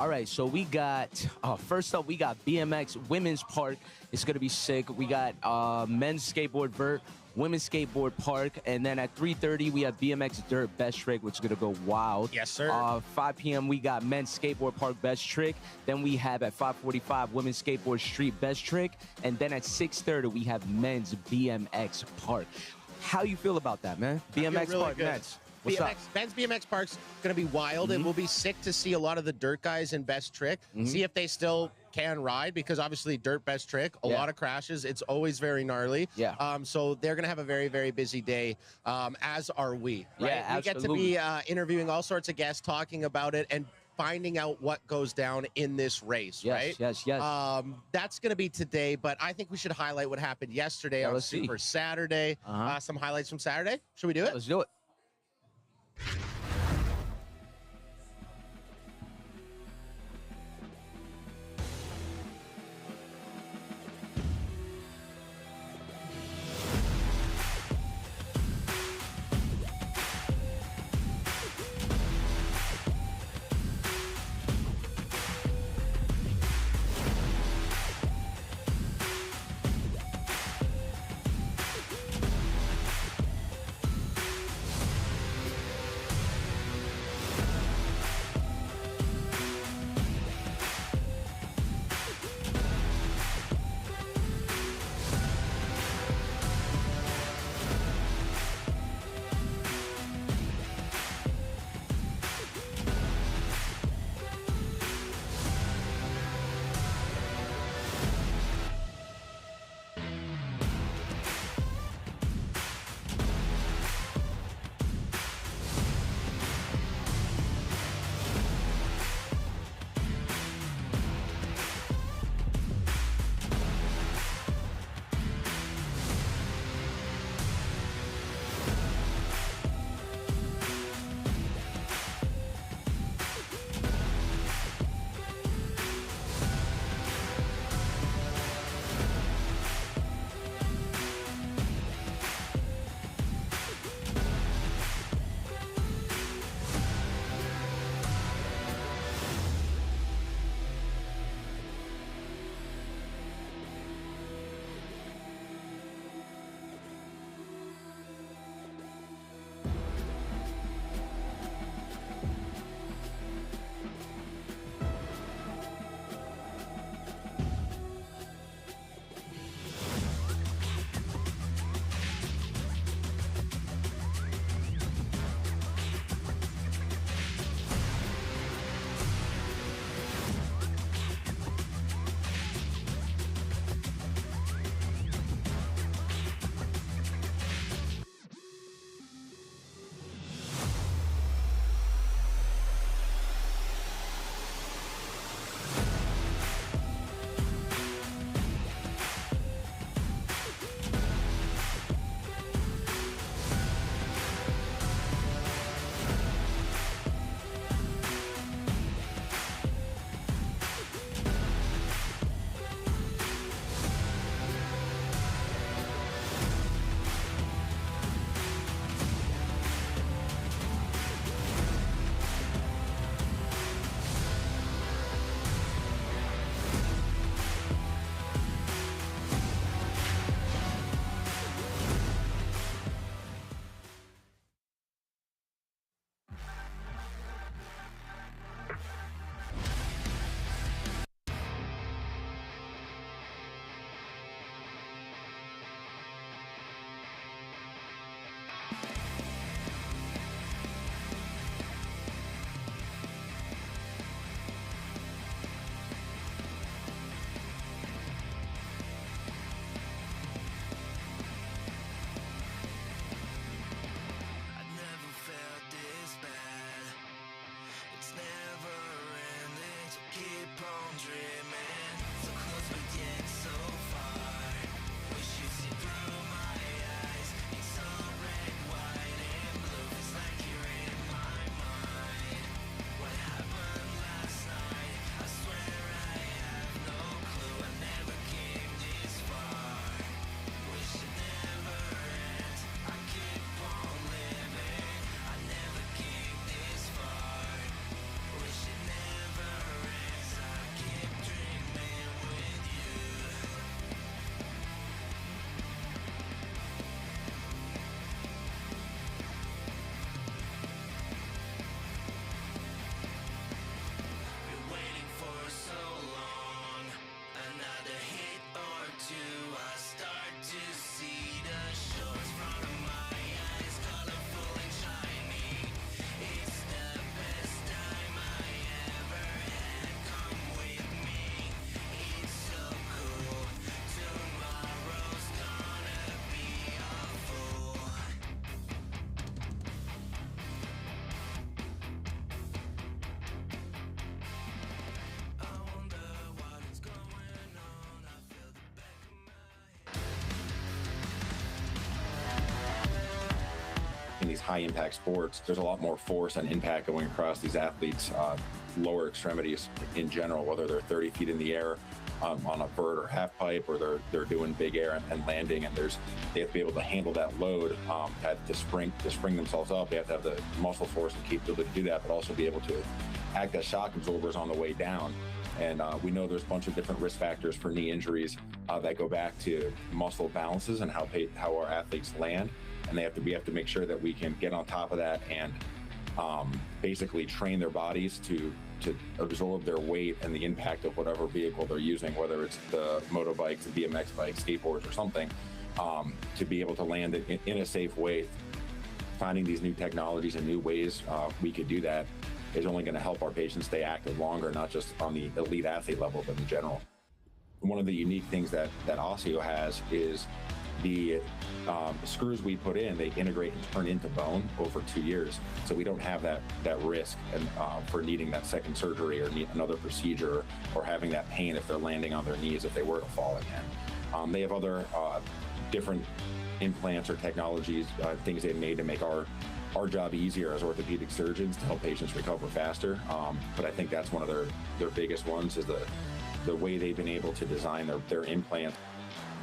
All right, so we got, first up, we got BMX Women's Park. It's going to be sick. We got Men's Skateboard Vert, Women's Skateboard Park. And then at 3:30, we have BMX Dirt Best Trick, which is going to go wild. Yes, sir. 5 p.m., we got Men's Skateboard Park Best Trick. Then we have at 5:45, Women's Skateboard Street Best Trick. And then at 6:30, we have Men's BMX Park. How you feel about that, man? BMX really Park, good. Men's. What's up? Men's BMX Park's going to be wild. It will be sick to see a lot of the dirt guys in Best Trick. See if they still can ride, because obviously dirt Best Trick, a lot of crashes. It's always very gnarly. Yeah. So they're going to have a very, very busy day, as are we. Right? Yeah, we get to be interviewing all sorts of guests, talking about it, and finding out what goes down in this race, right? Yes. That's going to be today, but I think we should highlight what happened yesterday on Super Saturday. Some highlights from Saturday. Should we do it? Let's do it. these high impact sports, there's a lot more force and impact going across these athletes' lower extremities in general, whether they're 30 feet in the air on a vert or half pipe, or they're doing big air and landing, and they have to be able to handle that load to spring themselves up. They have to have the muscle force and capability to do that, but also be able to act as shock absorbers on the way down. And we know there's a bunch of different risk factors for knee injuries that go back to muscle balances and how our athletes land. And we have to make sure that we can get on top of that and basically train their bodies to absorb their weight and the impact of whatever vehicle they're using, whether it's the motorbikes, the BMX bikes, skateboards, or something, to be able to land it in a safe way. Finding these new technologies and new ways we could do that is only going to help our patients stay active longer, not just on the elite athlete level, but in general. One of the unique things that Osteo has is the screws we put in, they integrate and turn into bone over 2 years. So we don't have that risk and for needing that second surgery or need another procedure or having that pain if they're landing on their knees if they were to fall again. They have other different implants or technologies, things they've made to make our job easier as orthopedic surgeons to help patients recover faster. But I think that's one of their biggest ones is the way they've been able to design their implant.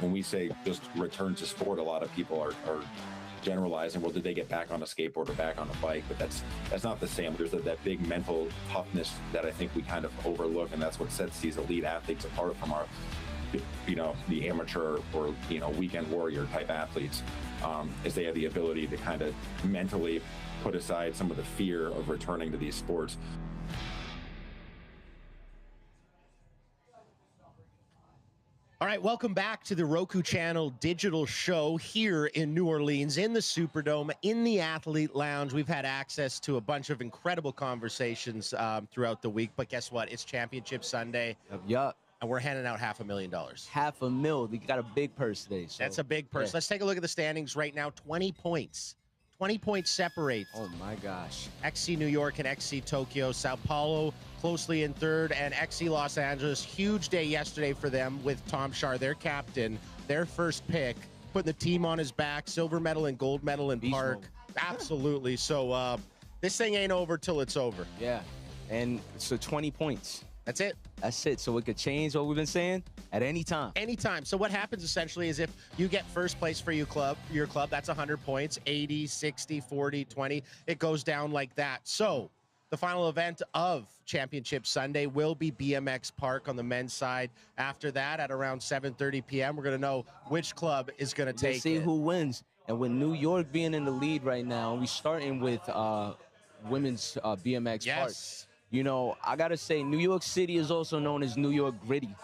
When we say just return to sport, a lot of people are generalizing, well, did they get back on a skateboard or back on a bike? But that's not the same. There's that big mental toughness that I think we kind of overlook, and that's what sets these elite athletes apart from our, the amateur or, weekend warrior type athletes, is they have the ability to kind of mentally put aside some of the fear of returning to these sports. All right, welcome back to the Roku Channel digital show here in New Orleans, in the Superdome, in the Athlete Lounge. We've had access to a bunch of incredible conversations throughout the week, but guess what? It's Championship Sunday. Yup. And we're handing out $500,000. $500,000. You got a big purse today. So. That's a big purse. Yeah. Let's take a look at the standings right now. 20 points. 20 points separate. Oh, my gosh. XC New York and XC Tokyo. Sao Paulo closely in third, and XC Los Angeles. Huge day yesterday for them with Tom Shar, their captain, their first pick, putting the team on his back, silver medal and gold medal in Park. Absolutely. So this thing ain't over till it's over. Yeah. And so 20 points. That's it. That's it. So it could change what we've been saying at any time. Anytime. So what happens essentially is if you get first place for your club, that's 100 points, 80, 60, 40, 20. It goes down like that. So the final event of Championship Sunday will be BMX Park on the men's side. After that, at around 7:30 p.m., we're going to know which club is going to take it. See who wins. And with New York being in the lead right now, we're starting with women's BMX Park. I got to say, New York City is also known as New York Gritty.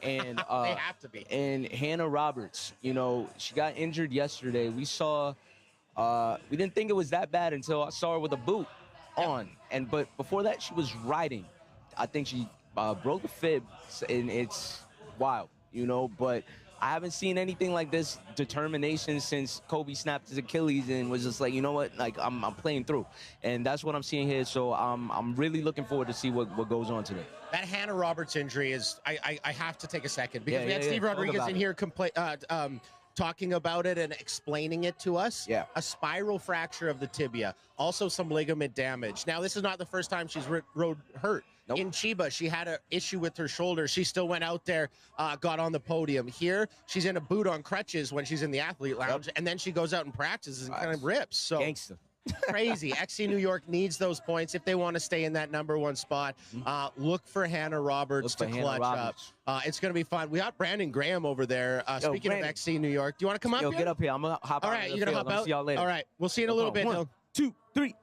And they have to be. And Hannah Roberts, she got injured yesterday. We didn't think it was that bad until I saw her with a boot on. But before that, she was riding. I think she broke a fib, and it's wild, but I haven't seen anything like this determination since Kobe snapped his Achilles and was just like, you know what, like I'm playing through, and that's what I'm seeing here. So I'm really looking forward to see what goes on today. That Hannah Roberts injury is I have to take a second because we had Steve Rodriguez in here talking about it and explaining it to us. Yeah. A spiral fracture of the tibia, also some ligament damage. Now, this is not the first time she's rode hurt. Nope. In Chiba, she had an issue with her shoulder. She still went out there, got on the podium. Here, she's in a boot on crutches when she's in the Athlete Lounge, and then she goes out and practices and kind of rips. So gangster. Crazy. XC New York needs those points if they want to stay in that #1 spot. Look for Hannah Roberts to clutch up. It's going to be fun. We got Brandon Graham over there. Speaking of XC New York, do you want to come up here? Get up here. I'm going to hop out. All right, you're going to hop out? See y'all later. All right, we'll see you in a little bit. 1, 2, 3.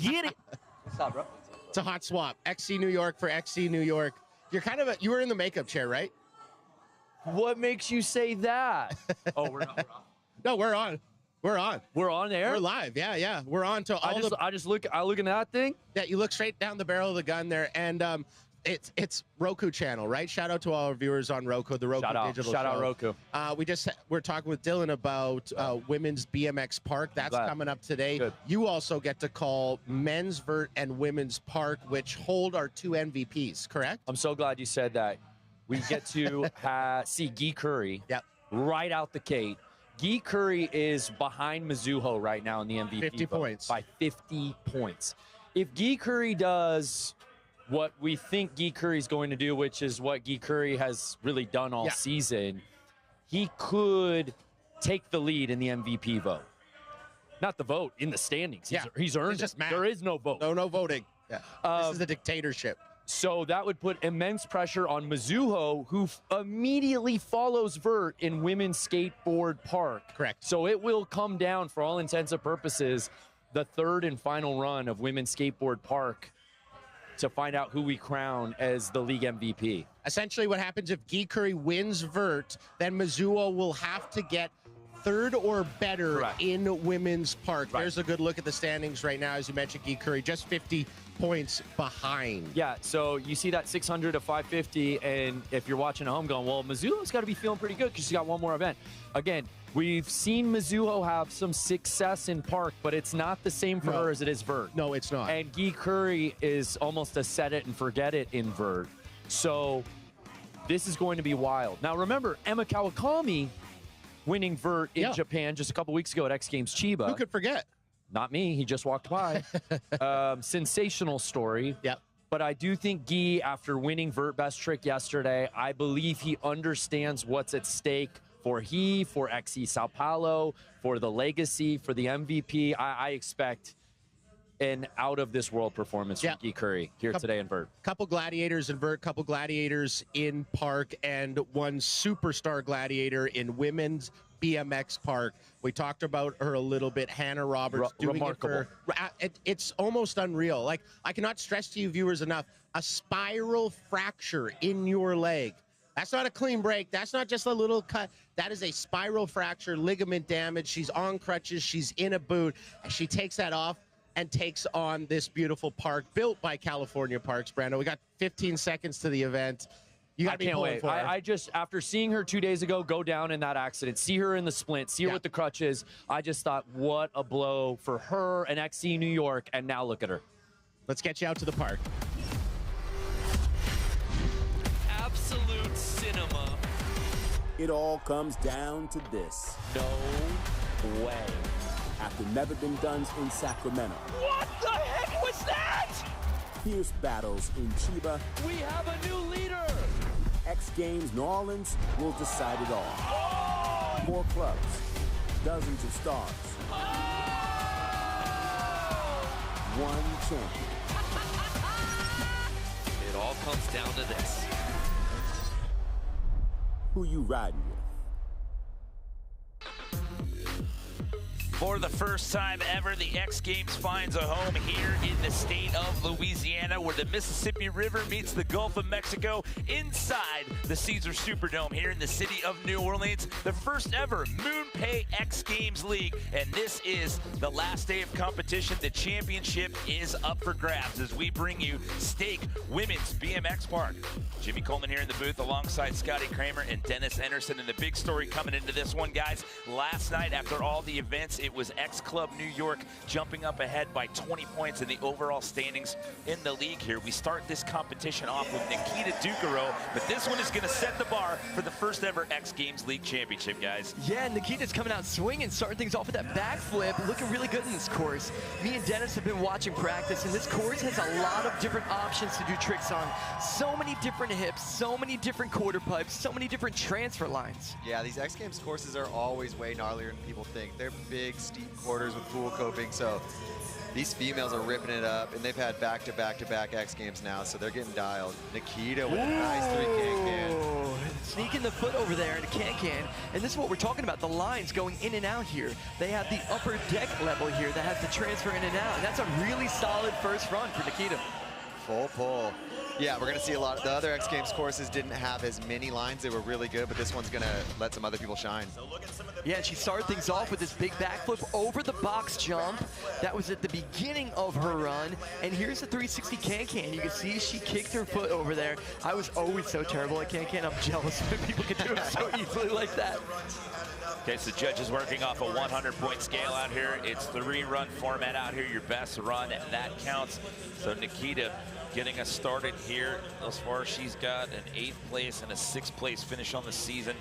Get it. What's up, bro? It's a hot swap. XC New York for XC New York. You were in the makeup chair, right? What makes you say that? Oh, we're not. No, we're on. We're on. We're on air? We're live. Yeah. We're on to all I look in that thing? Yeah, you look straight down the barrel of the gun there. And it's Roku channel, right? Shout out to all our viewers on Roku, the Roku digital shout show. out Roku. We're talking with Dylan about women's BMX Park. That's coming up today. Good. You also get to call men's vert and women's park, which hold our 2 MVPs, correct? I'm so glad you said that. We get to see Guy Curry right out the gate. Guy Curry is behind Mizuho right now in the MVP 50 vote points. by 50 points. If Guy Curry does what we think Guy Curry is going to do, which is what Guy Curry has really done all season, he could take the lead in the MVP vote. Not the vote, in the standings. He's earned just it. math. There is no vote. No voting. Yeah. This is a dictatorship. So that would put immense pressure on Mizuho, who immediately follows Vert in Women's Skateboard Park. Correct. So it will come down, for all intents and purposes, the third and final run of Women's Skateboard Park to find out who we crown as the league MVP. Essentially, what happens if Guy Curry wins Vert, then Mizuho will have to get third or better in Women's Park. There's a good look at the standings right now. As you mentioned, Guy Curry just 50 points behind. Yeah, so you see that 600 to 550, and if you're watching at home going, well, Mizuho's got to be feeling pretty good because she's got one more event. Again, we've seen Mizuho have some success in Park, but it's not the same for her as it is Vert. No, it's not. And Guy Curry is almost a set it and forget it in Vert. So this is going to be wild. Now, remember, Emma Kawakami winning Vert in Japan just a couple weeks ago at X Games Chiba. Who could forget? Not me. He just walked by. Sensational story. Yep. But I do think Guy, after winning Vert Best Trick yesterday, I believe he understands what's at stake for XE Sao Paulo, for the legacy, for the MVP. I expect an out-of-this-world performance from Guy Curry here today in Vert. Couple gladiators in Vert, couple gladiators in Park, and one superstar gladiator in Women's BMX Park. We talked about her a little bit. Hannah Roberts doing remarkable. it for it's almost unreal. Like, I cannot stress to you viewers enough, a spiral fracture in your leg. That's not a clean break. That's not just a little cut. That is a spiral fracture, ligament damage. She's on crutches. She's in a boot. And she takes that off and takes on this beautiful park built by California Parks. Brando, we got 15 seconds to the event. You got to be pulling for her. I just, after seeing her 2 days ago go down in that accident, see her in the splint, see her with the crutches, I just thought, what a blow for her and XE New York, and now look at her. Let's get you out to the park. Absolute cinema. It all comes down to this. No way. After Never Been Done's in Sacramento. What the heck was that? Fierce battles in Chiba. We have a new leader. X Games New Orleans will decide it all. 4 clubs, dozens of stars. One champion. It all comes down to this. Who you riding with? For the first time ever, the X Games finds a home here in the state of Louisiana, where the Mississippi River meets the Gulf of Mexico inside the Caesar Superdome here in the city of New Orleans. The first ever MoonPay X Games League, and this is the last day of competition. The championship is up for grabs as we bring you Stake Women's BMX Park. Jimmy Coleman here in the booth alongside Scotty Kramer and Dennis Anderson. And the big story coming into this one, guys, last night after all the events, it was X Club New York jumping up ahead by 20 points in the overall standings in the league here. We start this competition off with Nikita Ducaro, but this one is going to set the bar for the first ever X Games League Championship, guys. Yeah, Nikita's coming out swinging, starting things off with that backflip, looking really good in this course. Me and Dennis have been watching practice, and this course has a lot of different options to do tricks on. So many different hips, so many different quarter pipes, so many different transfer lines. Yeah, these X Games courses are always way gnarlier than people think. They're big, steep quarters with pool coping, so these females are ripping it up, and they've had back-to-back X Games now, so they're getting dialed. Nikita with a nice 3 can-can. Sneaking the foot over there in a can-can, and this is what we're talking about, the lines going in and out here. They have the upper deck level here that has to transfer in and out, and that's a really solid first run for Nikita. Full pull. Yeah, we're going to see a lot. The other X Games courses didn't have as many lines. They were really good, but this one's going to let some other people shine. Yeah, and she started things off with this big backflip over the box jump. That was at the beginning of her run. And here's the 360 can-can. You can see she kicked her foot over there. I was always so terrible at can-can. I'm jealous when people can do it so easily like that. Okay, so judges working off a 100-point scale out here. It's 3-run format out here. Your best run, and that counts. So Nikita getting us started here. Thus far, she's got an 8th place and a 6th place finish on the season.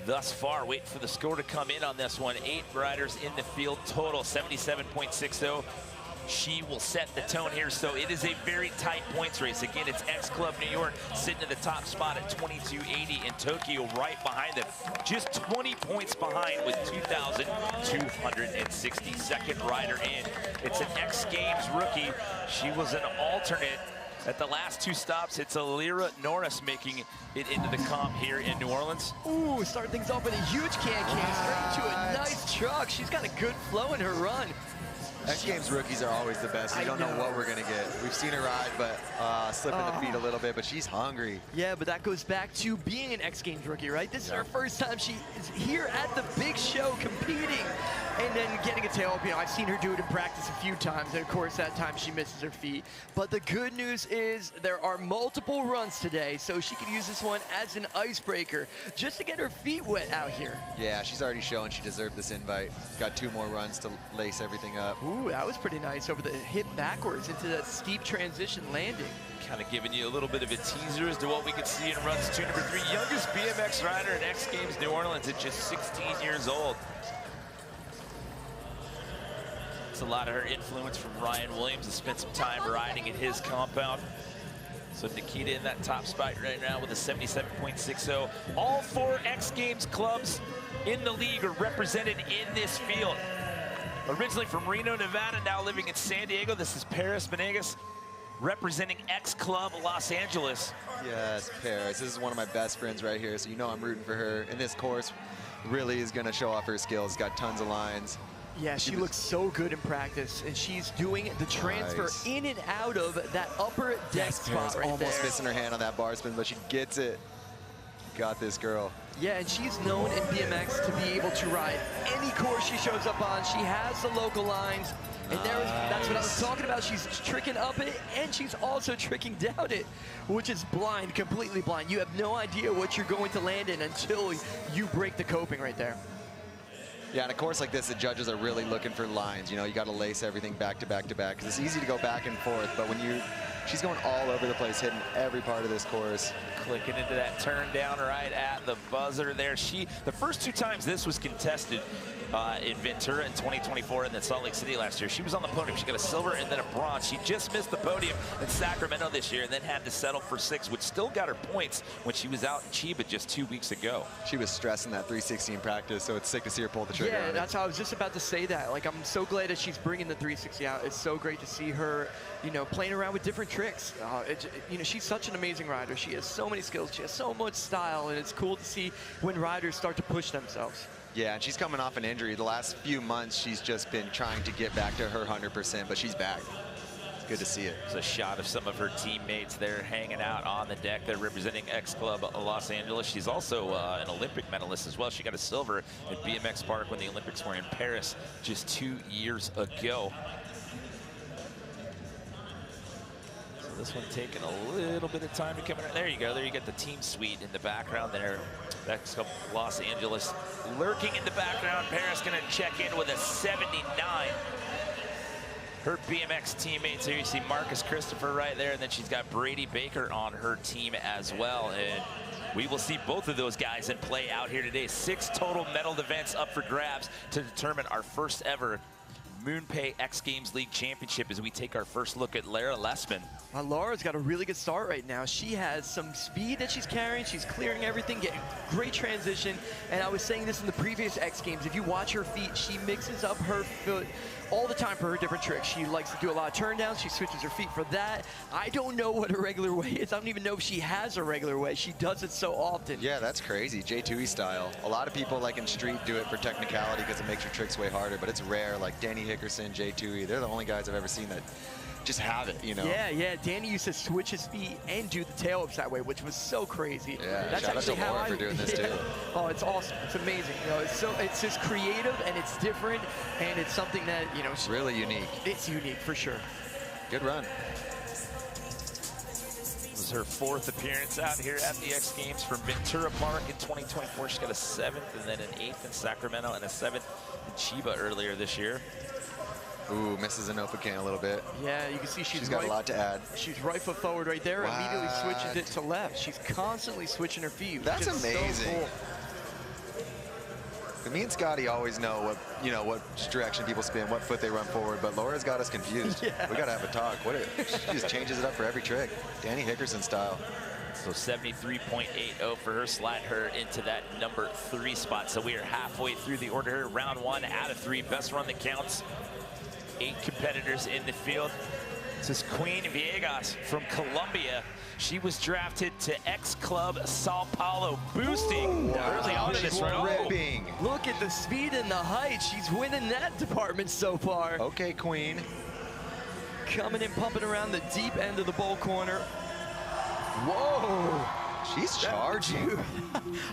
thus far. Wait for the score to come in on this one. 8 riders in the field total, 77.60. She will set the tone here, so it is a very tight points race. Again, it's X Club New York sitting in the top spot at 2280, and Tokyo right behind them, just 20 points behind with 2,260. Second rider in. It's an X Games rookie. She was an alternate at the last 2 stops. It's Alira Norris making it into the comp here in New Orleans. Ooh, start things off with a huge can-can straight to a nice truck. She's got a good flow in her run. X Games rookies are always the best. You don't know what we're going to get. We've seen her ride, but slipping the feet a little bit, but she's hungry. Yeah, but that goes back to being an X Games rookie, right? This is her first time she is here at the big show competing and then getting a tail up. You know, I've seen her do it in practice a few times, and of course that time she misses her feet. But the good news is there are multiple runs today, so she can use this one as an icebreaker just to get her feet wet out here. Yeah, she's already shown she deserved this invite. Got 2 more runs to lace everything up. Ooh, that was pretty nice over the hip backwards into that steep transition landing. Kind of giving you a little bit of a teaser as to what we could see in runs 2, number 3. Youngest BMX rider at X Games New Orleans at just 16 years old. It's a lot of her influence from Ryan Williams, has spent some time riding in his compound. So Nikita in that top spot right now with a 77.60. All 4 X Games clubs in the league are represented in this field. Originally from Reno, Nevada, now living in San Diego, this is Paris Venegas representing X Club Los Angeles. Yes, Paris. This is one of my best friends right here, so you know I'm rooting for her. And this course really is going to show off her skills. Got tons of lines. Yeah, she looks so good in practice, and she's doing the transfer in and out of that upper deck spot right almost there. missing her hand on that bar spin, but she gets it. Got this girl. Yeah, and she's known in BMX to be able to ride any course she shows up on. She has the local lines, and that's what I was talking about. She's tricking up it, and she's also tricking down it, which is blind, completely blind. You have no idea what you're going to land in until you break the coping right there. Yeah, in a course like this, the judges are really looking for lines. You know, you got to lace everything back to back to back, because it's easy to go back and forth, but when she's going all over the place, hitting every part of this course. Clicking into that turn down right at the buzzer there. The first 2 times this was contested in Ventura in 2024 and then Salt Lake City last year, she was on the podium. She got a silver and then a bronze. She just missed the podium in Sacramento this year and then had to settle for 6, which still got her points when she was out in Chiba just 2 weeks ago. She was stressing that 360 in practice, so it's sick to see her pull the trigger. Yeah, that's how I was just about to say that. Like, I'm so glad that she's bringing the 360 out. It's so great to see her, you know, playing around with different tricks. You know, she's such an amazing rider. She has so many skills. She has so much style, and it's cool to see when riders start to push themselves. Yeah, and she's coming off an injury. The last few months, she's just been trying to get back to her 100%, but she's back. It's good to see it. There's a shot of some of her teammates there hanging out on the deck. They're representing X Club Los Angeles. She's also an Olympic medalist as well. She got a silver at BMX Park when the Olympics were in Paris just 2 years ago. This one taking a little bit of time to come in. There you go. There you get the team suite in the background there. That's Los Angeles lurking in the background. Paris going to check in with a 79. Her BMX teammates here. You see Marcus Christopher right there, and then she's got Brady Baker on her team as well. And we will see both of those guys in play out here today. 6 total medal events up for grabs to determine our first ever MoonPay X Games League Championship as we take our first look at Lara Lessman. Laura's got a really good start right now. She has some speed that she's carrying. She's clearing everything, getting great transition. And I was saying this in the previous X Games. If you watch her feet, she mixes up her foot all the time for her different tricks. She likes to do a lot of turn downs. She switches her feet for that. I don't know what a regular way is. I don't even know if she has a regular way. She does it so often. Yeah, that's crazy. J2E style. A lot of people like in street do it for technicality because it makes your tricks way harder, but it's rare. Like Danny Hickerson, J2E, they're the only guys I've ever seen that just have it, you know? Yeah, Danny used to switch his feet and do the tail ups that way, which was so crazy. Yeah, that's shout out actually to how Laura for doing this too. Oh, it's awesome. It's amazing. You know, it's just creative and it's different and it's something that, you know, it's really unique. It's unique for sure. Good run. This is her 4th appearance out here at the X Games from Ventura Park in 2024. She got a 7th and then an 8th in Sacramento and a 7th in Chiba earlier this year. Ooh, misses an open can a little bit. Yeah, you can see she's got a lot to add. She's right foot forward right there, immediately switches it to left. She's constantly switching her feet. That's amazing. So cool. Me and Scotty always know what direction people spin, what foot they run forward, but Laura's got us confused. Yeah. We got to have a talk. She just changes it up for every trick. Danny Hickerson style. So 73.80 for her, slide her into that number 3 spot. So we are halfway through the order here. Round 1 out of 3, best run that counts. 8 competitors in the field. This is Queen Viegas from Colombia. She was drafted to X Club Sao Paulo, boosting early on in this round. Ripping. Look at the speed and the height. She's winning that department so far. Okay, Queen. Coming in, pumping around the deep end of the bowl corner. Whoa. She's charging.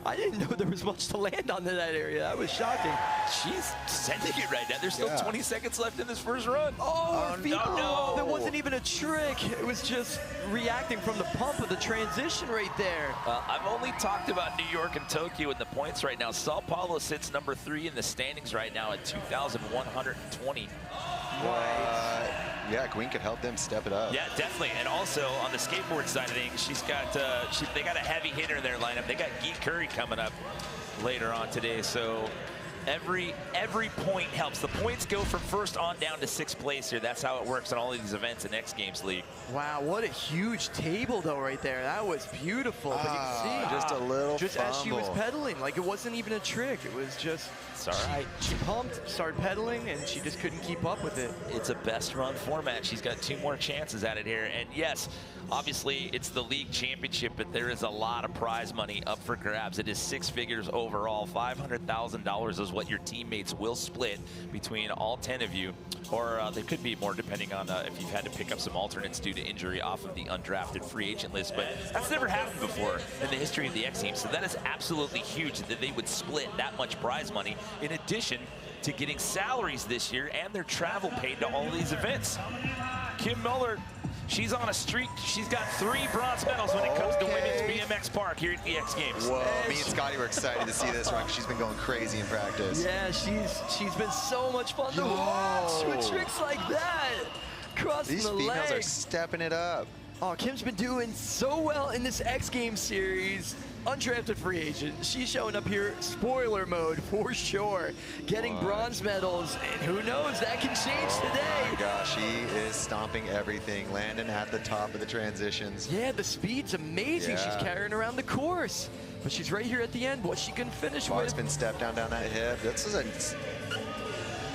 I didn't know there was much to land on in that area. That was shocking. She's sending it right now. There's still 20 seconds left in this first run. Oh, no. There wasn't even a trick. It was just reacting from the pump of the transition right there. I've only talked about New York and Tokyo in the points right now. Sao Paulo sits number 3 in the standings right now at 2,120. Yeah, Queen could help them step it up. Yeah, definitely. And also on the skateboard side of things, she's got they got a heavy hitter in their lineup. They got Geet Curry coming up later on today. So every point helps. The points go from first on down to 6th place here. That's how it works on all of these events in X Games League. Wow, what a huge table though right there. That was beautiful. But you can see just a little just fumble. as she was pedaling, like it wasn't even a trick. It was just It's all right. She pumped, started pedaling, and she just couldn't keep up with it. It's a best run format. She's got 2 more chances at it here. And yes, obviously it's the league championship, but there is a lot of prize money up for grabs. It is 6 figures overall. $500,000 is what your teammates will split between all 10 of you, or there could be more depending on if you've had to pick up some alternates due to injury off of the undrafted free agent list. But that's never happened before in the history of the X Games. So that is absolutely huge that they would split that much prize money in addition to getting salaries this year and their travel paid to all these events. Kim Muller, she's on a streak. She's got 3 bronze medals when it comes to women's BMX park here at the X Games. Whoa, me and Scotty were excited to see this run because she's been going crazy in practice. Yeah, she's been so much fun to watch with tricks like that. Crossing These the females are legs. stepping it up. Oh, Kim's been doing so well in this X Games series. Undrafted free agent. She's showing up here, spoiler mode for sure. Getting bronze medals, and who knows, that can change today. Oh my gosh, she is stomping everything, landing at the top of the transitions. Yeah, the speed's amazing. Yeah. She's carrying around the course. But she's right here at the end. What she can finish Bar's with. been stepped down that hip. This is a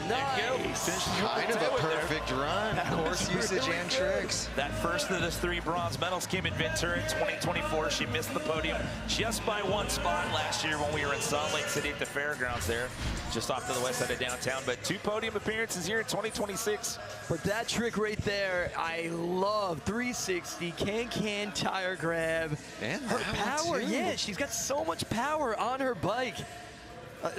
Nice. kind of a perfect run. Course usage and tricks. That first of the 3 bronze medals came in Ventura in 2024. She missed the podium just by 1 spot last year when we were in Salt Lake City at the fairgrounds there, just off to the west side of downtown. But 2 podium appearances here in 2026. But that trick right there, I love. 360, can tire grab. And her that one power, too. yeah, she's got so much power on her bike.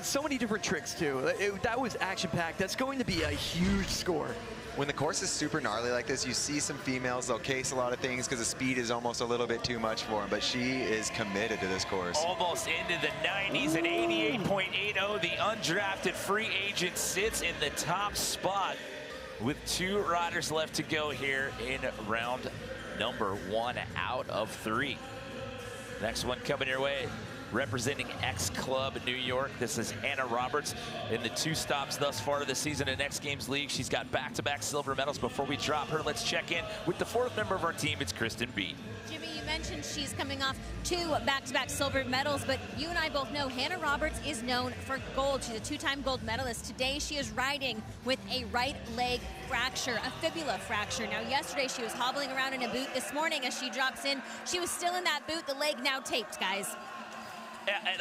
So many different tricks too. That was action-packed. That's going to be a huge score. When the course is super gnarly like this, you see some females, they'll case a lot of things because the speed is almost a little bit too much for them, but she is committed to this course. Almost into the 90s at 88.80. The undrafted free agent sits in the top spot with 2 riders left to go here in round number 1 out of 3. Next one coming your way. Representing X Club New York, this is Hannah Roberts. In the 2 stops thus far this season in X Games League, she's got back-to-back silver medals. Before we drop her, let's check in with the 4th member of our team. It's Kristen B. Jimmy, you mentioned she's coming off 2 back-to-back silver medals, but you and I both know Hannah Roberts is known for gold. She's a 2-time gold medalist. Today, she is riding with a right leg fracture, a fibula fracture. Now, yesterday, she was hobbling around in a boot. This morning, as she drops in, she was still in that boot. The leg now taped, guys. And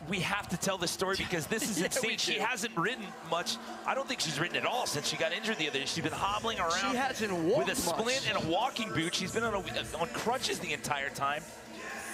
we have to tell this story because this is insane. She hasn't ridden much. I don't think she's ridden at all since she got injured the other day. She's been hobbling around. She hasn't walked with a splint and a walking boot. She's been on crutches the entire time.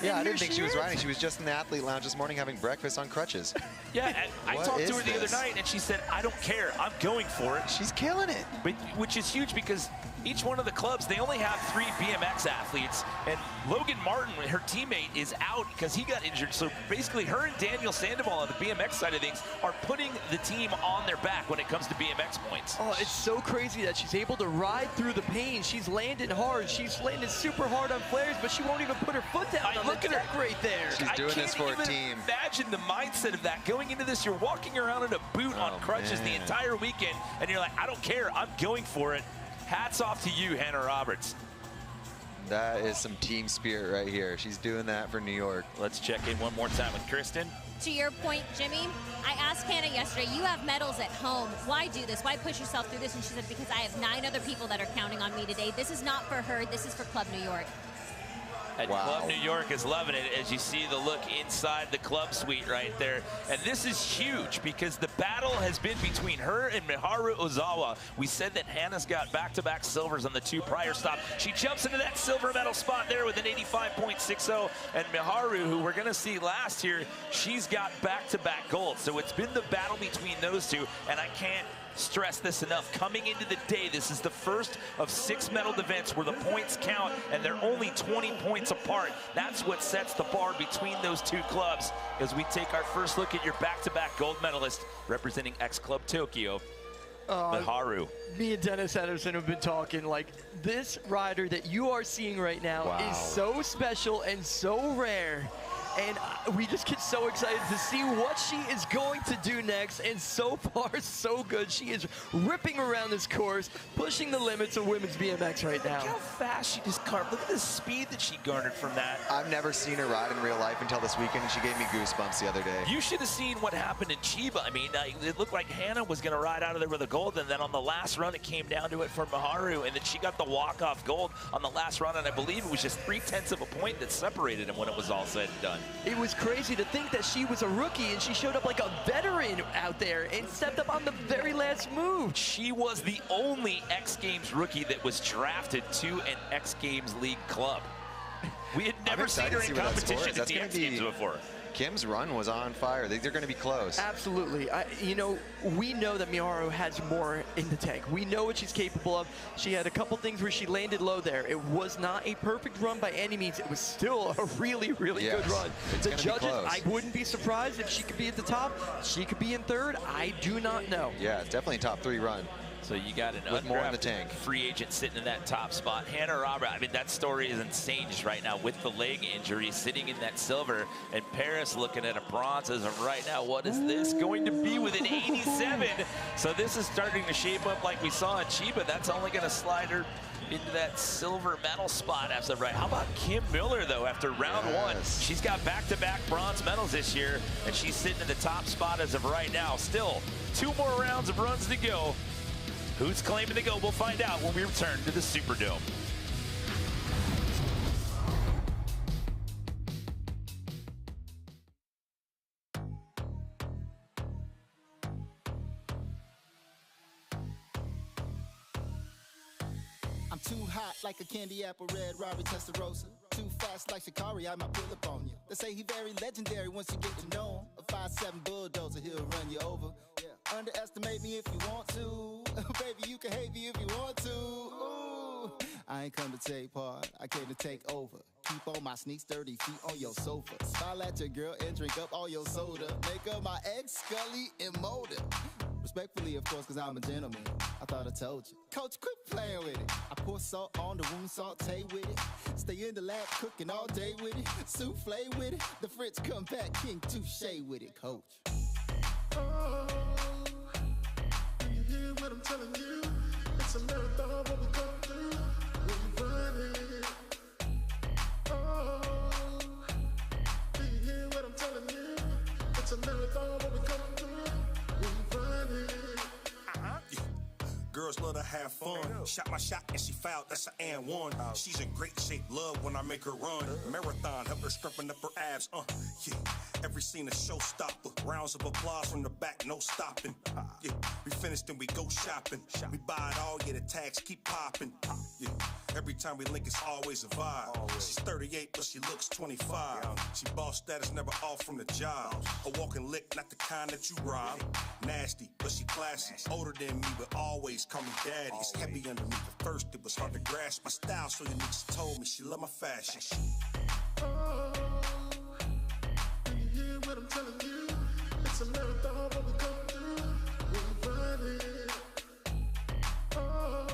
Yeah, I didn't think she was riding. She was just in the athlete lounge this morning having breakfast on crutches. Yeah, and I talked to her the other night, and she said, I don't care. I'm going for it. She's killing it. But, which is huge because each one of the clubs, they only have 3 BMX athletes, and Logan Martin, her teammate, is out because he got injured. So basically, her and Daniel Sandoval on the BMX side of things are putting the team on their back when it comes to BMX points. Oh, it's so crazy that she's able to ride through the pain. She's landing hard. She's landing super hard on flares, but she won't even put her foot down on the deck right there. She's doing this for a team. Imagine the mindset of that. Going into this, you're walking around in a boot on crutches the entire weekend, and you're like, I don't care. I'm going for it. Hats off to you, Hannah Roberts. That is some team spirit right here. She's doing that for New York. Let's check in one more time with Kristen. To your point, Jimmy, I asked Hannah yesterday, you have medals at home. Why do this? Why push yourself through this? And she said, because I have 9 other people that are counting on me today. This is not for her. This is for Club New York. And Club New York is loving it as you see the look inside the club suite right there. And this is huge because the battle has been between her and Miharu Ozawa. We said that Hannah's got back-to-back silvers on the 2 prior stops. She jumps into that silver medal spot there with an 85.60. And Miharu, who we're going to see last here, she's got back-to-back gold. So it's been the battle between those two, and I can't stress this enough. Coming into the day, this is the first of 6 medaled events where the points count and they're only 20 points apart. That's what sets the bar between those 2 clubs as we take our first look at your back-to-back gold medalist representing X-Club Tokyo, Miharu. Me and Dennis Anderson have been talking like this rider that you are seeing right now is so special and so rare. And we just get so excited to see what she is going to do next. And so far, so good. She is ripping around this course, pushing the limits of women's BMX right now. Look how fast she just carved. Look at the speed that she garnered from that. I've never seen her ride in real life until this weekend, and she gave me goosebumps the other day. You should have seen what happened in Chiba. I mean, it looked like Hannah was going to ride out of there with a gold, and then on the last run, it came down to it for Miharu, and then she got the walk-off gold on the last run, and I believe it was just 0.3 of a point that separated him when it was all said and done. It was crazy to think that she was a rookie and she showed up like a veteran out there and stepped up on the very last move. She was the only X Games rookie that was drafted to an X Games League club. We had never seen her in competition at the X Games before. Kim's run was on fire. They're going to be close. Absolutely. You know, we know that Miharu has more in the tank. We know what she's capable of. She had a couple things where she landed low there. It was not a perfect run by any means. It was still a really, really good run. The judges, I wouldn't be surprised if she could be at the top. She could be in 3rd. I do not know. Yeah, it's definitely a top 3 run. So you got an more in the tank. Free agent sitting in that top spot. Hannah Roberts, I mean, that story is insane just right now with the leg injury, sitting in that silver, and Paris looking at a bronze as of right now. What is this going to be with an 87? So this is starting to shape up like we saw in Chiba. That's only going to slide her into that silver medal spot as of right. How about Kim Miller, though, after round 1? She's got back-to-back bronze medals this year, and she's sitting in the top spot as of right now. Still 2 more rounds of runs to go. Who's claiming the go? We'll find out when we return to the Superdome. I'm too hot like a candy apple, red Robbie Testarossa. Too fast like Shikari, I might pull up on you. They say he very legendary once you get to know him. A 5'7" bulldozer, he'll run you over. Underestimate me if you want to. Baby, you can hate me if you want to. Ooh. I ain't come to take part, I came to take over. Keep on my sneaks 30 feet on your sofa. Smile at your girl and drink up all your soda. Make up my ex, Scully, and Mulder. Respectfully, of course, cause I'm a gentleman. I thought I told you. Coach, quit playing with it. I pour salt on the wound, saute with it. Stay in the lab cooking all day with it. Souffle with it. The French come back, King Touche with it, coach. Oh, you hear what I'm telling you? It's a marathon, what we come through. We're running. Oh, do you hear what I'm telling you? It's a marathon, what we come through. We're running. Girls love to have fun. Shot my shot and she fouled, that's an and one. She's in great shape, love when I make her run. Marathon, help her strengthen up her abs. Yeah. Every scene a showstopper. Rounds of applause from the back, no stopping. Yeah. We finished and we go shopping. We buy it all, yeah, the tags keep popping. Yeah. Every time we link, it's always a vibe. She's 38, but she looks 25. She boss status, never off from the job. A walking lick, not the kind that you rob. Nasty, but she classy. Older than me, but always call me daddy. It's heavy underneath. At first, it was hard to grasp my style, so unique. She told me she love my fashion. Oh, you hear what I'm telling you? It's a marathon what we come through. We're running. Oh,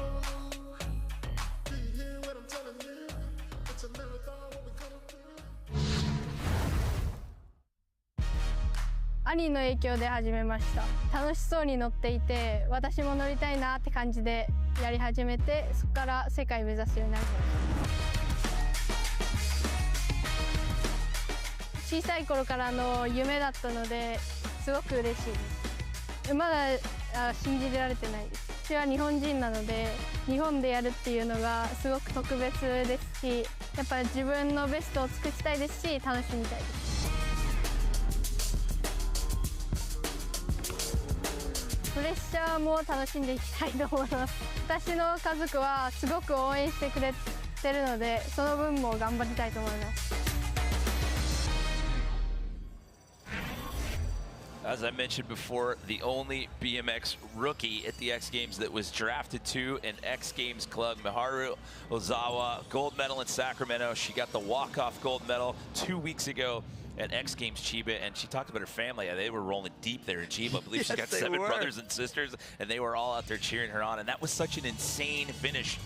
do you hear what I'm telling you? It's a marathon what we come through. 兄の影響で始めました。楽しそうに乗っていて、私も乗りたいなって感じでやり始めて、そこから世界目指すようになりました。小さい頃からの夢だったので、すごく嬉しいです。まだ信じられてないです。私は日本人なので、日本でやるっていうのがすごく特別ですし、やっぱり自分のベストを尽くしたいですし、楽しみたいです。プレッシャーも楽しんでいきたいと思います。私の家族はすごく応援してくれてるので、その分も頑張りたいと思います。As I mentioned before, the only BMX rookie at the X Games that was drafted to an X Games club, Miharu Ozawa, gold medal in Sacramento. She got the walk-off gold medal 2 weeks ago at X Games Chiba, and she talked about her family. They were rolling deep there in Chiba. I believe she's got 7 brothers and sisters, and they were all out there cheering her on. And that was such an insane finish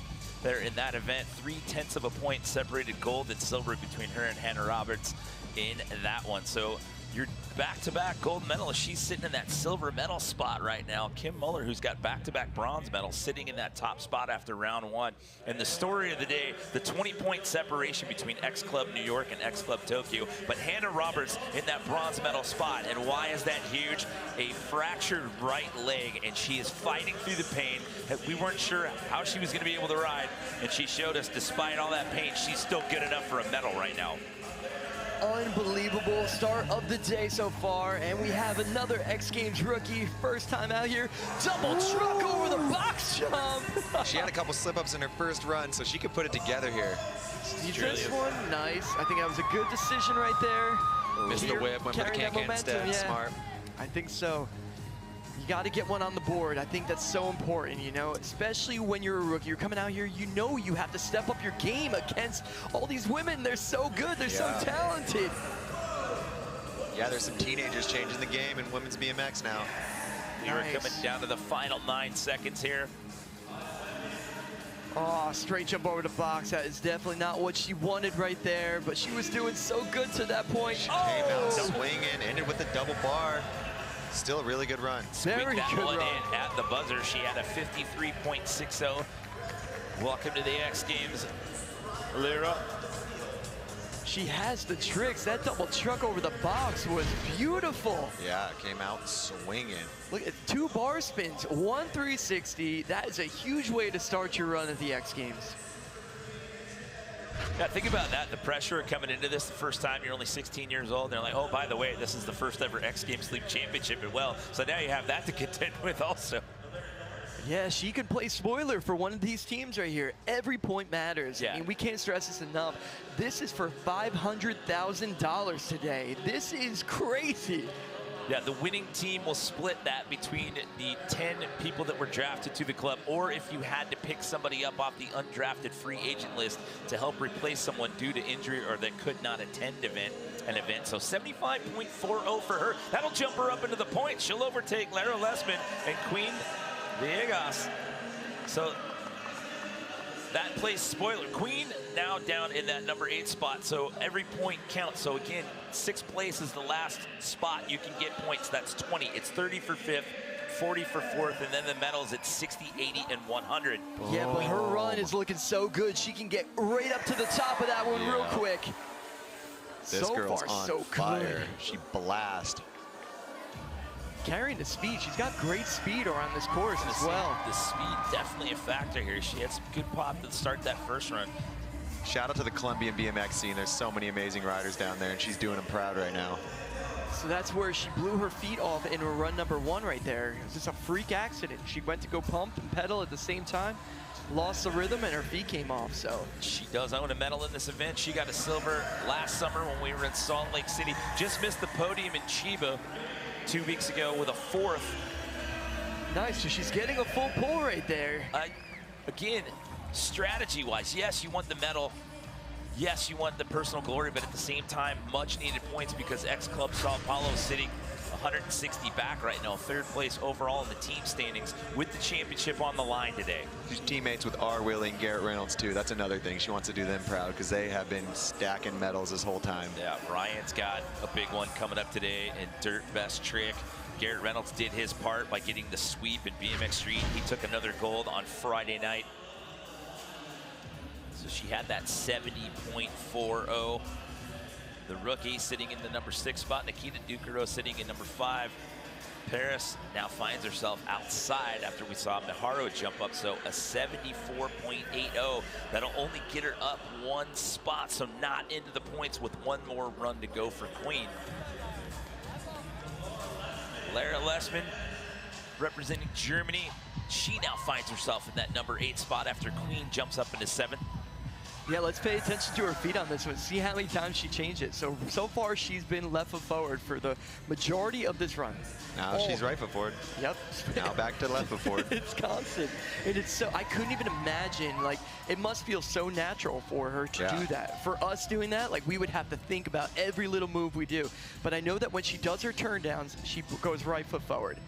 there in that event. 0.3 of a point separated gold and silver between her and Hannah Roberts in that one. So your back-to-back gold medalist, she's sitting in that silver medal spot right now. Kim Muller, who's got back-to-back bronze medals, sitting in that top spot after round 1. And the story of the day, the 20-point separation between X Club New York and X Club Tokyo. But Hannah Roberts in that bronze medal spot. And why is that huge? A fractured right leg, and she is fighting through the pain. We weren't sure how she was going to be able to ride, and she showed us, despite all that pain, she's still good enough for a medal right now. Unbelievable start of the day so far, and we have another X Games rookie, first time out here, double truck over the box jump. She had a couple slip-ups in her first run, so she could put it together here. This one, nice. I think that was a good decision right there. Missed the whip, went with the can instead, smart. I think so. You got to get one on the board. I think that's so important, you know, especially when you're a rookie. You're coming out here, you know you have to step up your game against all these women. They're so good. They're so talented. Yeah, there's some teenagers changing the game in women's BMX now. We are coming down to the final 9 seconds here. Oh, straight jump over the box. That is definitely not what she wanted right there, but she was doing so good to that point. She came out swinging, ended with a double bar. Still a really good run. Very good run. In at the buzzer. She had a 53.60. Welcome to the X Games, Lyra. She has the tricks. That double truck over the box was beautiful. Yeah, it came out swinging. Look at 2 bar spins, 1 360. That is a huge way to start your run at the X Games. Yeah, think about that, the pressure coming into this the first time. You're only 16 years old. They're like, oh, by the way, this is the first ever X Games League Championship. And well, so now you have that to contend with also. Yeah, she can play spoiler for one of these teams right here. Every point matters. Yeah. I mean, we can't stress this enough. This is for $500,000 today. This is crazy. Yeah, the winning team will split that between the 10 people that were drafted to the club, or if you had to pick somebody up off the undrafted free agent list to help replace someone due to injury or that could not attend an event. So 75.40 for her. That'll jump her up into the points. She'll overtake Lara Lessman and Queen Villegas. So that place spoiler. Queen now down in that number 8 spot, so every point counts. So again, 6th place is the last spot you can get points. That's 20. It's 30 for 5th, 40 for 4th, and then the medals at 60, 80, and 100. Yeah, but her run is looking so good. She can get right up to the top of that one real quick. This so girl's far, on so fire. good. She blast. Carrying the speed. She's got great speed around this course as well. The speed definitely a factor here. She had some good pop to start that first run. Shout out to the Colombian BMX scene. There's so many amazing riders down there, and she's doing them proud right now. So that's where she blew her feet off in run number 1 right there. It was just a freak accident. She went to go pump and pedal at the same time. lost the rhythm and her feet came off. So she does own a medal in this event. She got a silver last summer when we were in Salt Lake City. Just missed the podium in Chiba 2 weeks ago with a 4th. Nice, so she's getting a full pull right there. Again, strategy-wise, yes, you want the medal. Yes, you want the personal glory, but at the same time, much-needed points because ex-Club Sao Paulo is sitting 160 back right now, 3rd place overall in the team standings with the championship on the line today. She's teammates with R. Willie and Garrett Reynolds, too. That's another thing. She wants to do them proud because they have been stacking medals this whole time. Yeah, Ryan's got a big one coming up today in Dirt Best Trick. Garrett Reynolds did his part by getting the sweep in BMX Street. He took another gold on Friday night. So she had that 70.40. The rookie sitting in the number 6 spot. Nikita Ducaro sitting in number 5. Paris now finds herself outside after we saw Miharu jump up. So a 74.80. That'll only get her up 1 spot. So not into the points with 1 more run to go for Queen. Lara Lessman representing Germany. She now finds herself in that number 8 spot after Queen jumps up into 7th. Yeah, let's pay attention to her feet on this one. See how many times she changed it. So far, she's been left foot forward for the majority of this run. Now she's right foot forward. Yep. Now back to left foot forward. It's constant. And it's so, I couldn't even imagine, like, it must feel so natural for her to do that. For us doing that, like, we would have to think about every little move we do. But I know that when she does her turn downs, she goes right foot forward.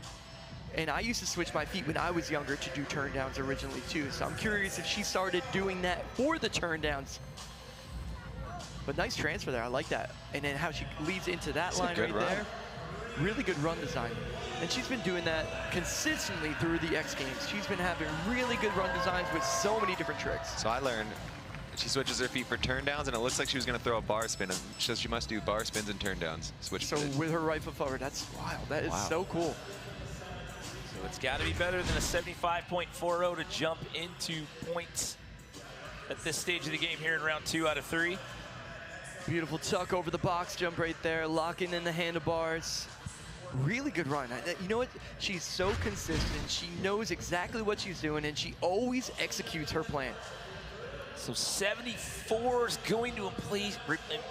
And I used to switch my feet when I was younger to do turn downs originally too. So I'm curious if she started doing that for the turn downs. But nice transfer there, I like that. And then how she leads into that line right there. Really good run design. And she's been doing that consistently through the X Games. She's been having really good run designs with so many different tricks. So I learned she switches her feet for turn downs, and it looks like she was going to throw a bar spin. So she must do bar spins and turn downs. So with her right foot forward, that's wild. That is so cool. So it's got to be better than a 75.40 to jump into points at this stage of the game here in round 2 out of 3. Beautiful tuck over the box jump right there, locking in the handlebars. Really good run. You know what? She's so consistent. She knows exactly what she's doing, and she always executes her plan. So 74 is going to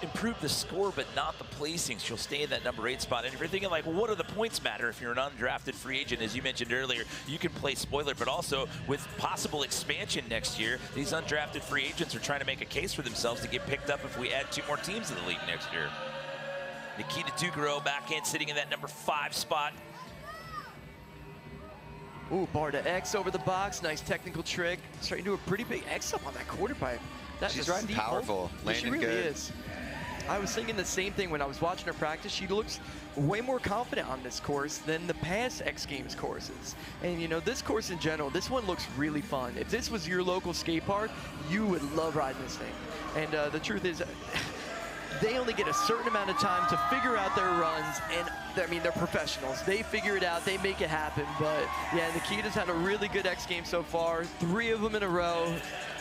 improve the score, but not the placing. She'll stay in that number 8 spot. And if you're thinking, like, well, what do the points matter if you're an undrafted free agent? As you mentioned earlier, you can play spoiler, but also with possible expansion next year, these undrafted free agents are trying to make a case for themselves to get picked up if we add 2 more teams to the league next year. Nikita Ducaro back in, sitting in that number 5 spot. Ooh, bar to X over the box. Nice technical trick. Starting to do a pretty big X up on that quarter pipe. She's riding powerful, landing she really good. Is. I was thinking the same thing when I was watching her practice. She looks way more confident on this course than the past X Games courses. And you know, this course in general, this one looks really fun. If this was your local skate park, you would love riding this thing. And the truth is, they only get a certain amount of time to figure out their runs, and I mean, they're professionals. They figure it out, they make it happen. But yeah, Nikita's had a really good X Games so far, 3 of them in a row.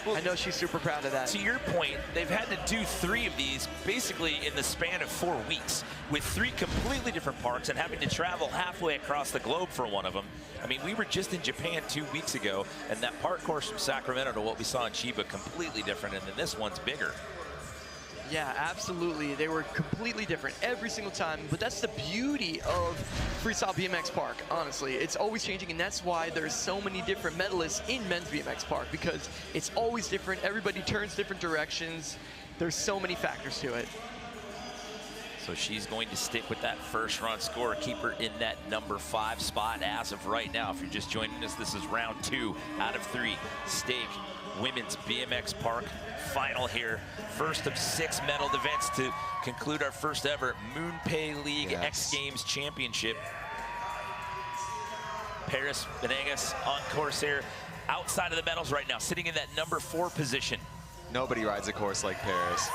Well, I know she's super proud of that. To your point, they've had to do 3 of these basically in the span of 4 weeks with 3 completely different parks and having to travel halfway across the globe for one of them. I mean, we were just in Japan 2 weeks ago, and that park course from Sacramento to what we saw in Chiba, completely different, and then this one's bigger. Yeah, absolutely. They were completely different every single time, but that's the beauty of Freestyle BMX Park, honestly. It's always changing, and that's why there's so many different medalists in men's BMX Park, because it's always different. Everybody turns different directions. There's so many factors to it. So she's going to stick with that first run score, keep her in that number 5 spot as of right now. If you're just joining us, this is round 2 out of 3. Stake Women's BMX Park final here. First of 6 medaled events to conclude our first ever MoonPay League X Games Championship. Paris Venegas on course here, outside of the medals right now, sitting in that number 4 position. Nobody rides a course like Paris.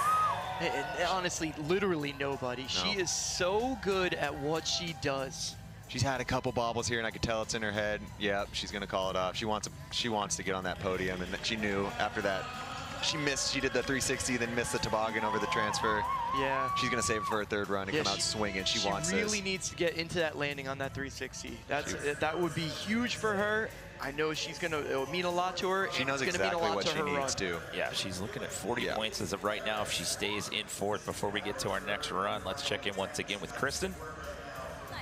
And honestly, literally nobody. No. She is so good at what she does. She's had a couple bobbles here, and I could tell it's in her head. Yeah, she's gonna call it off. She wants to get on that podium, and she knew after that. She did the 360, then missed the toboggan over the transfer. Yeah. She's gonna save it for her 3rd run and come out swinging. She wants really needs to get into that landing on that 360. That would be huge for her. I know it'll mean a lot to her. She knows it's exactly mean a lot what to she her needs run. to. Yeah, she's looking at 40 points as of right now if she stays in fourth. Before we get to our next run, let's check in once again with Kristen.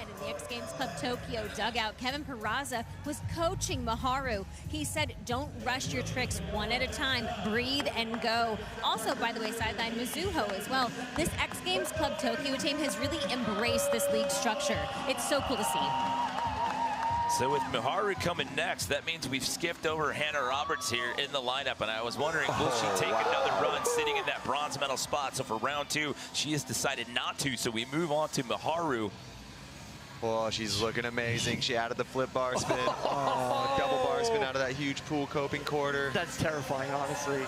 In the X Games Club Tokyo dugout, Kevin Peraza was coaching Maharu. He said, don't rush your tricks, one at a time, breathe and go. Also, by the way, sideline Mizuho as well. This X Games Club Tokyo team has really embraced this league structure. It's so cool to see. So with Maharu coming next, that means we've skipped over Hannah Roberts here in the lineup. And I was wondering, will she take another run sitting in that bronze medal spot? So for round 2, she has decided not to. So we move on to Maharu. Oh, she's looking amazing. She added the flip bar spin. Double bar spin out of that huge pool coping quarter. That's terrifying, honestly.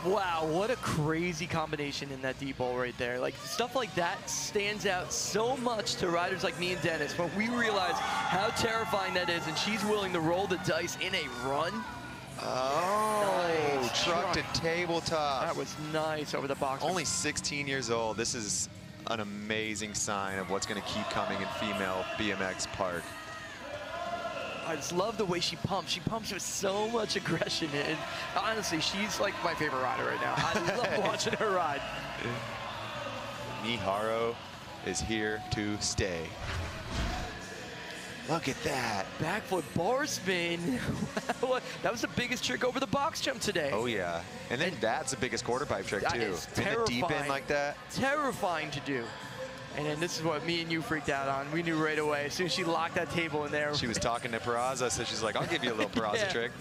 Wow, what a crazy combination in that deep bowl right there. Like, stuff like that stands out so much to riders like me and Dennis when we realize how terrifying that is, and she's willing to roll the dice in a run. Oh, nice. truck to tabletop. That was nice over the box. Only 16 years old. This is an amazing sign of what's going to keep coming in female BMX park. I just love the way she pumps. She pumps with so much aggression, and honestly, she's like my favorite rider right now. I love watching her ride. Miharu is here to stay. Look at that. Backflip bar spin. That was the biggest trick over the box jump today. Oh, yeah. And then that's the biggest quarter pipe trick, That too. is In the deep end terrifying. like that. Terrifying to do. And then this is what me and you freaked out on. We knew right away. As soon as she locked that table in there. She was talking to Peraza, so she's like, I'll give you a little Peraza Yeah. trick.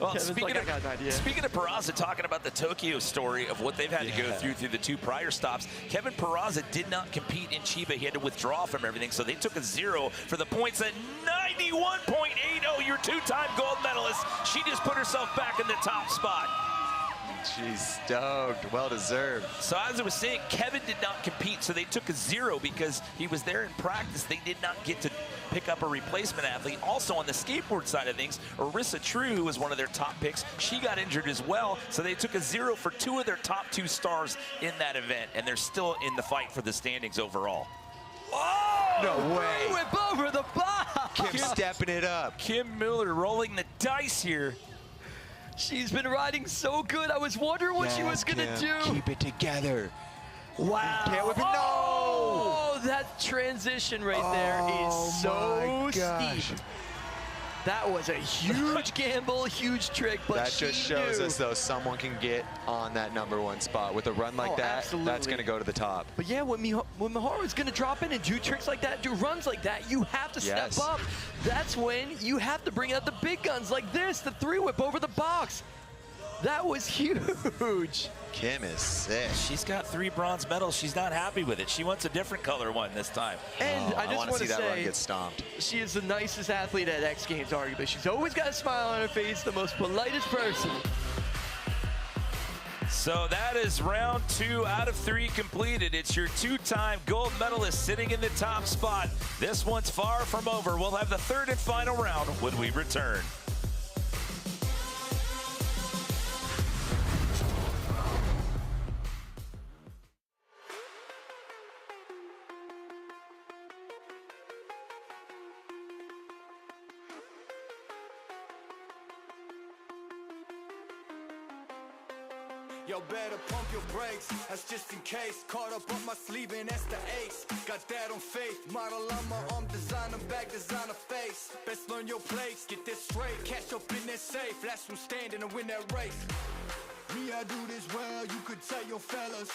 Well, Kevin's speaking, like, I got an idea. speaking of Peraza, talking about the Tokyo story of what they've had to go through the 2 prior stops, Kevin Peraza did not compete in Chiba. He had to withdraw from everything, so they took a 0 for the points at 91.80, your 2-time gold medalist. She just put herself back in the top spot. She's stoked. Well deserved. So as I was saying, Kevin did not compete, so they took a 0 because he was there in practice. They did not get to pick up a replacement athlete. Also on the skateboard side of things, Arissa True, who was one of their top picks, she got injured as well. So they took a 0 for 2 of their top 2 stars in that event, and they're still in the fight for the standings overall. Oh! No way. Whip over the box. Kim stepping it up. Kim Miller rolling the dice here. She's been riding so good. I was wondering what she was going to do. Keep it together. Wow. Can't whip it. Oh, that transition right there is so steep. That was a huge gamble, huge trick, but that just shows us, though, someone can get on that #1 spot. With a run like that, absolutely. that's going to go to the top. But yeah, when Miharu is going to drop in and do tricks like that, do runs like that, you have to step up. That's when you have to bring out the big guns like this, the 3-whip over the box. That was huge. Kim is sick. She's got 3 bronze medals. She's not happy with it. She wants a different color one this time. And I just want want to see to that run say, get stomped. she is the nicest athlete at X Games, arguably. She's always got a smile on her face, the most politest person. So that is round 2 out of 3 completed. It's your 2-time gold medalist sitting in the top spot. This one's far from over. We'll have the 3rd and final round when we return. Yo, better pump your brakes, that's just in case. Caught up on my sleeve and that's the ace. Got that on faith, model on my arm, designer back, designer face. Best learn your place, get this straight. Cash up in that safe, last one standing to win that race. Me, I do this well, you could tell your fellas.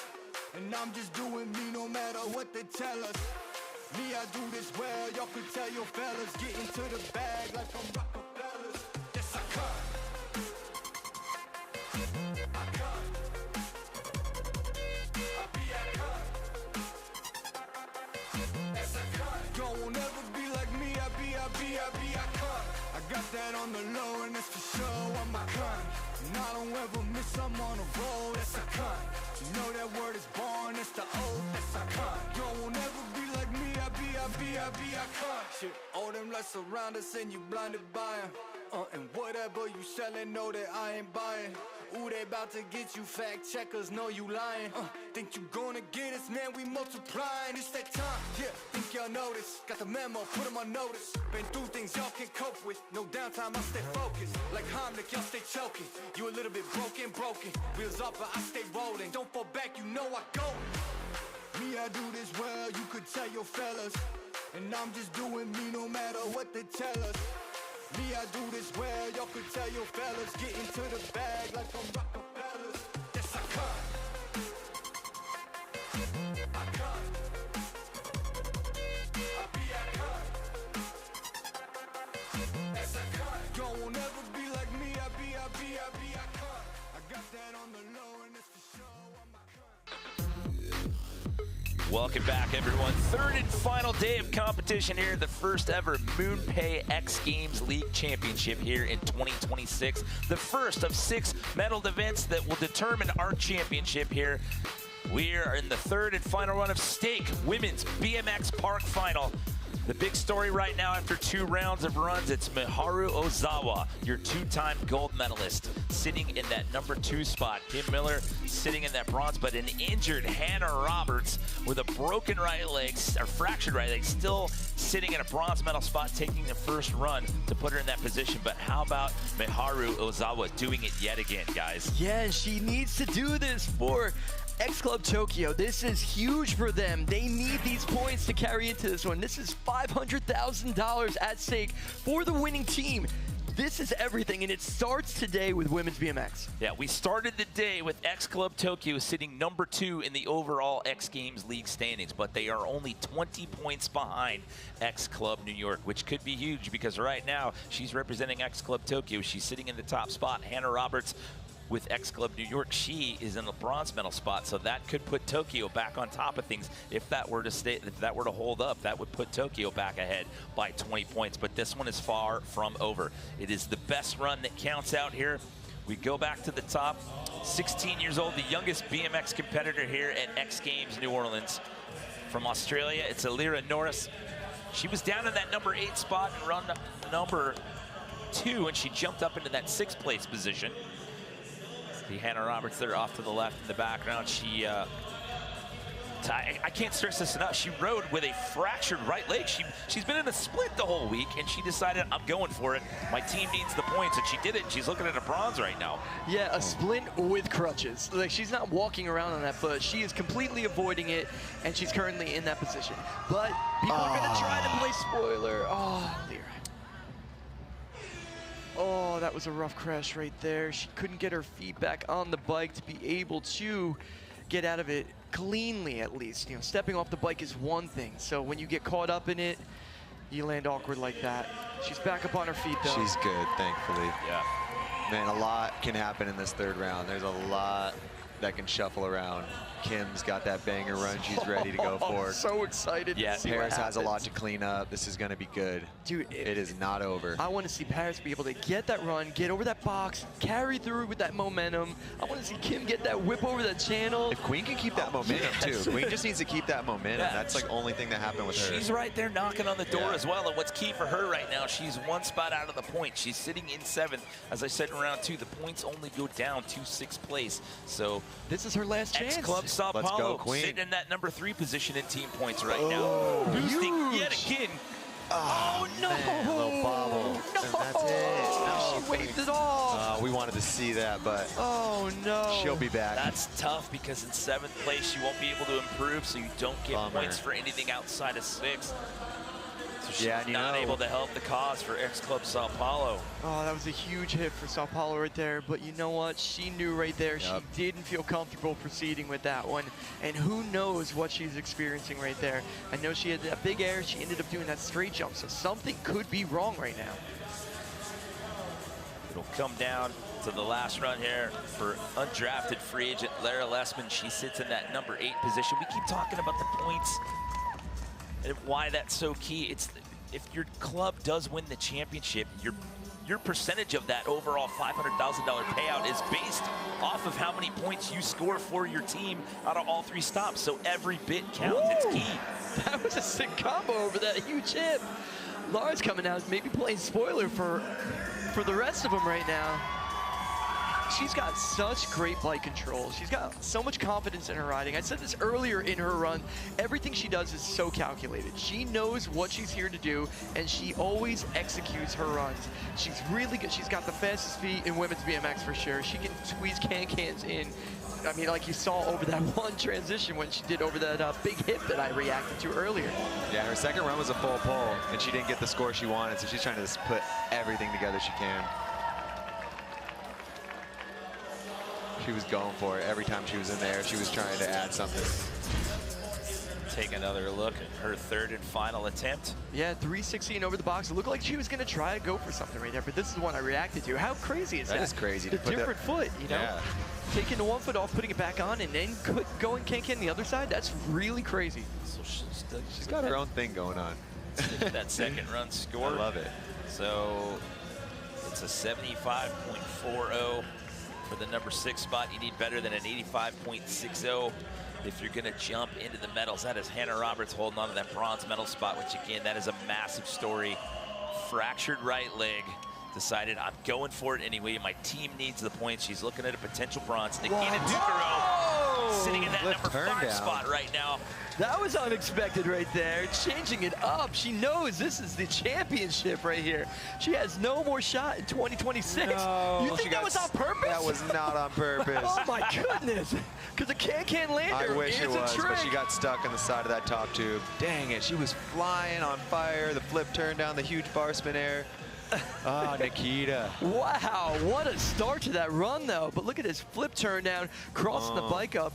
And I'm just doing me no matter what they tell us. Me, I do this well, y'all could tell your fellas. Get into the bag like I'm Rockefellers. Yes, I cut. Don't ever be like me, I cut. I got that on the low and that's for sure, I'm my kind. And I don't ever miss, I'm on a roll, that's a kind. You know that word is born, it's the old, that's a kind. Don't ever be like me, I cut. Shit, all them lights around us and you blinded by 'em. And whatever you selling, know that I ain't buying. Ooh, they about to get you, fact checkers know you lying. Think you gonna get us, man, we multiplying. It's that time, yeah, think y'all notice. Got the memo, put them on notice. Been through things y'all can cope with. No downtime, I stay focused. Like Heimlich, y'all stay choking. You a little bit broken. Wheels up, but I stay rolling. Don't fall back, you know I go. Me, I do this well, you could tell your fellas. And I'm just doing me no matter what they tell us. Me, I do this well, y'all could tell your fellas. Get into the bag like I'm Rockefellers. Yes, I cut. I cut. I be I cut. Yes, I cut. Y'all won't ever be like me, I be I cut. I got that on the low and it's for sure. Welcome back, everyone. Third and final day of competition here, the first ever MoonPay X Games League Championship here in 2026. The first of 6 medaled events that will determine our championship here. We are in the third and final run of Stake Women's BMX Park Final. The big story right now after 2 rounds of runs, it's Miharu Ozawa, your 2-time gold medalist, sitting in that number 2 spot. Kim Miller sitting in that bronze, but an injured Hannah Roberts with a broken right leg, or fractured right leg, still sitting in a bronze medal spot, taking the first run to put her in that position. But how about Miharu Ozawa doing it yet again, guys? Yeah, she needs to do this for X Club Tokyo. This is huge for them. They need these points to carry into this one. This is $500,000 at stake for the winning team. This is everything, and it starts today with women's BMX. Yeah, we started the day with X Club Tokyo sitting number 2 in the overall X Games League standings, but they are only 20 points behind X Club New York, which could be huge because right now she's representing X Club Tokyo. She's sitting in the top spot. Hannah Roberts with X Club New York, she is in the bronze medal spot, so that could put Tokyo back on top of things. If that were to hold up, that would put Tokyo back ahead by 20 points. But this one is far from over. It is the best run that counts out here. We go back to the top. 16 years old, the youngest BMX competitor here at X Games New Orleans. From Australia, it's Alira Norris. She was down in that number 8 spot and run number 2, and she jumped up into that 6th place position. Hannah Roberts there off to the left in the background. She, I can't stress this enough. She rode with a fractured right leg. She's been in a split the whole week, and she decided, I'm going for it. My team needs the points, and she did it. She's looking at a bronze right now. Yeah, a splint with crutches. Like, she's not walking around on that foot. She is completely avoiding it, and she's currently in that position. But people are going to try to play spoiler. Oh, Lyra. Oh, that was a rough crash right there. She couldn't get her feet back on the bike to be able to get out of it cleanly, at least. You know, stepping off the bike is one thing. So when you get caught up in it, you land awkward like that. She's back up on her feet, though. She's good, thankfully. Yeah. Man, a lot can happen in this 3rd round. There's a lot that can shuffle around. Kim's got that banger run she's ready to go for. So excited to see Paris what has a lot to clean up. This is going to be good. Dude, it is not over. I want to see Paris be able to get that run, get over that box, carry through with that momentum. I want to see Kim get that whip over that channel. If Queen can keep that momentum, too. Queen just needs to keep that momentum. Yeah. That's like only thing that happened with her. She's right there knocking on the door as well. And what's key for her right now, she's 1 spot out of the point. She's sitting in 7th. As I said in round 2, the points only go down to 6th place. So this is her last chance. X Club Sao Let's Paulo go, Queen. sitting in that number 3 position in team points right now. Boosting yet again. Oh, no. Man, a little bobble. No. And that's it. She waved it off. We wanted to see that, but oh, no. She'll be back. That's tough because in 7th place, you won't be able to improve, so you don't get points for anything outside of 6th. So she's not able to help the cause for X Club Sao Paulo. Oh, that was a huge hit for Sao Paulo right there. But you know what? She knew right there she didn't feel comfortable proceeding with that one. And who knows what she's experiencing right there. I know she had that big air. She ended up doing that straight jump. So something could be wrong right now. It'll come down to the last run here for undrafted free agent Lara Lessman. She sits in that number 8 position. We keep talking about the points and why that's so key. It's if your club does win the championship, your percentage of that overall $500,000 payout is based off of how many points you score for your team out of all 3 stops. So every bit counts. It's key. That was a sick combo over that huge hit. Lara's coming out, maybe playing spoiler for the rest of them right now. she's got such great bike control. She's got so much confidence in her riding. I said this earlier in her run. Everything she does is so calculated. She knows what she's here to do, and she always executes her runs. She's really good. She's got the fastest feet in women's BMX for sure. She can squeeze can-cans in. I mean, like you saw over that one transition when she did over that big hip that I reacted to earlier. Yeah, her second run was a full pull, and she didn't get the score she wanted, so she's trying to just put everything together she can. She was going for it every time she was in there. She was trying to add something. Take another look at her third and final attempt. Yeah, 316 over the box. It looked like she was going to try to go for something right there, but this is the one I reacted to. How crazy is that? That is crazy. The different foot, you know? Yeah. Taking the one foot off, putting it back on, and then going can the other side. That's really crazy. So she's got her own thing going on. That second run score. I love it. So it's a 75.40 for the number 6 spot. You need better than an 85.60 if you're going to jump into the medals. That is Hannah Roberts holding on to that bronze medal spot, which again, that is a massive story. Fractured right leg. Decided I'm going for it anyway. My team needs the points. She's looking at a potential bronze. Nikita Ducaro sitting in that number 5 spot right now. That was unexpected right there. Changing it up. She knows this is the championship right here. She has no more shot in 2026. No, you think that was on purpose? That was not on purpose. Oh my goodness. Because the can lander I wish is it was, a trick. but she got stuck on the side of that top tube. Dang it, she was flying on fire. The flip turn down, the huge bar spin air. Oh, Nikita. Wow, what a start to that run, though. But look at this flip turn down, crossing the bike up.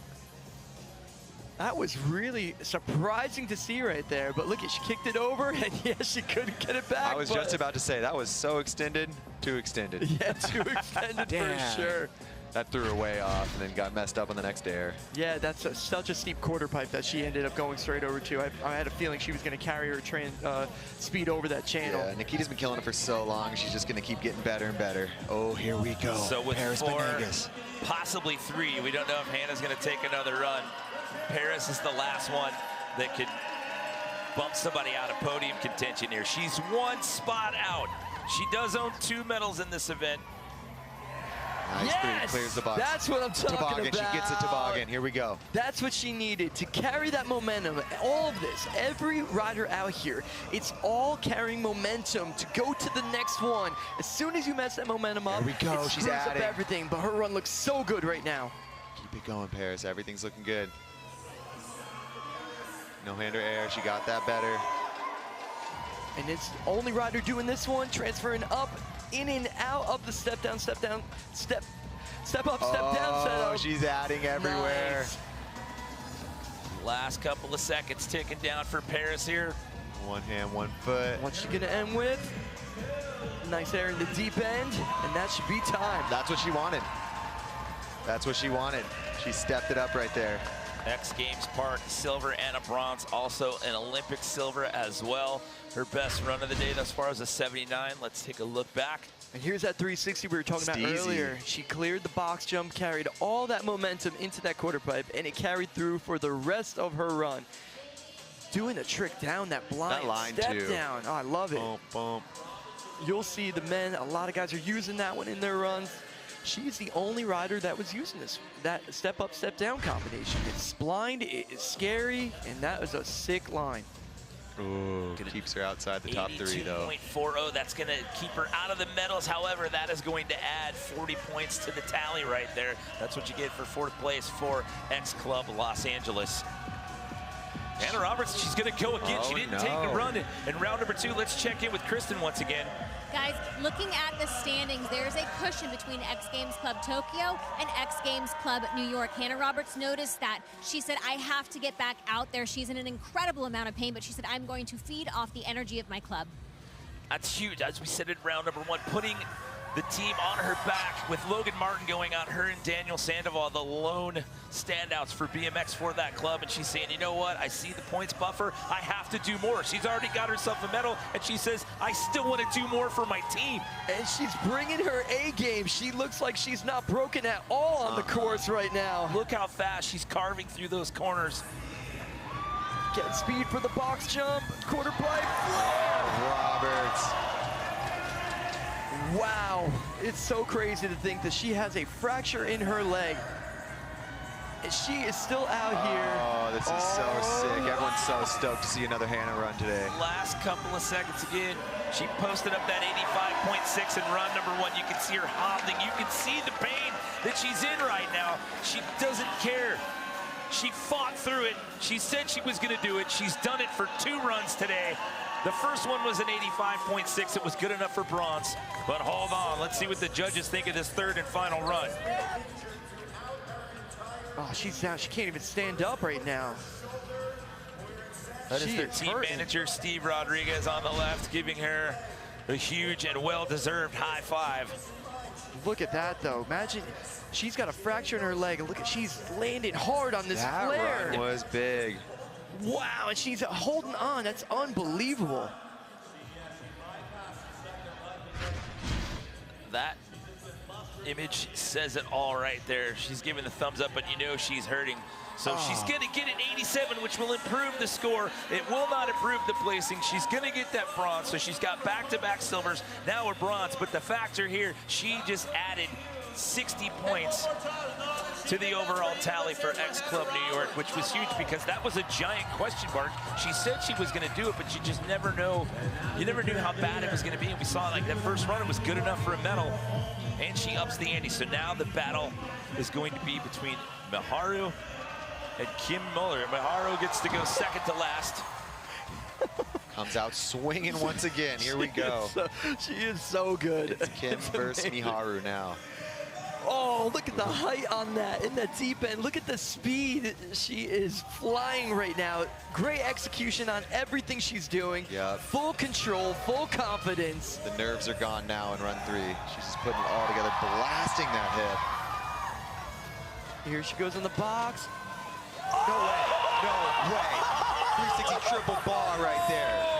That was really surprising to see right there. But look, she kicked it over, and yes, she couldn't get it back. I was just about to say, that was so extended, too extended. Yeah, too extended for sure. That threw her way off and then got messed up on the next air. Yeah, that's such a steep quarter pipe that she ended up going straight over to. I had a feeling she was going to carry her speed over that channel. Yeah, Nikita's been killing it for so long. She's just going to keep getting better and better. Oh, here we go. So with Paris 4, Benegas. possibly 3, we don't know if Hannah's going to take another run. Paris is the last one that could bump somebody out of podium contention here. She's 1 spot out. She does own 2 medals in this event. Nice, yes! clears the box. That's what I'm talking toboggan. about. She gets a toboggan. Here we go. That's what she needed to carry that momentum. All of this, every rider out here, it's all carrying momentum to go to the next one. As soon as you mess that momentum up, here we go. It She's screws adding. up everything. But her run looks so good right now. Keep it going, Paris. Everything's looking good. No-hander air. She got that better. And it's the only rider doing this one, transferring up, in and out of the step down, step up, step down, set up. She's adding everywhere. Nice. Last couple of seconds ticking down for Paris here. 1 hand, 1 foot. What's she gonna end with? Nice air in the deep end, and that should be time. That's what she wanted. That's what she wanted. She stepped it up right there. X Games Park, silver and a bronze, also an Olympic silver as well. Her best run of the day thus far is a 79. Let's take a look back. And here's that 360 we were talking about earlier. She cleared the box jump, carried all that momentum into that quarter pipe, and it carried through for the rest of her run. Doing a trick down that blind That line step too. down. Oh, I love it. Bump, bump. You'll see the men, a lot of guys are using that one in their runs. She's the only rider that was using that step up, step down combination. It's blind, it's scary, and that was a sick line. Ooh, keeps her outside the top 3 though. 82.40, that's gonna keep her out of the medals. However, that is going to add 40 points to the tally right there. That's what you get for 4th place for X Club Los Angeles. Hannah Roberts, she's gonna go again. She didn't take the run in round number 2. Let's check in with Kristen once again. Guys, looking at the standings, there's a cushion between X Games Club Tokyo and X Games Club New York. Hannah Roberts noticed that. She said, I have to get back out there. She's in an incredible amount of pain, but she said, I'm going to feed off the energy of my club. That's huge, as we said in round number 1, putting the team on her back with Logan Martin going out, her and Daniel Sandoval, the lone standouts for BMX for that club. And she's saying, you know what, I see the points buffer, I have to do more. She's already got herself a medal, and she says, I still want to do more for my team. And she's bringing her A game. She looks like she's not broken at all on the course right now. Look how fast she's carving through those corners. Getting speed for the box jump, quarter pipe. Roberts. Wow, it's so crazy to think that she has a fracture in her leg. And she is still out here. Oh, this is so sick. Everyone's so stoked to see another Hannah run today. Last couple of seconds again, she posted up that 85.6 and run number 1. You can see her hobbling. You can see the pain that she's in right now. She doesn't care. She fought through it. She said she was going to do it. She's done it for 2 runs today. The first one was an 85.6. It was good enough for bronze. But hold on. Let's see what the judges think of this 3rd and final run. Oh, she's down. She can't even stand up right now. That is their team manager, Steve Rodriguez, on the left, giving her a huge and well-deserved high five. Look at that, though. Imagine she's got a fracture in her leg. Look at, she's landing hard on this flare. That run was big. Wow, and she's holding on. That's unbelievable. That image says it all right there. She's giving the thumbs up, but you know she's hurting. So she's going to get an 87, which will improve the score. It will not improve the placing. She's going to get that bronze. So she's got back-to-back silvers, now a bronze. But the factor here, she just added 60 points to the overall tally for X Club New York, which was huge because that was a giant question mark. She said she was going to do it, but you just never know. You never knew how bad it was going to be. And we saw like that first run, it was good enough for a medal. And she ups the ante. So now the battle is going to be between Miharu and Kim Muller. Miharu gets to go second to last. Comes out swinging once again. Here we go. She is so good. It's Kim versus Miharu now. Oh, look at the height on that in the deep end. Look at the speed. She is flying right now. Great execution on everything she's doing. Yep. Full control, full confidence. The nerves are gone now in run 3. She's just putting it all together, blasting that hip. Here she goes in the box. No way, no way. 360 triple bar right there.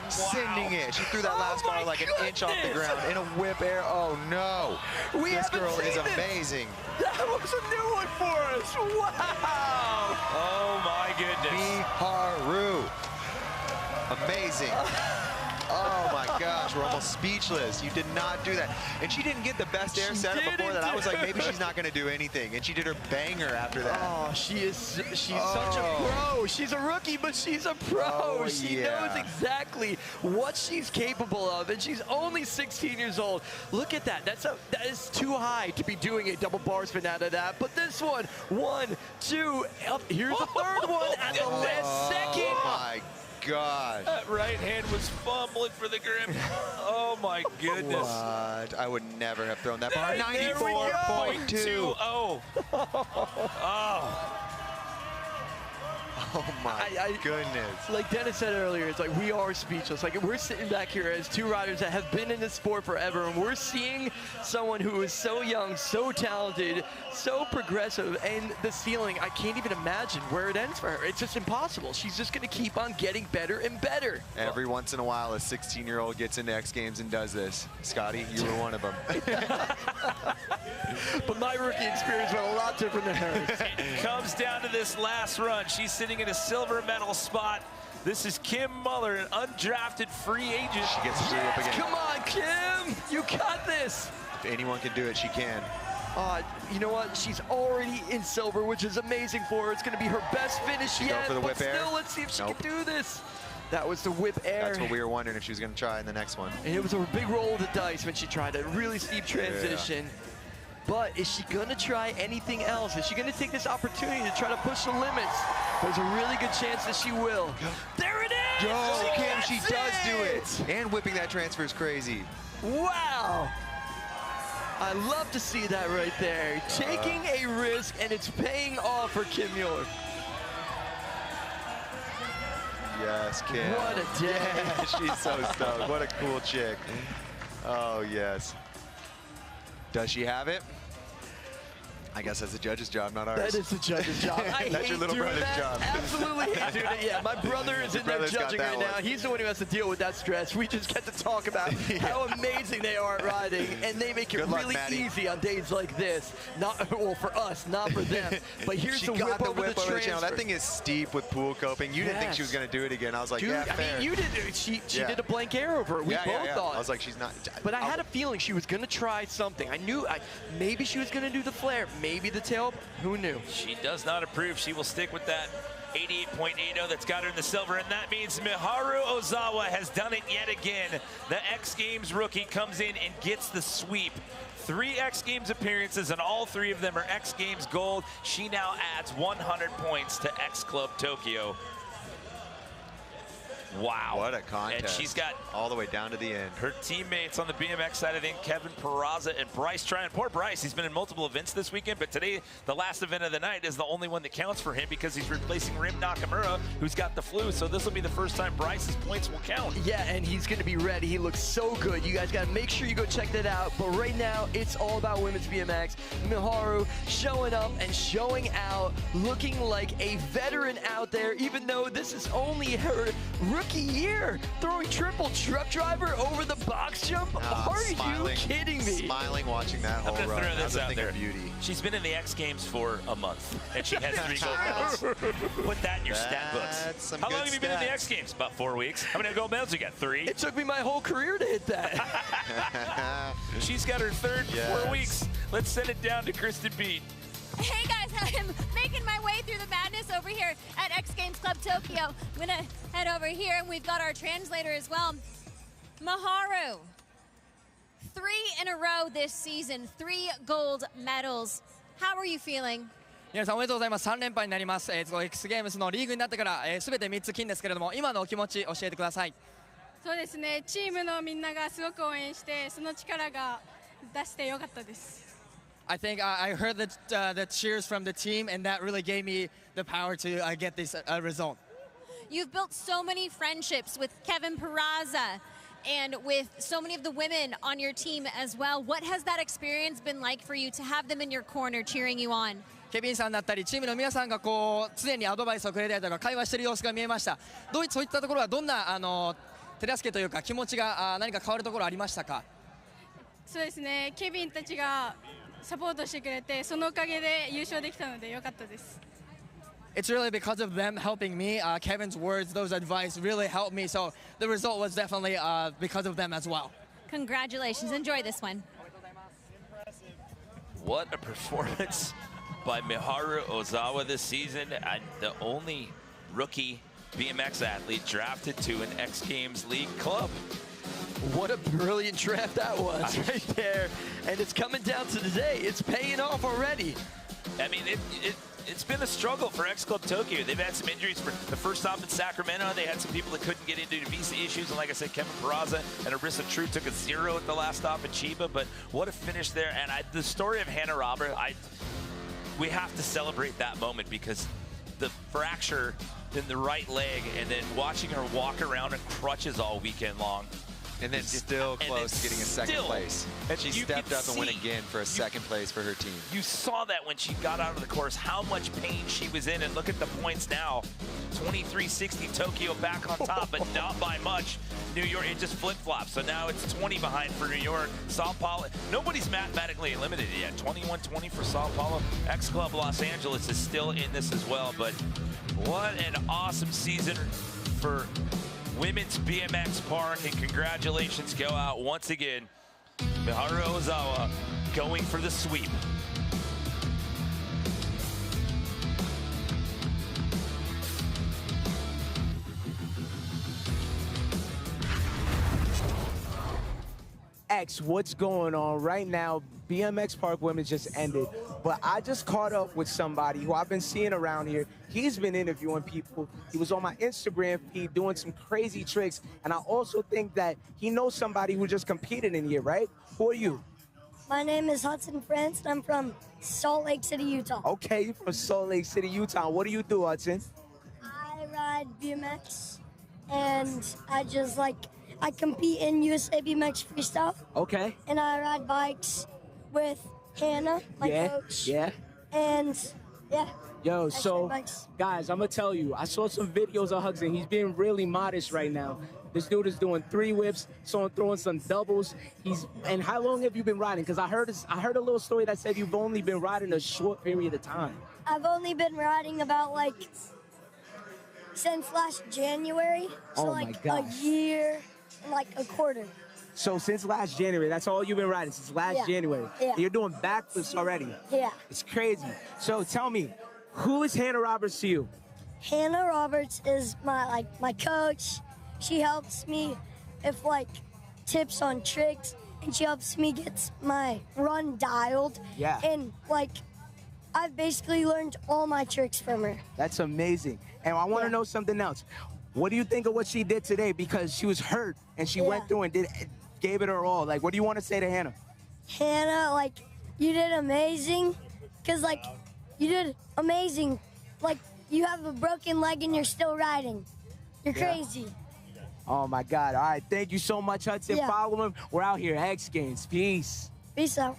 Sending it. She threw that last bar like an inch off the ground in a whip air. Oh no. This girl is amazing. That was a new one for us. Wow. Oh my goodness. Miharu. Amazing. Oh my gosh, we're almost speechless. You did not do that. And she didn't get the best air setup before that. I was like, maybe she's not gonna do anything. And she did her banger after that. Oh, she's such a pro. She's a rookie, but she's a pro. Oh, she knows exactly what she's capable of, and she's only 16 years old. Look at that. That is too high to be doing a double bar spin out of that. But this one, 1, 2, up. Here's the third one at the last second. Oh my God. That right hand was fumbling for the grip. Oh my goodness. What? I would never have thrown that bar. 94.2. Oh. Oh my goodness. Like Dennis said earlier, it's like we are speechless. Like we're sitting back here as 2 riders that have been in this sport forever, and we're seeing someone who is so young, so talented, so progressive, and the ceiling, I can't even imagine where it ends for her. It's just impossible. She's just going to keep on getting better and better. Every once in a while, a 16-year-old gets into X Games and does this. Scotty, you were one of them. But my rookie experience went a lot different than hers. It comes down to this last run. She's sitting in a silver medal spot. This is Kim Muller, an undrafted free agent. She gets screwed up again. Come on, Kim. You got this. If anyone can do it, she can. You know what? She's already in silver, which is amazing for her. It's going to be her best finish yet. Go for the whip air. Still, let's see if she can do this. That was the whip air. That's what we were wondering if she was going to try in the next one. And it was a big roll of the dice when she tried a really steep transition. Yeah. But is she going to try anything else? Is she going to take this opportunity to try to push the limits? There's a really good chance that she will. There it is! Yo, Kim, she does do it. And whipping that transfer is crazy. Wow. I love to see that right there. Taking a risk, and it's paying off for Kim Muller. Yes, Kim. What a day. Yeah, she's so stoked. What a cool chick. Oh, yes. Does she have it? I guess that's the judge's job, not ours. That is the judge's job. I That's hate your little doing brother's that. job. Absolutely hate doing it. Yeah, my brother is in there judging right now. He's the one who has to deal with that stress. We just get to talk about how amazing they are at riding, and they make it really easy on days like this. Not well for us, not for them. But here's the whip over the transfer. That thing is steep with pool coping. You didn't think she was going to do it again. I was like, dude, yeah, fair. I mean, you did. She did a blank air over it. We both thought. I was like, she's not. But I had a feeling she was going to try something. I knew maybe she was going to do the flare, maybe the tail. Who knew? She does not approve. She will stick with that 88.80 that's got her in the silver, and that means Miharu Ozawa has done it yet again. The X Games rookie comes in and gets the sweep. 3 X Games appearances, and all 3 of them are X Games gold. She now adds 100 points to X Club Tokyo. Wow. What a contest. And she's got all the way down to the end. Her teammates on the BMX side of things, Kevin Peraza and Bryce trying. Poor Bryce, he's been in multiple events this weekend, but today, the last event of the night, is the only one that counts for him because he's replacing Rim Nakamura, who's got the flu. So this will be the first time Bryce's points will count. Yeah, and he's going to be ready. He looks so good. You guys got to make sure you go check that out. But right now, it's all about women's BMX. Miharu showing up and showing out, looking like a veteran out there, even though this is only her rookie year, throwing triple truck driver over the box jump. Are you kidding me? Smiling watching that whole run. Throw this out there. Beauty. She's been in the X Games for a month, and she has 3 gold medals. Put that in your stat books. How long have you been in the X Games? About 4 weeks. How many gold medals you got? 3? It took me my whole career to hit that. She's got her 3rd in 4 weeks. Let's send it down to Kristen Beat. Hey guys, I'm making my way through the madness over here at X Games Club Tokyo. I'm gonna head over here, and we've got our translator as well. Miharu, 3 in a row this season, 3 gold medals. How are you feeling? 皆さんおめでとうございます。3連覇になります。X ゲームズのリーグになってからすべて3つ金ですけれども、今のお気持ち教えてください。そうですね、チームのみんながすごく応援して、その力が出してよかったです。I think I heard the cheers from the team, and that really gave me the power to get this result. You've built so many friendships with Kevin Peraza and with so many of the women on your team as well. What has that experience been like for you to have them in your corner cheering you on? ケビンさんだったりチームの皆さんがこう常にアドバイスをくれたりとか会話している様子が見えました。そういったところはどんな手助けというか気持ちが何か変わるところありましたか？そうですね、ケビンたちがサポートしてくれて、そのおかげで優勝できたので良かったです。It's really because of them helping me. Kevin's words, those advice really helped me. So the result was definitely because of them as well. Congratulations. Enjoy this one. What a performance by Miharu Ozawa this season, and the only rookie BMX athlete drafted to an X Games League club. What a brilliant draft that was right there. And it's coming down to today. It's paying off already. I mean, it's been a struggle for X Club Tokyo. They've had some injuries for the first stop in Sacramento. They had some people that couldn't get into visa issues. And like I said, Kevin Peraza and Arissa True took a 0 at the last stop in Chiba. But what a finish there. And the story of Hannah Robert, we have to celebrate that moment, because the fracture in the right leg and then watching her walk around in crutches all weekend long. And then still close to getting a second place. And she stepped up and went again for a second place for her team. You saw that when she got out of the course, how much pain she was in. And look at the points now. 23.60 Tokyo back on top, but not by much. New York, it just flip-flops. So now it's 20 behind for New York. Sao Paulo, nobody's mathematically eliminated yet. 21-20 for Sao Paulo. X Club Los Angeles is still in this as well. But what an awesome season for Women's BMX Park, and congratulations go out once again. Miharu Ozawa going for the sweep. X, what's going on right now? BMX Park Women's just ended, but I just caught up with somebody who I've been seeing around here. He's been interviewing people. He was on my Instagram feed doing some crazy tricks, and I also think that he knows somebody who just competed in here, right? Who are you? My name is Hudson France, and I'm from Salt Lake City, Utah. Okay, you're from Salt Lake City, Utah. What do you do, Hudson? I ride BMX, and I compete in USA BMX Freestyle. Okay. And I ride bikes with Hannah, my coach. Yeah. And yeah. Yo, so guys, I'm gonna tell you, I saw some videos of Hugs and he's being really modest right now. This dude is doing 3 whips, saw him throwing some doubles. And how long have you been riding? Because I heard a little story that said you've only been riding a short period of time. I've only been riding about like since last January. So Oh like my a gosh. year and like a quarter. So since last January, that's all you've been riding since last Yeah. January. Yeah. You're doing backflips already. Yeah. It's crazy. So tell me, who is Hannah Roberts to you? Hannah Roberts is my coach. She helps me with like tips on tricks, and she helps me get my run dialed. Yeah. And like I've basically learned all my tricks from her. That's amazing. And I want to know something else. What do you think of what she did today? Because she was hurt and she went through and gave it her all. Like, what do you want to say to Hannah? Hannah, like you did amazing, cause like you did amazing. Like you have a broken leg and you're still riding. You're crazy. Oh my God. All right. Thank you so much, Hudson. Yeah. Follow him. We're out here. X Games. Peace. Peace out.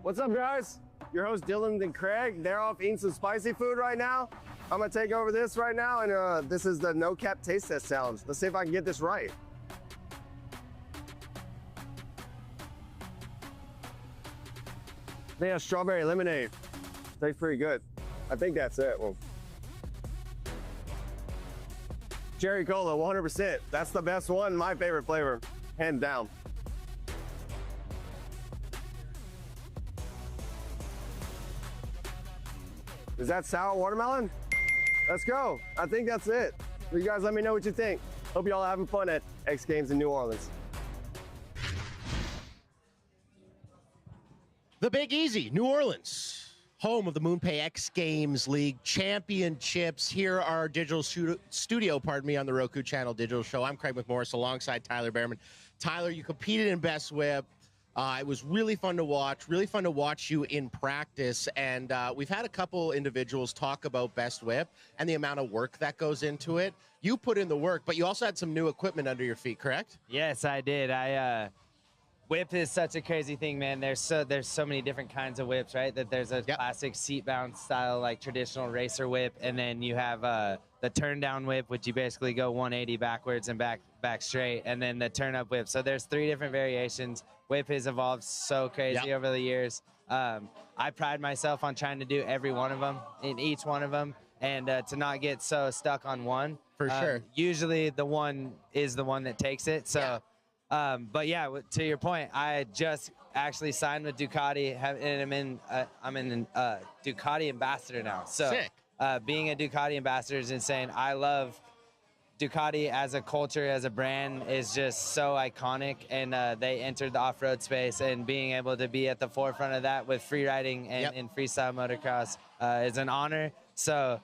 What's up, guys? Your host Dylan and Craig. They're off eating some spicy food right now. I'm gonna take over this right now, and this is the no cap taste test challenge. Let's see if I can get this right. They have strawberry lemonade. Tastes pretty good. I think that's it. Well, cherry cola, 100%. That's the best one. My favorite flavor, hands down. Is that sour watermelon? Let's go. I think that's it. You guys let me know what you think. Hope y'all are having fun at X Games in New Orleans. The Big Easy, New Orleans, home of the MoonPay X Games League Championships. Here are our digital studio, on the Roku channel digital show. I'm Craig McMorris alongside Tyler Behrman. Tyler, you competed in Best Whip. It was really fun to watch you in practice. And we've had a couple individuals talk about Best Whip and the amount of work that goes into it. You put in the work, but you also had some new equipment under your feet, correct? Yes, I did. Whip is such a crazy thing, man. There's so many different kinds of whips, right? That there's a classic seat bound style, like traditional racer whip, and then you have the turn down whip, which you basically go 180 backwards and back straight, and then the turn up whip. So there's 3 different variations. Whip has evolved so crazy over the years. I pride myself on trying to do every one of them, in each one of them, and to not get so stuck on one. For sure. Usually the one is the one that takes it. So, but yeah, to your point, I just actually signed with Ducati, and I'm in Ducati ambassador now. So Sick. Being a Ducati ambassador is insane. I love Ducati as a culture, as a brand, is just so iconic, and they entered the off-road space, and being able to be at the forefront of that with free riding and freestyle motocross is an honor. So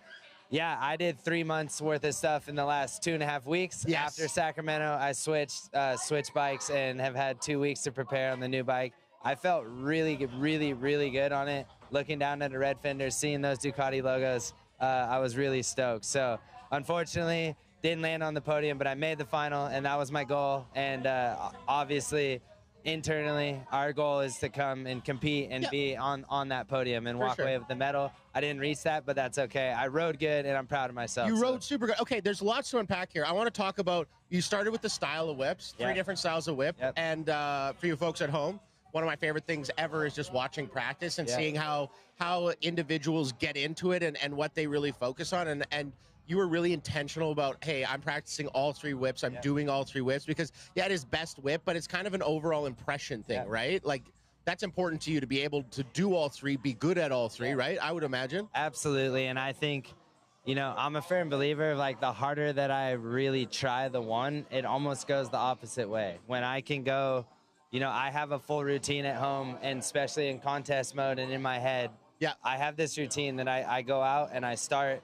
yeah, I did 3 months worth of stuff in the last 2.5 weeks. After Sacramento, I switched bikes and have had 2 weeks to prepare on the new bike. I felt really good on it. Looking down at the red fenders, seeing those Ducati logos, I was really stoked. So unfortunately, didn't land on the podium, but I made the final, and that was my goal. And obviously, internally, our goal is to come and compete and be on that podium and walk away with the medal. I didn't reach that, but that's okay. I rode good, and I'm proud of myself. You rode super good. Okay, there's lots to unpack here. I want to talk about, you started with the style of whips, 3 different styles of whip. And for you folks at home, one of my favorite things ever is just watching practice and seeing how individuals get into it and what they really focus on. And you were really intentional about, hey, I'm practicing all 3 whips. I'm doing all 3 whips because, it is best whip, but it's kind of an overall impression thing, right? Like, that's important to you to be able to do all 3, be good at all 3, right? I would imagine. Absolutely. And I think, I'm a firm believer of, like, the harder that I really try the one, it almost goes the opposite way. When I can go, I have a full routine at home, and especially in contest mode and in my head, I have this routine that I go out and I start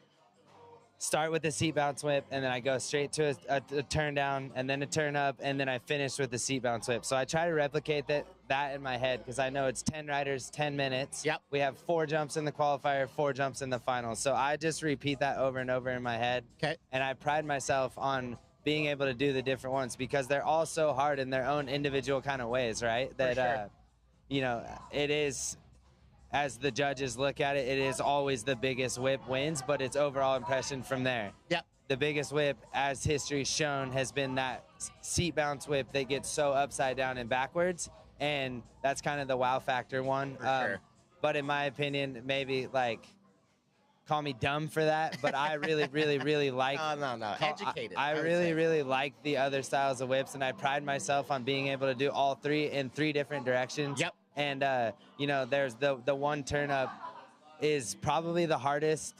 with the seat bounce whip, and then I go straight to a turn down, and then a turn up, and then I finish with the seat bounce whip. So I try to replicate that in my head, because I know it's 10 riders, 10 minutes. We have 4 jumps in the qualifier, 4 jumps in the final. So I just repeat that over and over in my head. And I pride myself on being able to do the different ones, because they're all so hard in their own individual kind of ways, right? That, it is, as the judges look at it, it is always the biggest whip wins, but it's overall impression from there. The biggest whip, as history's shown, has been that seat bounce whip that gets so upside down and backwards, and that's kind of the wow factor one. But in my opinion, maybe, like, call me dumb for that, but I really like. No. Educated. I really like the other styles of whips, and I pride myself on being able to do all 3 in 3 different directions. And there's the one turn up is probably the hardest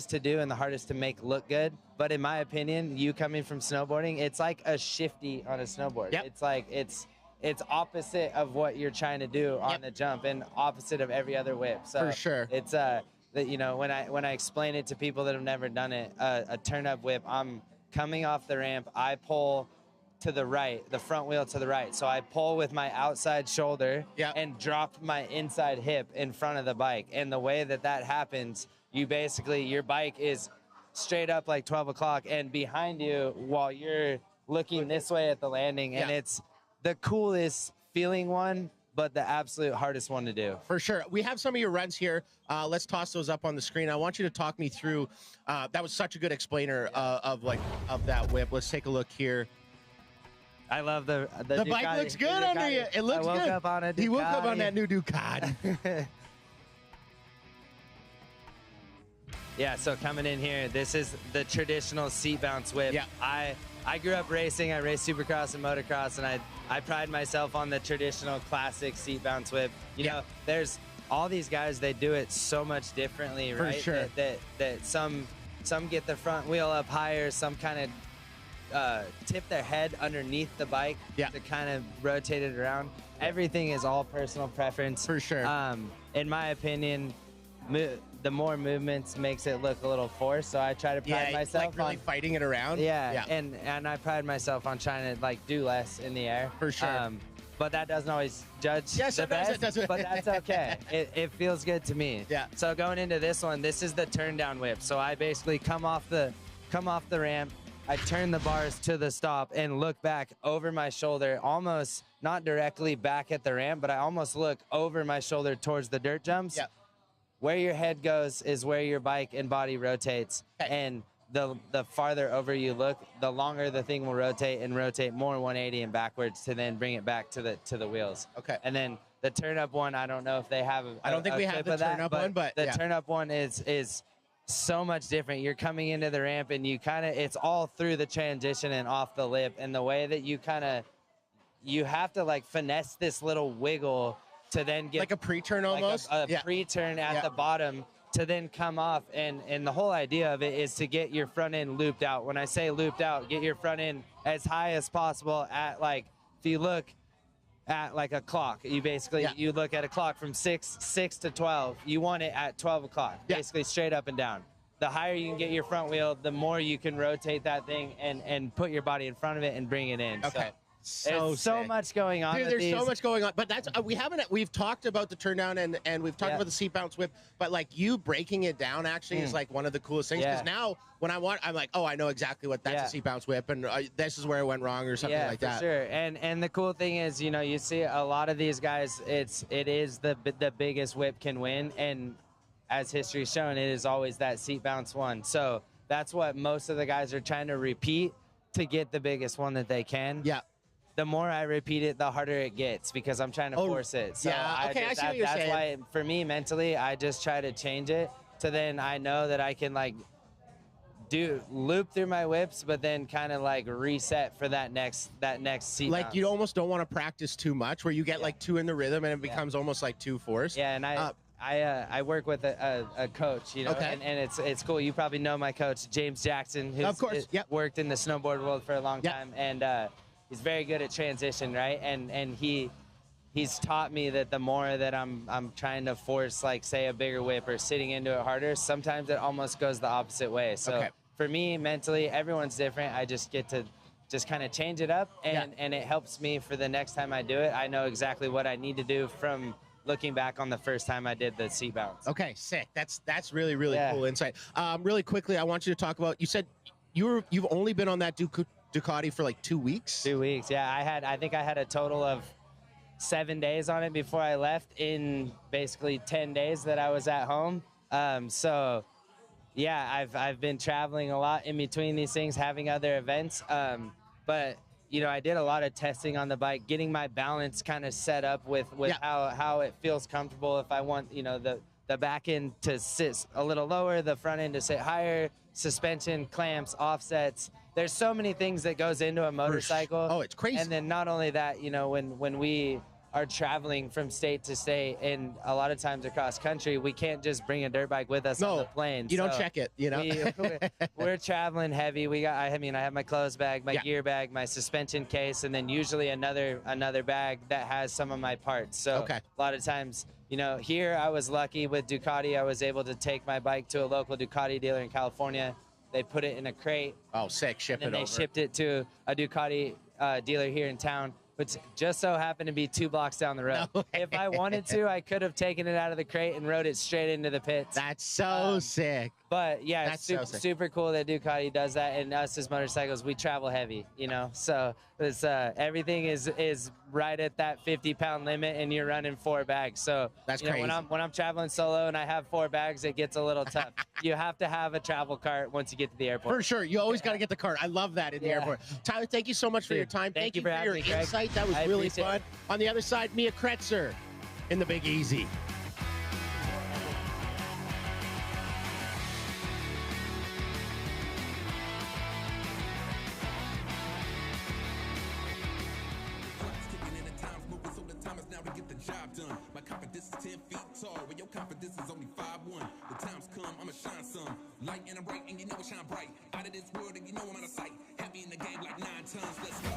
to do and the hardest to make look good. But in my opinion, you coming from snowboarding, it's like a shifty on a snowboard. It's like it's opposite of what you're trying to do on the jump, and opposite of every other whip. So for sure, it's when I explain it to people that have never done it, a turn up whip, I'm coming off the ramp, I pull to the right, the front wheel to the right. So I pull with my outside shoulder and drop my inside hip in front of the bike. And the way that happens, your bike is straight up like 12 o'clock and behind you while you're looking this way at the landing. And it's the coolest feeling one, but the absolute hardest one to do. For sure. We have some of your runs here. Let's toss those up on the screen. I want you to talk me through, that was such a good explainer of that whip. Let's take a look here. I love the bike looks good under you. It looks good. I woke up on a Ducati. He woke up on that new Ducati. Yeah, so coming in here, this is the traditional seat bounce whip. I grew up racing. I raced supercross and motocross, and I pride myself on the traditional classic seat bounce whip. There's all these guys, they do it so much differently, right? For sure. That some get the front wheel up higher, some kind of tip their head underneath the bike to kind of rotate it around. Everything is all personal preference. For sure. In my opinion, the more movements makes it look a little forced, so I try to pride myself like really on fighting it around. And I pride myself on trying to do less in the air. For sure. But that doesn't always judge the best, it doesn't. but that's okay. It feels good to me. So going into this one, this is the turn down whip. So I basically come off the ramp, I turn the bars to the stop and look back over my shoulder, almost not directly back at the ramp, but I almost look over my shoulder towards the dirt jumps. Where your head goes is where your bike and body rotates. And the farther over you look, the longer the thing will rotate and rotate more 180 and backwards to then bring it back to the wheels. Okay. And then the turn up one, I don't know if they have. I don't think we have the turn up one, but the turn up one is so much different. You're coming into the ramp and you it's all through the transition and off the lip, and the way that you have to like finesse this little wiggle to then get like a pre-turn almost, a pre-turn at the bottom to then come off, and the whole idea of it is to get your front end looped out. When I say looped out, get your front end as high as possible at like, if you look at like a clock, you basically you look at a clock from 6 to 12, you want it at 12 o'clock, basically straight up and down. The higher you can get your front wheel, the more you can rotate that thing and put your body in front of it and bring it in. Okay. There's so much going on. Dude, there's so much going on. But that's we've talked about the turn down and we've talked about the seat bounce whip, but like you breaking it down actually is like one of the coolest things, because now when I'm like, oh, I know exactly what that's a seat bounce whip, and this is where it went wrong or something like that. Sure. And the cool thing is, you see a lot of these guys, it is the biggest whip can win, and as history's shown, it is always that seat bounce one. So that's what most of the guys are trying to repeat to get the biggest one that they can. Yeah. The more I repeat it, the harder it gets, because I'm trying to force it. So I see what you're saying. That's why, for me, mentally, I just try to change it to then I know that I can like loop through my whips, but then kind of like reset for that next seat. Like bounce. you almost don't want to practice too much, where you get like too in the rhythm and it becomes almost like too forced. Yeah, and I work with a coach, and it's cool. You probably know my coach, James Jackson, who's of course, worked in the snowboard world for a long time, and he's very good at transition, right? And he's taught me that the more that I'm trying to force, like say a bigger whip or sitting into it harder, sometimes it almost goes the opposite way. So for me, mentally, everyone's different. I just get to just kind of change it up, and it helps me for the next time I do it. I know exactly what I need to do from looking back on the first time I did the seat bounce. Okay, sick. That's really cool insight. Really quickly, I want you to talk about. You said you've only been on that Ducati for like 2 weeks. 2 weeks, yeah. I think I had a total of 7 days on it before I left, in basically 10 days that I was at home. So yeah, I've been traveling a lot in between these things, having other events. But I did a lot of testing on the bike, getting my balance kind of set up with how it feels comfortable. If I want, the back end to sit a little lower, the front end to sit higher, suspension, clamps, offsets. There's so many things that goes into a motorcycle. Oh, it's crazy. And then not only that, when we are traveling from state to state, and a lot of times across country, we can't just bring a dirt bike with us on the plane. You don't check it, We're traveling heavy. I have my clothes bag, my gear bag, my suspension case, and then usually another bag that has some of my parts. So a lot of times, here I was lucky with Ducati. I was able to take my bike to a local Ducati dealer in California. They put it in a crate. Oh, sick. Ship it over. And they shipped it to a Ducati dealer here in town, which just so happened to be 2 blocks down the road. No if I wanted to, I could have taken it out of the crate and rode it straight into the pits. That's so sick. But yeah, it's super cool that Ducati does that. And us as motorcycles, we travel heavy, So it's, everything is right at that 50-pound limit, and you're running 4 bags. So that's crazy. When I'm traveling solo and I have 4 bags, it gets a little tough. You have to have a travel cart once you get to the airport. For sure. You always got to get the cart. I love that in the airport. Tyler, thank you so much for your time. Thank you for your insight. That was really fun. On the other side, Mia Kretzer in the Big Easy. Job done. My confidence is 10 feet tall, when your confidence is only 5'1". The times come, I'ma shine some. Light and I'm bright, and you know I shine bright. Out of this world, and you know I'm out of sight. Heavy in the game like 9 tons, let's go.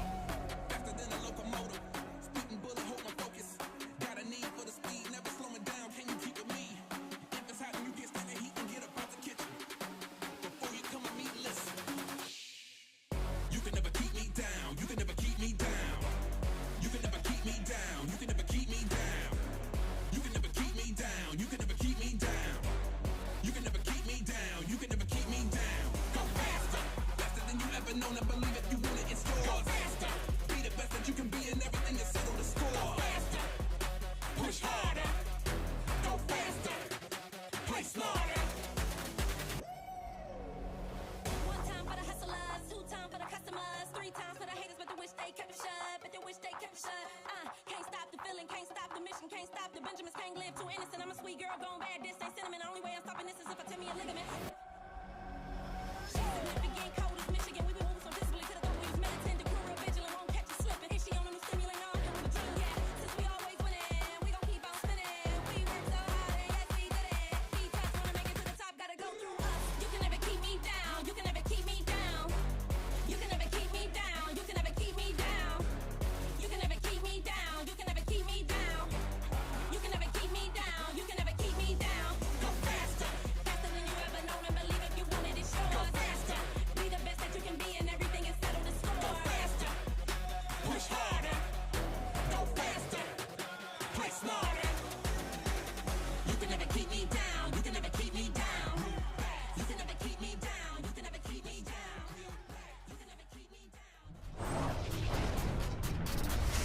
Faster than a locomotive. Speeding bullet, hold my focus. Got a need for the speed, never slowing down. Can you keep with me? If it's hot and you can't stand the heat, and get up out the kitchen. Before you come at me, listen. You can never keep me down. You can never keep me down. You can never keep me down. You can never keep me down. You can never keep me down. You can never keep me down. You can never keep me down. You can never keep me down. Go faster, faster than you ever known. I believe if you want it, it's yours.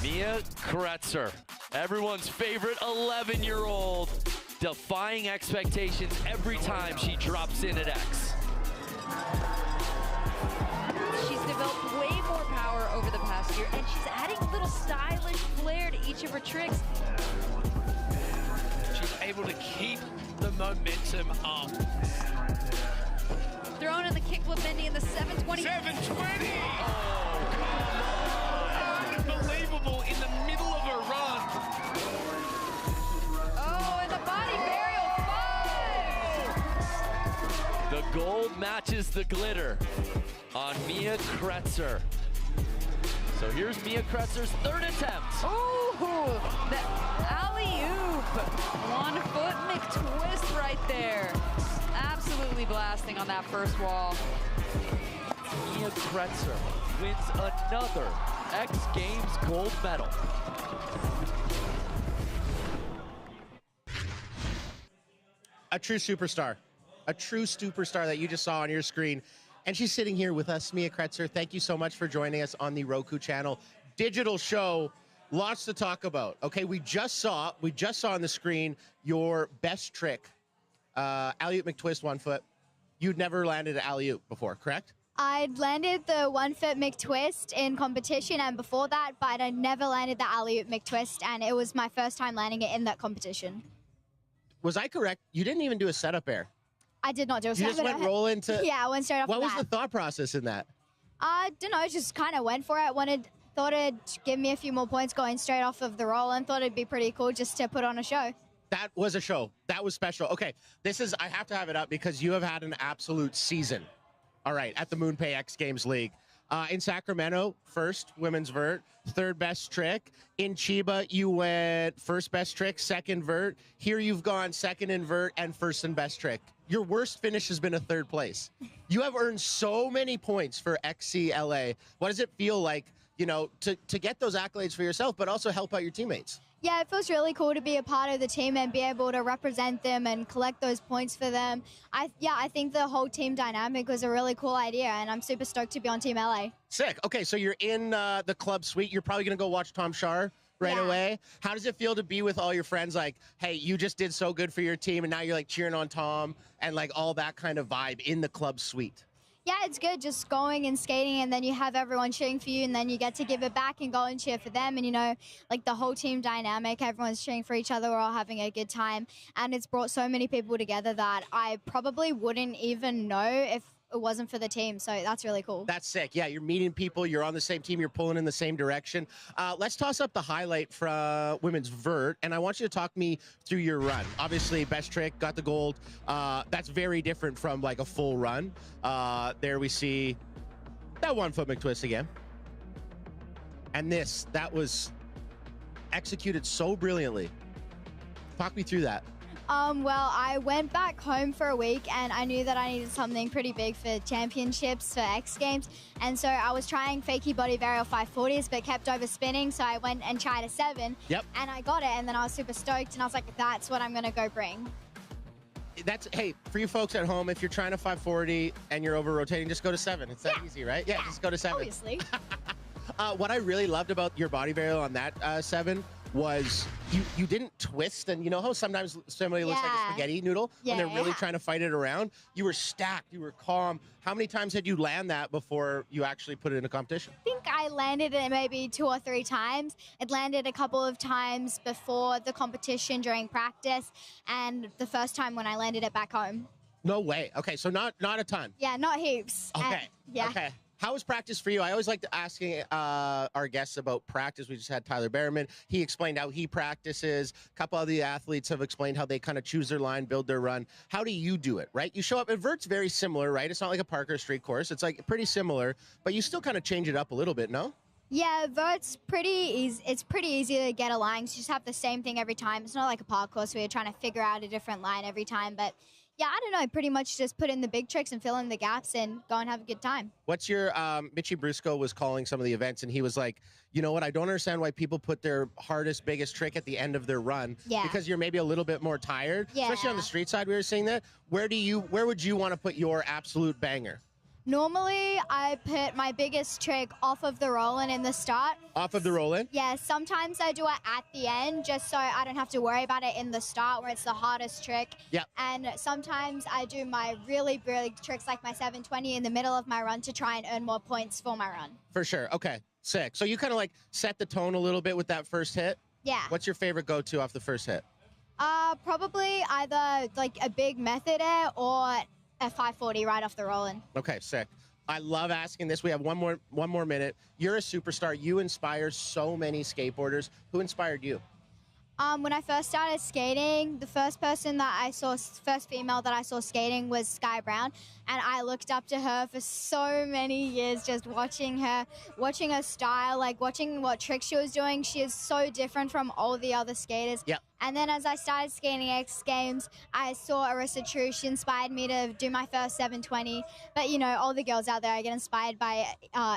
Mia Kretzer, everyone's favorite 11-year-old, defying expectations every time she drops in at X. She's developed way more power over the past year, and she's adding a little stylish flair to each of her tricks. She's able to keep the momentum up. Thrown in the kickflip ending in the 720. 720! Oh, come on! Unbelievable in the middle of a run. Oh, and the body burial 5! The gold matches the glitter on Mia Kretzer. So here's Mia Kretzer's third attempt. Oh, the alley-oop. 1 foot McTwist right there. Absolutely blasting on that first wall. Mia Kretzer wins another X Games gold medal. A true superstar. A true superstar that you just saw on your screen. And she's sitting here with us, Mia Kretzer. Thank you so much for joining us on the Roku channel. Digital show, lots to talk about. Okay, we just saw on the screen your best trick, alley-oop McTwist 1 foot. You'd never landed an alley-oop before, correct? I'd landed the 1 foot McTwist in competition and before that, but I never landed the alley-oop McTwist, and it was my first time landing it in that competition. Was I correct? You didn't even do a setup air. I did not do a You setup just went roll into... Yeah, I went straight off What the was bat. the thought process in that? I don't know, just kind of went for it. Thought it'd give me a few more points going straight off of the roll and thought it'd be pretty cool just to put on a show. That was a show. That was special. Okay, I have to have it up because you have had an absolute season. All right, at the MoonPay X Games League. In Sacramento, first women's vert, third best trick. In Chiba, you went first best trick, second vert. Here you've gone second in vert and first and best trick. Your worst finish has been a third place. You have earned so many points for XCLA. What does it feel like, to get those accolades for yourself, but also help out your teammates? Yeah, it feels really cool to be a part of the team and be able to represent them and collect those points for them. I think the whole team dynamic was a really cool idea, and I'm super stoked to be on Team LA. Sick. Okay, so you're in the club suite. You're probably going to go watch Tom Shar right away. How does it feel to be with all your friends? Like, hey, you just did so good for your team, and now you're like cheering on Tom and like all that kind of vibe in the club suite. Yeah, it's good just going and skating, and then you have everyone cheering for you, and then you get to give it back and go and cheer for them. And, like the whole team dynamic, everyone's cheering for each other. We're all having a good time. And it's brought so many people together that I probably wouldn't even know if it wasn't for the team. So that's really cool. That's sick. Yeah, you're meeting people. You're on the same team. You're pulling in the same direction. Let's toss up the highlight from women's vert, and I want you to talk me through your run. Obviously, best trick, got the gold. That's very different from like a full run. There we see that 1 foot McTwist again. And that was executed so brilliantly. Talk me through that. Well, I went back home for a week and I knew that I needed something pretty big for championships, for X Games. And so I was trying fakie body varial 540s, but kept over spinning. So I went and tried a 7. Yep. And I got it. And then I was super stoked. And I was like, that's what I'm going to go bring. Hey, for you folks at home, if you're trying to 540 and you're over rotating, just go to 7. It's that easy, right? Yeah, just go to 7. Obviously. What I really loved about your body varial on that 7 was you didn't twist, and you know how sometimes somebody looks like a spaghetti noodle when they're really trying to fight it around? You were stacked, you were calm. How many times had you land that before you actually put it in a competition? I think I landed it maybe 2 or 3 times. It landed a couple of times before the competition during practice, and the first time when I landed it back home. No way. Okay, so not a ton. Yeah, not heaps. Okay. Yeah. Okay. How was practice for you? I always like to asking our guests about practice. We just had Tyler Behrman. He explained how he practices. A couple of the athletes have explained how they kind of choose their line, build their run. How do you do it, right? You show up, and vert's very similar, right? It's not like a Parker street course. It's like pretty similar, but you still kind of change it up a little bit, no? Yeah, vert's pretty easy. It's pretty easy to get a line. You just have the same thing every time. It's not like a park course where you're trying to figure out a different line every time, but yeah, I don't know, pretty much just put in the big tricks and fill in the gaps and go and have a good time. What's your, Mitchie Brusco was calling some of the events, and he was like, you know what, I don't understand why people put their hardest, biggest trick at the end of their run. Yeah. Because you're maybe a little bit more tired. Yeah. Especially on the street side, we were saying that. Where would you want to put your absolute banger? Normally, I put my biggest trick off of the roll-in in the start. Off of the roll-in? Yeah, sometimes I do it at the end just so I don't have to worry about it in the start where it's the hardest trick. Yeah. And sometimes I do my really big tricks like my 720 in the middle of my run to try and earn more points for my run. For sure. Okay, sick. So you kind of like set the tone a little bit with that first hit? Yeah. What's your favorite go-to off the first hit? Probably either like a big method air or a 540 right off the roll-in. Okay, sick. I love asking this. We have one more minute. You're a superstar. You inspire so many skateboarders. Who inspired you? When I first started skating, the first female that I saw skating was Sky Brown, and I looked up to her for so many years, just watching her style, like watching what tricks she was doing. She is so different from all the other skaters. Yep. And then as I started skating X Games, I saw Arissa True. She inspired me to do my first 720. But, you know, all the girls out there, I get inspired by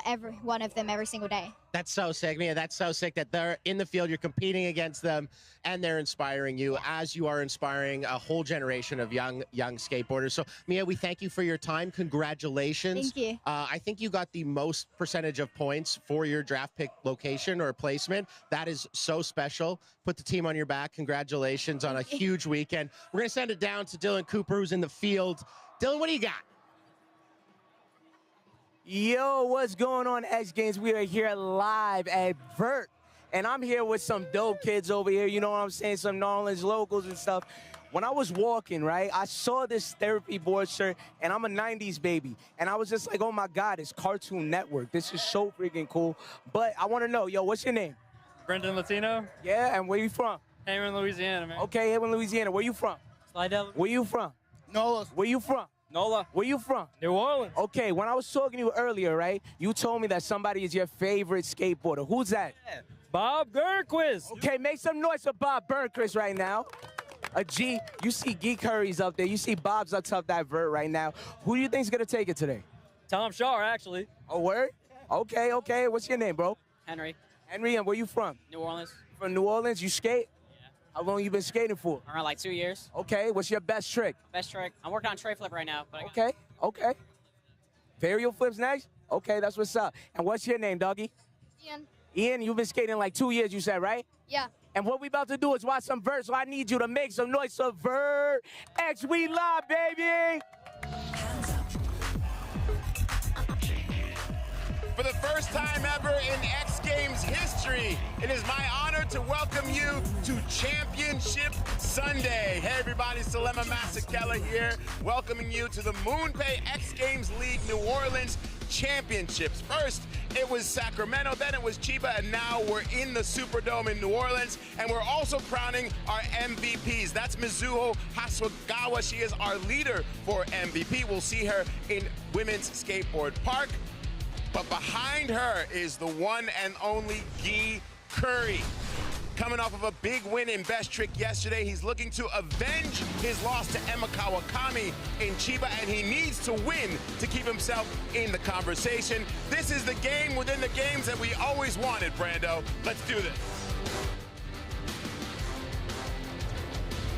every one of them every single day. That's so sick, Mia. That's so sick that they're in the field, you're competing against them, and they're inspiring you as you are inspiring a whole generation of young skateboarders. So, Mia, we thank you for your time. Congratulations. Thank you. I think you got the most percentage of points for your draft pick location or placement. That is so special. Put the team on your back. Congratulations on a huge weekend. We're going to send it down to Dylan Cooper, who's in the field. Dylan, what do you got? Yo, what's going on, X Games? We are here live at Vert, and I'm here with some dope kids over here, you know what I'm saying, some New Orleans locals and stuff. When I was walking, right, I saw this therapy board shirt, and I'm a 90s baby, and I was just like, oh my God, it's Cartoon Network. This is so freaking cool. But I want to know, yo, what's your name? Brendan Latino. Yeah, and where you from? Hammond, Louisiana, man. Okay, Hammond, Louisiana. Where you from? Slidell. Where you from? NOLA. Where you from? NOLA. Where you from? New Orleans. Okay, when I was talking to you earlier, right, you told me that somebody is your favorite skateboarder. Who's that? Yeah. Bob Burnquist. Okay, make some noise for Bob Burnquist right now. A G, you see Geek Curry's up there. You see Bob's up top that vert right now. Who do you think's gonna take it today? Tom Shaw, actually. A word? Okay, okay. What's your name, bro? Henry. Henry, and where you from? New Orleans. From New Orleans? You skate? Yeah. How long you been skating for? Around like 2 years. Okay, what's your best trick? Best trick. I'm working on tray flip right now. But Okay, okay. Varial flips next? Okay, that's what's up. And what's your name, doggy? Ian. Ian, you've been skating like 2 years, you said, right? Yeah. And what we about to do is watch some vert, so I need you to make some noise for Vert X. We live, baby! For the first time ever in X Games history, it is my honor to welcome you to Championship Sunday. Hey everybody, Salema Masekela here, welcoming you to the MoonPay X Games League New Orleans Championships. First, it was Sacramento, then it was Chiba, and now we're in the Superdome in New Orleans, and we're also crowning our MVPs. That's Mizuho Hasagawa. She is our leader for MVP. We'll see her in Women's Skateboard Park. But behind her is the one and only Guy Curry. Coming off of a big win in Best Trick yesterday, he's looking to avenge his loss to Emma Kawakami in Chiba, and he needs to win to keep himself in the conversation. This is the game within the games that we always wanted, Brando. Let's do this.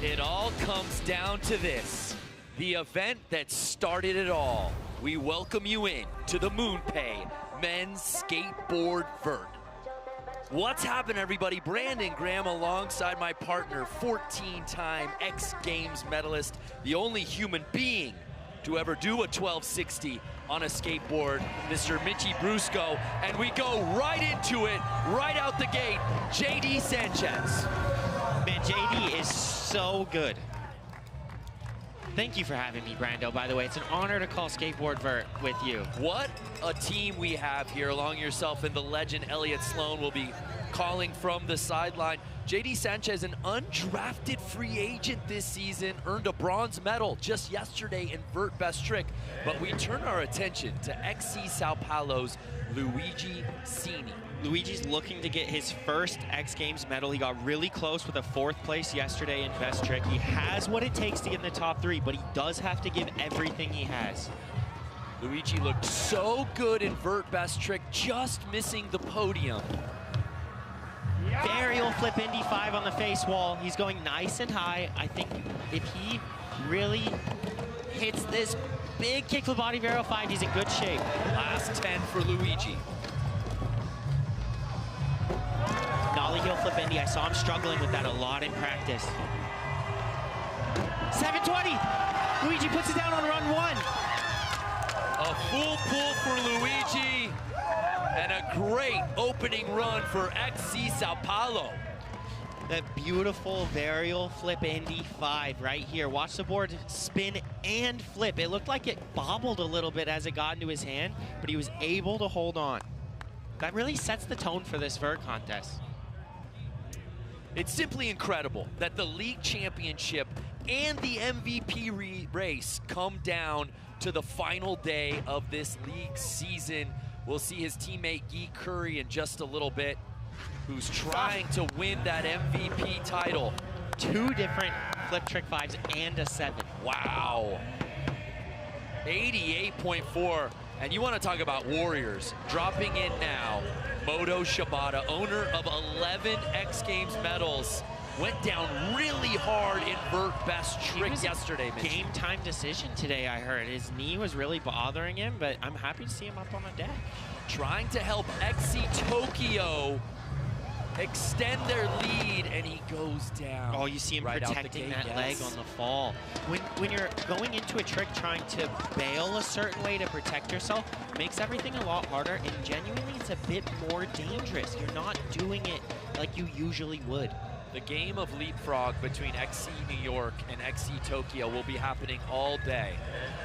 It all comes down to this, the event that started it all. We welcome you in to the MoonPay Men's Skateboard Vert. What's happened, everybody? Brandon Graham alongside my partner, 14-time X Games medalist, the only human being to ever do a 1260 on a skateboard, Mr. Michi Brusco, and we go right into it, right out the gate, JD Sanchez. Man, JD is so good. Thank you for having me, Brando, by the way. It's an honor to call Skateboard Vert with you. What a team we have here. Along yourself and the legend Elliott Sloan will be calling from the sideline. JD Sanchez, an undrafted free agent this season, earned a bronze medal just yesterday in Vert Best Trick. But we turn our attention to XC Sao Paulo's Luigi Cini. Luigi's looking to get his first X Games medal. He got really close with a 4th place yesterday in Best Trick. He has what it takes to get in the top 3, but he does have to give everything he has. Luigi looked so good in Vert Best Trick, just missing the podium. Varial flip Indy 5 on the face wall. He's going nice and high. I think if he really hits this big kickflip body Vero 5. He's in good shape. Last 10 for Luigi. Nollie heel flip Indy. I saw him struggling with that a lot in practice. 720. Luigi puts it down on run 1. A full pull for Luigi and a great opening run for XC Sao Paulo. That beautiful varial flip Indy 5 right here. Watch the board spin and flip. It looked like it bobbled a little bit as it got into his hand, but he was able to hold on. That really sets the tone for this vert contest. It's simply incredible that the league championship and the MVP race come down to the final day of this league season. We'll see his teammate Guy Curry in just a little bit, who's trying to win that MVP title. 2 different flip trick 5s and a 7. Wow. 88.4. And you want to talk about warriors. Dropping in now, Moto Shibata, owner of 11 X Games medals, went down really hard in vert best trick yesterday, Mitch. Game time decision today, I heard. His knee was really bothering him, but I'm happy to see him up on the deck. Trying to help XC Tokyo extend their lead, and he goes down. Oh, you see him right protecting that leg on the fall. When you're going into a trick trying to bail a certain way to protect yourself, makes everything a lot harder, and genuinely it's a bit more dangerous. You're not doing it like you usually would. The game of leapfrog between XC New York and XC Tokyo will be happening all day.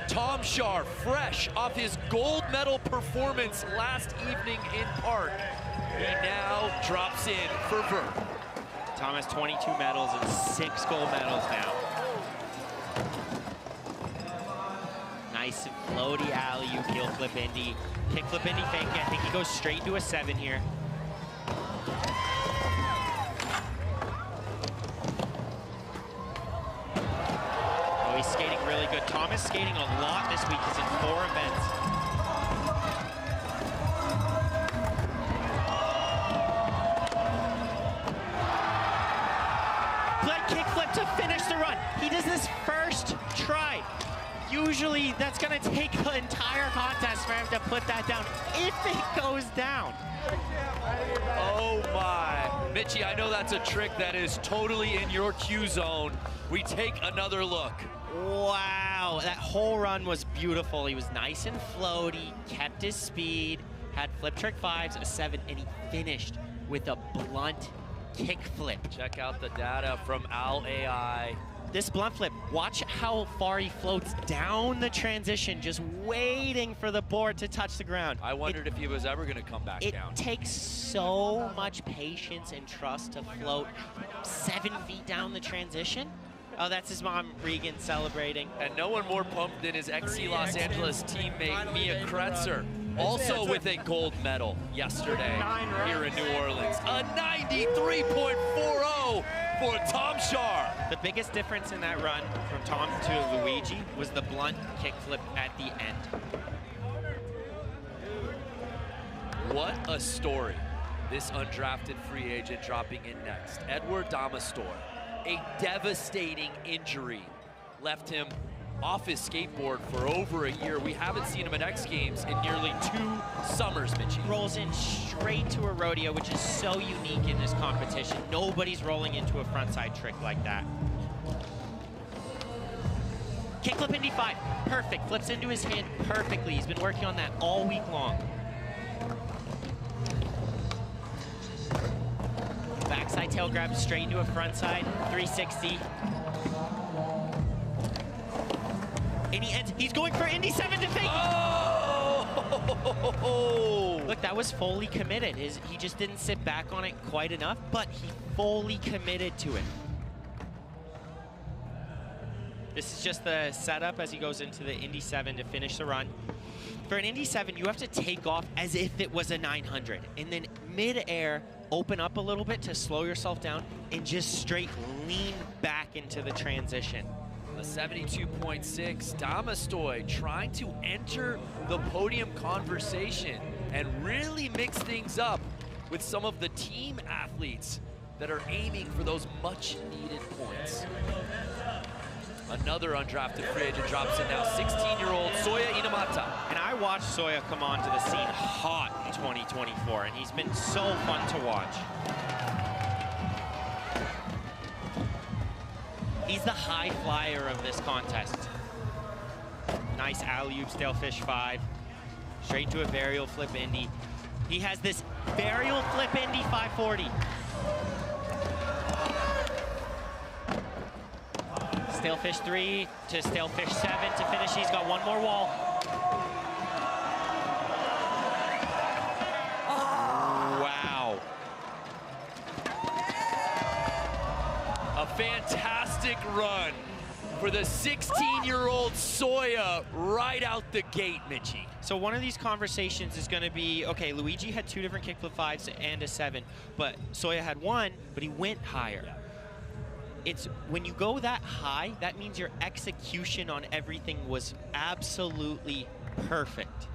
Tom Shar, fresh off his gold medal performance last evening in Park. He now drops in for vert. Tom has 22 medals and 6 gold medals now. Nice and floaty alley-oop heel flip Indy. Kick flip Indy fake. I think he goes straight into a 7 here. Oh, he's skating really good. Tom is skating a lot this week. He's in 4 events. Kickflip to finish the run. He does this first try. Usually that's gonna take the entire contest for him to put that down, if it goes down. Oh my. Mitchie, I know that's a trick that is totally in your Q zone. We take another look. Wow, that whole run was beautiful. He was nice and floaty, kept his speed, had flip trick 5s, a 7, and he finished with a blunt kick flip. Check out the data from Al AI. This blunt flip, watch how far he floats down the transition, just waiting for the board to touch the ground. I wondered if he was ever going to come back down. It takes so much patience and trust to float 7 feet down the transition. Oh, that's his mom, Regan, celebrating. And no one more pumped than his XC Los Angeles teammate, Mia Kretzer. Also with a gold medal yesterday here in New Orleans. A 93.40 for Tom Shar. The biggest difference in that run from Tom to Luigi was the blunt kickflip at the end. What a story. This undrafted free agent dropping in next. Edward Damastor, a devastating injury left him off his skateboard for over a year. We haven't seen him at X Games in nearly 2 summers, Mitchie. Rolls in straight to a rodeo, which is so unique in this competition. Nobody's rolling into a frontside trick like that. Kickflip Indy 5, perfect. Flips into his hand perfectly. He's been working on that all week long. Backside tail grab straight into a frontside, 360. And he ends, he's going for Indy 7 to fake. Oh! Look, that was fully committed. He just didn't sit back on it quite enough, but he fully committed to it. This is just the setup as he goes into the Indy 7 to finish the run. For an Indy 7, you have to take off as if it was a 900, and then mid-air, open up a little bit to slow yourself down, and just straight lean back into the transition. A 72.6, Damastoy trying to enter the podium conversation and really mix things up with some of the team athletes that are aiming for those much-needed points. Another undrafted free agent drops in now, 16-year-old Soya Inamata. And I watched Soya come onto the scene hot in 2024, and he's been so fun to watch. He's the high flyer of this contest. Nice alley-oop, stale fish 5. Straight into a varial flip Indy. He has this varial flip Indy 540. Stalefish 3 to Stalefish 7 to finish. He's got one more wall. Wow. A fantastic run for the 16-year-old Soya right out the gate, Mitchie. So one of these conversations is going to be, okay, Luigi had 2 different kickflip 5s and a 7, but Soya had 1, but he went higher. It's when you go that high, that means your execution on everything was absolutely perfect.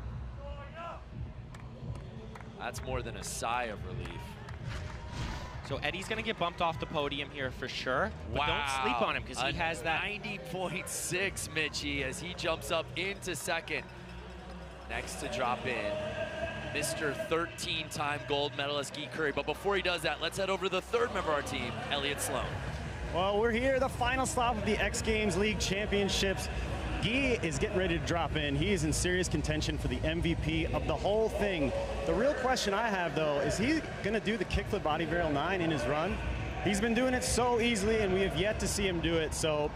That's more than a sigh of relief. So Eddie's going to get bumped off the podium here for sure, but Wow. don't sleep on him because he has that 90.6, Mitchie, as he jumps up into second. Next to drop in, Mr. 13-time gold medalist Guy Curry. But before he does that, let's head over to the third member of our team, Elliott Sloan. Well, we're here, the final stop of the X Games League Championships. Guy is getting ready to drop in. He is in serious contention for the MVP of the whole thing. The real question I have, though, is he going to do the kickflip body varial 9 in his run? He's been doing it so easily, and we have yet to see him do it. So,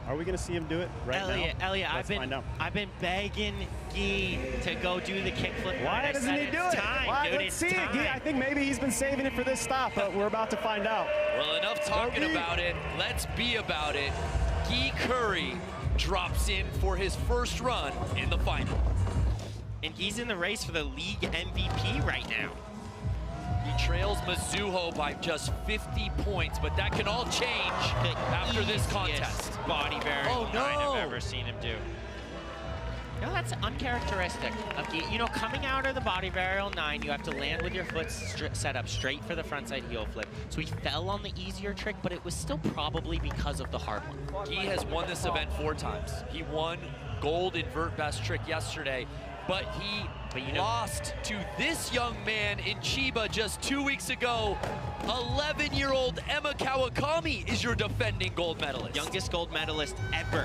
are we going to see him do it right now? Elliott, I've been begging Guy to go do the kickflip. Why doesn't he do it? Why? Let's see it, Guy. I think maybe he's been saving it for this stop, but we're about to find out. Well, enough talking about it. Let's be about it. Guy Curry drops in for his first run in the final. And he's in the race for the league MVP right now. He trails Mizuho by just 50 points, but that can all change after this contest. Body varial Oh, no. I've ever seen him do. No, that's uncharacteristic of Guy. You know, coming out of the body varial 9, you have to land with your foot set up straight for the frontside heel flip. So he fell on the easier trick, but it was still probably because of the hard one. Guy has won this event 4 times. He won gold invert best trick yesterday, but he lost to this young man in Chiba just 2 weeks ago. 11-year-old Emma Kawakami is your defending gold medalist. Youngest gold medalist ever.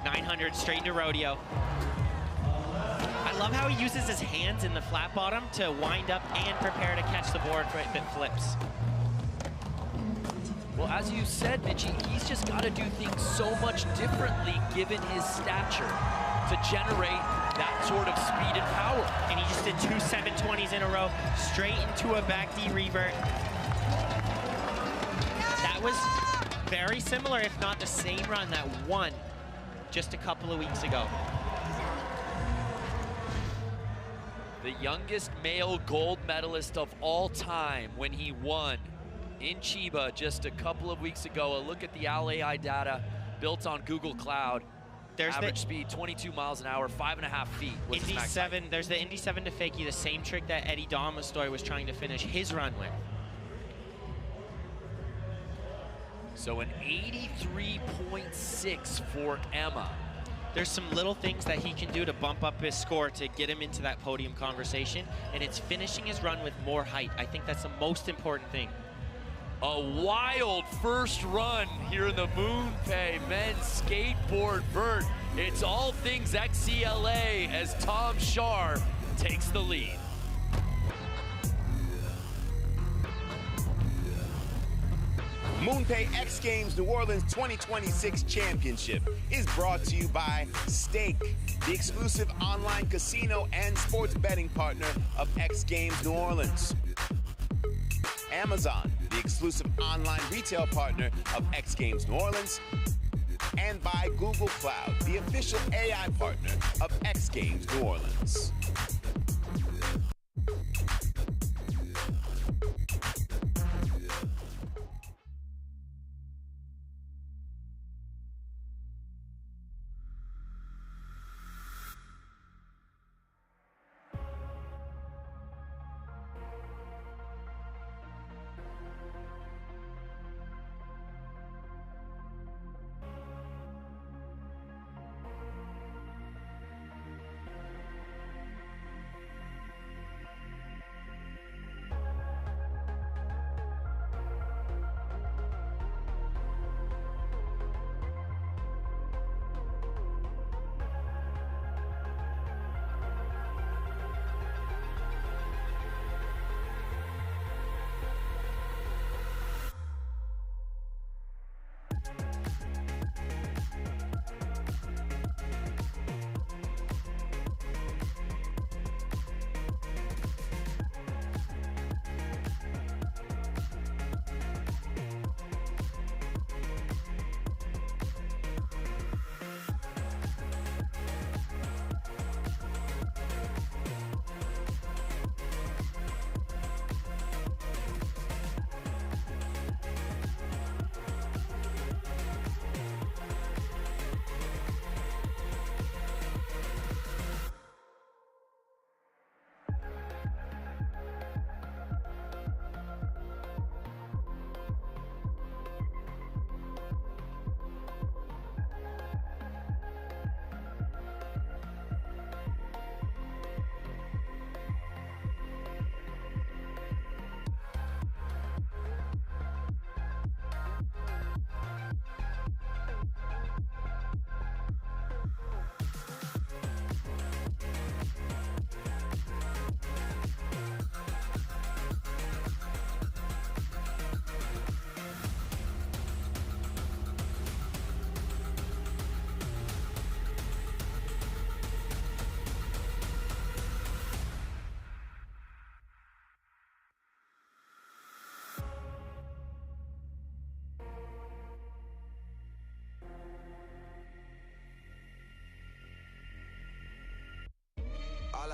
900 straight into rodeo. I love how he uses his hands in the flat bottom to wind up and prepare to catch the board if it flips. Well, as you said, Mitchie, he's just got to do things so much differently given his stature to generate that sort of speed and power. And he just did 2 720s in a row, straight into a back D revert. That was very similar, if not the same run that won just a couple of weeks ago. The youngest male gold medalist of all time when he won in Chiba just a couple of weeks ago. A look at the OWL-AI data built on Google Cloud. Average speed 22 miles an hour, 5.5 feet. Indy 7, there's the Indy 7 to fakie, the same trick that Eddie Domastoy was trying to finish his run with. So an 83.6 for Emma. There's some little things that he can do to bump up his score to get him into that podium conversation, and it's finishing his run with more height. I think that's the most important thing. A wild first run here in the MoonPay men's skateboard vert. It's all things XCLA as Tom Shar takes the lead. MoonPay X Games New Orleans 2026 Championship is brought to you by Stake, the exclusive online casino and sports betting partner of X Games New Orleans. Amazon, the exclusive online retail partner of X Games New Orleans. And by Google Cloud, the official AI partner of X Games New Orleans.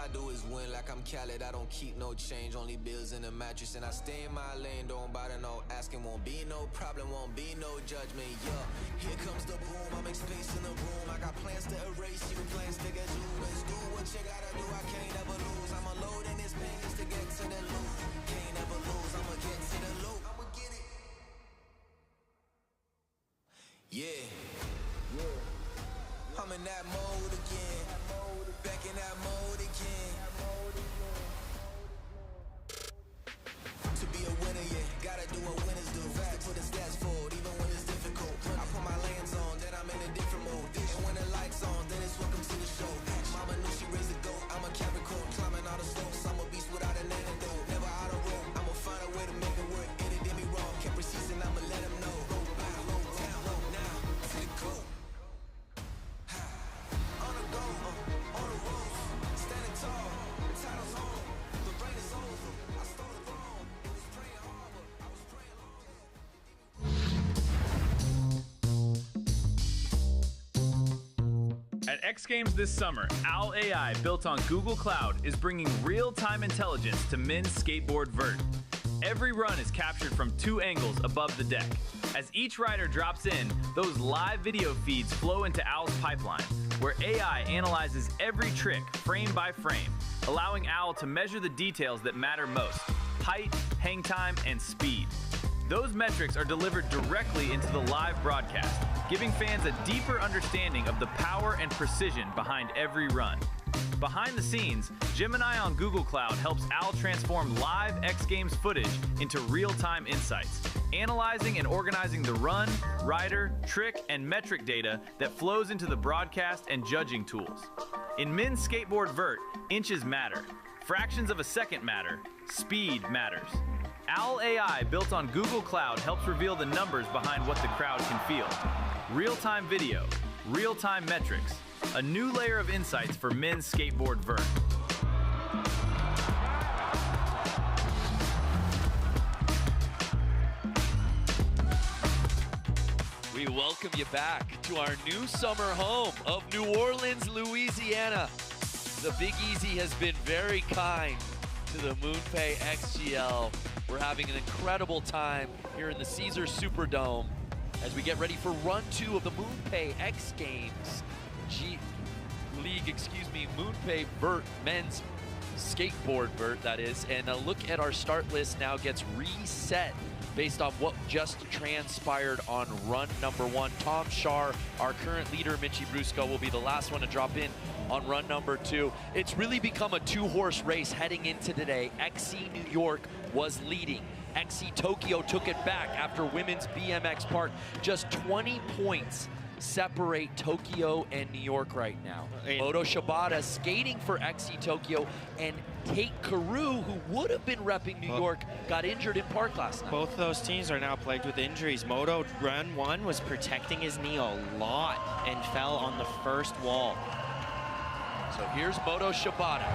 I do is win like I'm Khaled. I don't keep no change, only bills in the mattress. And I stay in my lane, don't bother no asking. Won't be no problem, won't be no judgment, yeah. Here comes the boom, I make space in the room. I got plans to erase you, plans to get you. Let's do what you gotta do, I can't ever lose. I'm unloading this pain just to get to the loop. Can't ever lose, I'ma get to the loop. I'ma get it. Yeah. I'm in that mode again. Back in that mode again. To be a winner, yeah, gotta do what winners do. Fast to put the stats forward, even when it's difficult. I put my lands on, then I'm in a different mode. And when the lights on, then it's welcome to the show. Mama knew she raised a goat, I'm a Capricorn. Climbing all the slopes, I'm a beast without an antidote. Never out of rope, I'ma find a way to make it work. And it did me wrong, kept precision, I'ma let him know. Low down, low now, to the cool. On the go, on the road, standing tall, the title's home, the rain is over, I stole the throne, it was praying hard, I was praying long. At X Games this summer, OWL AI, built on Google Cloud, is bringing real-time intelligence to men's skateboard vert. Every run is captured from 2 angles above the deck. As each rider drops in, those live video feeds flow into OWL's pipeline, where AI analyzes every trick frame by frame, allowing OWL to measure the details that matter most: height, hang time, and speed. Those metrics are delivered directly into the live broadcast, giving fans a deeper understanding of the power and precision behind every run. Behind the scenes, Gemini on Google Cloud helps OWL transform live X Games footage into real-time insights, analyzing and organizing the run, rider, trick, and metric data that flows into the broadcast and judging tools. In men's skateboard vert, inches matter, fractions of a second matter, speed matters. OWL AI, built on Google Cloud, helps reveal the numbers behind what the crowd can feel. Real-time video, real-time metrics, a new layer of insights for men's skateboard vert. We welcome you back to our new summer home of New Orleans, Louisiana. The Big Easy has been very kind to the MoonPay XGL. We're having an incredible time here in the Caesars Superdome as we get ready for run 2 of the MoonPay X Games MoonPay vert, men's skateboard vert, that is. And a look at our start list now gets reset based on what just transpired on run number 1. Tom Shar, our current leader, Mitchie Brusco, will be the last one to drop in on run number 2. It's really become a 2-horse race heading into today. XC New York was leading. XC Tokyo took it back after women's BMX Park. Just 20 points separate Tokyo and New York right now. Moto Shibata skating for XC Tokyo, and Tate Carew, who would have been repping New York, got injured in park last night. Both those teams are now plagued with injuries. Moto run 1 was protecting his knee a lot and fell on the first wall. So here's Moto Shibata.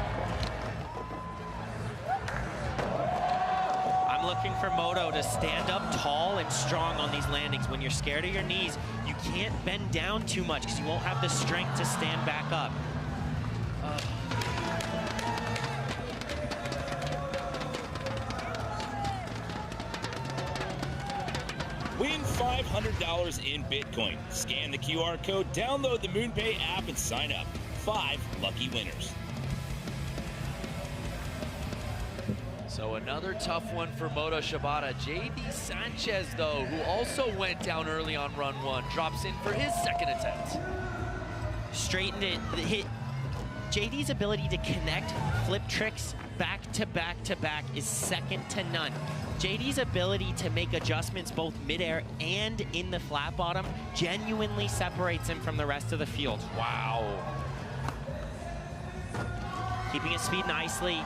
I'm looking for Moto to stand up tall and strong on these landings. When you're scared of your knees, you can't bend down too much because you won't have the strength to stand back up. Win $500 in Bitcoin. Scan the QR code, download the MoonPay app, and sign up. 5 lucky winners. So another tough one for Moto Shibata. JD Sanchez, though, who also went down early on run 1, drops in for his second attempt. Straightened it, hit. JD's ability to connect flip tricks back to back to back is second to none. JD's ability to make adjustments both midair and in the flat bottom genuinely separates him from the rest of the field. Wow. Keeping his speed nicely.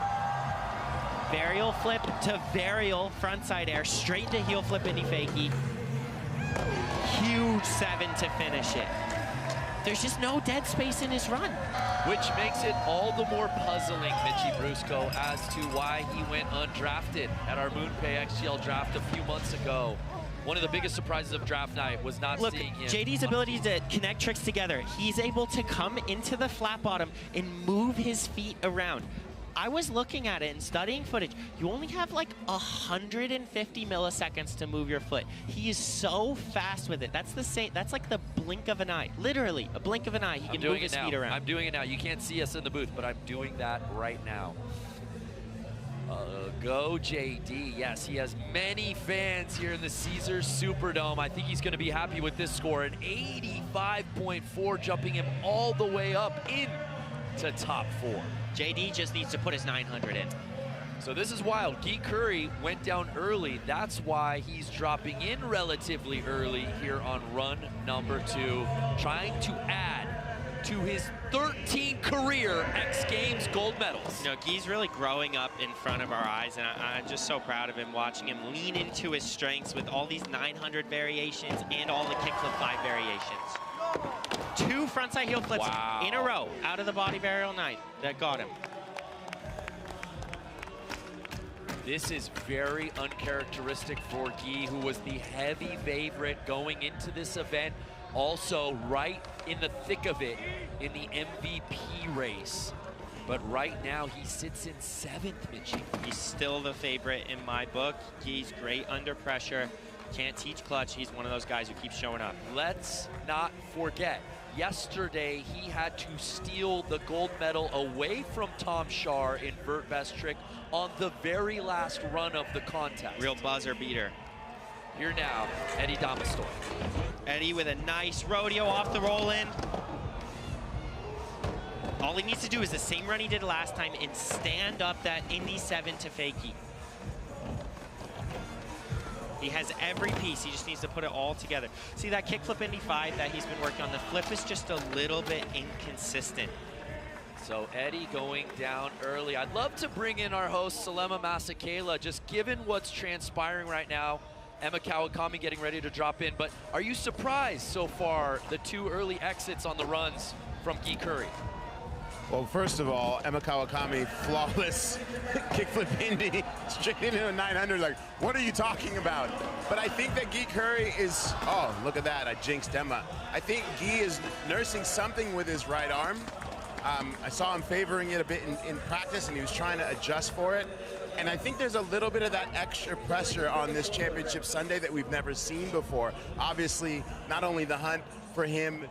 Varial flip to varial frontside air, straight to heel flip into fakie. Huge 7 to finish it. There's just no dead space in his run. Which makes it all the more puzzling, Mitchie Brusco, as to why he went undrafted at our MoonPay XGL draft a few months ago. one of the biggest surprises of draft night was not seeing him. JD's ability to connect tricks together. He's able to come into the flat bottom and move his feet around. I was looking at it and studying footage. You only have like 150 milliseconds to move your foot. He is so fast with it. That's the same. That's like the blink of an eye. Literally, a blink of an eye. He can move his feet around. I'm doing it now. You can't see us in the booth, but I'm doing that right now. Go JD. Yes, he has many fans here in the Caesars Superdome. I think he's going to be happy with this score. An 85.4, jumping him all the way up into top 4. JD just needs to put his 900 in. So this is wild. Guy Curry went down early. That's why he's dropping in relatively early here on run number 2, trying to add to his 13 career X Games gold medals. You know, Guy's really growing up in front of our eyes, and I'm just so proud of him, watching him lean into his strengths with all these 900 variations and all the kickflip 5 variations. 2 frontside heel flips in a row out of the body burial 9 that got him. This is very uncharacteristic for Guy, who was the heavy favorite going into this event. Also right in the thick of it in the MVP race. But right now he sits in 7th, Mitchie. He's still the favorite in my book. Guy's great under pressure. Can't teach clutch. He's one of those guys who keeps showing up. Let's not forget, yesterday he had to steal the gold medal away from Tom Shar in vert best trick on the very last run of the contest. Real buzzer beater. Here now, Eddie Damastor. Eddie with a nice rodeo off the roll-in. All he needs to do is the same run he did last time and stand up that Indy 7 to fakie. He has every piece. He just needs to put it all together. See that kickflip Indy 5 that he's been working on? The flip is just a little bit inconsistent. So Eddie going down early. I'd love to bring in our host, Salema Masakela, just given what's transpiring right now. Emma Kawakami getting ready to drop in, but are you surprised so far, the 2 early exits on the runs from Guy Curry? Well, first of all, Emma Kawakami, flawless kickflip Indy, straight into a 900. Like, what are you talking about? But I think that Guy Curry is, oh, look at that, I jinxed Emma. I think Guy is nursing something with his right arm. I saw him favoring it a bit in practice, and he was trying to adjust for it. And I think there's a little bit of that extra pressure on this championship Sunday that we've never seen before. Obviously, not only the hunt for him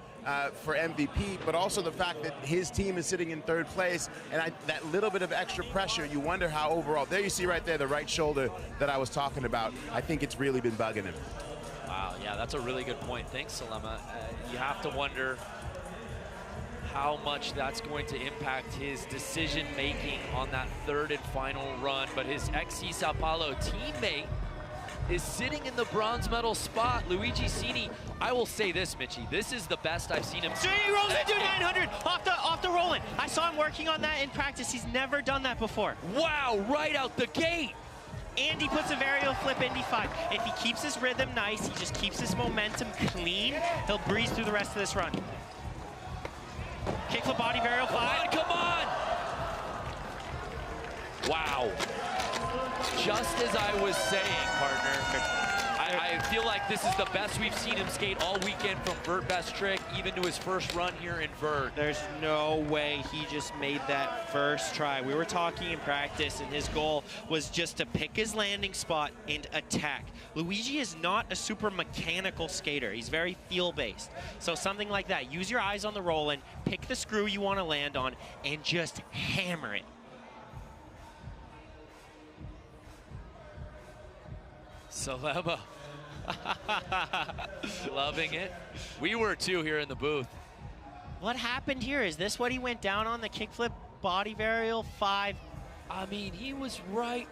for MVP, but also the fact that his team is sitting in 3rd place, and that little bit of extra pressure, you wonder how overall, there you see right there the right shoulder that I was talking about. I think it's really been bugging him. Wow, yeah, that's a really good point. Thanks, Salema. You have to wonder how much that's going to impact his decision-making on that 3rd and final run. But his XC Sao Paulo teammate is sitting in the bronze medal spot. Luigi Cini, I will say this, Mitchie, this is the best I've seen him. So he rolls into 900 off the roll-in. I saw him working on that in practice. He's never done that before. Wow, right out the gate. And he puts a varial flip Indy 5. If he keeps his rhythm nice, he just keeps his momentum clean, he'll breeze through the rest of this run. Kickflip body varial 5. Come on! Wow. Just as I was saying, partner, I feel like this is the best we've seen him skate all weekend from vert best trick, even to his first run here in vert. There's no way he just made that first try. We were talking in practice, and his goal was just to pick his landing spot and attack. Luigi is not a super mechanical skater. He's very feel-based. So something like that. Use your eyes on the roll-in, pick the screw you want to land on, and just hammer it. Salema. Loving it. We were too here in the booth. What happened here? Is this what he went down on, the kickflip body varial 5? I mean, he was right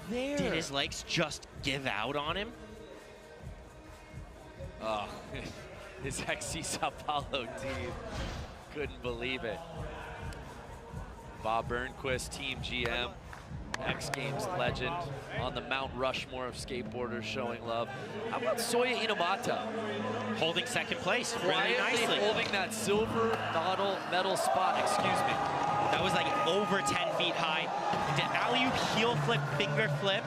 there. Did his legs just give out on him? Oh, his XC Sao Paulo team couldn't believe it. Bob Burnquist, Team GM. X Games legend on the Mount Rushmore of skateboarders showing love. How about Soya Inamata? Holding 2nd place really nicely. nicely. Holding that silver medal spot, excuse me. That was like over 10 feet high. The alley-oop heel flip, finger flip.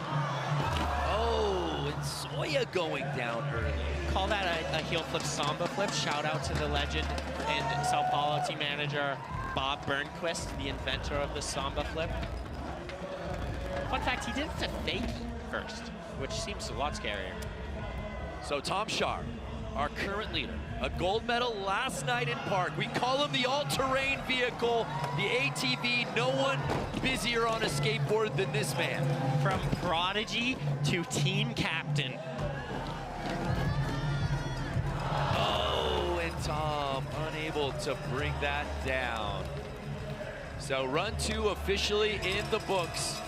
Oh, Soya going down early. Call that a heel flip samba flip. Shout out to the legend and Sao Paulo team manager, Bob Burnquist, the inventor of the samba flip. Fun fact, he did it to fake first, which seems a lot scarier. So Tom Shar, our current leader, a gold medal last night in Park. We call him the all-terrain vehicle, the ATV. No one busier on a skateboard than this man. From prodigy to team captain. Oh, and Tom unable to bring that down. So run 2 officially in the books.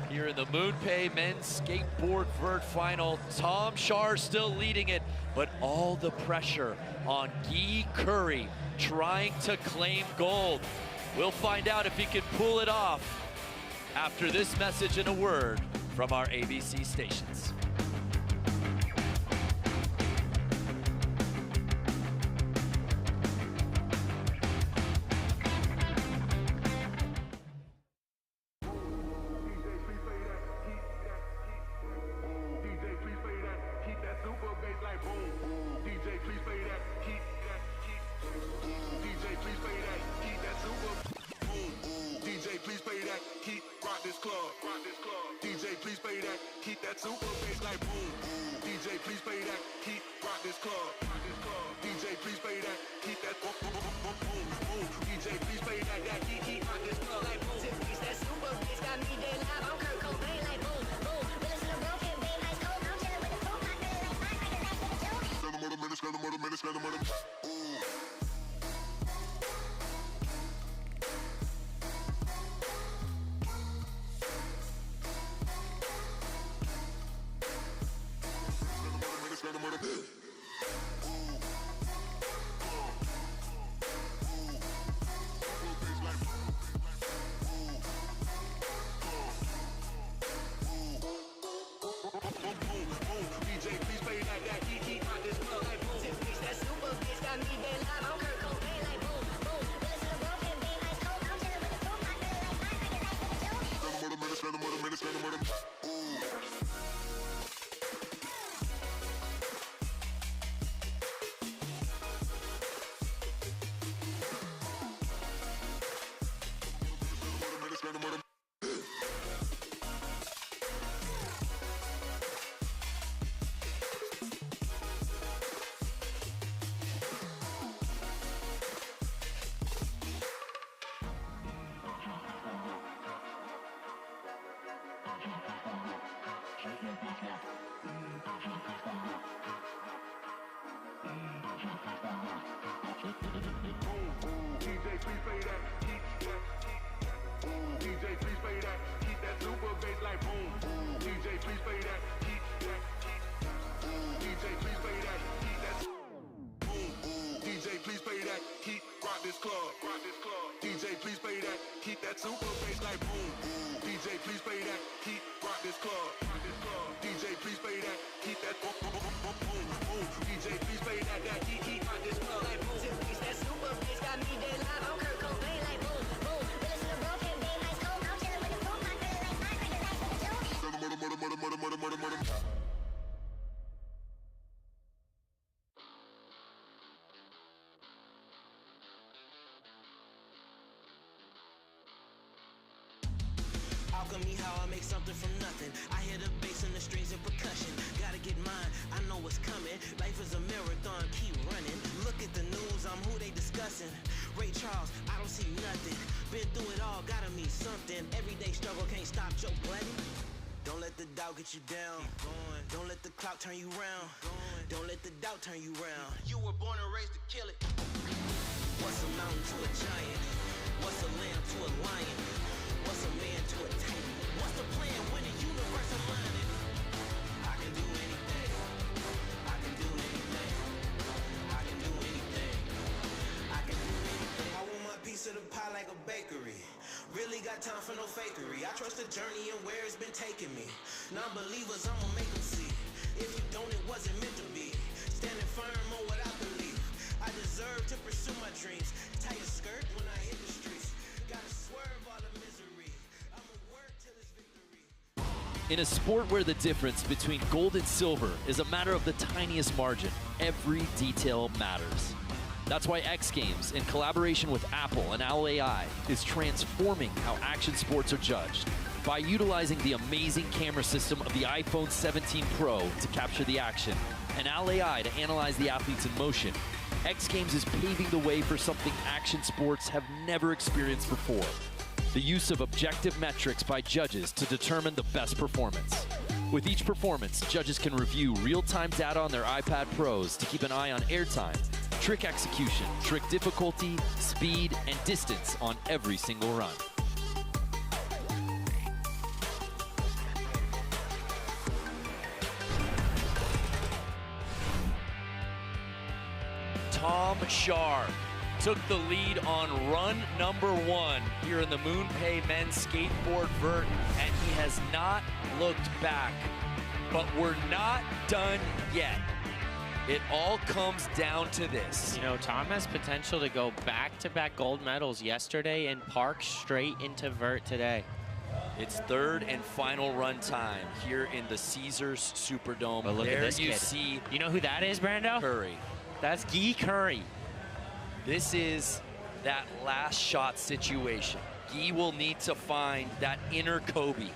Here in the MoonPay men's skateboard vert final, Tom Shar still leading it, but all the pressure on Guy Curry trying to claim gold. We'll find out if he can pull it off after this message and a word from our ABC stations. Alchemy, how I make something from nothing. I hear the bass and the strings and percussion. Gotta get mine, I know what's coming. Life is a marathon, keep running. Look at the news, I'm who they discussing. Ray Charles, I don't see nothing. Been through it all, gotta mean something. Everyday struggle can't stop Joe Budden. Don't let the doubt get you down. Don't let the clout turn you round. Don't let the doubt turn you round. You were born and raised to kill it. What's a mountain to a giant? What's a lamb to a lion? What's a man to a tank? What's the plan when the universe aligning? I can do anything. I can do anything. I can do anything. I can do anything. I want my piece of the pie like a bakery. Really got time for no fakery. I trust the journey and where it's been taking me. Non-believers, I'ma make them see. If you don't, it wasn't meant to be. Standing firm on what I believe. I deserve to pursue my dreams. Tie your skirt when I hit the streets. Gotta swerve all the misery. I'ma work till it's victory. In a sport where the difference between gold and silver is a matter of the tiniest margin, every detail matters. That's why X Games, in collaboration with Apple and Owl AI, is transforming how action sports are judged. By utilizing the amazing camera system of the iPhone 17 Pro to capture the action, and Owl AI to analyze the athletes in motion, X Games is paving the way for something action sports have never experienced before. The use of objective metrics by judges to determine the best performance. With each performance, judges can review real-time data on their iPad Pros to keep an eye on airtime, trick execution, trick difficulty, speed, and distance on every single run. Tom Shar took the lead on run number 1 here in the MoonPay men's skateboard vert, and he has not looked back. But we're not done yet. It all comes down to this. You know, Tom has potential to go back-to-back gold medals yesterday and park straight into vert today. It's third and final run time here in the Caesars Superdome. But look there at this you kid. see. You know who that is, Brando? Curry. That's Guy Curry. This is that last shot situation. Guy will need to find that inner Kobe.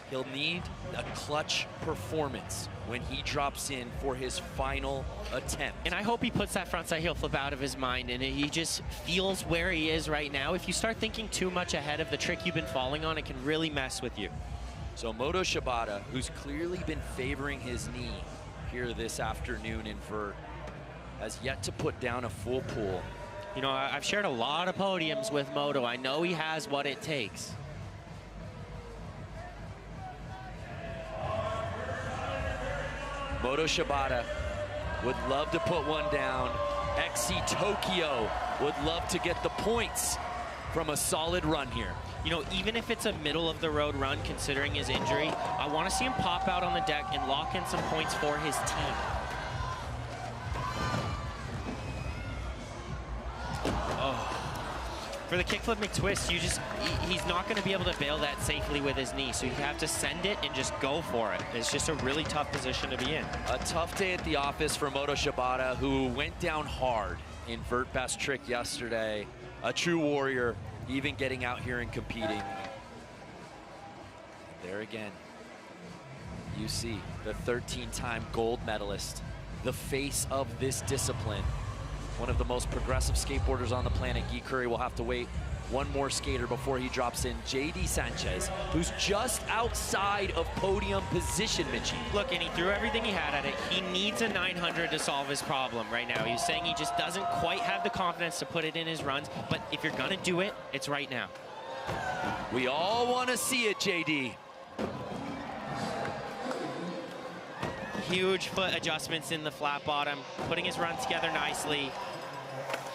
He'll need a clutch performance when he drops in for his final attempt. And I hope he puts that frontside heel flip out of his mind and he just feels where he is right now. If you start thinking too much ahead of the trick you've been falling on, it can really mess with you. So Moto Shibata, who's clearly been favoring his knee here this afternoon in vert, has yet to put down a full pull. You know, I've shared a lot of podiums with Moto. I know he has what it takes. Moto Shibata would love to put one down. XC Tokyo would love to get the points from a solid run here. You know, even if it's a middle-of-the-road run, considering his injury, I want to see him pop out on the deck and lock in some points for his team. For the kickflip McTwist, he's not going to be able to bail that safely with his knee, so you have to send it and just go for it. It's just a really tough position to be in. A tough day at the office for Moto Shibata, who went down hard in vert best trick yesterday. A true warrior, even getting out here and competing. There again, you see the 13-time gold medalist, the face of this discipline. One of the most progressive skateboarders on the planet. Guy Curry will have to wait one more skater before he drops in. JD Sanchez, who's just outside of podium position, Mitchie. Look, and he threw everything he had at it. He needs a 900 to solve his problem right now. He's saying he just doesn't quite have the confidence to put it in his runs, but if you're gonna do it, it's right now. We all want to see it, JD. Huge foot adjustments in the flat bottom, putting his run together nicely.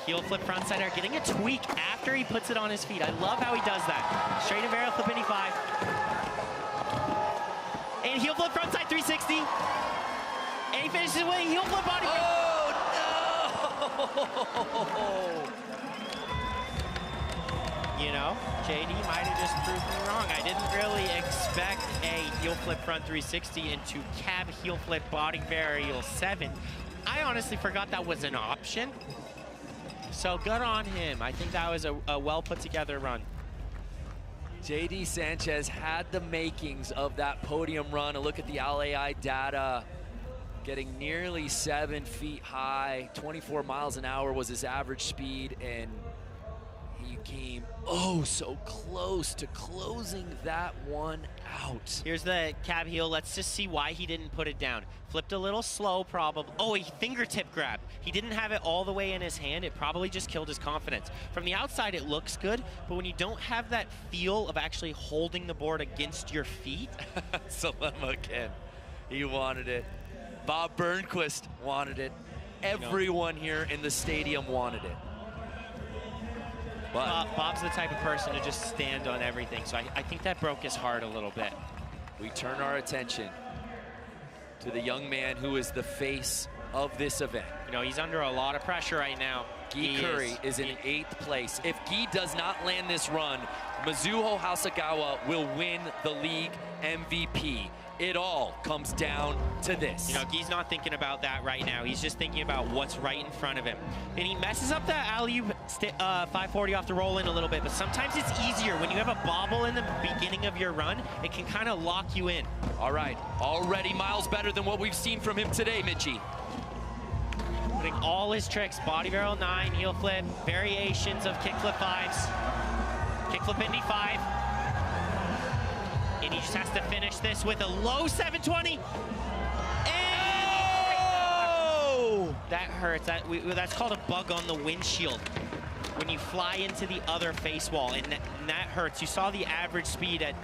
Heel flip frontside air, getting a tweak after he puts it on his feet. I love how he does that. Straight of arrow flip 85. And heel flip frontside 360. And he finishes with a heel flip body. Oh, no! You know, JD might have just proved me wrong. I didn't really expect a heel flip front 360 into cab heel flip body varial 7. I honestly forgot that was an option. So good on him. I think that was a well put together run. JD Sanchez had the makings of that podium run. A look at the Owl AI data. Getting nearly 7 feet high, 24 miles an hour was his average speed, and he came so close to closing that one out. Here's the cab heel. Let's just see why he didn't put it down. Flipped a little slow, probably. Oh, he fingertip grabbed. He didn't have it all the way in his hand. It probably just killed his confidence. From the outside, it looks good, but when you don't have that feel of actually holding the board against your feet. Salema again. He wanted it. Bob Burnquist wanted it. Everyone here in the stadium wanted it. But Bob's the type of person to just stand on everything, so I think that broke his heart a little bit. We turn our attention to the young man who is the face of this event. You know, he's under a lot of pressure right now. Guy Curry is in 8th place. If Guy does not land this run, Mizuho Hasegawa will win the league MVP. It all comes down to this. You know, Guy's not thinking about that right now. He's just thinking about what's right in front of him. And he messes up that alley-oop 540 off the roll-in a little bit, but sometimes it's easier. When you have a bobble in the beginning of your run, it can kind of lock you in. All right, already miles better than what we've seen from him today, Mitchie. Putting all his tricks, body barrel 9, heel flip, variations of kickflip 5s, kickflip Indy 5. And he just has to finish this with a low 720. Oh! That hurts. That's called a bug on the windshield. When you fly into the other face wall, and that hurts. You saw the average speed at,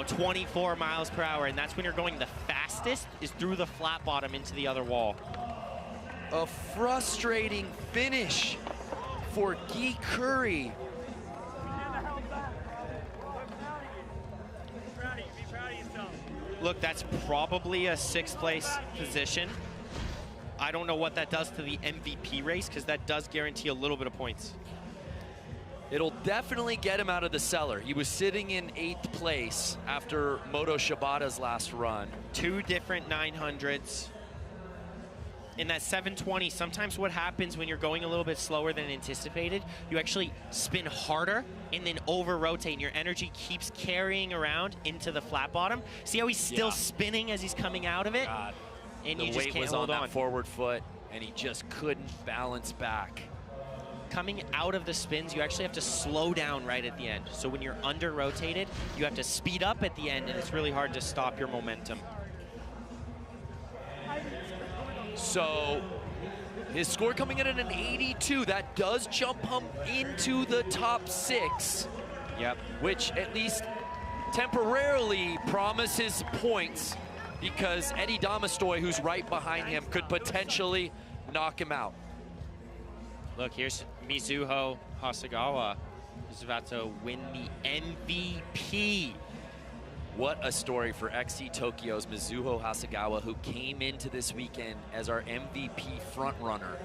24 miles per hour, and that's when you're going the fastest, is through the flat bottom into the other wall. A frustrating finish for Guy Curry. Look, that's probably a 6th place position. I don't know what that does to the MVP race, because that does guarantee a little bit of points. It'll definitely get him out of the cellar. He was sitting in 8th place after Moto Shibata's last run. 2 different 900s. In that 720, sometimes what happens when you're going a little bit slower than anticipated, you actually spin harder and then over-rotate, and your energy keeps carrying around into the flat bottom. See how he's still spinning as he's coming out of it? God. And the you just weight can't was hold on that forward foot, and he just couldn't balance back. Coming out of the spins, you actually have to slow down right at the end. So when you're under-rotated, you have to speed up at the end, and it's really hard to stop your momentum. So his score coming in at an 82. That does jump him into the top 6. Yep. Which at least temporarily promises points, because Eddie Damastoy, who's right behind him, could potentially knock him out. Look, here's Mizuho Hasegawa, who's about to win the MVP. What a story for XC Tokyo's Mizuho Hasegawa, who came into this weekend as our MVP frontrunner,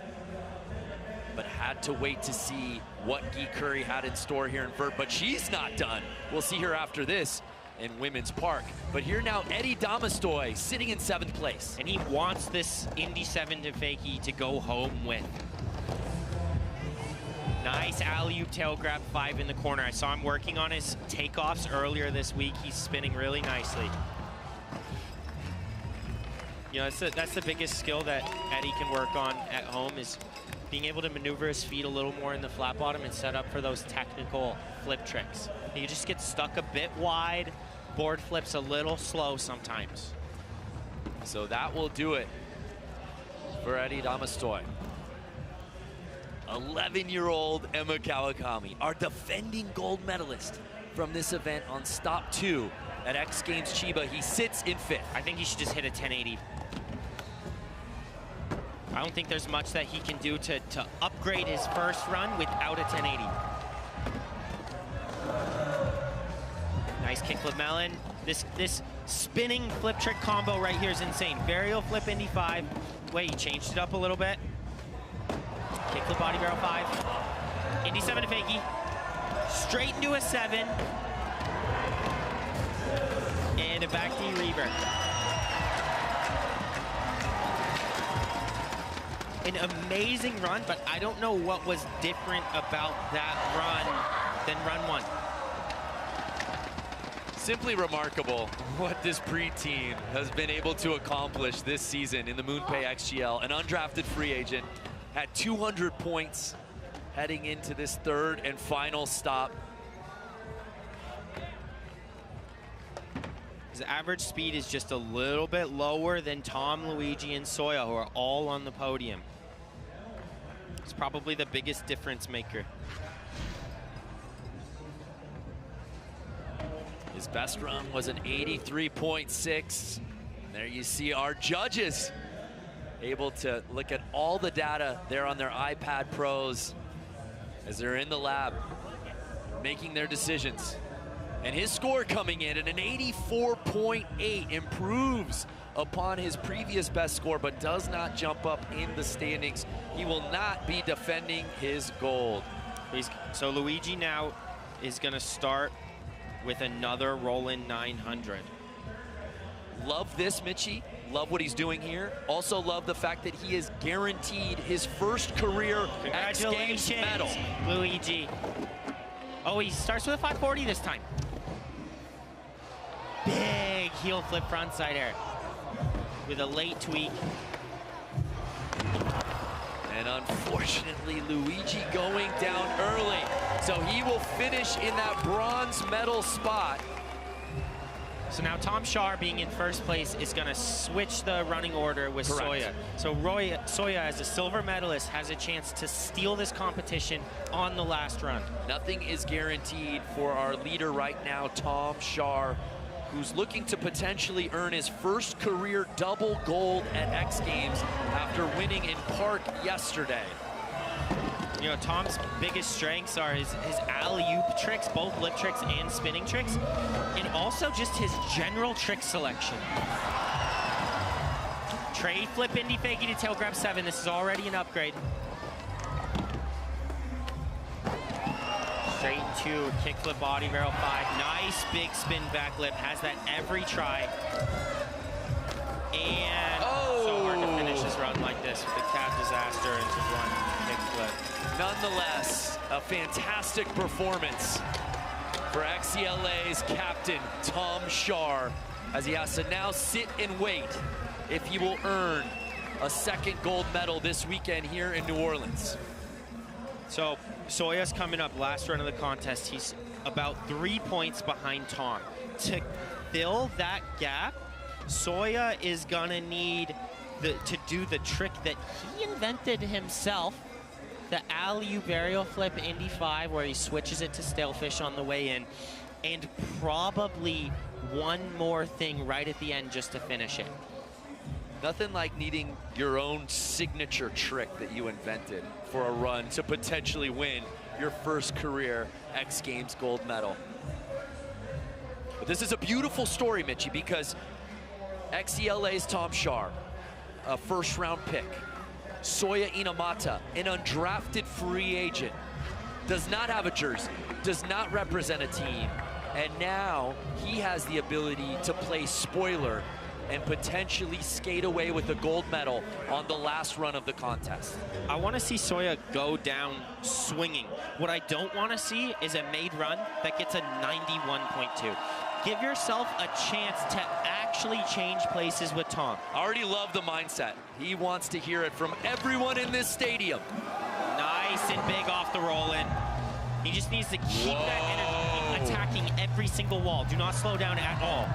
but had to wait to see what Guy Curry had in store here in Vert. But she's not done. We'll see her after this in Women's Park. But here now, Eddie Damastoy sitting in 7th place. And he wants this Indy 7 to fakie to go home with. Nice alley-oop tail grab 5 in the corner. I saw him working on his takeoffs earlier this week. He's spinning really nicely. You know, that's the biggest skill that Eddie can work on at home, is being able to maneuver his feet a little more in the flat bottom and set up for those technical flip tricks. You just get stuck a bit wide, board flips a little slow sometimes. So that will do it for Eddie Damastoy. 11-year-old Emma Kawakami, our defending gold medalist from this event on stop 2 at X Games Chiba. He sits in 5th. I think he should just hit a 1080. I don't think there's much that he can do to upgrade his first run without a 1080. Nice kickflip melon. This spinning flip trick combo right here is insane. Varial flip Indy 5. Wait, he changed it up a little bit. Kickflip body barrel 5. Indy 7 to fakie. Straight into a 7. And a back knee revert. An amazing run, but I don't know what was different about that run than run 1. Simply remarkable what this pre-team has been able to accomplish this season in the MoonPay XGL. An undrafted free agent, had 200 points heading into this 3rd and final stop. His average speed is just a little bit lower than Tom, Luigi, and Soya, who are all on the podium. It's probably the biggest difference maker. His best run was an 83.6. There you see our judges able to look at all the data there on their iPad Pros as they're in the lab making their decisions. And his score coming in at an 84.8 improves upon his previous best score, but does not jump up in the standings. He will not be defending his gold. So Luigi now is going to start with another Roland 900. Love this, Mitchie. Love what he's doing here. Also love the fact that he is guaranteed his first career X Games medal. Luigi. Oh, he starts with a 540 this time. Big heel flip frontside air with a late tweak. And unfortunately, Luigi going down early. So he will finish in that bronze medal spot. So now Tom Shaw, being in first place, is going to switch the running order with Correct. Soya. So Soya, as a silver medalist, has a chance to steal this competition on the last run. Nothing is guaranteed for our leader right now, Tom Shaw, who's looking to potentially earn his first career double gold at X Games after winning in Park yesterday. You know, Tom's biggest strengths are his alley-oop tricks, both lip tricks and spinning tricks, and also just his general trick selection. Tray flip Indy fakie to tail grab 7. This is already an upgrade. Straight into kick flip body barrel 5. Nice big spin back lip. Has that every try. And so hard to finish his run like this with the cat disaster into one kick flip. Nonetheless, a fantastic performance for XCLA's captain, Tom Shaw, as he has to now sit and wait if he will earn a second gold medal this weekend here in New Orleans. So Soya's coming up last run of the contest. He's about 3 points behind Tom. To fill that gap, Soya is gonna need to do the trick that he invented himself, the alley-oop aerial flip Indy 5, where he switches it to stalefish on the way in, and probably one more thing right at the end just to finish it. Nothing like needing your own signature trick that you invented for a run to potentially win your first career X Games gold medal. But this is a beautiful story, Mitchie, because XCLA's Tom Shaw, a first-round pick. Soya Inamata, an undrafted free agent, does not have a jersey, does not represent a team, and now he has the ability to play spoiler and potentially skate away with a gold medal on the last run of the contest. I want to see Soya go down swinging. What I don't want to see is a made run that gets a 91.2. Give yourself a chance to actually change places with Tom. I already love the mindset. He wants to hear it from everyone in this stadium. Nice and big off the roll-in. He just needs to keep that energy attacking every single wall. Do not slow down at all.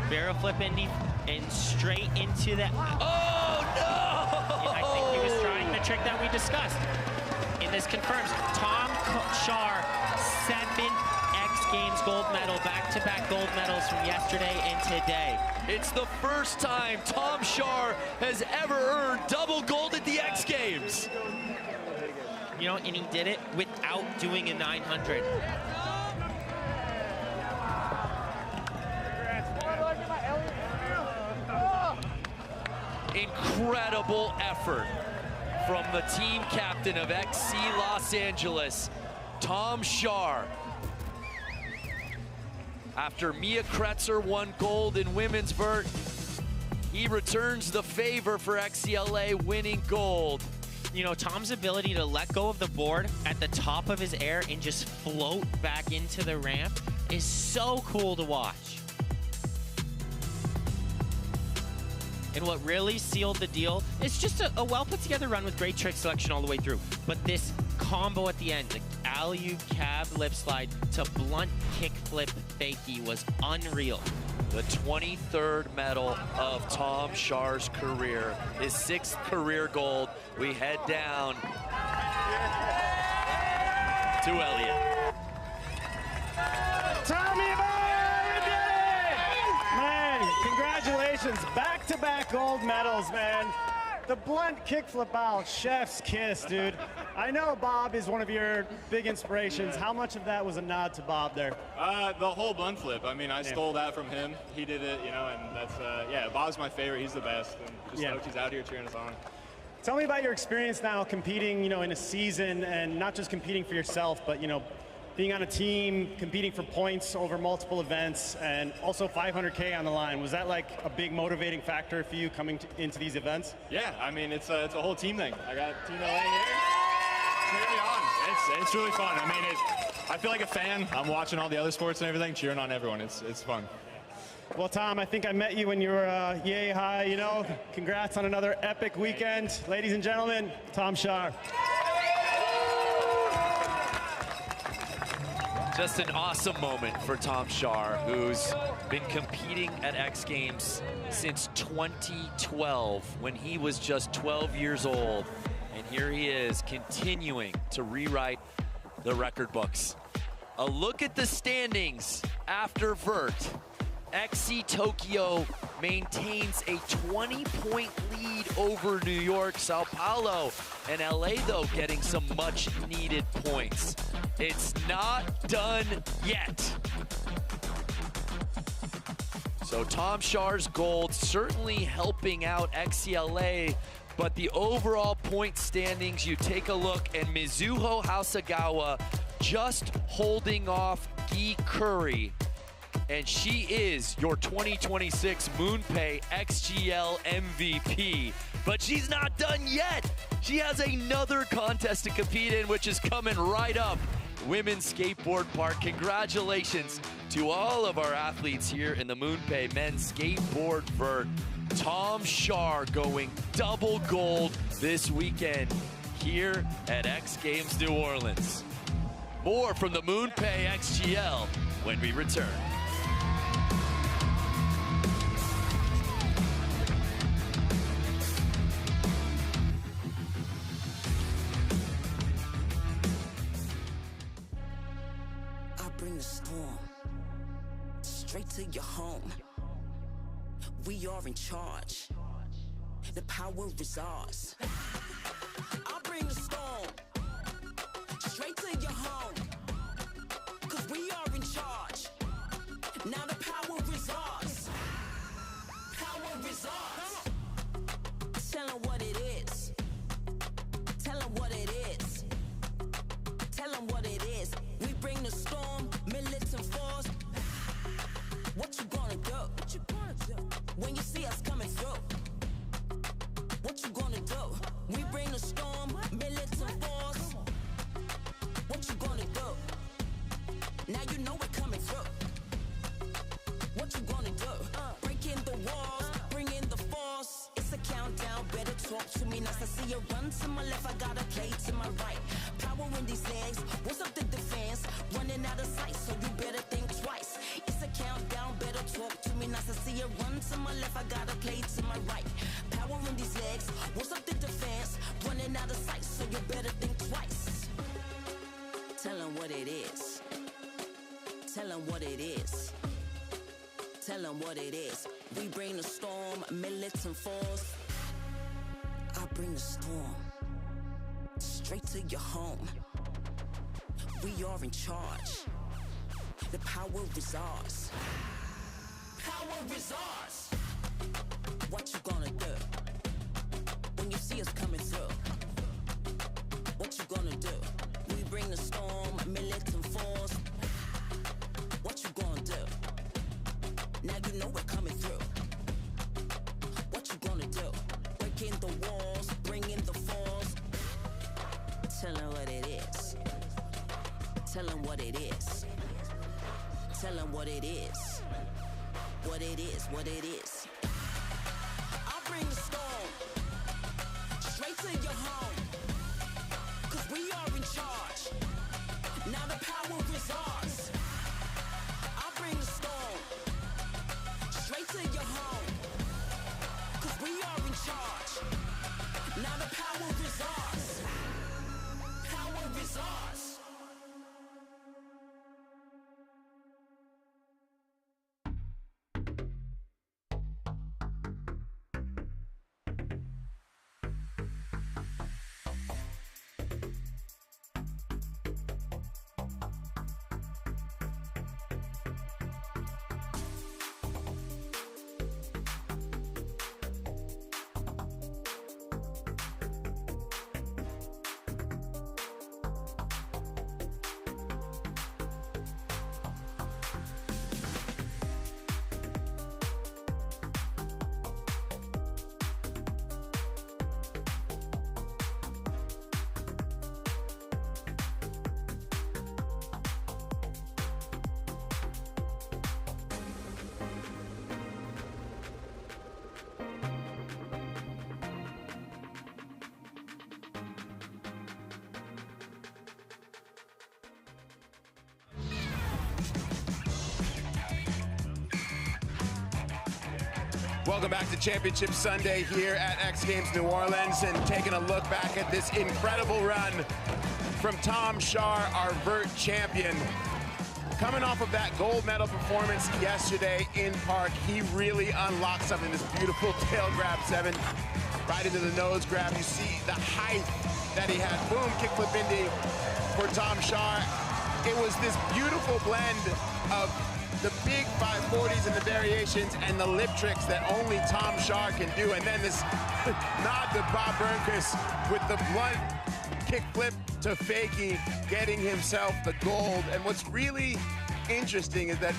Barrel flip Indy and straight into that. Oh, no! I think he was trying the trick that we discussed. And this confirms Tom Shaw, 7 X Games gold medal, back-to-back gold medals from yesterday and today. It's the first time Tom Shaw has ever earned double gold at the X Games. You know, and he did it without doing a 900. Incredible effort from the team captain of XC Los Angeles, Tom Shaw. After Mia Kretzer won gold in women's vert, he returns the favor for XCLA, winning gold. You know, Tom's ability to let go of the board at the top of his air and just float back into the ramp is so cool to watch. And what really sealed the deal is just a well put together run with great trick selection all the way through. But this combo at the end, the alley-oop cab lip slide to blunt kick flip fakie, was unreal. The 23rd medal of Tom Shaw's career, his 6th career gold. We head down to Elliott. Tommy boy, we did it! Man, congratulations, back-to-back gold medals, man. The blunt kickflip out, chef's kiss, dude. I know Bob is one of your big inspirations. How much of that was a nod to Bob there? The whole blunt flip. I mean, I stole that from him. He did it, you know, and that's, yeah, Bob's my favorite. He's the best. And just stoked he's out here cheering us on. Tell me about your experience now competing, you know, in a season, and not just competing for yourself, but, you know, being on a team, competing for points over multiple events, and also 500K on the line. Was that like a big motivating factor for you coming into these events? Yeah, I mean, it's a whole team thing. I got Team LA here. Cheering me on. It's really fun. I mean, I feel like a fan. I'm watching all the other sports and everything, cheering on everyone. It's fun. Well, Tom, I think I met you when you were yay high, you know. Congrats on another epic weekend. Ladies and gentlemen, Tom Shar. Just an awesome moment for Tom Shar, who's been competing at X Games since 2012, when he was just 12 years old. And here he is, continuing to rewrite the record books. A look at the standings after Vert. XC Tokyo maintains a 20-point lead over New York. Sao Paulo and LA, though, getting some much-needed points. It's not done yet. So Tom Shar's gold certainly helping out XCLA, but the overall point standings, you take a look, and Mizuho Hasegawa just holding off Guy Curry. And she is your 2026 MoonPay XGL MVP. But she's not done yet. She has another contest to compete in, which is coming right up. Women's Skateboard Park. Congratulations to all of our athletes here in the MoonPay Men's Skateboard Vert. Tom Shar going double gold this weekend here at X Games New Orleans. More from the MoonPay XGL when we return. Bring the storm straight to your home. We are in charge. The power is ours. I'll bring the storm straight to your home. 'Cause we are in charge. Now the power is ours. Power is ours. Tell them what it is. Tell them what it is. Tell them what it is. We bring the storm, militant force. What you gonna do? What you gonna do? When you see us coming through. What you gonna do? We bring the storm, militant force. What you gonna do? Now you know we're coming through. What you gonna do? Breaking the walls, bringing the force. It's a countdown, better talk to me. Nice to see you run to my left, I gotta play to my right. Power in these legs, what's up the defense? Running out of sight, so you better think twice. It's a countdown, better talk to me. Nice to see you run to my left, I gotta play to my right. Power in these legs, what's up the defense? Running out of sight, so you better think twice. Tell them what it is. Tell them what it is. Tell them what it is. We bring the storm, militant force. I bring the storm straight to your home. We are in charge. The power is ours. Power is ours. What you gonna do when you see us coming through? What you gonna do? We bring the storm, militant force. What you gonna do? Now you know we're coming through. What you gonna do? Breaking the walls, bringing the force. Tell them what it is. Tell them what it is. Tell them what it is. What it is, what it is. I'll bring the storm straight to your home. 'Cause we are in charge. Now the power is ours. I'll bring the storm straight to your home. 'Cause we are in charge. Now the power is ours. Power is ours. Welcome back to Championship Sunday here at X Games New Orleans, and taking a look back at this incredible run from Tom Shar, our vert champion. Coming off of that gold medal performance yesterday in Park, he really unlocked something. This beautiful tail grab 7 right into the nose grab. You see the height that he had. Boom, kickflip indie for Tom Shar. It was this beautiful blend of the big 540s and the variations and the lip tricks that only Tom Shar can do. And then this nod to Bob Burnquist with the blunt kickflip to fakie, getting himself the gold. And what's really interesting is that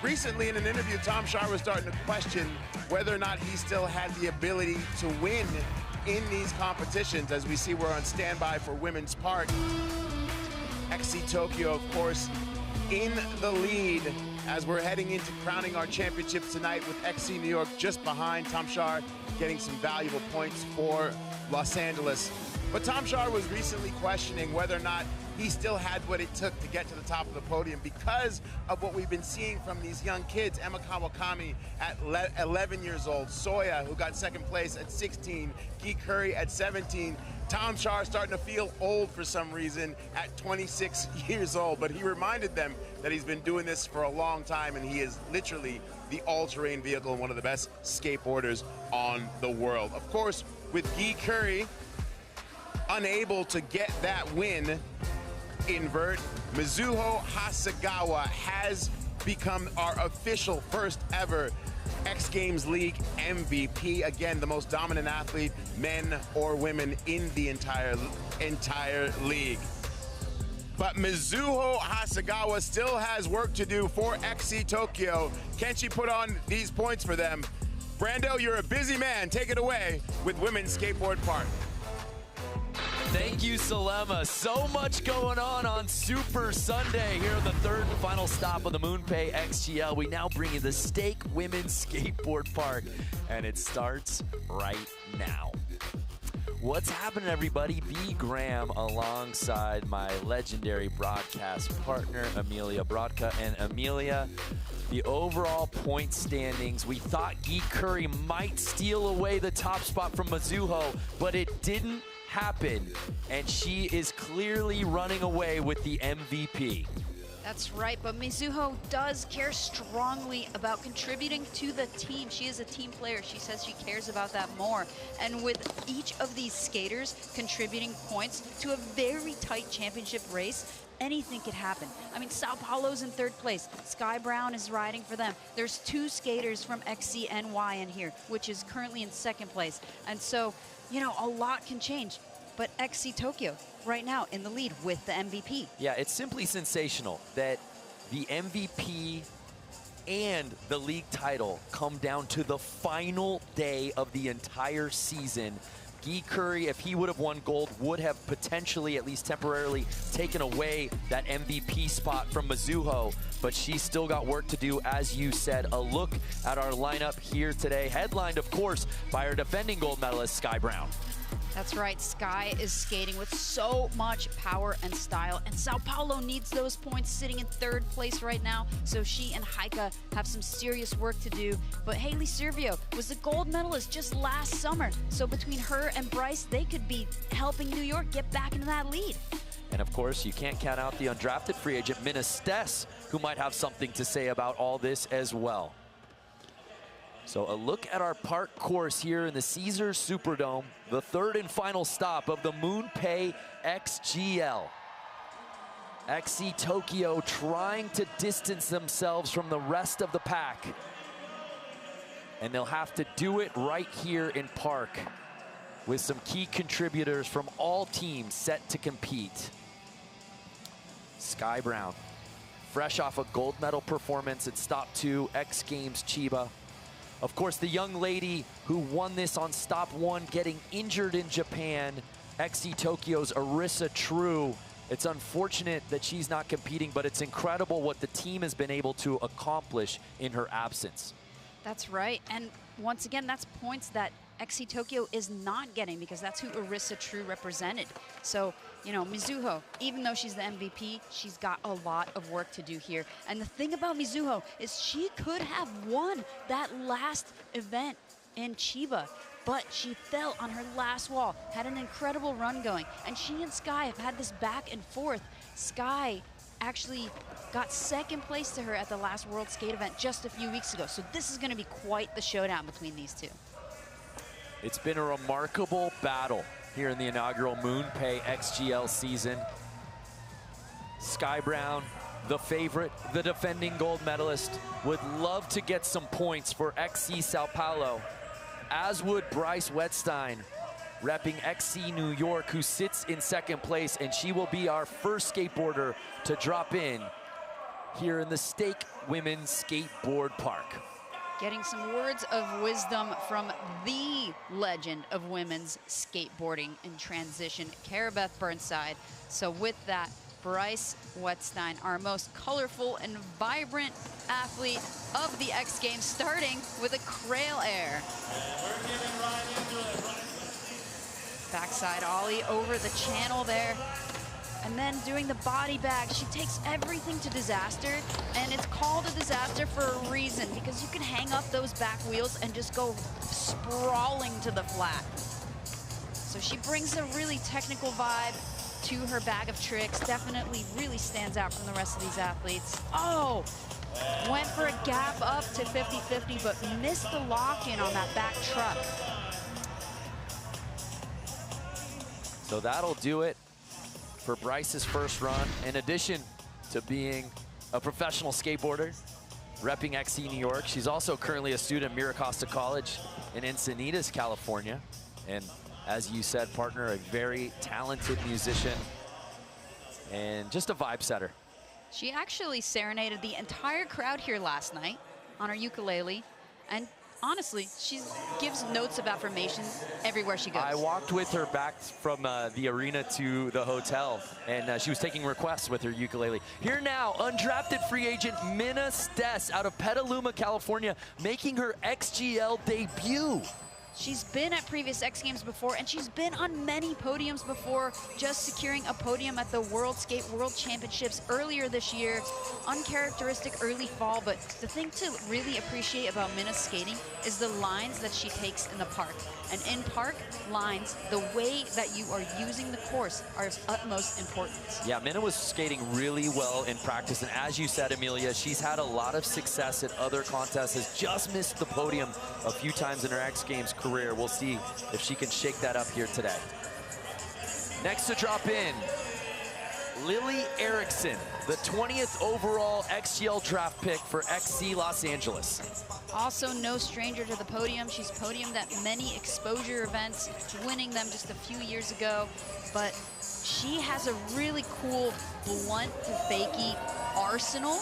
recently in an interview, Tom Shar was starting to question whether or not he still had the ability to win in these competitions. As we see, we're on standby for Women's Park. XC Tokyo, of course, in the lead as we're heading into crowning our championships tonight, with XC New York just behind. Tom Shar getting some valuable points for Los Angeles. But Tom Shar was recently questioning whether or not he still had what it took to get to the top of the podium because of what we've been seeing from these young kids. Emma Kawakami at 11 years old, Soya, who got second place at 16, Guy Curry at 17. Tom Shar starting to feel old for some reason at 26 years old, but he reminded them that he's been doing this for a long time, and he is literally the all-terrain vehicle and one of the best skateboarders on the world. Of course, with Guy Curry unable to get that win in vert, Mizuho Hasegawa has become our official first ever X Games League MVP. Again, the most dominant athlete, men or women, in the entire league. But Mizuho Hasegawa still has work to do for XC Tokyo. Can she put on these points for them? Brando, you're a busy man. Take it away with Women's Skateboard Park. Thank you, Salema. So much going on Super Sunday here on the third and final stop of the MoonPay XGL. We now bring you the Stake Women's Skateboard Park, and it starts right now. What's happening, everybody? B. Graham alongside my legendary broadcast partner, Amelia Brodka. And Amelia, the overall point standings, we thought Guy Curry might steal away the top spot from Mizuho, but it didn't happen, and she is clearly running away with the MVP. That's right, but Mizuho does care strongly about contributing to the team. She is a team player. She says she cares about that more. And with each of these skaters contributing points to a very tight championship race, anything could happen. I mean, Sao Paulo's in third place. Sky Brown is riding for them. There's 2 skaters from XCNY in here, which is currently in second place. And so, you know, a lot can change. But XC Tokyo right now in the lead with the MVP. Yeah, it's simply sensational that the MVP and the league title come down to the final day of the entire season. Guy Curry, if he would have won gold, would have potentially, at least temporarily, taken away that MVP spot from Mizuho, but she's still got work to do, as you said. A look at our lineup here today, headlined, of course, by our defending gold medalist, Sky Brown. That's right, Sky is skating with so much power and style, and Sao Paulo needs those points, sitting in third place right now, so she and Heike have some serious work to do. But Haley Servio was the gold medalist just last summer, so between her and Bryce, they could be helping New York get back into that lead. And of course, you can't count out the undrafted free agent, Minna Stess, who might have something to say about all this as well. So a look at our park course here in the Caesars Superdome, the third and final stop of the MoonPay XGL. XC Tokyo trying to distance themselves from the rest of the pack. And they'll have to do it right here in Park with some key contributors from all teams set to compete. Sky Brown, fresh off a gold medal performance at Stop 2, X Games Chiba. Of course, the young lady who won this on Stop 1 getting injured in Japan, XC Tokyo's Arissa True. It's unfortunate that she's not competing, but it's incredible what the team has been able to accomplish in her absence. That's right, and once again, that's points that XC Tokyo is not getting, because that's who Arisa True represented. So, you know, Mizuho, even though she's the MVP, she's got a lot of work to do here. And the thing about Mizuho is she could have won that last event in Chiba, but she fell on her last wall, had an incredible run going. And she and Sky have had this back and forth. Sky actually got second place to her at the last World Skate event just a few weeks ago. So this is going to be quite the showdown between these two. It's been a remarkable battle here in the inaugural MoonPay XGL season. Sky Brown, the favorite, the defending gold medalist, would love to get some points for XC Sao Paulo, as would Bryce Wettstein, repping XC New York, who sits in second place, and she will be our first skateboarder to drop in here in the Stake Women's Skateboard Park. Getting some words of wisdom from the legend of women's skateboarding in transition, Karabeth Burnside. So with that, Bryce Wettstein, our most colorful and vibrant athlete of the X Games, starting with a Crail Air. Backside ollie over the channel there. And then doing the body bag, she takes everything to disaster, and it's called a disaster for a reason, because you can hang up those back wheels and just go sprawling to the flat. So she brings a really technical vibe to her bag of tricks, definitely really stands out from the rest of these athletes. Oh, went for a gap up to 50-50, but missed the lock-in on that back truck. So that'll do it for Bryce's first run. In addition to being a professional skateboarder, repping XC New York, she's also currently a student at Mira Costa College in Encinitas, California. And as you said, partner, a very talented musician and just a vibe setter. She actually serenaded the entire crowd here last night on her ukulele, and honestly, she gives notes of affirmation everywhere she goes. I walked with her back from the arena to the hotel, and she was taking requests with her ukulele. Here now, undrafted free agent Minna Stess out of Petaluma, California, making her XGL debut. She's been at previous X Games before, and she's been on many podiums before, just securing a podium at the World Skate World Championships earlier this year. Uncharacteristic early fall, but the thing to really appreciate about Minna's skating is the lines that she takes in the park. And in park lines, the way that you are using the course are of utmost importance. Yeah, Minna was skating really well in practice, and as you said, Amelia, she's had a lot of success at other contests, has just missed the podium a few times in her X Games career. We'll see if she can shake that up here today. Next to drop in, Lily Erickson, the 20th overall XGL draft pick for XC Los Angeles. Also no stranger to the podium. She's podiumed at many exposure events, winning them just a few years ago. But she has a really cool blunt to fakie arsenal,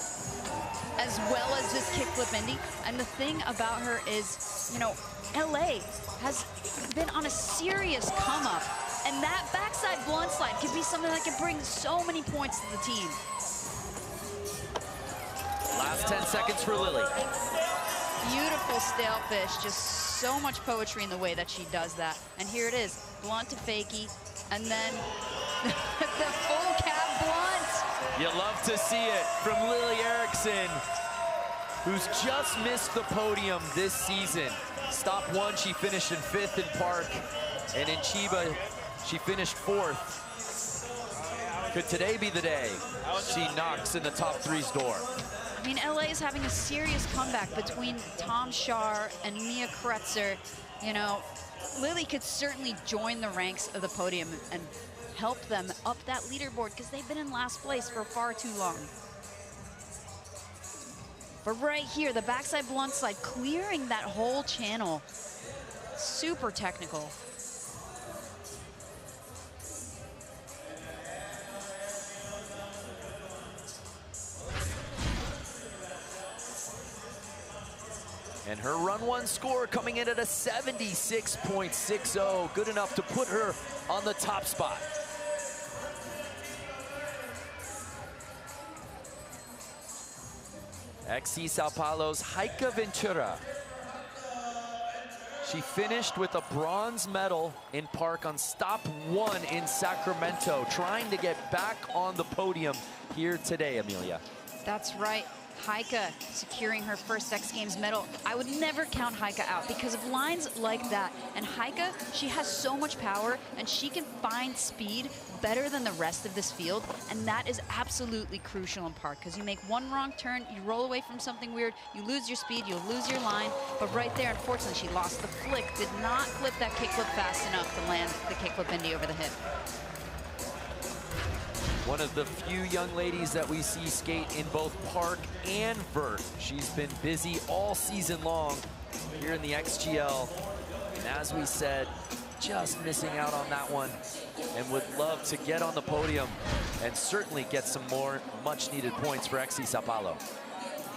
as well as this kickflip indie. And the thing about her is, you know, LA has been on a serious come up, and that backside blunt slide could be something that can bring so many points to the team. Last 10 seconds for Lily. Beautiful stale fish, just so much poetry in the way that she does that. And here it is, blunt to fakie, and then the full cab blunt. You love to see it from Lily Erickson, who's just missed the podium this season. Stop one, she finished in 5th in park, and in Chiba, she finished 4th. Could today be the day she knocks in the top 3's door? I mean, LA is having a serious comeback between Tom Shar and Mia Kretzer. You know, Lily could certainly join the ranks of the podium and help them up that leaderboard, because they've been in last place for far too long. But right here, the backside blunt slide, clearing that whole channel. Super technical. And her run one score coming in at a 76.60, good enough to put her on the top spot. XC Sao Paulo's Heike Ventura. She finished with a bronze medal in Park on stop 1 in Sacramento, trying to get back on the podium here today, Amelia. That's right. Heike securing her first X Games medal. I would never count Heike out because of lines like that. And Heike, she has so much power and she can find speed better than the rest of this field. And that is absolutely crucial in Park because you make one wrong turn, you roll away from something weird, you lose your speed, you'll lose your line. But right there, unfortunately, she lost the flick, did not flip that kickflip fast enough to land the kickflip Indy over the hip. One of the few young ladies that we see skate in both Park and Vert. She's been busy all season long here in the XGL. And as we said, just missing out on that one and would love to get on the podium and certainly get some more much needed points for XC Sao Paulo.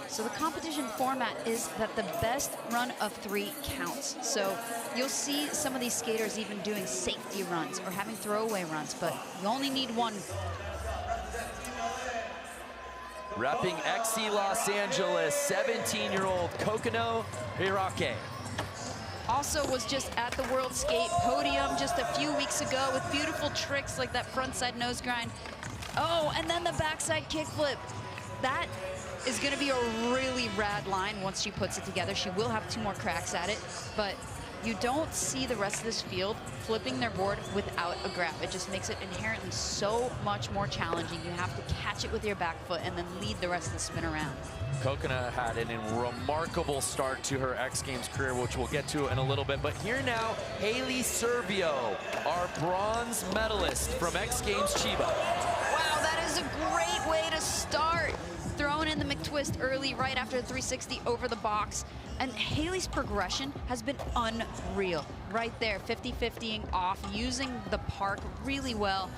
So the competition format is that the best run of 3 counts. So you'll see some of these skaters even doing safety runs or having throwaway runs, but you only need one. Repping XC Los Angeles, 17-year-old Kokono Hirake. Also was just at the World Skate podium just a few weeks ago with beautiful tricks like that frontside nose grind. Oh, and then the backside kickflip. That is going to be a really rad line once she puts it together. She will have 2 more cracks at it, but you don't see the rest of this field flipping their board without a grab. It just makes it inherently so much more challenging. You have to catch it with your back foot and then lead the rest of the spin around. Kokona had a remarkable start to her X Games career, which we'll get to in a little bit. But here now, Haley Servio, our bronze medalist from X Games Chiba. Wow, that is a great way to start. Throwing in the McTwist early, right after the 360 over the box. And Haley's progression has been unreal. Right there, 50-50ing off, using the Park really well.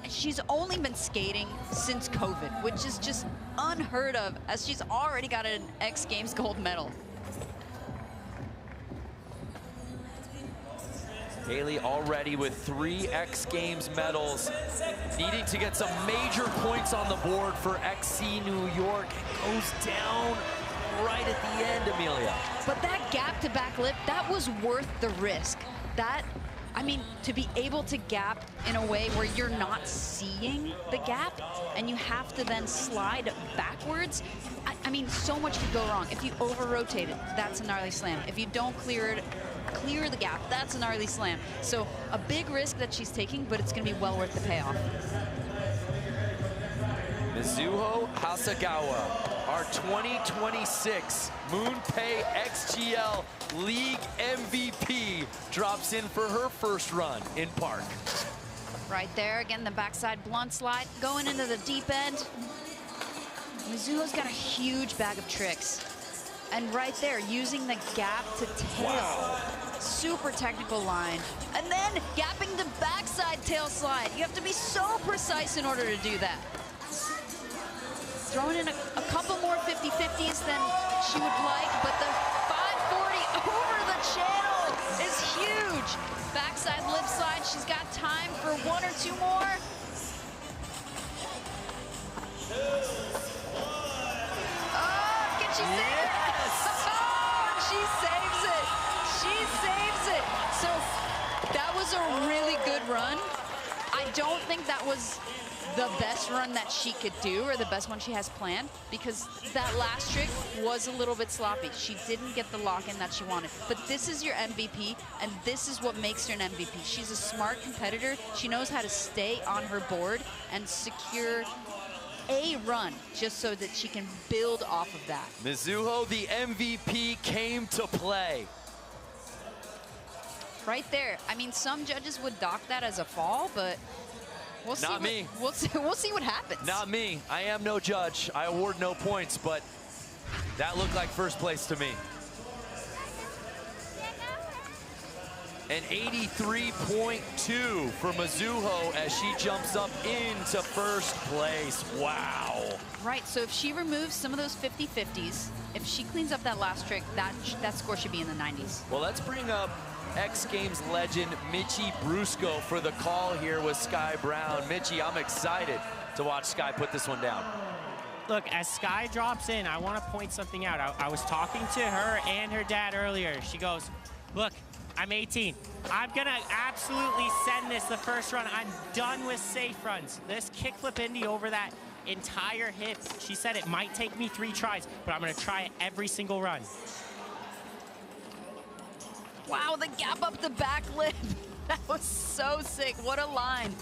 She's only been skating since COVID, which is just unheard of, as she's already got an X Games gold medal. Haley already with 3 X Games medals, needing to get some major points on the board for XC New York. It goes down right at the end, Amelia. But that gap to back lip, that was worth the risk. That, I mean, to be able to gap in a way where you're not seeing the gap and you have to then slide backwards, I mean, so much could go wrong. If you over-rotate it, that's a gnarly slam. If you don't clear the gap, that's a gnarly slam. So a big risk that she's taking, but it's going to be well worth the payoff. Mizuho Hasegawa, our 2026 MoonPay XGL League MVP, drops in for her first run in Park. Right there, again, the backside blunt slide, going into the deep end. Mizuho's got a huge bag of tricks. And right there, using the gap to tail. Wow. Super technical line. And then gapping the backside tail slide. You have to be so precise in order to do that. Throwing in a couple more 50-50s than she would like, but the 540 over the channel is huge. Backside lip slide, she's got time for 1 or 2 more. Oh, can she save it? Oh, she saves it. She saves it. So that was a really good run. I don't think that was the best run that she could do, or the best one she has planned, because that last trick was a little bit sloppy. She didn't get the lock-in that she wanted. But this is your MVP, and this is what makes her an MVP. She's a smart competitor. She knows how to stay on her board and secure a run, just so that she can build off of that. Mizuho, the MVP, came to play. Right there. I mean, some judges would dock that as a fall, but we'll see. Not me. We'll see what happens. Not me. I am no judge. I award no points, but that looked like first place to me. An 83.2 for Mizuho as she jumps up into first place. Wow. Right, so if she removes some of those 50-50s, if she cleans up that last trick, that score should be in the 90s. Well, let's bring up X Games legend Michi Brusco for the call here with Sky Brown. Michi, I'm excited to watch Sky put this one down. Look, as Sky drops in, I want to point something out. I was talking to her and her dad earlier. She goes, Look, I'm 18. I'm gonna absolutely send this the first run. I'm done with safe runs. This kickflip Indy over that entire hip, she said it might take me 3 tries, but I'm gonna try it every single run. Wow, the gap up the back lip. That was so sick. What a line.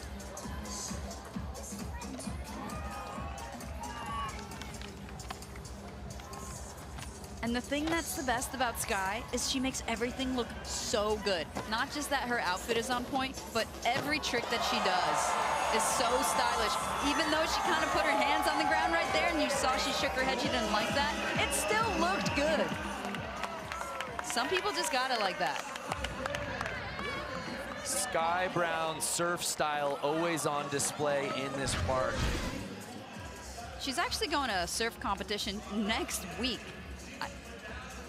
And the thing that's the best about Sky is she makes everything look so good. Not just that her outfit is on point, but every trick that she does is so stylish. Even though she kind of put her hands on the ground right there and you saw she shook her head, she didn't like that, it still looked good. Some people just got it like that. Sky Brown surf style always on display in this park. She's actually going to a surf competition next week.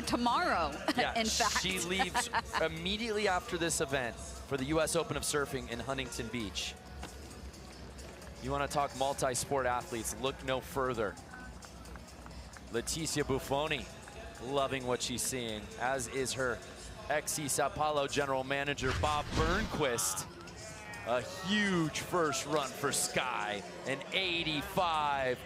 Tomorrow, Yeah, in fact. she leaves immediately after this event for the U.S. Open of Surfing in Huntington Beach. You want to talk multi-sport athletes, look no further. Leticia Buffoni loving what she's seeing, as is her XC Sao Paulo general manager, Bob Burnquist. A huge first run for Sky, an 85.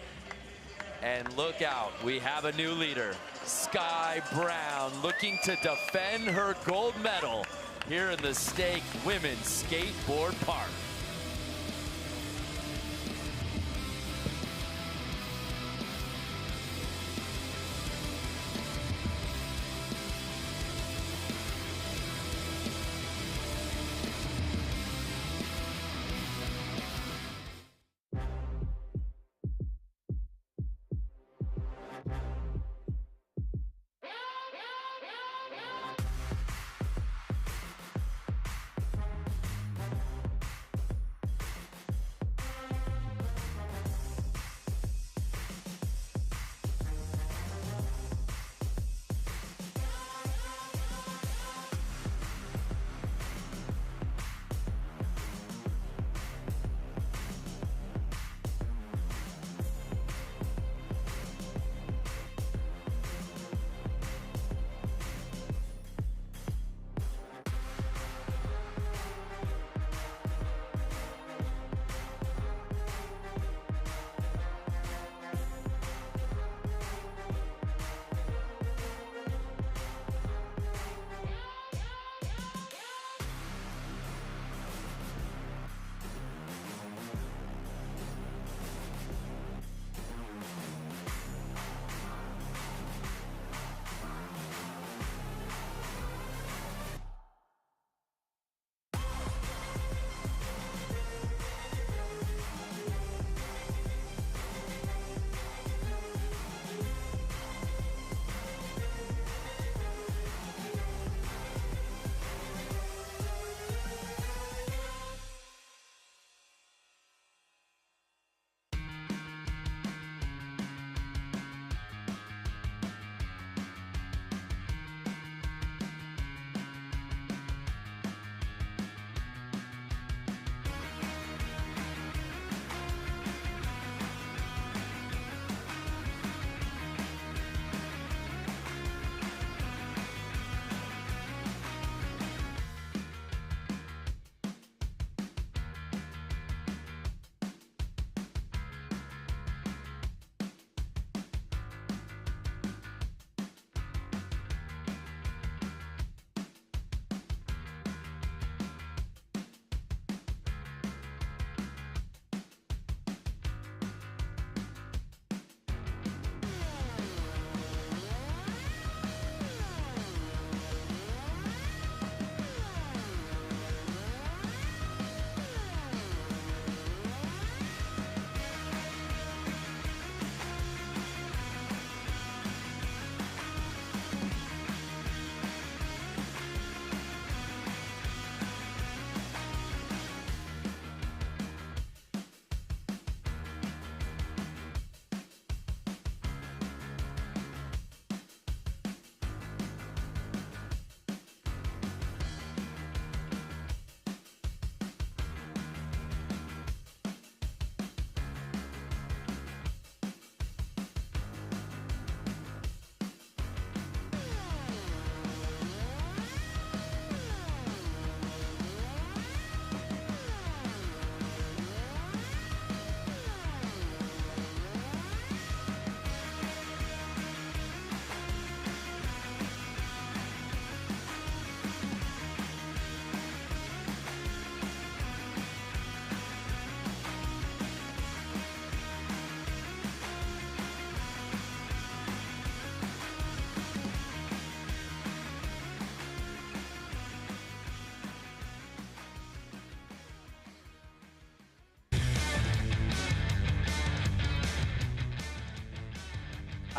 And look out, we have a new leader. Sky Brown looking to defend her gold medal here in the Stake Women's Skateboard Park.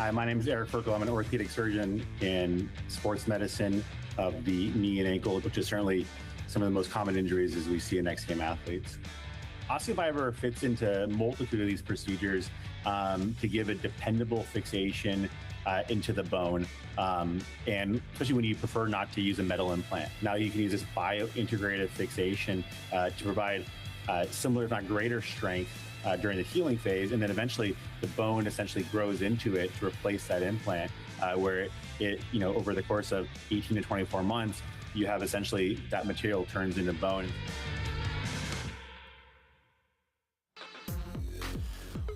Hi, my name is Eric Furkel. I'm an orthopedic surgeon in sports medicine of the knee and ankle, which is certainly some of the most common injuries as we see in X Game athletes. Osteofiber fits into a multitude of these procedures to give a dependable fixation into the bone, and especially when you prefer not to use a metal implant. Now you can use this bio-integrated fixation to provide similar, if not greater, strength during the healing phase, and then eventually the bone essentially grows into it to replace that implant, where it, over the course of 18 to 24 months, you have essentially that material turns into bone.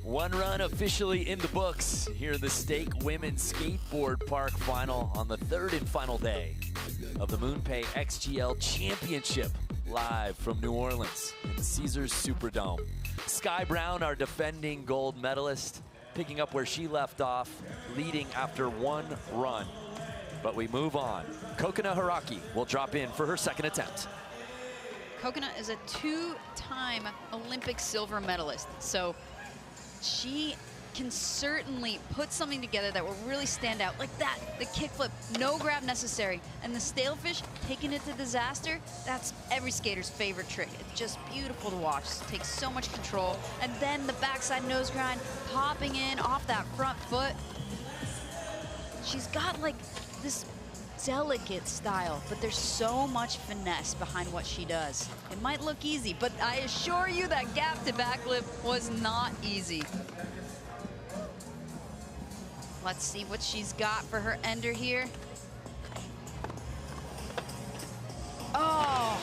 One run officially in the books here at the Stake Women's Skateboard Park Final on the third and final day of the MoonPay XGL Championship, live from New Orleans in the Caesars Superdome. Sky Brown, our defending gold medalist, picking up where she left off, leading after one run. But we move on. Kokona Haraki will drop in for her second attempt. Kokona is a two-time Olympic silver medalist, so she can certainly put something together that will really stand out. Like that, the kickflip, no grab necessary. And the stalefish, taking it to disaster, that's every skater's favorite trick. It's just beautiful to watch. It takes so much control. And then the backside nose grind, popping in off that front foot. She's got like this delicate style, but there's so much finesse behind what she does. It might look easy, but I assure you that gap to backflip was not easy. Let's see what she's got for her ender here. Oh,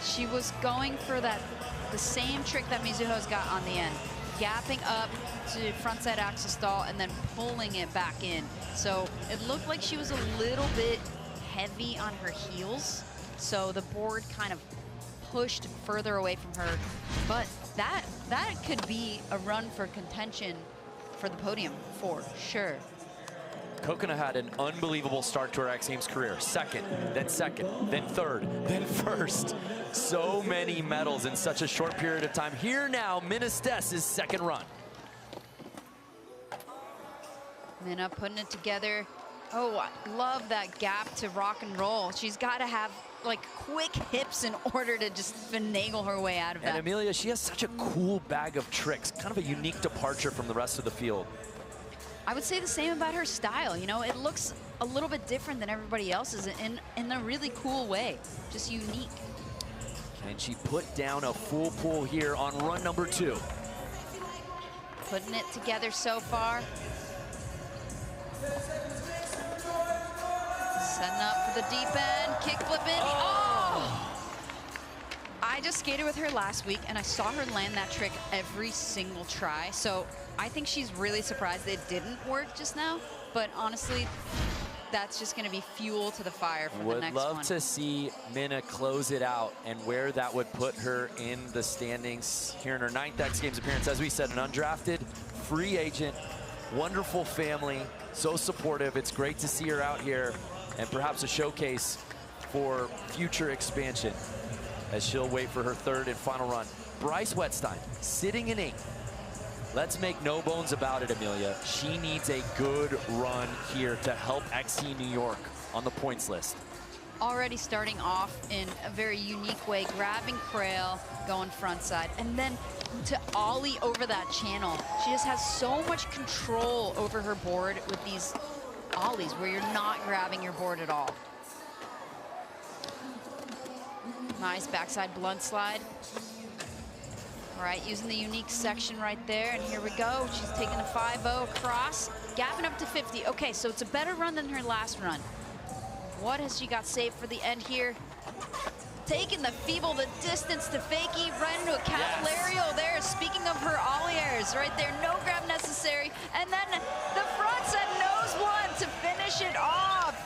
she was going for the same trick that Mizuho's got on the end. Gapping up to frontside axel stall and then pulling it back in. So it looked like she was a little bit heavy on her heels. So the board kind of pushed further away from her. But that could be a run for contention for the podium for sure. Kokona had an unbelievable start to her X Games career. Second, then third, then first. So many medals in such a short period of time. Here now, Minastes's second run. Minna putting it together. Oh, I love that gap to rock and roll. She's got to have like quick hips in order to just finagle her way out of that. And Amelia, she has such a cool bag of tricks, kind of a unique departure from the rest of the field. I would say the same about her style. You know, it looks a little bit different than everybody else's in a really cool way, just unique. Can she put down a full pull here on run number 2? Putting it together so far. Setting up for the deep end, kick flip in. Oh! I just skated with her last week and I saw her land that trick every single try. So I think she's really surprised it didn't work just now. But honestly, that's just going to be fuel to the fire for the next one. Would love to see Minna close it out and where that would put her in the standings here in her 9th X Games appearance. As we said, an undrafted free agent, wonderful family, so supportive. It's great to see her out here and perhaps a showcase for future expansion as she'll wait for her 3rd and final run. Bryce Wetstein sitting in 8th. Let's make no bones about it, Amelia. She needs a good run here to help XC New York on the points list. Already starting off in a very unique way, grabbing Crail, going frontside, and then to ollie over that channel. She just has so much control over her board with these ollies where you're not grabbing your board at all. Nice backside blunt slide. All right, using the unique section right there, and here we go. She's taking a 5-0 across, gapping up to 50. Okay, so it's a better run than her last run. What has she got saved for the end here? Taking the feeble the distance to fakie, right into a Cavalario there. Speaking of her ollie airs, right there, no grab necessary. And then the frontside nose one to finish it off.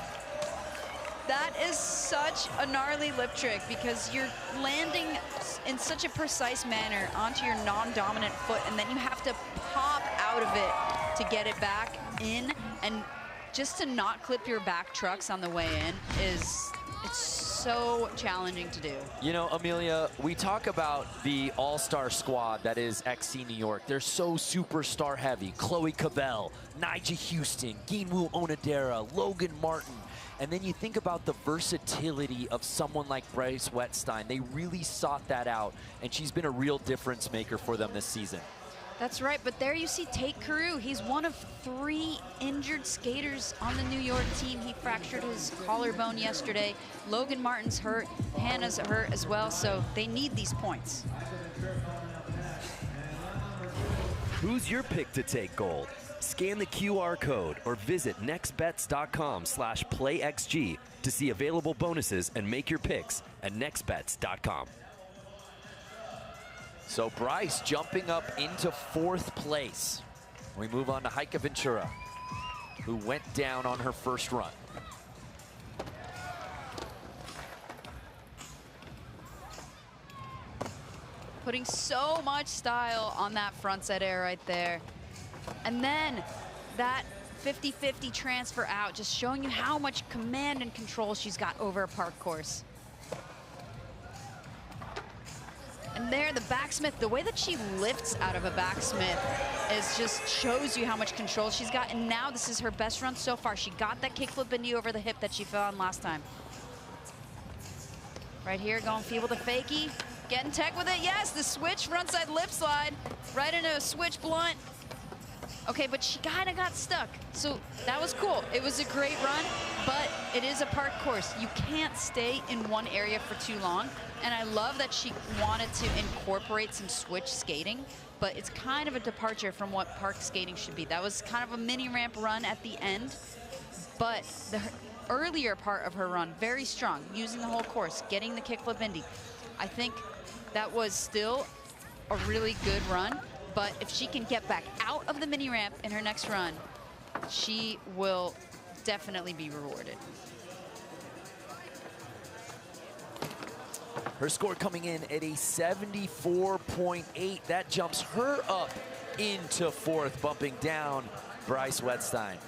That is such a gnarly lip trick because you're landing in such a precise manner onto your non-dominant foot, and then you have to pop out of it to get it back in. And just to not clip your back trucks on the way in it's so challenging to do. You know, Amelia, we talk about the all-star squad that is XC New York. They're so superstar heavy. Chloe Cabell, Nyjah Houston, Ginwoo Onodera, Logan Martin. And then you think about the versatility of someone like Bryce Wettstein. They really sought that out, and she's been a real difference maker for them this season. That's right, but there you see Tate Carew. He's one of 3 injured skaters on the New York team. He fractured his collarbone yesterday. Logan Martin's hurt, Hannah's hurt as well, so they need these points. Who's your pick to take gold? Scan the QR code or visit nextbets.com/playxg to see available bonuses and make your picks at nextbets.com. So Bryce jumping up into 4th place. We move on to Heike Ventura, who went down on her first run. Putting so much style on that frontside air right there. And then that 50-50 transfer out, just showing you how much command and control she's got over a park course. And there, the backsmith, the way that she lifts out of a backsmith is just shows you how much control she's got. And now this is her best run so far. She got that kickflip indie over the hip that she fell on last time. Right here, going feeble to fakie. Getting tech with it, yes, the switch frontside lip slide. Right into a switch blunt. Okay, but she kind of got stuck. So that was cool. It was a great run, but it is a park course. You can't stay in one area for too long. And I love that she wanted to incorporate some switch skating, but it's kind of a departure from what park skating should be. That was kind of a mini ramp run at the end, but the earlier part of her run, very strong, using the whole course, getting the kickflip indie. I think that was still a really good run, but if she can get back out of the mini ramp in her next run, she will definitely be rewarded. Her score coming in at a 74.8. That jumps her up into 4th, bumping down Bryce Wettstein.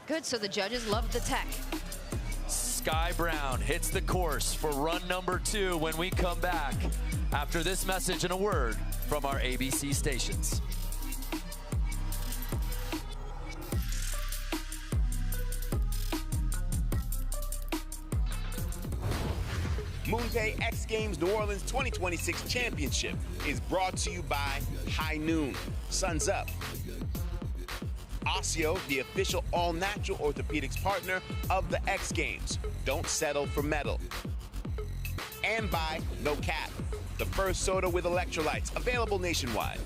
Good, so the judges love the tech. Sky Brown hits the course for run number 2 when we come back after this message and a word from our ABC stations. MoonPay X Games New Orleans 2026 Championship is brought to you by High Noon, Suns Up, Osseo, the official all-natural orthopedics partner of the X Games. Don't settle for metal. And by No Cap, the first soda with electrolytes, available nationwide.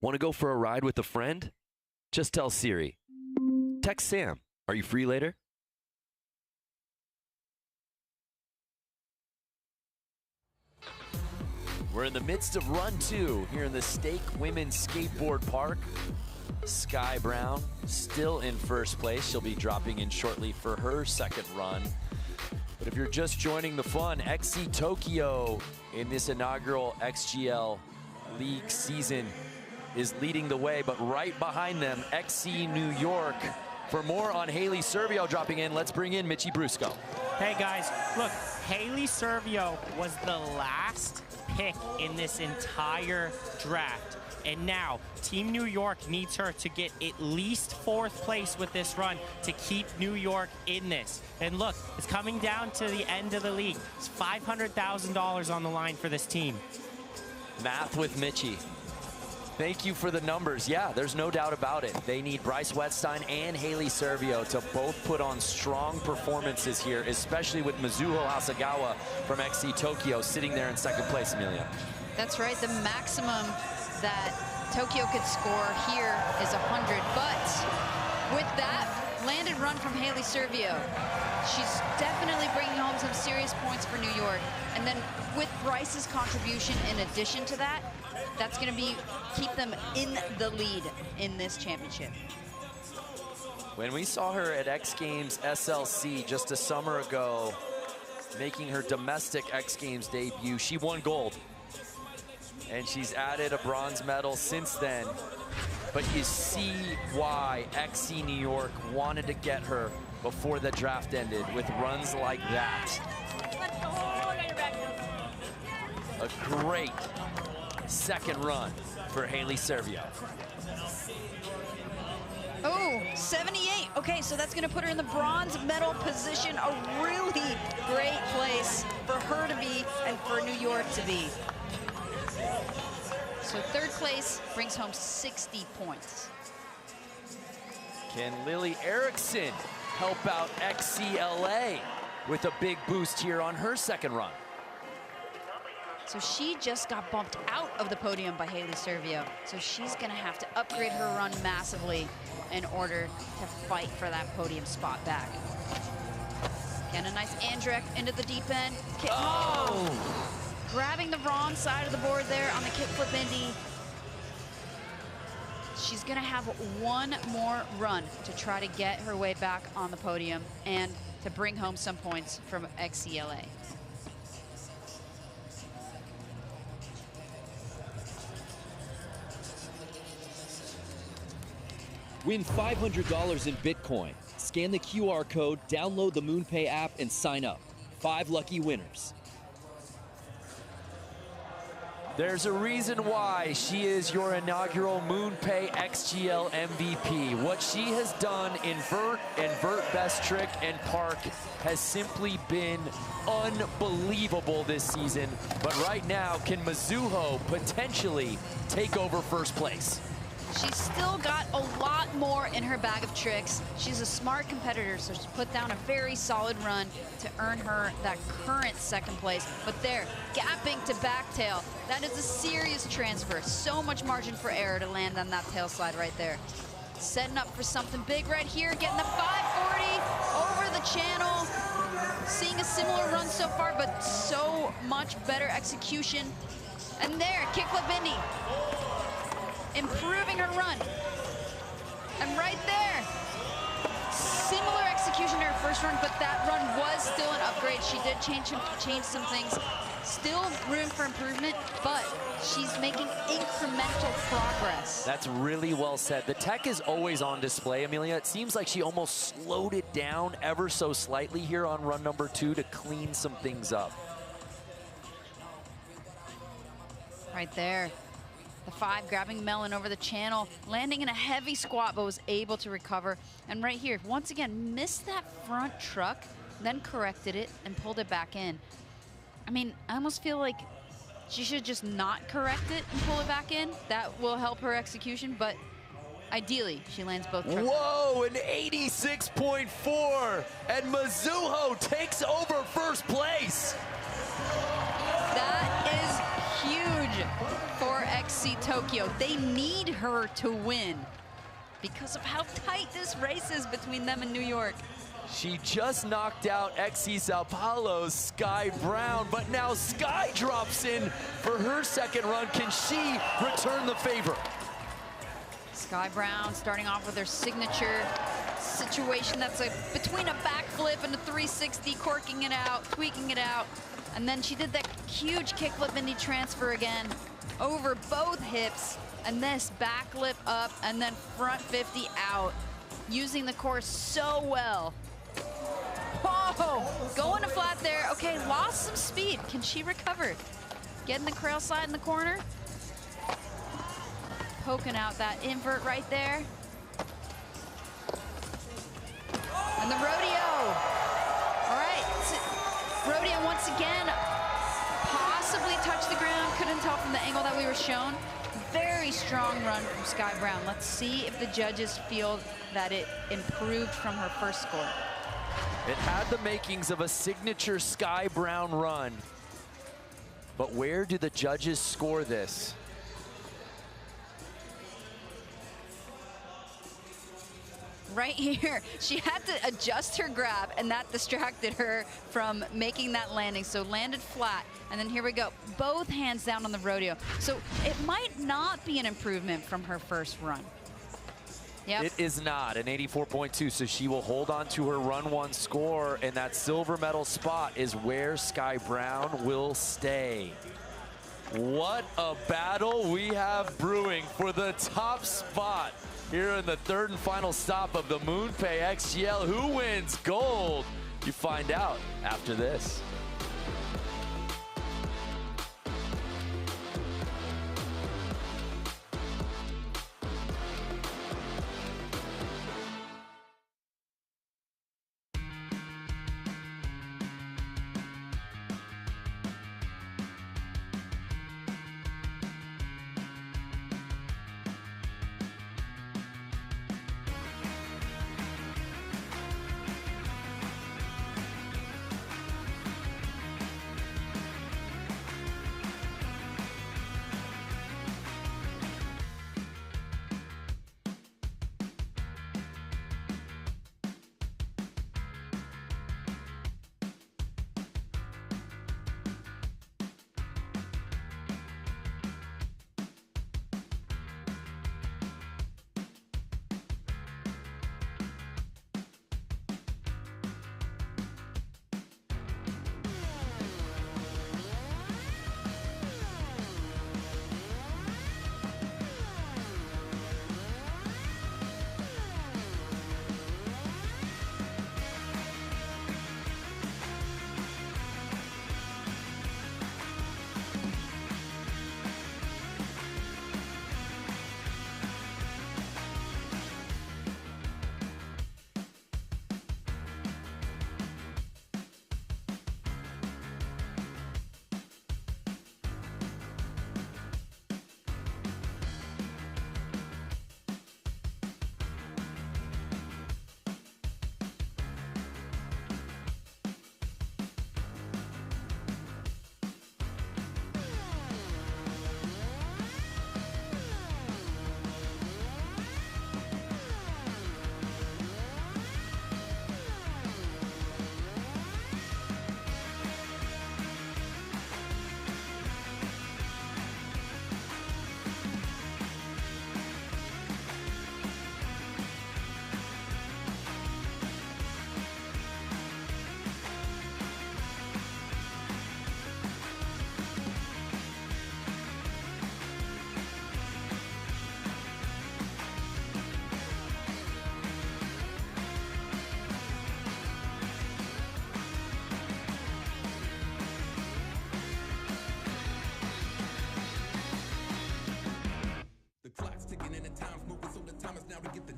Want to go for a ride with a friend? Just tell Siri. Text Sam. Are you free later? We're in the midst of run 2 here in the Stake Women's Skateboard Park. Sky Brown still in first place. She'll be dropping in shortly for her second run. But if you're just joining the fun, XC Tokyo in this inaugural XGL League season is leading the way, but right behind them, XC New York. For more on Haley Servio dropping in, let's bring in Mitchie Brusco. Hey guys, look, Haley Servio was the last pick in this entire draft. And now, Team New York needs her to get at least 4th place with this run to keep New York in this. And look, it's coming down to the end of the league. It's $500,000 on the line for this team. Math with Mitchie. Thank you for the numbers. Yeah, there's no doubt about it. They need Bryce Wetstein and Haley Servio to both put on strong performances here, especially with Mizuho Hasegawa from XC Tokyo sitting there in second place, Amelia. That's right. The maximum that Tokyo could score here is 100. But with that landed run from Haley Servio, she's definitely bringing home some serious points for New York. And then with Bryce's contribution in addition to that, that's going to keep them in the lead in this championship. When we saw her at X Games SLC just a summer ago, making her domestic X Games debut, she won gold. And she's added a bronze medal since then. But you see why XC New York wanted to get her before the draft ended with runs like that. A great second run for Haley Servio. Oh, 78. Okay, so that's going to put her in the bronze medal position. A really great place for her to be and for New York to be. So 3rd place brings home 60 points. Can Lily Erickson help out XCLA with a big boost here on her second run? So she just got bumped out of the podium by Haley Servio. So she's gonna have to upgrade her run massively in order to fight for that podium spot back. Again, a nice Andrek into the deep end. Oh! Grabbing the wrong side of the board there on the kickflip Indy. She's gonna have one more run to try to get her way back on the podium and to bring home some points from XCLA. Win $500 in Bitcoin. Scan the QR code, download the MoonPay app, and sign up. 5 lucky winners. There's a reason why she is your inaugural MoonPay XGL MVP. What she has done in vert and vert best trick and park has simply been unbelievable this season. But right now, can Mizuho potentially take over first place? She's still got a lot more in her bag of tricks. She's a smart competitor, so she's put down a very solid run to earn her that current second place. But there, gapping to backtail. That is a serious transfer. So much margin for error to land on that tail slide right there. Setting up for something big right here, getting the 540 over the channel. Seeing a similar run so far, but so much better execution. And there, kickflip Indy. Improving her run. And right there, similar execution to her first run, but that run was still an upgrade. She did change some things. Still room for improvement, but she's making incremental progress. That's really well said. The tech is always on display, Amelia. It seems like she almost slowed it down ever so slightly here on run number 2 to clean some things up. Right there. The 5 grabbing Melon over the channel, landing in a heavy squat, but was able to recover. And right here, once again, missed that front truck, then corrected it and pulled it back in. I mean, I almost feel like she should just not correct it and pull it back in. That will help her execution, but ideally, she lands both trucks. Whoa, an 86.4, and Mizuho takes over first place. That is huge for XC Tokyo. They need her to win because of how tight this race is between them and New York. She just knocked out XC Sao Paulo's Sky Brown, but now Sky drops in for her second run. Can she return the favor? Sky Brown starting off with her signature situation that's between a backflip and a 360, corking it out, tweaking it out. And then she did that huge kickflip indie transfer again over both hips, and this backlip up and then front 50 out, using the course so well. Whoa, going to flat there. Okay, lost some speed. Can she recover? Getting the crail slide in the corner. Poking out that invert right there. And the rodeo. All right, rodeo once again, possibly touched the ground. Couldn't tell from the angle that we were shown. Very strong run from Sky Brown. Let's see if the judges feel that it improved from her first score. It had the makings of a signature Sky Brown run. But where do the judges score this? Right here, she had to adjust her grab, and that distracted her from making that landing. So landed flat, and then here we go. Both hands down on the rodeo. So it might not be an improvement from her first run. Yep. It is not an 84.2, so she will hold on to her run one score, and that silver medal spot is where Sky Brown will stay. What a battle we have brewing for the top spot here in the third and final stop of the MoonPay XGL. Who wins gold? You find out after this.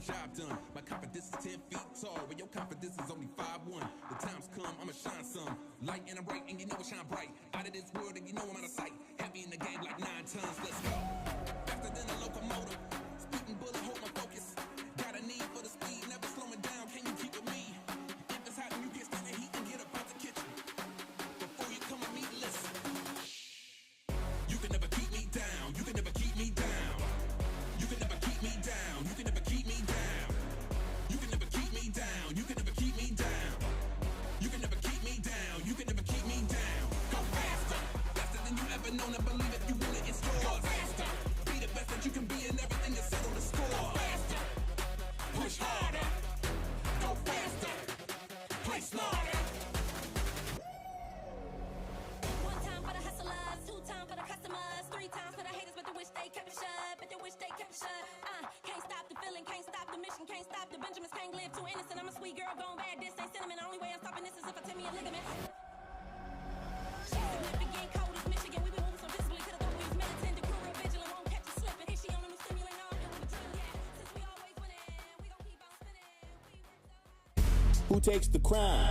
job done. My confidence is 10 feet tall, but your confidence is only 5'1". The time's come, I'ma shine some. Light and I'm bright, and you know it shine bright. Out of this world, and you know I'm out of sight. Happy in the game like 9 tons, let's go. Faster than a locomotive, speeding bullet, hold my focus. Got a need for the speed, never slowing down, can you keep with me? If it's hot and you can't stand the heat, then get up out the kitchen. Before you come with me, listen. You can never keep me down, you can never keep me passion can't stop. The Benjamins can't live too innocent. I'm a sweet girl going bad. This ain't cinnamon. The only way I'm stopping this is if I tear me a ligament. Significant cold as Michigan. We been moving so disciplined. Could've thought we was militant. The crew real vigilant. Won't catch you slipping. Is she on a new stimulant? No, it was a drill, yeah. Since we always winning, we gon' keep on spinning. Who takes the crown?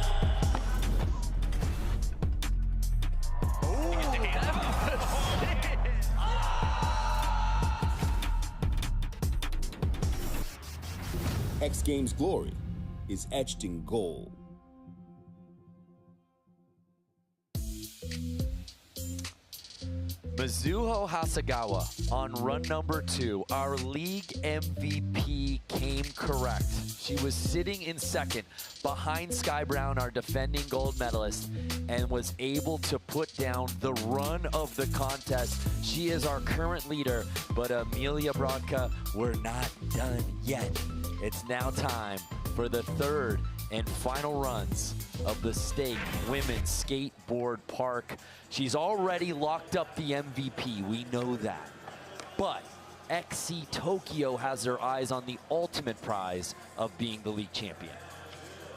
X Games glory is etched in gold. Mizuho Hasegawa on run number 2. Our league MVP came correct. She was sitting in second behind Sky Brown, our defending gold medalist, and was able to put down the run of the contest. She is our current leader, but Amelia Brodka, we're not done yet. It's now time for the third and final runs of the Stake Women's Skateboard Park. She's already locked up the MVP, we know that. But XC Tokyo has their eyes on the ultimate prize of being the league champion.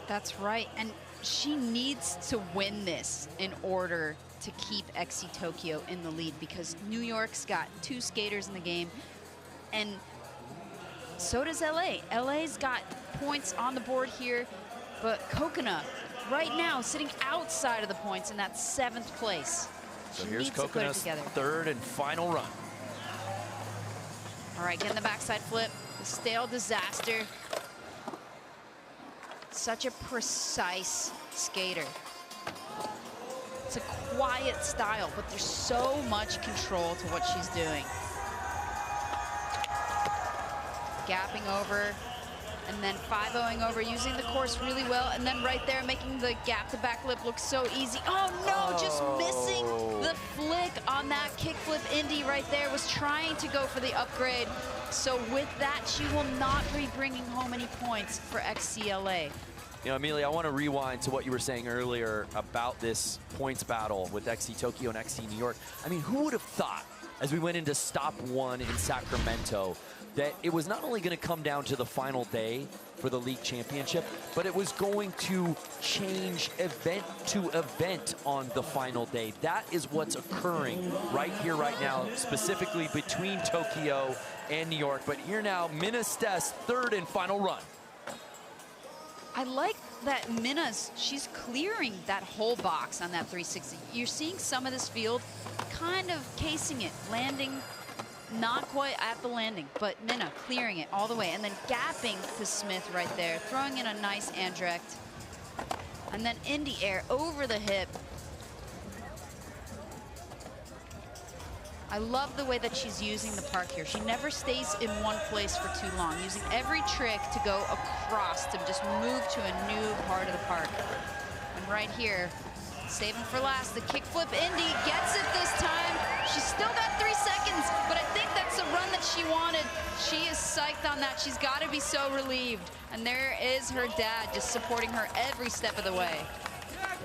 That's right, and she needs to win this in order to keep XC Tokyo in the lead, because New York's got 2 skaters in the game, and so does LA. LA's got points on the board here, but Coconut right now sitting outside of the points in that 7th place. So She here's needs to put it Coconut's together. third and final run. All right, getting the backside flip, the stale disaster. Such a precise skater. It's a quiet style, but there's so much control to what she's doing. Gapping over, and then 5-0ing over, using the course really well, and then right there making the gap to back lip look so easy. Oh no, just missing the flick on that kickflip Indy right there. Was trying to go for the upgrade. So with that, she will not be bringing home any points for XCLA. You know, Amelia, I want to rewind to what you were saying earlier about this points battle with XC Tokyo and XC New York. I mean, who would have thought, as we went into stop 1 in Sacramento, that it was not only going to come down to the final day for the league championship, but it was going to change event to event on the final day. That is what's occurring right here, right now, specifically between Tokyo and New York. But here now, Minna's third and final run. I like that Minna's, she's clearing that whole box on that 360. You're seeing some of this field kind of casing it, landing not quite at the landing, but Minna clearing it all the way, and then gapping to Smith right there, throwing in a nice Andrecht, and then Indy air over the hip. I love the way that she's using the park here. She never stays in one place for too long, using every trick to go across, to just move to a new part of the park. And right here, saving for last, the kickflip Indy gets it this time. She's still got 3 seconds, but I think that's the run that she wanted. She is psyched on that. She's got to be so relieved. And there is her dad just supporting her every step of the way.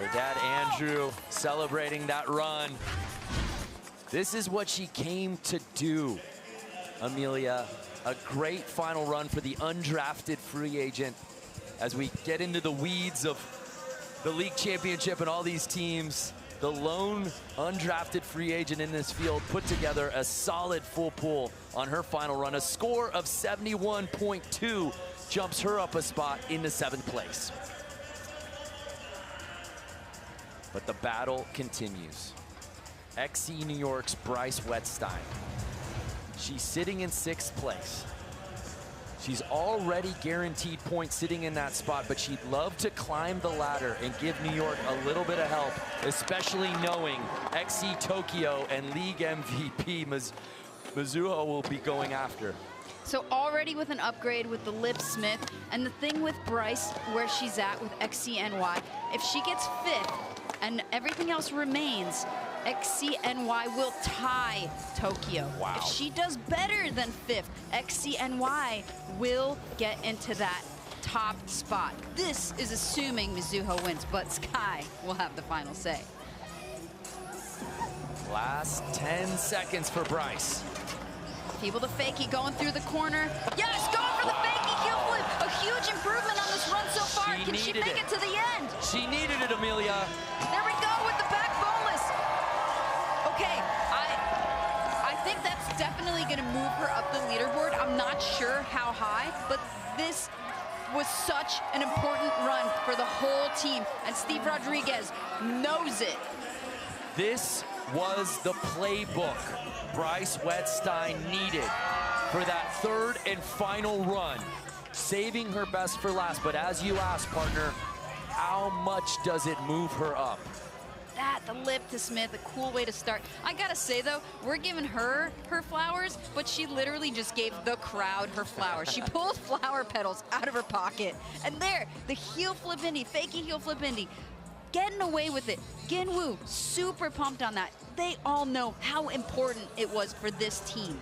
Her dad, Andrew, celebrating that run. This is what she came to do, Amelia. A great final run for the undrafted free agent. As we get into the weeds of the league championship and all these teams, the lone undrafted free agent in this field put together a solid full pull on her final run. A score of 71.2 jumps her up a spot into 7th place. But the battle continues. XC New York's Bryce Wettstein. She's sitting in 6th place. She's already guaranteed points sitting in that spot, but she'd love to climb the ladder and give New York a little bit of help, especially knowing XC Tokyo and league MVP Mizuho will be going after. So already with an upgrade with the Lip Smith, and the thing with Bryce, where she's at with XCNY, if she gets 5th and everything else remains, XCNY will tie Tokyo. Wow. If she does better than 5th, XCNY will get into that top spot. This is assuming Mizuho wins, but Sky will have the final say. Last 10 seconds for Bryce. People to fakie going through the corner. Yes, going for the fakie heel flip. much improvement on this run so far. Can she make it to the end? She needed it, Amelia. There we go with the back boneless. Okay, I think that's definitely going to move her up the leaderboard. I'm not sure how high, but this was such an important run for the whole team, and Steve Rodriguez knows it. This was the playbook Bryce Wettstein needed for that third and final run, saving her best for last. But as you asked, partner, how much does it move her up? The lip to Smith, a cool way to start. I gotta say though, we're giving her flowers, but she literally just gave the crowd her flowers. She pulled flower petals out of her pocket. And there, the heel flip Indy, fakey heel flip Indy, getting away with it. Ginwoo, super pumped on that. They all know how important it was for this team.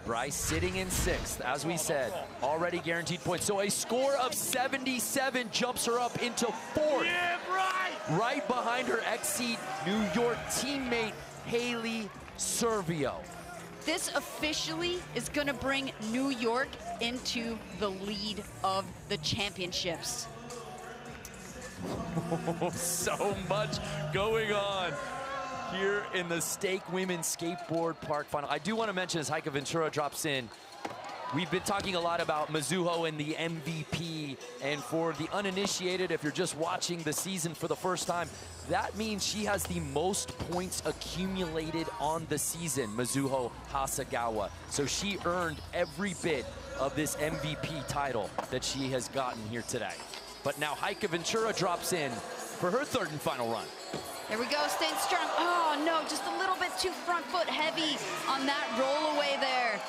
Bryce sitting in 6th, as we said, already guaranteed points. So a score of 77 jumps her up into 4th. Yeah, Bryce! Right behind her XC New York teammate, Haley Servio. This officially is gonna bring New York into the lead of the championships. So much going on here in the Stake Women's Skateboard Park Final. I do want to mention as Heike Ventura drops in, we've been talking a lot about Mizuho and the MVP, and for the uninitiated, if you're just watching the season for the first time, that means she has the most points accumulated on the season, Mizuho Hasegawa. So she earned every bit of this MVP title that she has gotten here today. But now Heike Ventura drops in for her third and final run. There we go, staying strong. Oh no, just a little bit too front foot heavy on that roll away there.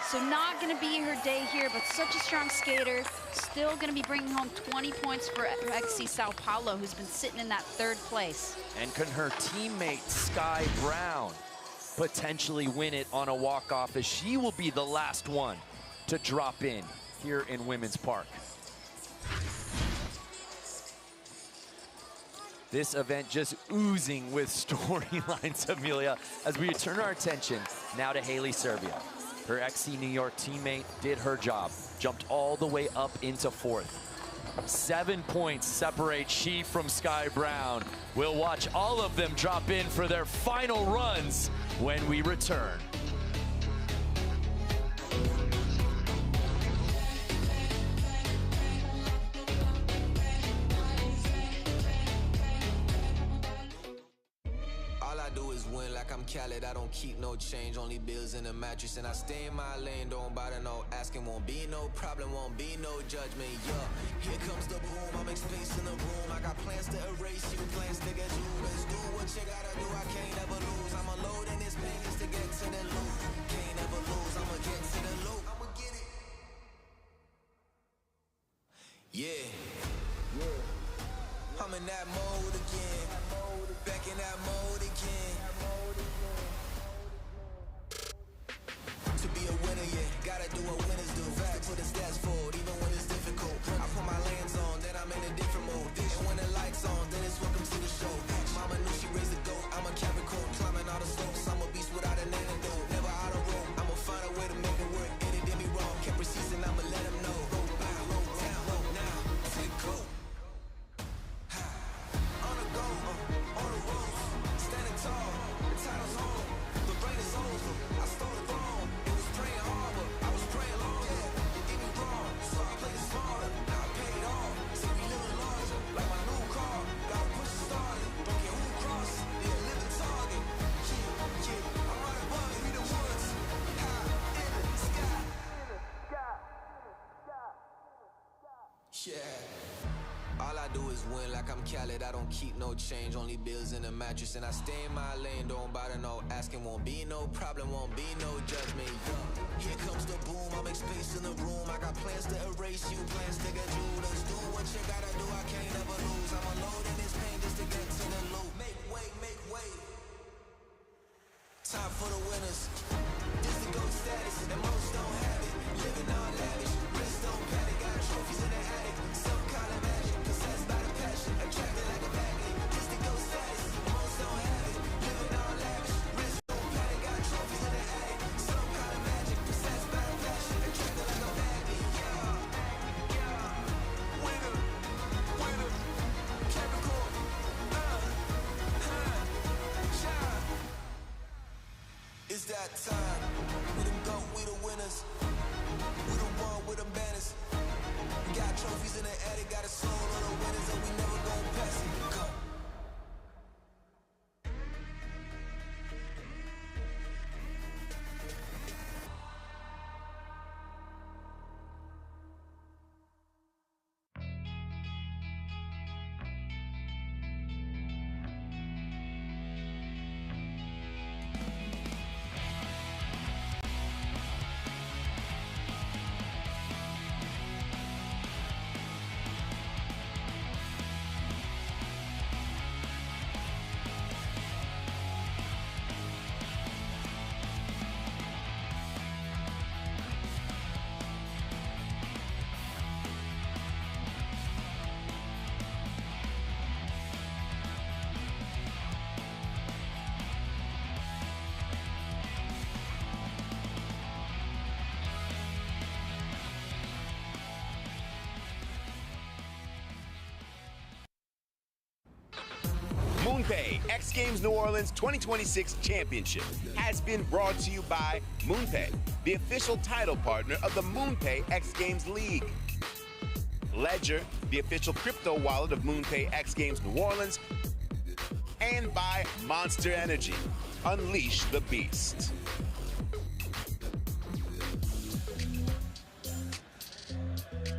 So not gonna be her day here, but such a strong skater. Still gonna be bringing home 20 points for XC Sao Paulo, who's been sitting in that 3rd place. And can her teammate, Sky Brown, potentially win it on a walk-off, as she will be the last one to drop in here in Women's Park. This event just oozing with storylines, Amelia, as we turn our attention now to Haley Servio. Her XC New York teammate did her job, jumped all the way up into 4th. 7 points separate she from Sky Brown. We'll watch all of them drop in for their final runs when we return. Khaled, I don't keep no change, only bills in the mattress, and I stay in my lane, don't bother no asking, won't be no problem, won't be no judgment, yeah. Here comes the boom, I make space in the room, I got plans to erase you, plans to get you, let's do what you gotta do, I can't ever lose, I'm unloading this pain just to get to the loop, can't ever lose, I'ma get to the loop, I'ma get it. Yeah. I'm in that mode again, back in that mode again. To be a winner, yeah, gotta do what winners do. Back to the stats forward, even when it's difficult. I put my lands on, then I'm in a different mode. And when the lights on, then it's welcome to the show. Mama knew she raised the goat, I'm a Capricorn, climbing all the slopes. I'm a beast without an antidote, never out of road. I'ma find a way to make it work, and it did me wrong. Kept persisting, I'ma let them know. Roll down, roll now, take cool. On the go, on the road, standing tall, the title's home. The rain is over, I stole the throne. It was praying hard, but I was praying longer. You did me wrong, so I played it smarter. Now I paid it off, see me living larger. Like my new car, gotta push it started. Don't care who cross, be a living target. Yeah, I'm right above it, we the ones. High in the sky. Yeah. All I do is win like I'm Khaled, I don't keep no change, only bills in the mattress, and I stay in my lane, don't bother no asking, won't be no problem, won't be no judgment, yeah. Here comes the boom, I make space in the room, I got plans to erase you, plans to get you, let's do what you gotta do, I can't ever lose, I'm unloading this pain just to get to the loop, make way, time for the winners, this the GOAT status, and most don't have it, living all lavish, wrist don't panic, got trophies in the attic, some kind of magic. Attracted like a magnet, just to go status. Most don't have it, living all lavish. Wrist don't panic, got trophies in the attic. Some kind of magic, possessed by a passion. Attracted like a magnet. MoonPay X Games New Orleans 2026 Championship has been brought to you by MoonPay, the official title partner of the MoonPay X Games League. Ledger, the official crypto wallet of MoonPay X Games New Orleans, and by Monster Energy. Unleash the beast.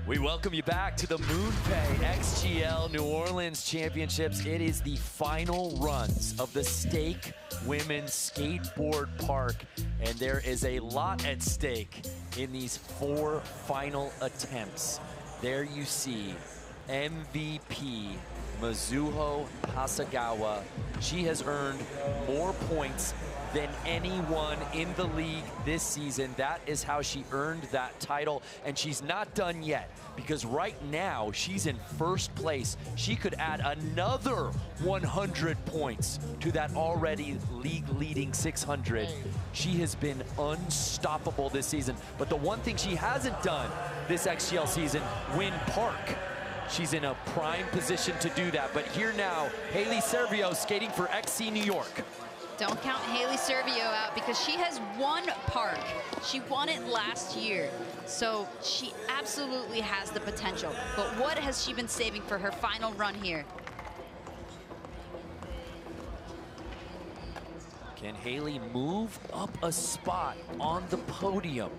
We welcome you back to the MoonPay XGL New Orleans Championships. It is the final runs of the Stake Women's Skateboard Park, and there is a lot at stake in these 4 final attempts. There you see MVP Mizuho Hasegawa. She has earned more points than anyone in the league this season. That is how she earned that title, and she's not done yet, because right now she's in first place. She could add another 100 points to that already league-leading 600. She has been unstoppable this season, but the one thing she hasn't done this XGL season, win Park. She's in a prime position to do that, but here now, Haley Servio skating for XC New York. Don't count Haley Servio out, because she has won Park. She won it last year, so she absolutely has the potential. But what has she been saving for her final run here? Can Haley move up a spot on the podium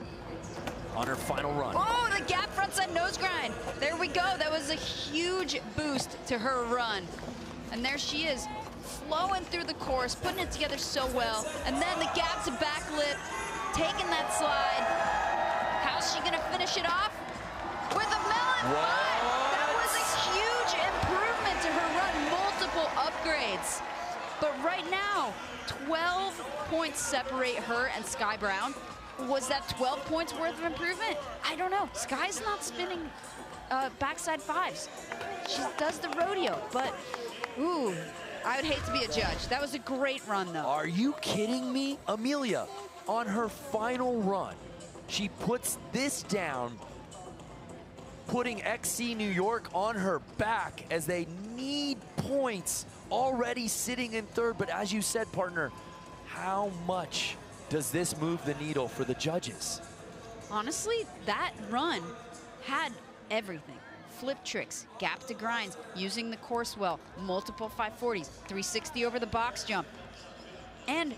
on her final run? Oh, the gap frontside nose grind. There we go. That was a huge boost to her run. And there she is, flowing through the course, putting it together so well. And then the gap to back lip, taking that slide. How's she gonna finish it off? With a melon five. That was a huge improvement to her run, multiple upgrades. But right now, 12 points separate her and Sky Brown. Was that 12 points worth of improvement? I don't know. Sky's not spinning backside fives. She does the rodeo, but ooh, I would hate to be a judge. That was a great run, though. Are you kidding me? Amelia, on her final run, she puts this down, putting XC New York on her back as they need points, already sitting in third. But as you said, partner, how much does this move the needle for the judges? Honestly, that run had everything. Flip tricks, gap to grinds, using the course well, multiple 540s, 360 over the box jump. And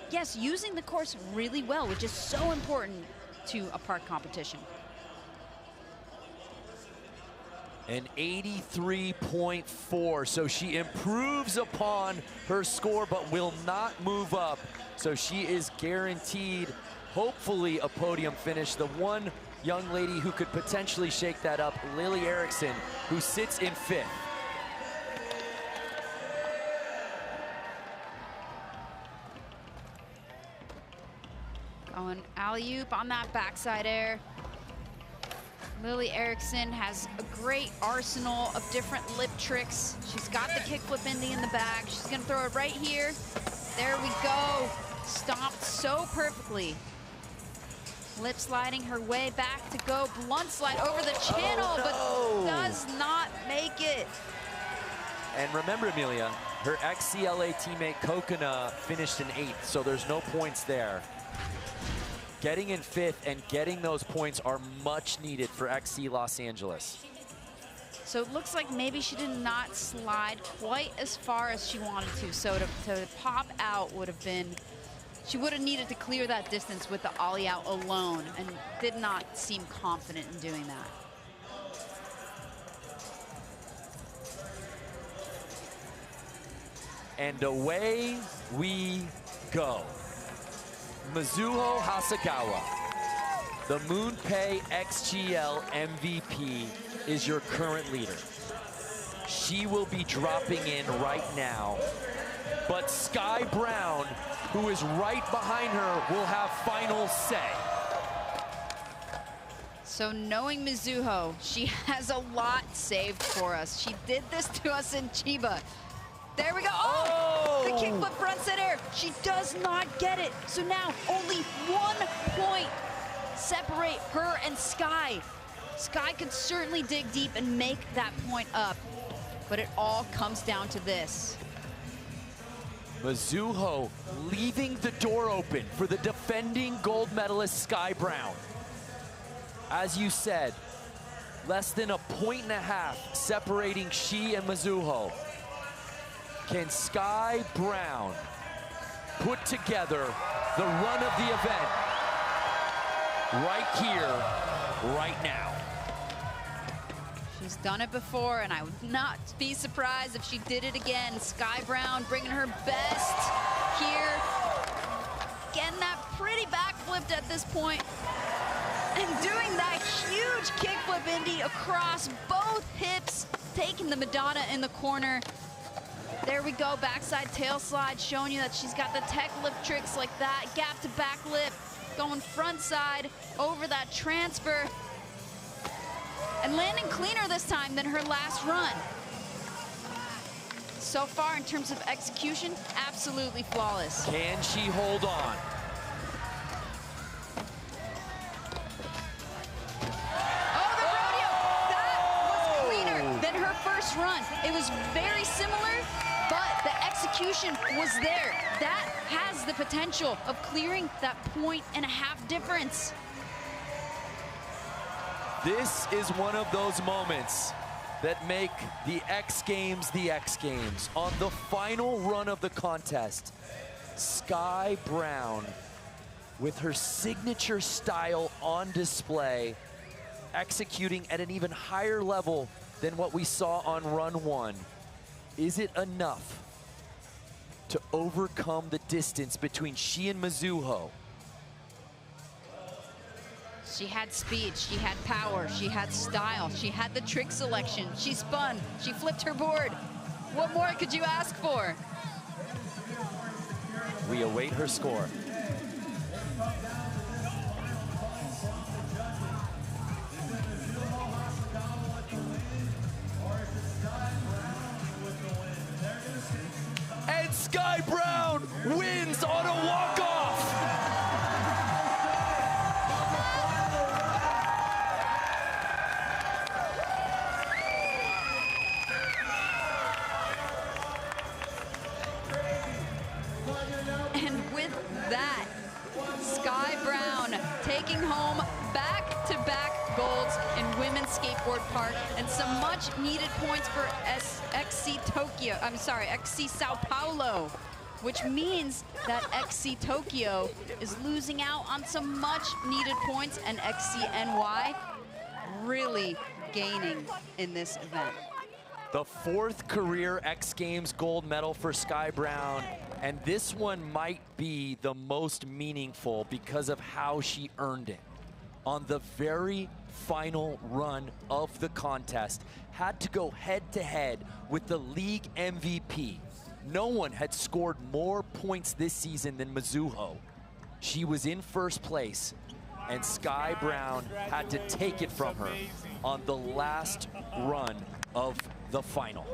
yes, using the course really well, which is so important to a park competition. An 83.4, so she improves upon her score but will not move up. So she is guaranteed, hopefully, a podium finish. The one young lady who could potentially shake that up, Lily Erickson, who sits in 5th. Going alley-oop on that backside air. Lily Erickson has a great arsenal of different lip tricks. She's got the kickflip indie in the bag. She's gonna throw it right here. There we go. Stomped so perfectly. Lip sliding her way back to go. Blunt slide over the channel, but does not make it. And remember, Amelia, her XCLA teammate Kokona finished in 8th, so there's no points there. Getting in 5th and getting those points are much needed for XC Los Angeles. So it looks like maybe she did not slide quite as far as she wanted to. So to pop out would have been, she would have needed to clear that distance with the ollie out alone, and did not seem confident in doing that. And away we go. Mizuho Hasegawa, the MoonPay XGL MVP, is your current leader. She will be dropping in right now, but Sky Brown, who is right behind her, will have final say. So knowing Mizuho, she has a lot saved for us. She did this to us in Chiba. There we go. Oh! The kickflip frontside air. She does not get it. So now only 1 point separate her and Sky. Sky could certainly dig deep and make that point up, but it all comes down to this. Mizuho leaving the door open for the defending gold medalist Sky Brown. As you said, less than a point and a half separating she and Mizuho. Can Sky Brown put together the run of the event right here, right now? She's done it before, and I would not be surprised if she did it again. Sky Brown bringing her best here. Getting that pretty backflip at this point. And doing that huge kickflip Indy across both hips, taking the Madonna in the corner. There we go, backside tail slide, showing you that she's got the tech lip tricks like that. Gap to back lip, going front side over that transfer. And landing cleaner this time than her last run. So far, in terms of execution, absolutely flawless. Can she hold on? Oh, the rodeo! That was cleaner than her first run. It was very similar, but the execution was there. That has the potential of clearing that 1.5 difference. This is one of those moments that make the X Games the X Games. On the final run of the contest, Sky Brown, with her signature style on display, executing at an even higher level than what we saw on run one. Is it enough to overcome the distance between she and Mizuho? She had speed, she had power, she had style, she had the trick selection, she spun, she flipped her board. What more could you ask for? We await her score. And Sky Brown wins on a walk-off. And with that, Sky Brown taking home back-to-back golds in women's skateboard park and some much needed points for XC Sao Paulo, which means that XC Tokyo is losing out on some much needed points, and XCNY really gaining in this event. The fourth career X Games gold medal for Sky Brown, and this one might be the most meaningful because of how she earned it. On the very final run of the contest, had to go head-to-head with the league MVP. No one had scored more points this season than Mizuho. She was in first place, and Sky Brown had to take it from her on the last run of the final.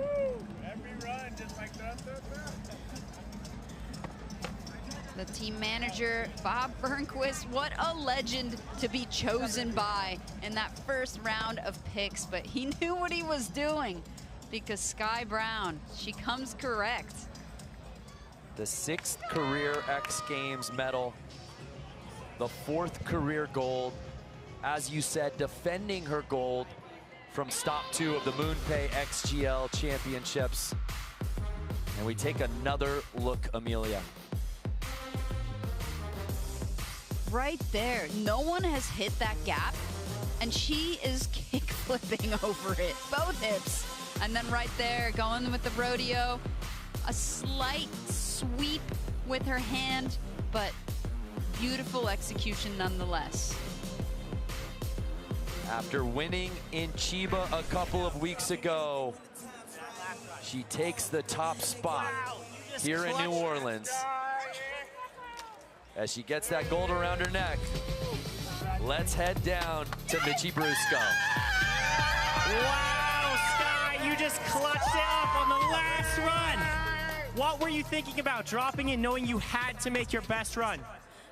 Every run, just like that. The team manager, Bob Burnquist, what a legend to be chosen by in that first round of picks, but he knew what he was doing because Sky Brown, she comes correct. The sixth career X Games medal, the fourth career gold. As you said, defending her gold from stop 2 of the MoonPay XGL Championships. And we take another look, Amelia. Right there, no one has hit that gap, and she is kick flipping over it, both hips. And then right there, going with the rodeo, a slight sweep with her hand, but beautiful execution nonetheless. After winning in Chiba a couple of weeks ago, she takes the top spot here in New Orleans. As she gets that gold around her neck, let's head down to Michi Brusco. Wow, Sky, you just clutched it up on the last run. What were you thinking about dropping in knowing you had to make your best run?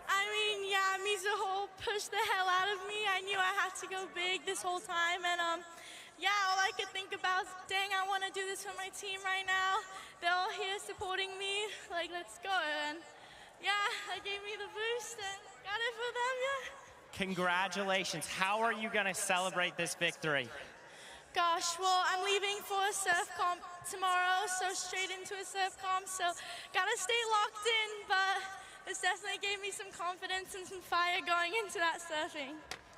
I mean, yeah, Mizuho pushed the hell out of me. I knew I had to go big this whole time, and yeah, all I could think about is, dang, I want to do this for my team right now. They're all here supporting me. Like, let's go. And yeah, that gave me the boost and got it for them, yeah. Congratulations. How are you going to celebrate this victory? Gosh, well, I'm leaving for a surf comp tomorrow, so straight into a surf comp, so gotta stay locked in, but this definitely gave me some confidence and some fire going into that surfing.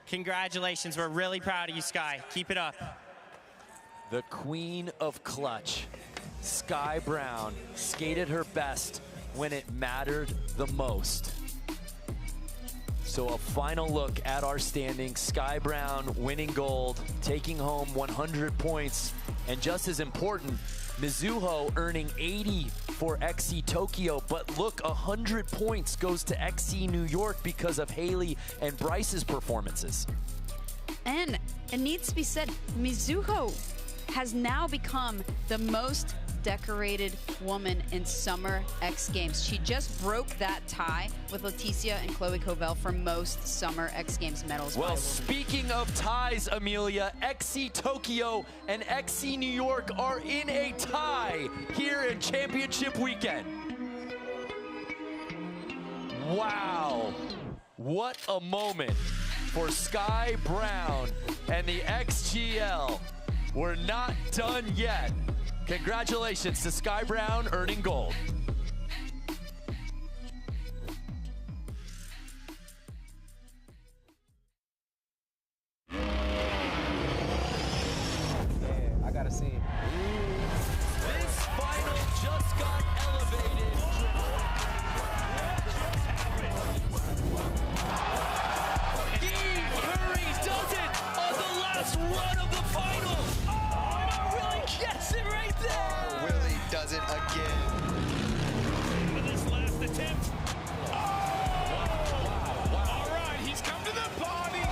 Congratulations. We're really proud of you, Sky. Keep it up. The queen of clutch, Sky Brown, skated her best when it mattered the most. So a final look at our standings. Sky Brown winning gold, taking home 100 points. And just as important, Mizuho earning 80 for XC Tokyo. But look, 100 points goes to XC New York because of Haley and Bryce's performances. And it needs to be said, Mizuho has now become the most decorated woman in Summer X Games. She just broke that tie with Leticia and Chloe Covell for most Summer X Games medals. Well, speaking of ties, Amelia, XC Tokyo and XC New York are in a tie here in championship weekend. Wow, what a moment for Sky Brown and the XGL. We're not done yet. Congratulations to Sky Brown earning gold. Yeah, I gotta see it. This final just got elevated. He does it on the last run of the final. Oh, really gets it right there. Willie does it again. For this last attempt. Oh! All right, he's come to the party.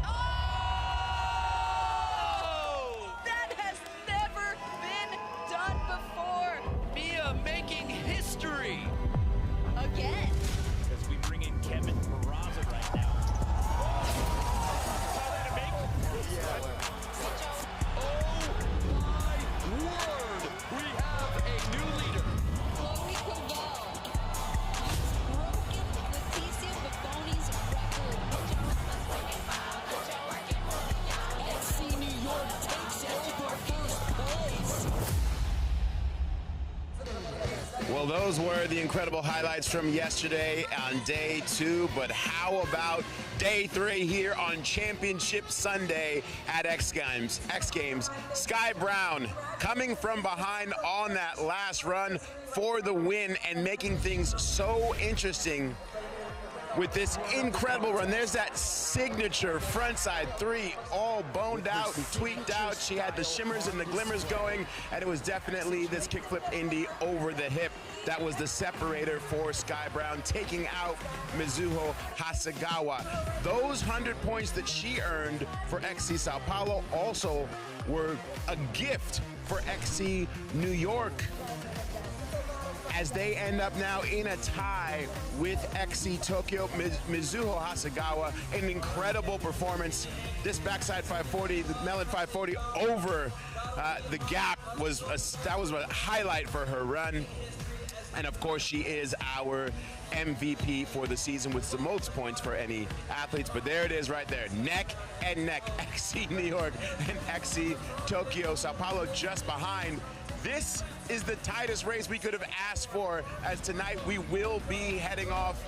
Oh! That has never been done before. Mia making history. Again. As we bring in Kevin Peraza right now. Saw that a big? Oh my word! We have a new leader. Chloe Covell has broken Leticia Buffoni's record. XC New York takes over first place. Well, those were the incredible highlights from yesterday on day 2, but how about day 3 here on Championship Sunday at X Games? Sky Brown coming from behind on that last run for the win and making things so interesting with this incredible run. There's that signature frontside 3, all boned out and tweaked out. She had the shimmers and the glimmers going, and it was definitely this kickflip indie over the hip that was the separator for Sky Brown, taking out Mizuho Hasegawa. Those 100 points that she earned for XC Sao Paulo also were a gift for XC New York, as they end up now in a tie with XC Tokyo. Mizuho Hasegawa, an incredible performance. This backside 540, the Melon 540 over the gap was a highlight for her run. And of course, she is our MVP for the season with the most points for any athletes. But there it is right there, neck and neck, XC New York and XC Tokyo. Sao Paulo just behind. This is the tightest race we could have asked for, as tonight we will be heading off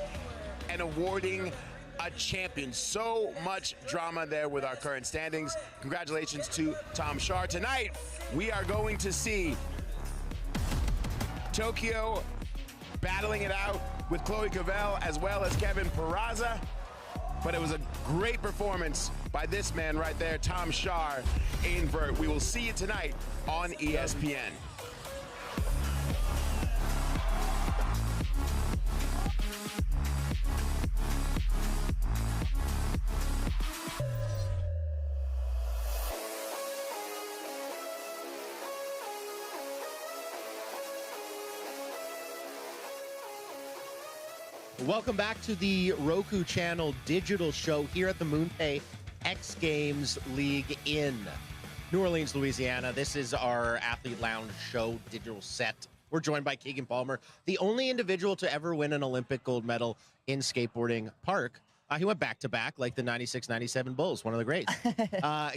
and awarding a champion. So much drama there with our current standings. Congratulations to Tom Shar. Tonight, we are going to see Tokyo battling it out with Chloe Covell as well as Kevin Peraza. But it was a great performance by this man right there, Tom Shar in vert. We will see you tonight on ESPN. Welcome back to the Roku channel digital show here at the MoonPay X Games League in New Orleans, Louisiana. This is our Athlete Lounge show digital set. We're joined by Keegan Palmer, the only individual to ever win an Olympic gold medal in skateboarding park. He went back-to-back like the 96-97 Bulls, one of the greats.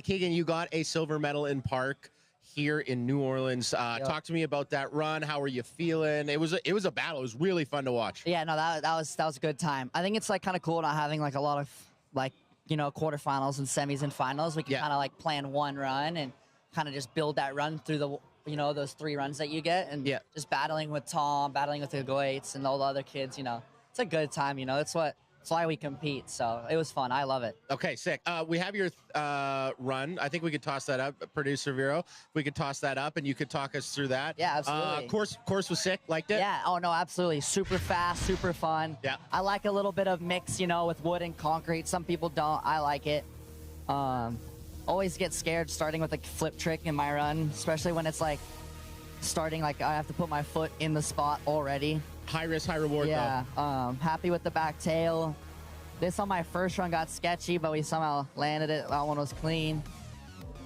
Keegan, you got a silver medal in park here in New Orleans. Talk to me about that run. How are you feeling? It was a battle. It was really fun to watch. Yeah, no, that was a good time. I think it's like kind of cool not having like a lot of like, you know, quarterfinals and semis and finals. We can kind of like plan one run and kind of just build that run through the, you know, those 3 runs that you get, and just battling with Tom, battling with the Goits and all the other kids. You know, it's a good time. You know, it's why we compete. So it was fun. I love it. Okay, sick. We have your run. I think we could toss that up. Producer Vero, we could toss that up, and you could talk us through that. Yeah, absolutely. Course was sick. Liked it? Yeah. Oh, no, absolutely. Super fast, super fun. Yeah. I like a little bit of mix, you know, with wood and concrete. Some people don't. I like it. Always get scared starting with a flip trick in my run, especially when it's like starting like I have to put my foot in the spot already. High risk, high reward, yeah, though. Happy with the back tail. This on my first run got sketchy, but we somehow landed it. That one was clean.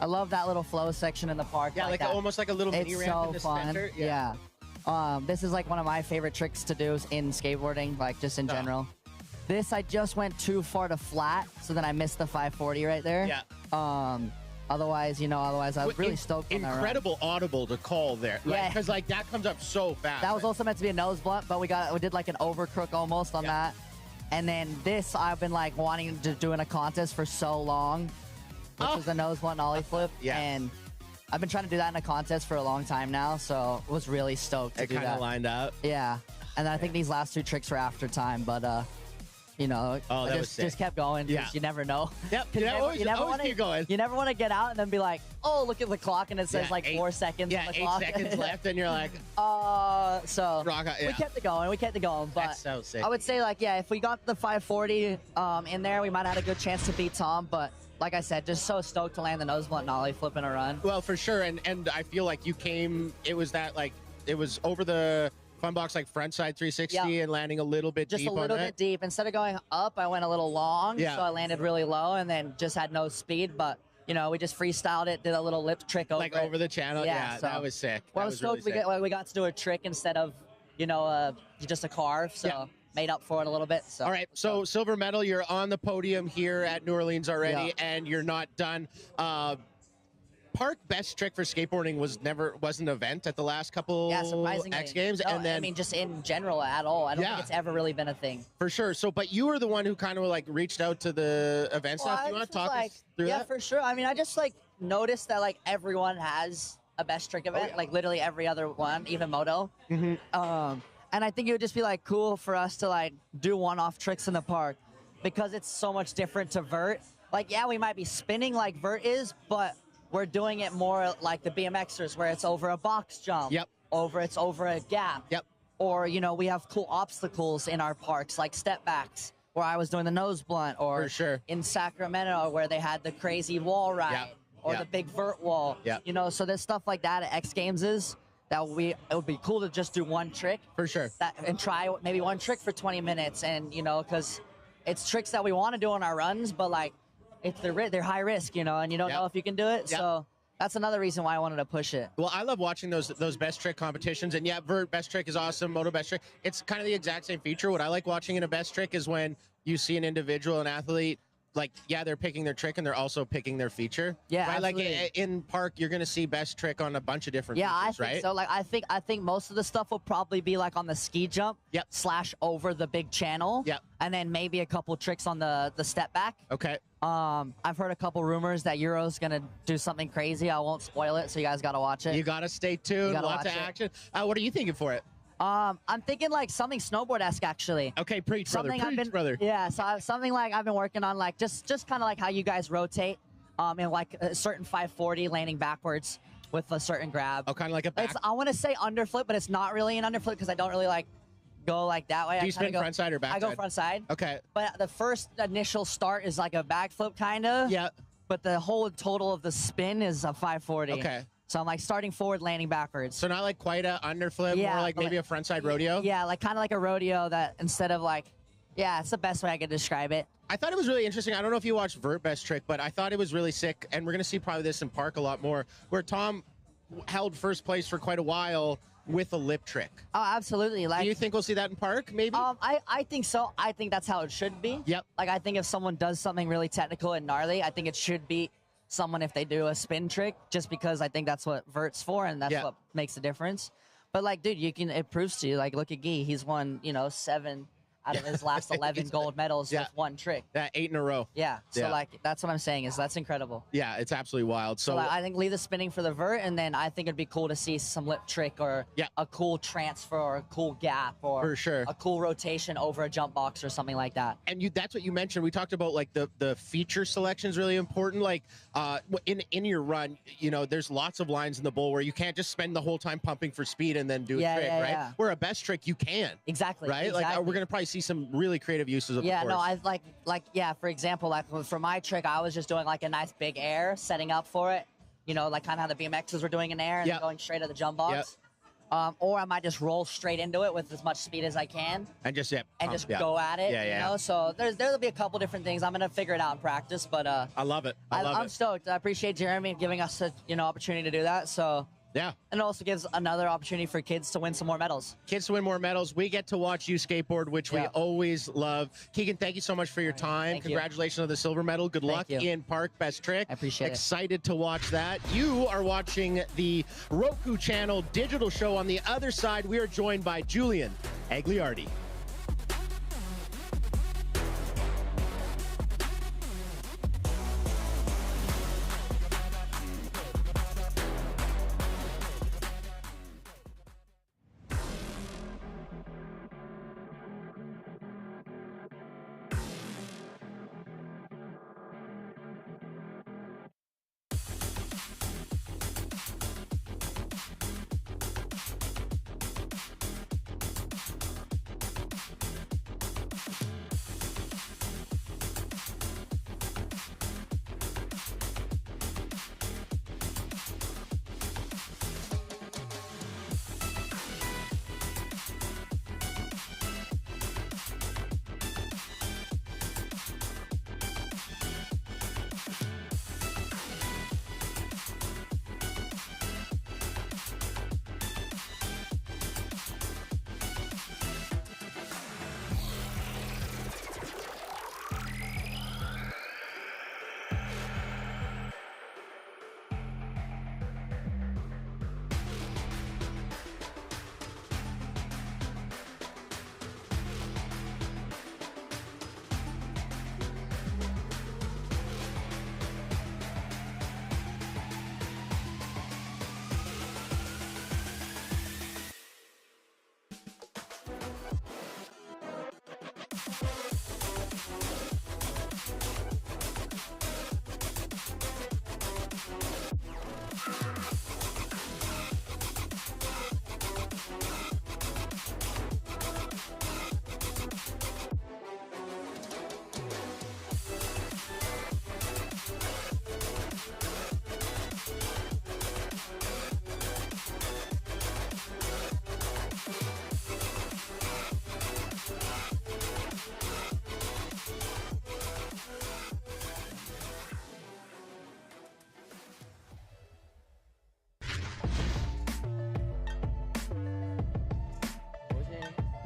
I love that little flow section in the park. Yeah, like almost like a little mini ramp in the center. Yeah. This is like one of my favorite tricks to do in skateboarding, like just in general. This, I just went too far to flat, so then I missed the 540 right there. Yeah. Otherwise, I was really stoked on that run. Incredible audible to call there. Yeah. Because like that comes up so fast. That was also meant to be a nose blunt, but we did like an overcrook almost on that. And then this, I've been like wanting to do in a contest for so long, which is a nose blunt ollie flip. Yeah. And I've been trying to do that in a contest for a long time now, so was really stoked to do that. It kind of lined up. Yeah. And then I think these last 2 tricks were after time, but you know, just kept going. Yeah. You never know. Yep. You never want to keep going. You never want to get out and then be like, oh, look at the clock and it says like 4 seconds on the clock. 8 seconds left, and you're like, so we kept it going. But that's so sick. I would say like, yeah, if we got the 540 in there, we might have had a good chance to beat Tom. But like I said, just so stoked to land the nose blunt nollie flip in a run. Well, for sure. And I feel like you came. It was over the fun box, like front side 360 and landing a little bit deep. Just a little bit deep. Instead of going up, I went a little long. So I landed really low and then just had no speed. But, you know, we just freestyled it, did a little lip trick over over the channel. Yeah, so, that was sick. Well, I was stoked we got to do a trick instead of, you know, just a carve. So made up for it a little bit. So. All right. So silver medal, you're on the podium here at New Orleans already, and you're not done. Park best trick for skateboarding was an event at the last couple surprisingly. X Games, No, and then I mean just in general at all. I don't think it's ever really been a thing. For sure. So, but you were the one who kind of like reached out to the event stuff. Do you want to talk us through that? Yeah, for sure. I mean, I just like noticed that like everyone has a best trick event, like literally every other one, even Moto. And I think it would just be like cool for us to like do one-off tricks in the park because it's so much different to vert. Like, yeah, we might be spinning like vert is, but we're doing it more like the BMXers where it's over a box jump. It's over a gap. Or, you know, we have cool obstacles in our parks like step backs where I was doing the nose blunt, or in Sacramento where they had the crazy wall ride or the big vert wall. You know, so there's stuff like that at X Games it would be cool to just do one trick. For sure. And try maybe one trick for 20 minutes. And, you know, because it's tricks that we want to do on our runs, but like, they're high risk, you know, and you don't know if you can do it. So that's another reason why I wanted to push it. Well, I love watching those best trick competitions. And yeah, vert best trick is awesome. Moto best trick. It's kind of the exact same feature. What I like watching in a best trick is when you see an individual, an athlete, like, yeah, they're picking their trick and they're also picking their feature. Yeah, right? absolutely. Like in park, you're going to see best trick on a bunch of different features, I think right? so. Like, I think most of the stuff will probably be like on the ski jump / over the big channel. And then maybe a couple tricks on the step back. Okay. I've heard a couple rumors that Euro's gonna do something crazy. I won't spoil it, so you guys gotta watch it. You gotta stay tuned. Lots of action. What are you thinking for it? I'm thinking like something snowboard-esque actually. Okay, preach, brother. Preach, brother. Yeah, so something like I've been working on, like just kind of like how you guys rotate, in like a certain 540 landing backwards with a certain grab. Oh, kind of like a back. I want to say underflip, but it's not really an underflip because I don't really like go like that way. Do you spin front side or back I side? go front side. Okay. But the first initial start is like a backflip kind of. Yeah. But the whole total of the spin is a 540. Okay. So I'm like starting forward, landing backwards. So not like quite a underflip, more like maybe a frontside rodeo? Yeah, like kind of like a rodeo that instead of like Yeah, it's the best way I could describe it. I thought it was really interesting. I don't know if you watched Vert Best Trick, but I thought it was really sick, and we're going to see probably this in Park a lot more, where Tom held first place for quite a while with a lip trick. Oh, absolutely. Like, do you think we'll see that in Park, maybe? I think so. I think that's how it should be. Yep. Like, I think if someone does something really technical and gnarly, I think it should be someone if they do a spin trick, just because I think that's what Vert's for, and that's what makes the difference. But, like, dude, it proves to you. Like, look at Guy. He's won, 7 out of his last 11 gold medals with one trick. 8 in a row. Yeah. So, like, that's what I'm saying is that's incredible. Yeah, it's absolutely wild. So, like, I think leave the spinning for the Vert, and then I think it'd be cool to see some lip trick or a cool transfer or a cool gap or for sure a cool rotation over a jump box or something like that. And that's what you mentioned. We talked about, like, the feature selection is really important. Like, in your run, there's lots of lines in the bowl where you can't just spend the whole time pumping for speed and then do a trick, right? Yeah. Where a best trick, you can. Exactly. Right? Exactly. Like, we're going to probably see some really creative uses of the course. No, I for example, like for my trick, I was just doing like a nice big air, setting up for it, like kind of how the BMXs were doing in air and then going straight at the jump box. Or I might just roll straight into it with as much speed as I can. And just, go at it, So there'll be a couple different things. I'm going to figure it out in practice, but I love it. I'm stoked. I appreciate Jeremy giving us a, opportunity to do that. So yeah. And it also gives another opportunity for kids to win some more medals. Kids to win more medals. We get to watch you skateboard, which we always love. Keegan, thank you so much for your time. Congratulations on the silver medal. Good luck in Park. Best trick. I appreciate it. Excited to watch that. You are watching the Roku channel digital show. On the other side, we are joined by Julian Agliardi.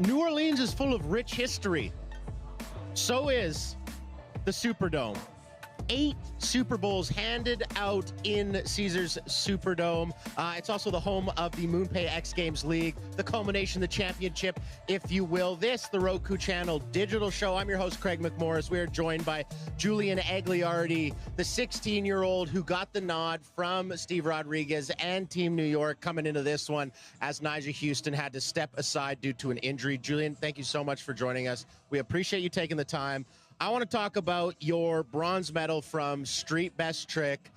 New Orleans is full of rich history. So is the Superdome. 8 Super Bowls handed out in Caesars Superdome. It's also the home of the MoonPay X Games League, the culmination, the championship, if you will. This, the Roku channel digital show. I'm your host, Craig McMorris. We are joined by Julian Agliardi, the 16-year-old who got the nod from Steve Rodriguez and Team New York coming into this one as Nyjah Houston had to step aside due to an injury. Julian, thank you so much for joining us. We appreciate you taking the time. I want to talk about your bronze medal from Street Best Trick.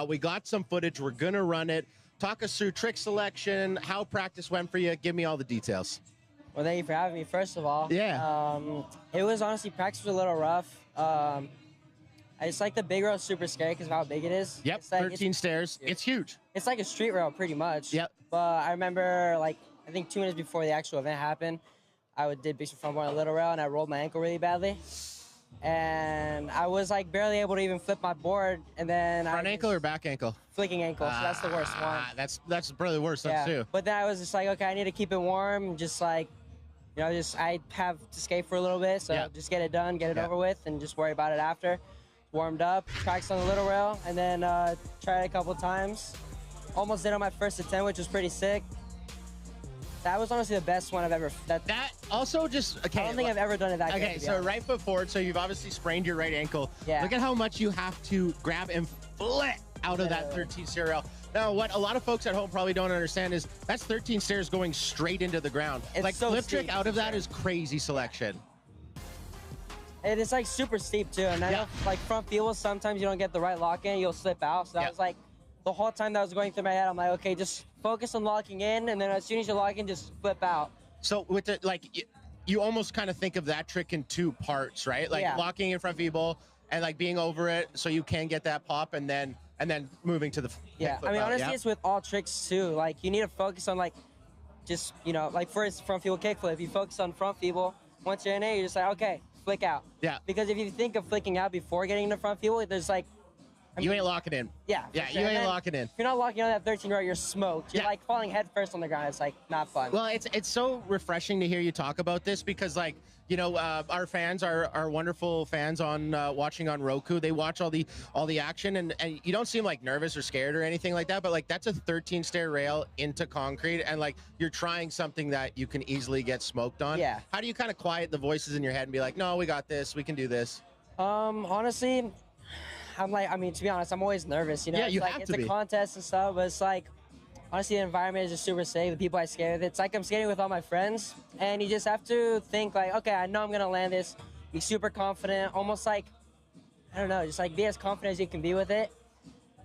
We got some footage. We're going to run it. Talk us through trick selection, how practice went for you. Give me all the details. Well, thank you for having me, first of all. Yeah. It was honestly, practice was a little rough. I just like the big rail super scary because of how big it is. Yep, it's like, 13 stairs. It's huge. It's like a street rail pretty much. Yep. But I remember, like, I think 2 minutes before the actual event happened, I did big front board on a little rail, and I rolled my ankle really badly. And I was like barely able to even flip my board, and then front ankle or back ankle? Flicking ankle, so that's the worst one. That's probably the worst one too. But then I was just like, okay, I need to keep it warm, just like, you know, I have to skate for a little bit, so just get it done, get it over with, and just worry about it after. Warmed up, practiced on the little rail, and then tried it a couple times. Almost did on my first attempt, which was pretty sick. That was honestly the best one I've ever. That also just okay. I don't think I've ever done it that good. Okay, so right foot forward. So you've obviously sprained your right ankle. Yeah. Look at how much you have to grab and flip out of that 13 stair rail. Now, what a lot of folks at home probably don't understand is that's 13 stairs going straight into the ground. It's like so flip steep, trick out of that is crazy selection. And it's like super steep too. And I know like front feeble, sometimes you don't get the right lock in, you'll slip out. So that was like the whole time that was going through my head. I'm like, okay, just focus on locking in, and then as soon as you lock in, just flip out. So with the you almost kind of think of that trick in two parts, right? Like locking in front feeble and like being over it so you can get that pop, and then moving to the I mean, honestly, it's with all tricks too. Like you need to focus on like just, you know, like first front feeble kickflip. You focus on front feeble. Once you're in it, you're just like, okay, flick out. Yeah. Because if you think of flicking out before getting into front feeble, there's like, you ain't locking in. Yeah. Yeah, sure. you ain't locking in. If you're not locking on that 13 row, you're smoked. You're like falling head first on the ground. It's like not fun. Well, it's so refreshing to hear you talk about this because, like, you know, our fans, our wonderful fans on watching on Roku, they watch all the action, and you don't seem like nervous or scared or anything like that. But like that's a 13 stair rail into concrete, and like you're trying something that you can easily get smoked on. Yeah. How do you kind of quiet the voices in your head and be like, no, we got this, we can do this? Honestly, I'm like, I mean, to be honest, I'm always nervous. You know, Yeah, you it's like have it's to a be. contest and stuff, but it's like, honestly, the environment is just super safe. The people I skate with, it's like I'm skating with all my friends, and you just have to think like, okay, I know I'm gonna land this. Be super confident, almost like, I don't know, just like be as confident as you can be with it,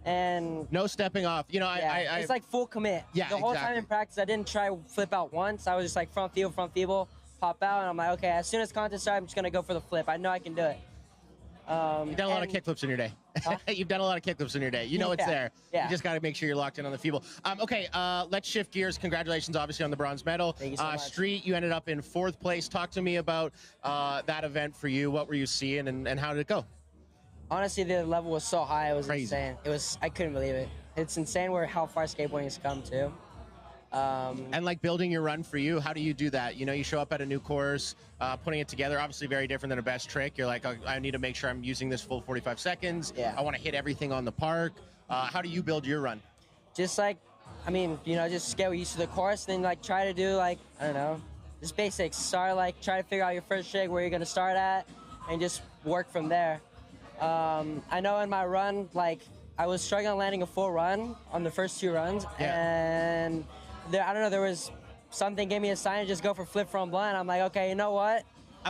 and no stepping off. You know, it's like full commit. Yeah, the whole time exactly. in practice, I didn't try flip out once. I was just like front feeble, pop out, and I'm like, okay, as soon as contest starts, I'm just gonna go for the flip. I know I can do it. You've done a lot of kickflips in your day. You've done a lot of kickflips in your day. You know it's there. Yeah. You just got to make sure you're locked in on the feeble. Okay, let's shift gears. Congratulations, obviously, on the bronze medal. Thank you so much. Street, you ended up in 4th place. Talk to me about that event for you. What were you seeing, and how did it go? Honestly, the level was so high, it was Crazy. insane. I couldn't believe it. It's insane how far skateboarding has come too. And like building your run for you, how do you do that? You know, you show up at a new course, putting it together, obviously very different than a best trick. You're like, I need to make sure I'm using this full 45 seconds. Yeah. I want to hit everything on the park. How do you build your run? Just like, I mean, you know, just get used to the course, and then like try to do like, I don't know, just basics. Start like, try to figure out your first trick, where you're gonna start at, and just work from there. I know in my run, like I was struggling landing a full run on the first 2 runs, and I don't know, there was something gave me a sign to just go for flip from blind. I'm like, okay, you know what?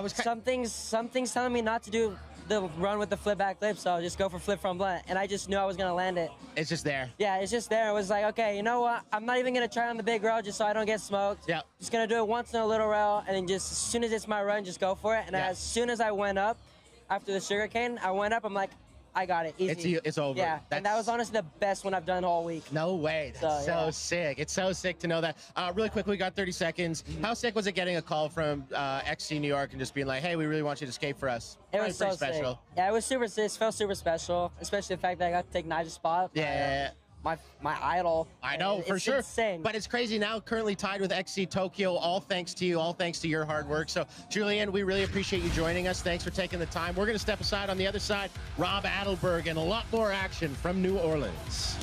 Something's telling me not to do the run with the flip back flip, so I'll just go for flip from blind. And I just knew I was gonna land it. It's just there. Yeah, it's just there. It was like, okay, you know what? I'm not even gonna try on the big rail just so I don't get smoked. Yeah. Just gonna do it once in a little rail, and then just as soon as it's my run, just go for it. And as soon as I went up, after the sugarcane, I went up. I'm like, I got it. Easy. It's over. Yeah, and that was honestly the best one I've done all week. No way. That's so sick. It's so sick to know that. Really quickly, we got 30 seconds. How sick was it getting a call from XC New York and just being like, hey, we really want you to skate for us? It was so pretty special. sick. Yeah, it was super sick. It felt super special, especially the fact that I got to take Nigel's spot. Yeah. My idol. I know, for sure. Insane. But it's crazy now, currently tied with XC Tokyo, all thanks to you, all thanks to your hard work. So, Julian, we really appreciate you joining us. Thanks for taking the time. We're going to step aside. On the other side, Rob Adelberg and a lot more action from New Orleans.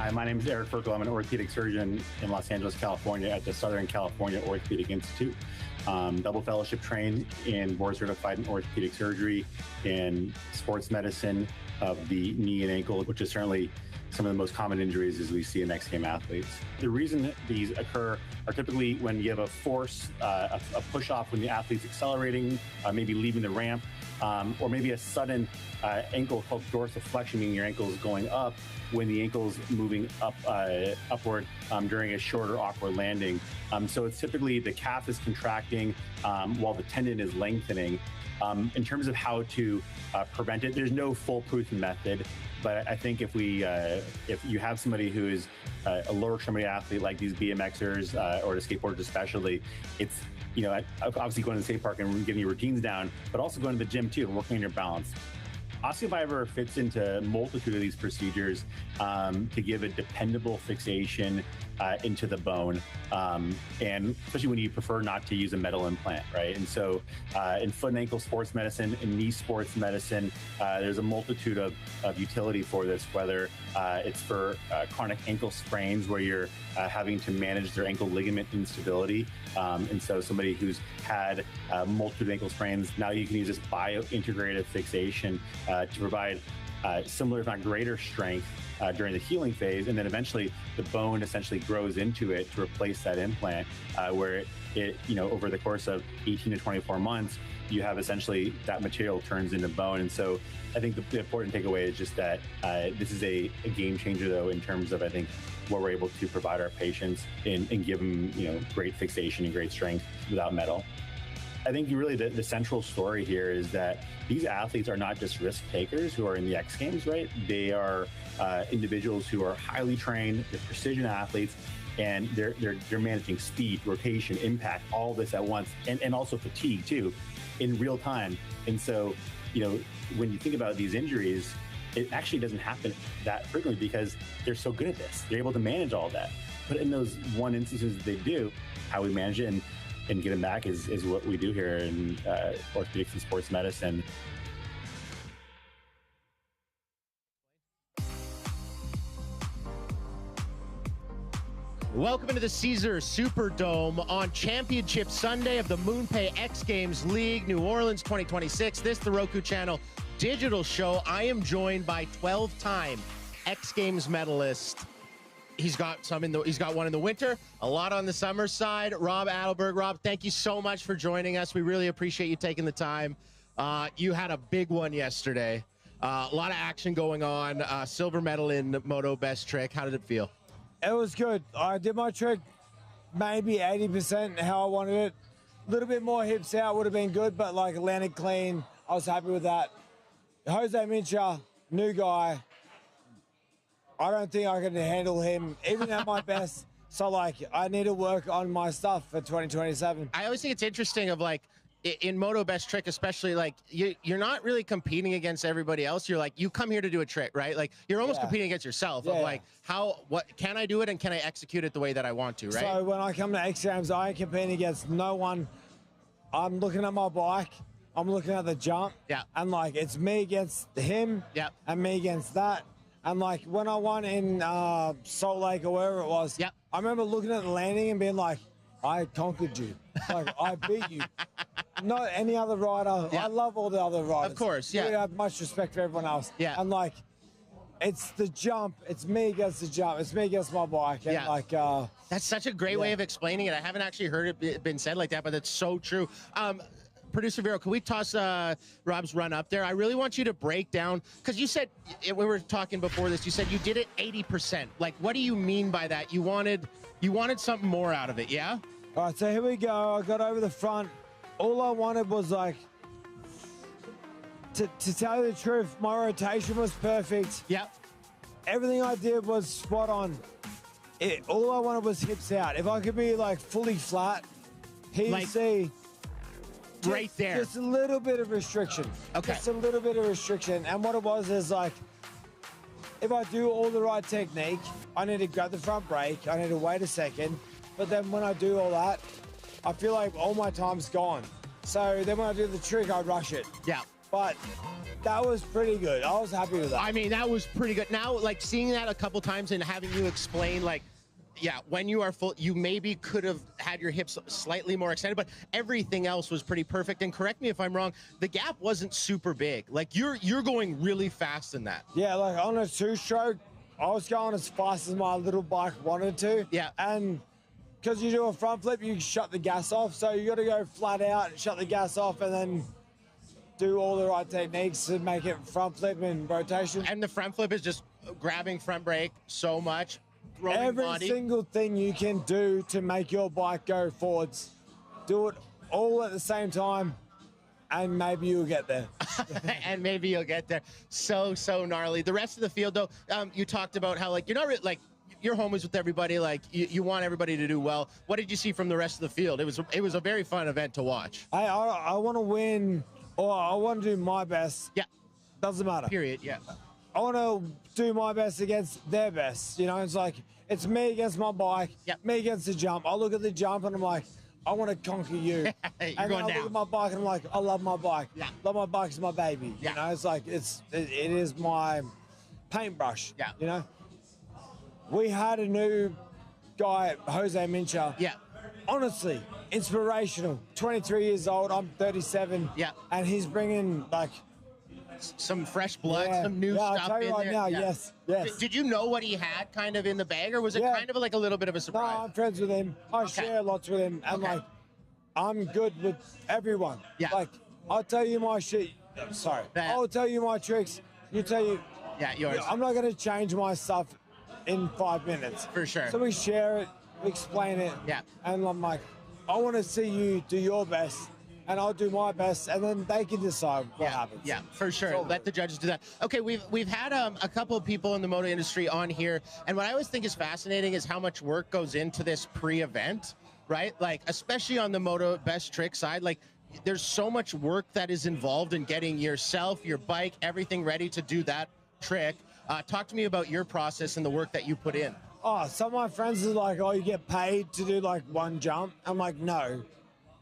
Hi, my name is Eric Ferkel. I'm an orthopedic surgeon in Los Angeles, California at the Southern California Orthopedic Institute. Double fellowship trained in board certified in orthopedic surgery, in sports medicine of the knee and ankle, which is certainly some of the most common injuries as we see in X Game athletes. The reason that these occur are typically when you have a force, a push off when the athlete's accelerating, maybe leaving the ramp, or maybe a sudden ankle called dorsiflexion, meaning your ankle is going up when the ankle's moving up upward during a short or awkward landing. So it's typically the calf is contracting while the tendon is lengthening. In terms of how to prevent it, there's no foolproof method. But I think if you have somebody who is a lower extremity athlete like these BMXers or the skateboarders especially, it's obviously going to the skate park and getting your routines down, but also going to the gym too and working on your balance. Osteofiber fits into a multitude of these procedures to give a dependable fixation into the bone, and especially when you prefer not to use a metal implant, right? And so in foot and ankle sports medicine, in knee sports medicine, there's a multitude of utility for this, whether it's for chronic ankle sprains where you're having to manage their ankle ligament instability. And so somebody who's had multiple ankle sprains, now you can use this biointegrative fixation to provide similar, if not greater, strength during the healing phase, and then eventually the bone essentially grows into it to replace that implant, where it over the course of 18 to 24 months, you have essentially that material turns into bone. And so I think the important takeaway is just that this is a game changer, though, in terms of, I think, what we're able to provide our patients and give them, great fixation and great strength without metal. I think really the central story here is that these athletes are not just risk takers who are in the X Games, right? They are individuals who are highly trained, they're precision athletes, and they're managing speed, rotation, impact, all this at once, and also fatigue too, in real time. And so, when you think about these injuries, it actually doesn't happen that frequently because they're so good at this. They're able to manage all that. But in those one instances that they do, how we manage it and get them back is what we do here in orthopedics and sports medicine. Welcome into the Caesars Superdome on Championship Sunday of the MoonPay X Games League, New Orleans 2026. This, the Roku Channel digital show. I am joined by 12-time X Games medalist. He's got one in the winter, a lot on the summer side. Rob Adelberg. Rob, thank you so much for joining us. We really appreciate you taking the time. You had a big one yesterday. A lot of action going on. Silver medal in Moto Best Trick. How did it feel? It was good. I did my trick maybe 80% how I wanted it. A little bit more hips out would have been good, but like landed clean. I was happy with that. Jose Mincha, new guy. I don't think I can handle him, even at my best. So, I need to work on my stuff for 2027. I always think it's interesting in Moto Best Trick, especially, you're not really competing against everybody else. You're you come here to do a trick, right? You're almost competing against yourself what can I do it and can I execute it the way that I want to, right? So when I come to X Games, I ain't competing against no one. I'm looking at my bike. I'm looking at the jump. Yeah. And, it's me against him. Yeah. And me against that. And when I won in Salt Lake or wherever it was, I remember looking at the landing and being like, I conquered you. I beat you. Not any other rider. I love all the other riders. Of course, yeah. I have much respect for everyone else. Yeah. And it's the jump. It's me against the jump. It's me against my bike. And that's such a great way of explaining it. I haven't actually heard it been said like that, but it's so true. Producer Vero, can we toss Rob's run up there? I really want you to break down, because you said, we were talking before this, you said you did it 80%. What do you mean by that? You wanted something more out of it, yeah? All right, so here we go. I got over the front. All I wanted was to tell you the truth, my rotation was perfect. Yep. Everything I did was spot on. All I wanted was hips out. If I could be fully flat, see. Right there. Just a little bit of restriction. Okay. Just a little bit of restriction. And what it was is if I do all the right technique, I need to grab the front brake, I need to wait a second. But then when I do all that, I feel like all my time's gone. So then when I do the trick, I rush it. Yeah. But That was pretty good. I was happy with that. I mean, that was pretty good. Now, like, seeing that a couple times and having you explain, like, yeah, when you are full, you maybe could have had your hips slightly more extended, but everything else was pretty perfect. And correct me if I'm wrong, the gap wasn't super big. Like, you're going really fast in that. Yeah, like on a two-stroke, I was going as fast as my little bike wanted to. Yeah. And because you do a front flip, you shut the gas off. So you got to go flat out, shut the gas off, and then do all the right techniques to make it front flip and rotation. And the front flip is just grabbing front brake so much. Every single thing you can do to make your bike go forwards, do it all at the same time, and maybe you'll get there. And maybe you'll get there. So gnarly. The rest of the field, though, you talked about how, like, you're not like, you're homies with everybody. Like, you want everybody to do well. What did you see from the rest of the field? It was a very fun event to watch. I want to win, or I want to do my best. Yeah. Doesn't matter. Period, yeah. I want to do my best against their best. You know, it's like, it's me against my bike, me against the jump. I look at the jump and I'm like, I want to conquer you. And going I down. look at my bike and I'm like, I love my bike. Yeah. Love my bike is my baby. Yeah. You know, it's like, it is my paintbrush. Yeah. You know, we had a new guy, Jose Mincha. Yeah. Honestly, inspirational. 23 years old. I'm 37. Yeah. And he's bringing like some fresh blood, some new I'll stuff tell you in right there. now, Yeah. yes. Did you know what he had kind of in the bag, or was it kind of like a little bit of a surprise? No, I'm friends with him. I share lots with him. And like, I'm good with everyone. Yeah. Like, I'll tell you my shit. Sorry. I'll tell you my tricks. You tell you. Yeah, yours. I'm not going to change my stuff in 5 minutes. For sure. So we share it, we explain it. Yeah. And I'm like, I want to see you do your best, and I'll do my best, and then they can decide what happens. Yeah, for sure. Let the judges do that. Okay, we've had a couple of people in the moto industry on here, and what I always think is fascinating is how much work goes into this pre-event, right? Like, especially on the moto best trick side, like, there's so much work that is involved in getting yourself, your bike, everything ready to do that trick. Talk to me about your process and the work that you put in. Oh, some of my friends are like, oh, you get paid to do like one jump. I'm like, no.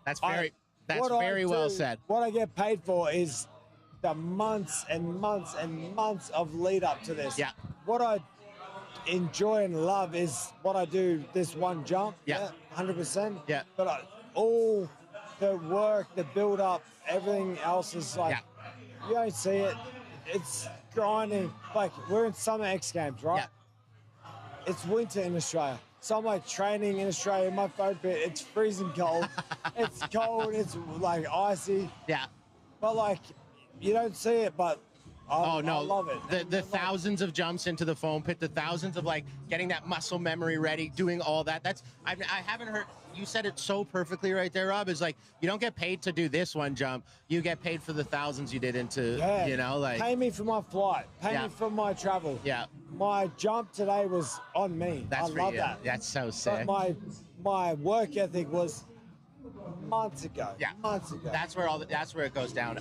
That's very well said. What I get paid for is the months and months and months of lead up to this. Yeah. What I enjoy and love is what I do this one jump. Yeah. 100%. Yeah. But all the work, the build up, everything else is like, you don't see it. It's grinding. Like, we're in summer X Games, right? Yeah. It's winter in Australia. So I'm like training in Australia, my phone pit, it's freezing cold. It's cold, it's like icy. Yeah. But like, you don't see it, but I love it. The thousands of jumps into the foam pit, the thousands of like getting that muscle memory ready, doing all that. That's I haven't heard. You said it so perfectly right there, Rob. Is like, you don't get paid to do this one jump. You get paid for the thousands you did into, you know, like. Pay me for my flight. Pay me for my travel. Yeah. My jump today was on me. That's I for love you. that. That's so sick. But my work ethic was months ago. Yeah. Months ago. That's where it goes down.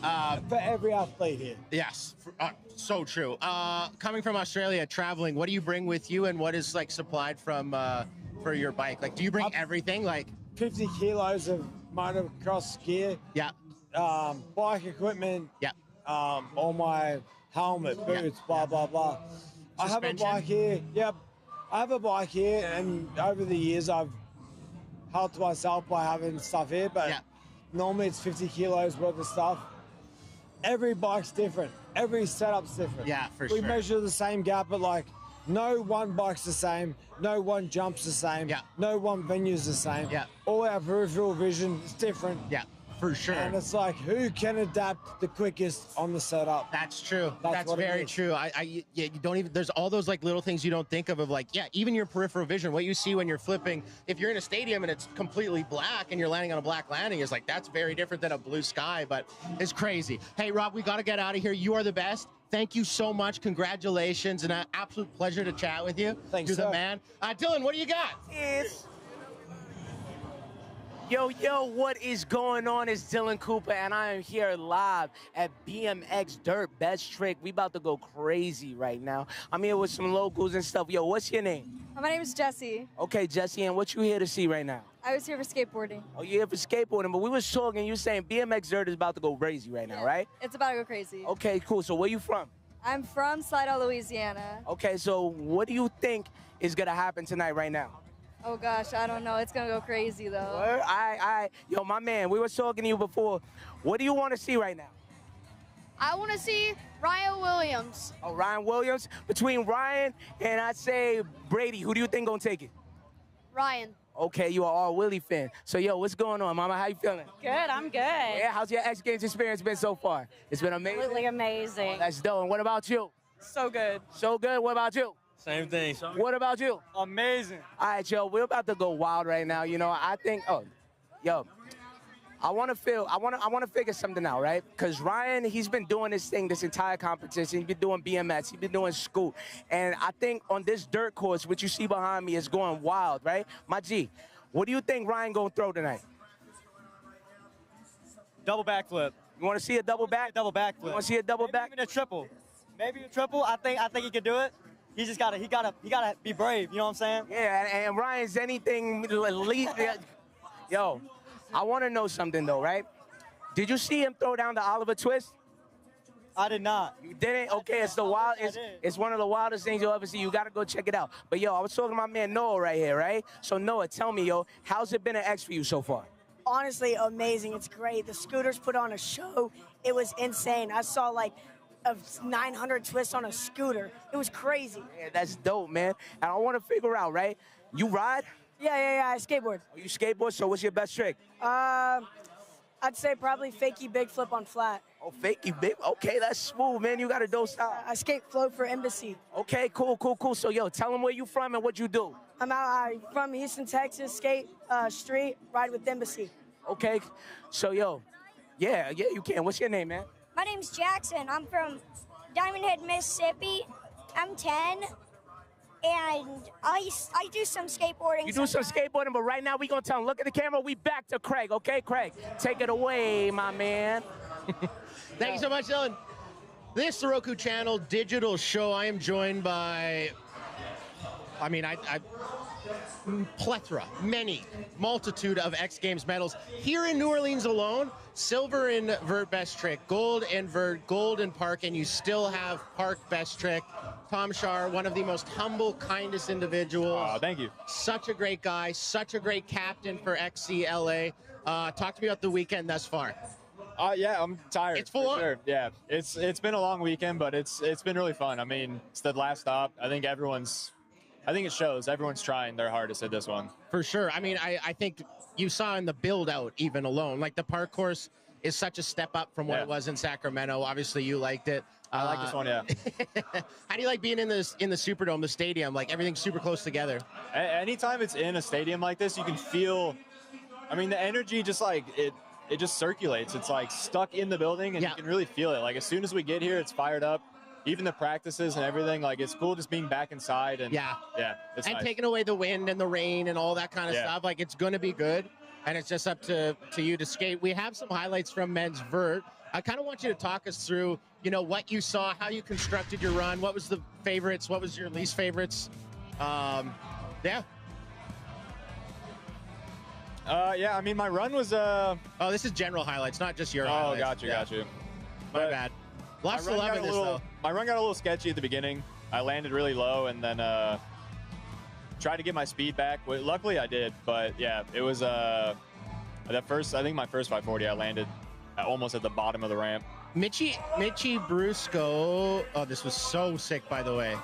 For every athlete here. Yes. So true. Coming from Australia, traveling, what do you bring with you, and what is like supplied from for your bike? Like, do you bring everything? Like 50 kilos of motocross gear. Yeah. Bike equipment. Yeah. All my helmet, boots, blah, blah, blah. I have a bike here. Yep. I have a bike here, and over the years I've helped myself by having stuff here, but normally it's 50 kilos worth of stuff. Every bike's different. Every setup's different. Yeah, for We sure. measure the same gap, but like, no one bike's the same. No one jump's the same. Yeah. No one venue's the same. Yeah. All our peripheral vision is different. Yeah, for sure. And it's like, who can adapt the quickest on the setup? That's true. That's what it very is. true. You don't even, there's all those like little things you don't think of like, yeah, even your peripheral vision, what you see when you're flipping, if you're in a stadium and it's completely black and you're landing on a black landing, is like, that's very different than a blue sky, but it's crazy. Hey, Rob, we got to get out of here. You are the best. Thank you so much. Congratulations. And an absolute pleasure to chat with you. Thanks, You're the sir. man. Dylan, what do you got? Yo, what is going on? It's Dylan Cooper, and I am here live at BMX Dirt Best Trick. We about to go crazy right now. I'm here with some locals and stuff. Yo, what's your name? My name is Jessie. Okay, Jessie, and what you here to see right now? I was here for skateboarding. Oh, you're here for skateboarding, but we was talking, you saying BMX Dirt is about to go crazy right now, right? It's about to go crazy. Okay, cool. So where you from? I'm from Slidell, Louisiana. Okay, so what do you think is going to happen tonight right now? Oh gosh, I don't know. It's gonna go crazy though. Word? Yo, my man, we were talking to you before. What do you want to see right now? I want to see Ryan Williams. Oh, Ryan Williams? Between Ryan and I'd say Brady, who do you think gonna take it? Ryan. Okay, you are all Willie fan. So, yo, what's going on, Mama? How you feeling? Good, I'm good. Yeah, how's your X Games experience been so far? It's been amazing? Absolutely amazing. Oh, that's dope. And what about you? So good. So good. What about you? Same thing. What about you? Amazing. All right, yo, we're about to go wild right now. You know, I think, I want to figure something out, right? Because Ryan, he's been doing this thing, this entire competition. He's been doing BMX. He's been doing scoot. And I think on this dirt course, which you see behind me, is going wild, right? My G, what do you think Ryan going to throw tonight? Double backflip. You want to see a double back? Double backflip. You want to see a double back? Even a triple. Maybe a triple. I think he can do it. He just gotta be brave. You know what I'm saying? Yeah, and Ryan's anything elite. Yo, I want to know something though, right? Did you see him throw down the Oliver twist? I did not. You didn't? Okay, it's the wild. It's one of the wildest things you'll ever see. You gotta go check it out. But yo, I was talking to my man Noah right here, right? So Noah, tell me, yo, how's it been at X for you so far? Honestly, amazing. It's great. The scooters put on a show. It was insane. I saw like of 900 twists on a scooter. It was crazy. Yeah, that's dope, man. And I want to figure out, right? You ride? Yeah, I skateboard. Oh, you skateboard? So what's your best trick? I'd say probably fakie big flip on flat. Oh, fakie big? Okay, that's smooth, man. You got a dope style. I skate float for Embassy. Okay, cool. So, yo, tell them where you from and what you do. I'm from Houston, Texas, skate street, ride with Embassy. Okay, so, yo, yeah, you can. What's your name, man? My name's Jackson. I'm from Diamond Head, Mississippi. I'm 10, and I do some skateboarding. You do some skateboarding, but right now we gonna tell him, look at the camera, we back to Craig, okay? Craig, take it away, my man. Thank you so much, Dylan. This the Roku Channel digital show. I am joined by, multitude of X Games medals. Here in New Orleans alone, silver in Vert Best Trick, gold in Vert, gold in Park, and you still have Park Best Trick. Tom Shar, one of the most humble, kindest individuals. Oh, thank you. Such a great guy, such a great captain for XCLA. Talk to me about the weekend thus far. Yeah, I'm tired. It's full on. Sure. Yeah, it's been a long weekend, but it's been really fun. I mean, it's the last stop. I think it shows. Everyone's trying their hardest at this one. For sure. I mean, I think you saw in the build out even alone, like the park course is such a step up from what it was in Sacramento. Obviously, you liked it. I like this one, yeah. How do you like being in the Superdome, the stadium? Like everything's super close together. Anytime it's in a stadium like this, you can feel. I mean, the energy just like it just circulates. It's like stuck in the building, and you can really feel it. Like as soon as we get here, it's fired up. Even the practices and everything, like it's cool just being back inside and it's and nice. taking away the wind and the rain and all that kind of stuff. Like it's going to be good, and it's just up to you to skate. We have some highlights from men's vert. I kind of want you to talk us through, what you saw, how you constructed your run, what was the favorites, what was your least favorites. I mean, my run was oh, this is general highlights, not just your highlights. Got you. My bad. Lost 11 this though. My run got a little sketchy at the beginning. I landed really low and then tried to get my speed back. Well, luckily I did, but yeah, it was I think my first 540 I landed almost at the bottom of the ramp. Mitchie Brusco. Oh, this was so sick, by the way.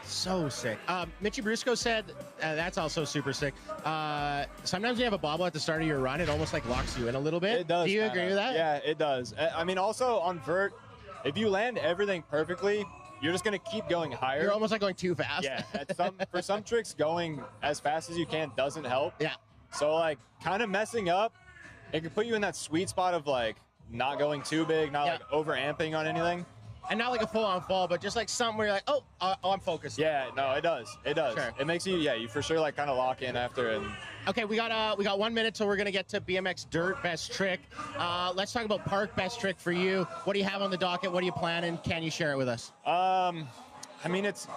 So sick. Mitchie Brusco said, that's also super sick. Sometimes when you have a bobble at the start of your run, it almost like locks you in a little bit. It does. Do you agree with that? Yeah, it does. I mean, also on vert, if you land everything perfectly, you're just going to keep going higher. You're almost like going too fast. Yeah. For some tricks, going as fast as you can doesn't help. Yeah. So like kind of messing up, it can put you in that sweet spot of like not going too big, not like over amping on anything. And not like a full-on fall, but just like something where you're like, oh, I'm focused. Yeah, no, it does. It does. Sure. It makes you, you for sure like kind of lock in after. And Okay, we got 1 minute, so we're gonna get to BMX Dirt Best Trick. Let's talk about Park Best Trick for you. What do you have on the docket? What are you planning? Can you share it with us? I mean, it's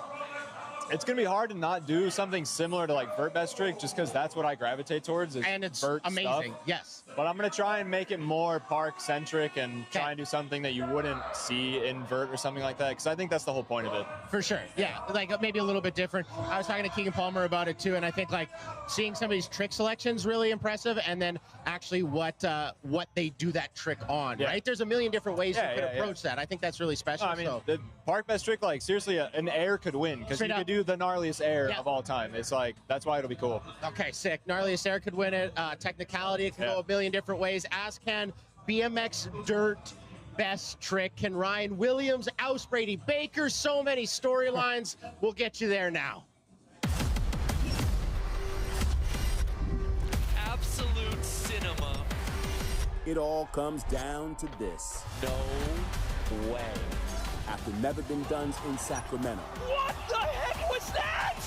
going to be hard to not do something similar to like vert best trick, just because that's what I gravitate towards. Is and it's vert amazing. Stuff. Yes. But I'm going to try and make it more park centric and try and do something that you wouldn't see in vert or something like that, because I think that's the whole point of it. For sure. Yeah, like maybe a little bit different. I was talking to Keegan Palmer about it too, and I think like seeing some of these trick selections really impressive, and then actually what they do that trick on. Right? There's a million different ways you could approach that. I think that's really special. No, I mean, the park best trick, like seriously, an air could win, because you could do the gnarliest air of all time. It's like, that's why it'll be cool. Okay, sick. Gnarliest air could win it. Technicality, it can go a million different ways, as can BMX Dirt Best Trick. Can Ryan Williams, Ouse Brady Baker, so many storylines. We'll get you there now. Absolute cinema. It all comes down to this. No way. After Never Been Done's in Sacramento. What the heck was that?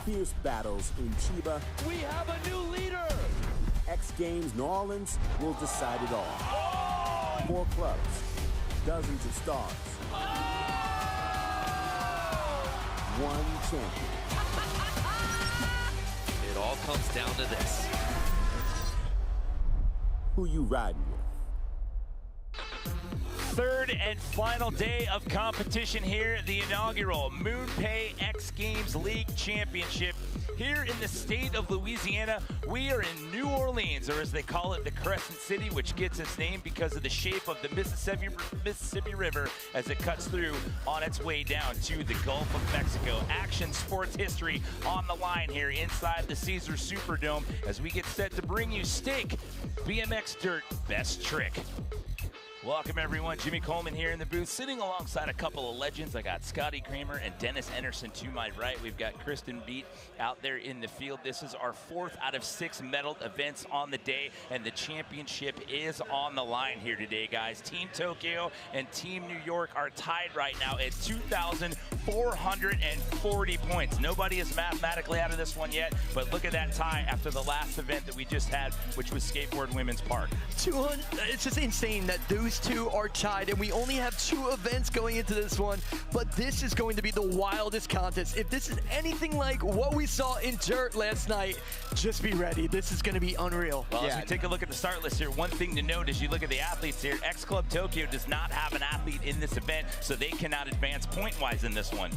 Fierce battles in Chiba. We have a new leader. X Games New Orleans will decide it all. Oh! More clubs, dozens of stars. Oh! One champion. It all comes down to this. Who you riding with? Third and final day of competition here, the inaugural MoonPay X Games League Championship. Here in the state of Louisiana, we are in New Orleans, or as they call it, the Crescent City, which gets its name because of the shape of the Mississippi River as it cuts through on its way down to the Gulf of Mexico. Action sports history on the line here inside the Caesars Superdome as we get set to bring you Stake BMX Dirt Best Trick. Welcome everyone, Jimmy Coleman here in the booth, sitting alongside a couple of legends. I got Scotty Kramer and Dennis Anderson to my right. We've got Kristen Beat out there in the field. This is our 4th out of 6 medaled events on the day, and the championship is on the line here today, guys. Team Tokyo and Team New York are tied right now at 2,440 points. Nobody is mathematically out of this one yet, but look at that tie after the last event that we just had, which was Skateboard Women's Park. 200, it's just insane that those two are tied, and we only have 2 events going into this one, but this is going to be the wildest contest. If this is anything like what we saw in Dirt last night, just be ready. This is going to be unreal. Well, as we take a look at the start list here, one thing to note as you look at the athletes here, X Club Tokyo does not have an athlete in this event, so they cannot advance point-wise in this one.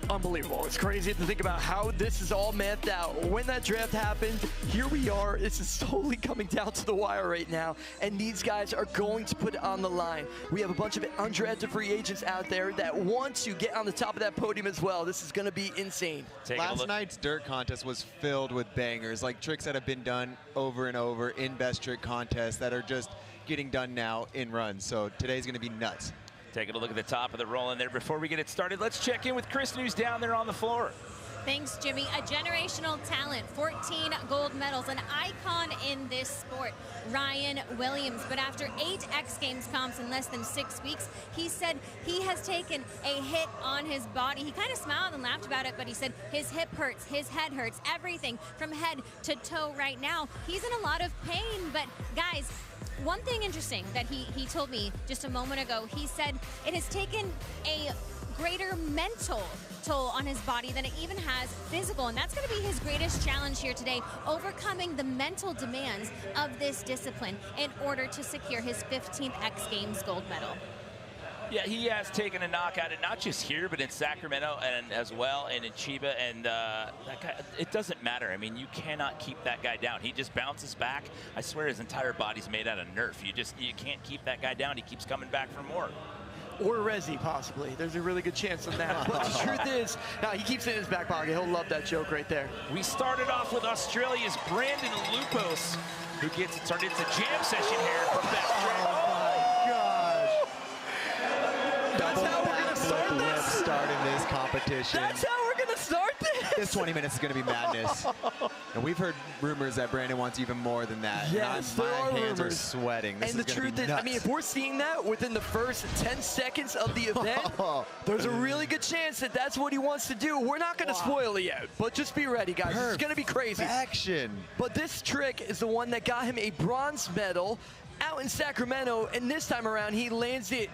Unbelievable. It's crazy to think about how this is all mathed out. When that draft happened, here we are. This is slowly coming down to the wire right now, and these guys are going to put it on the line. We have a bunch of undrafted free agents out there that want to get on the top of that podium as well. This is going to be insane. Last night's dirt contest was filled with bangers, like tricks that have been done over and over in best trick contests that are just getting done now in runs. So today's going to be nuts. Taking a look at the top of the roll in there. Before we get it started, let's check in with Kristen, who's down there on the floor. Thanks, Jimmy. A generational talent, 14 gold medals, an icon in this sport, Ryan Williams. But after 8 X Games comps in less than 6 weeks, he said he has taken a hit on his body. He kind of smiled and laughed about it, but he said his hip hurts, his head hurts, everything from head to toe right now. He's in a lot of pain, but guys, one thing interesting that he told me just a moment ago, he said it has taken a greater mental toll on his body than it even has physical, and that's going to be his greatest challenge here today, overcoming the mental demands of this discipline in order to secure his 15th X Games gold medal. Yeah, he has taken a knockout, and not just here, but in Sacramento and as well, and in Chiba. And that guy, it doesn't matter. I mean, you cannot keep that guy down. He just bounces back. I swear his entire body's made out of Nerf. You can't keep that guy down. He keeps coming back for more. Or Resi, possibly. There's a really good chance of that. But the truth is, no, he keeps it in his back pocket. He'll love that joke right there. We started off with Australia's Brandon Lupos, who gets it started. It's a jam session here for Best Trick. That's how we're going to start this. Start in this competition. That's how we're going to start this. This 20 minutes is going to be madness. And we've heard rumors that Brandon wants even more than that. Yes, and there are my hands rumors. are sweating. This And the is gonna truth be is, nuts. I mean, if we're seeing that within the first 10 seconds of the event, there's a really good chance that that's what he wants to do. We're not going to spoil it yet, but just be ready, guys. This is going to be crazy. Action. But this trick is the one that got him a bronze medal out in Sacramento, and this time around, he lands it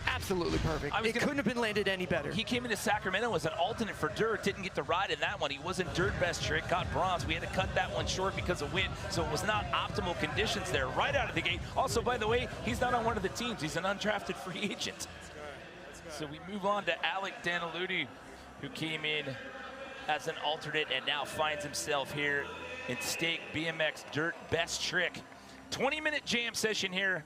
absolutely perfect. It couldn't have been landed any better. He came into Sacramento as an alternate for Dirt, didn't get to ride in that one. He wasn't Dirt best trick, got bronze. We had to cut that one short because of wind, so it was not optimal conditions there right out of the gate. Also, by the way, he's not on one of the teams. He's an undrafted free agent. So we move on to Alec Daniludi, who came in as an alternate and now finds himself here in Stake BMX Dirt best trick. 20-minute jam session here.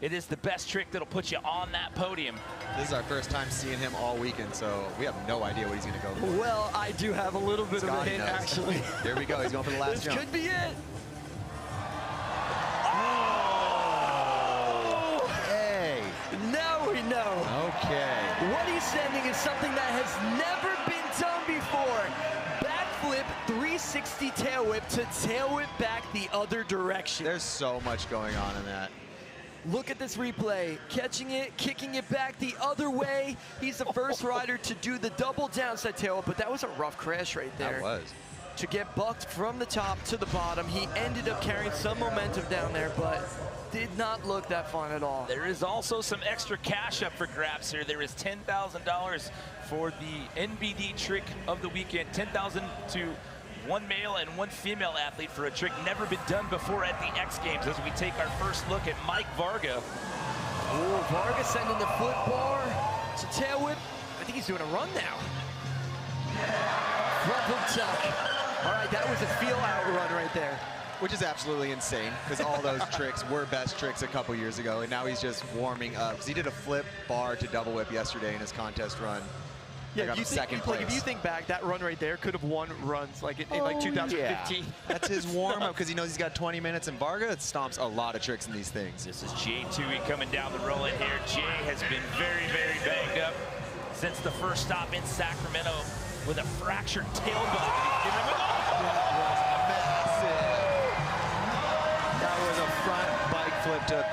It is the best trick that'll put you on that podium. This is our first time seeing him all weekend, so we have no idea what he's going to go for. Well, I do have a little bit of a Scotty hint, knows. actually. Here we go. He's going for the last This jump. could be it. Hey. Now we know. Okay. What he's sending is something that has never been done before. Backflip 360 tail whip to tail whip back the other direction. There's so much going on in that. Look at this replay. Catching it, kicking it back the other way. He's the first rider to do the double downside tail whip, but that was a rough crash right there. That was. To get bucked from the top to the bottom. He ended up carrying some momentum down there, but did not look that fun at all. There is also some extra cash up for grabs here. There is $10,000 for the NBD trick of the weekend. $10,000 to one male and one female athlete for a trick never been done before at the X Games, as we take our first look at Mike Varga. Oh, Varga sending the foot bar to tail whip. I think he's doing a run now. Front hook tuck. All right, that was a feel-out run right there. Which is absolutely insane, because all those tricks were best tricks a couple years ago, and now he's just warming up. 'Cause he did a flip bar to double whip yesterday in his contest run. Yeah, got you second think, place. like, if you think back, that run right there could have won runs like in like 2015. Yeah. That's his warm-up, because he knows he's got 20 minutes, and Varga stomps a lot of tricks in these things. This is Jay Tui coming down the roll in here. Jay has been very, very banged up since the first stop in Sacramento with a fractured tailbone. That was a front bike flip to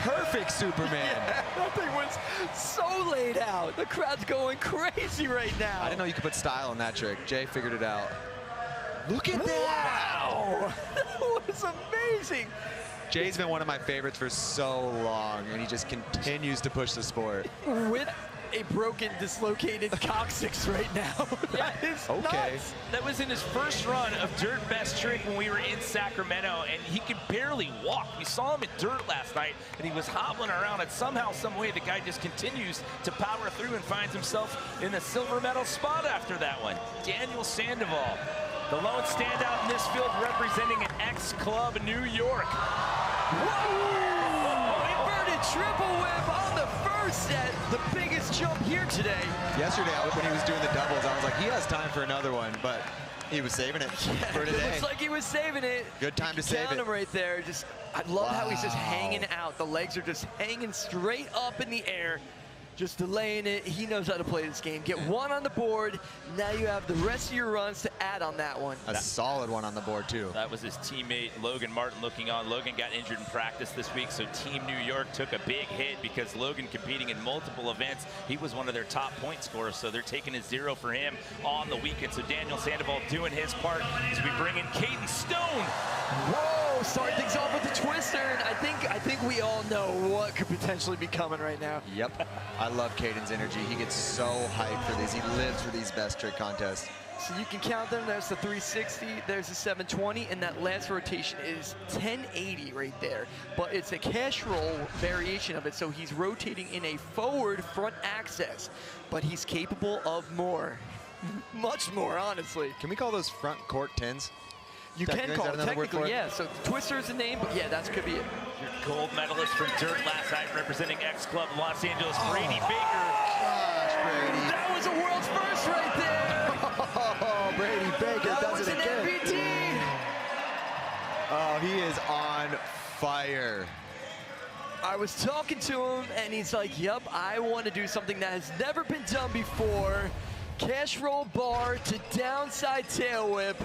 perfect Superman. Yeah, that thing was so laid out. The crowd's going crazy right now. I didn't know you could put style in that trick. Jay figured it out. Look at that! Wow! That was amazing. Jay's been one of my favorites for so long, and he just continues to push the sport. With a broken, dislocated coccyx right now. That is okay. nuts. That was in his first run of Dirt Best Trick when we were in Sacramento, and he could barely walk. We saw him in Dirt last night, and he was hobbling around, and somehow, some way, the guy just continues to power through and finds himself in the silver medal spot after that one. Daniel Sandoval, the lone standout in this field, representing an ex-club New York. Whoa! Inverted triple whip on the first set. The biggest jump here today. Yesterday, when he was doing the doubles, I was like, he has time for another one, but he was saving it for today. It looks like he was saving it. Good time to save Count it. him right there. Just, I love how he's just hanging out. The legs are just hanging straight up in the air. Just delaying it. He knows how to play this game. Get one on the board. Now you have the rest of your runs to add on that one. A solid one on the board, too. That was his teammate, Logan Martin, looking on. Logan got injured in practice this week, so Team New York took a big hit because Logan competing in multiple events. He was one of their top point scorers, so they're taking a 0 for him on the weekend. So Daniel Sandoval doing his part as we bring in Caden Stone. Whoa, start things off with the twister, and I think we all know what could potentially be coming right now. Yep. I love Caden's energy. He gets so hyped for these. He lives for these best trick contests. So you can count them. There's the 360, there's the 720, and that last rotation is 1080 right there. But it's a cash roll variation of it, so he's rotating in a forward front axis. But he's capable of more. Much more, honestly. Can we call those front cork 10s? You can call it technically, yeah. So Twister is the name, but yeah, that could be it. Your gold medalist from Dirt last night, representing ex-club Los Angeles, Brady Baker. Gosh, Brady. That was a world's first right there. Oh, Brady Baker that does was it an again. MVP. Oh, he is on fire. I was talking to him, and he's like, yep, I want to do something that has never been done before. cash roll bar to downside tail whip.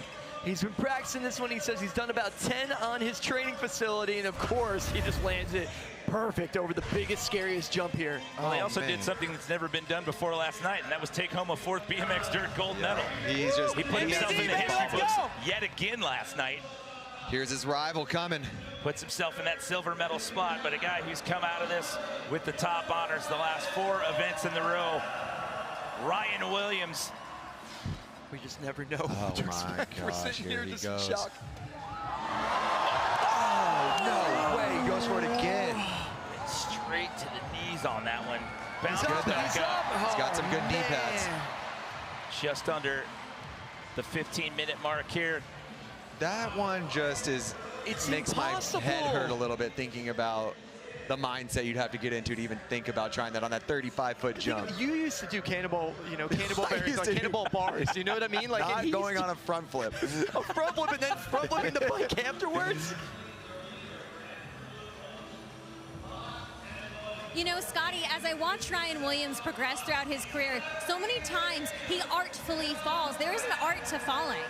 He's been practicing this one. He says he's done about 10 on his training facility, and of course, he just lands it perfect over the biggest, scariest jump here. Well, they also did something that's never been done before last night, and that was take home a 4th BMX Dirt gold medal. He put himself in the history books yet again last night. Here's his rival coming. Puts himself in that silver medal spot, but a guy who's come out of this with the top honors the last 4 events in the row, Ryan Williams. We just never know. Oh what to my expect. We're gosh, sitting here here he just in goes. shock. No way, he goes for it again. Straight to the knees on that one. Bounce He's back up. He's got some good knee pads. Just under the 15-minute mark here. That one just makes impossible. my head hurt a little bit thinking about the mindset you'd have to get into to even think about trying that on that 35-foot jump. You used to do cannonball, cannonball I bearings used on to cannonball bars. You know what I mean? Like Not going on a front flip. A front flip and then front flipping the bike afterwards. You know, Scotty, as I watch Ryan Williams progress throughout his career, so many times he artfully falls. There is an art to falling.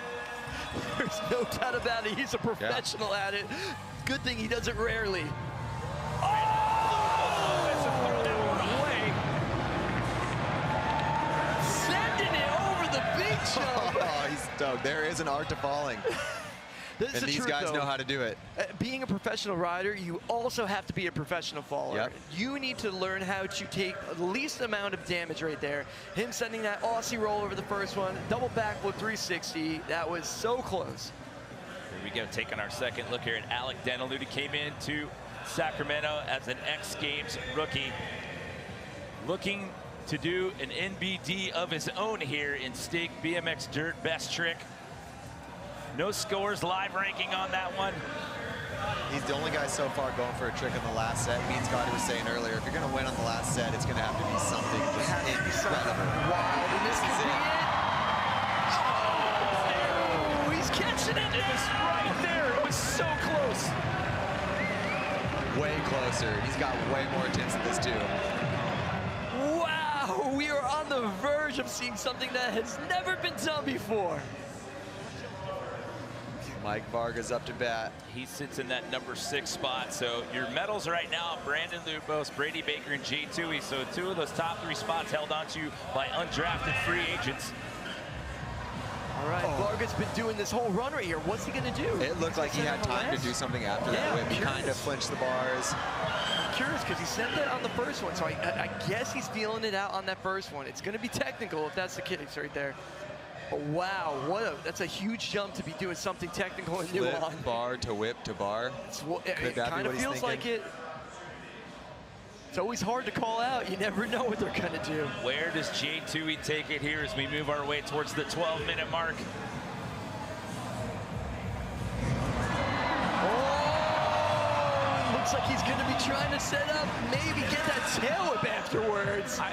There's no doubt about it. He's a professional at it. Good thing he does it rarely. Sending it over the big jump. Oh, he's stoked. There is an art to falling. This is And the these truth, guys though. know how to do it. Being a professional rider, you also have to be a professional faller. Yep. You need to learn how to take the least amount of damage right there. Him sending that Aussie roll over the first one, double backflip 360, that was so close. Here we go, taking our second look here at Alec Denelud. He came into Sacramento as an X-Games rookie, looking to do an NBD of his own here in Stake BMX Dirt Best Trick. No scores, live ranking on that one. He's the only guy so far going for a trick in the last set. Me and Scotty were saying earlier, if you're going to win on the last set, it's going to have to be something just incredible. Wild, and this is it. Oh, he's catching it. It was right there. It was so close. Way closer. He's got way more attempts than this too. Wow, we are on the verge of seeing something that has never been done before. Mike Vargas up to bat. He sits in that number 6 spot. So your medals right now, Brandon Lubos, Brady Baker, and Jay Tui. So 2 of those top 3 spots held onto by undrafted free agents. All right, Vargas been doing this whole run right here. What's he gonna do? It looked like he had time to do something after that whip. He kind of flinched the bars. I'm curious because he sent that on the first one, so I guess he's feeling it out on that first one. It's gonna be technical if that's the case right there. But wow, that's a huge jump to be doing something technical and new Flip on. bar to whip to bar. It kind of feels like it. It's always hard to call out. You never know what they're gonna do. Where does Jay Tui take it here as we move our way towards the 12-minute mark? Oh, looks like he's gonna be trying to set up, maybe get that tail whip afterwards. I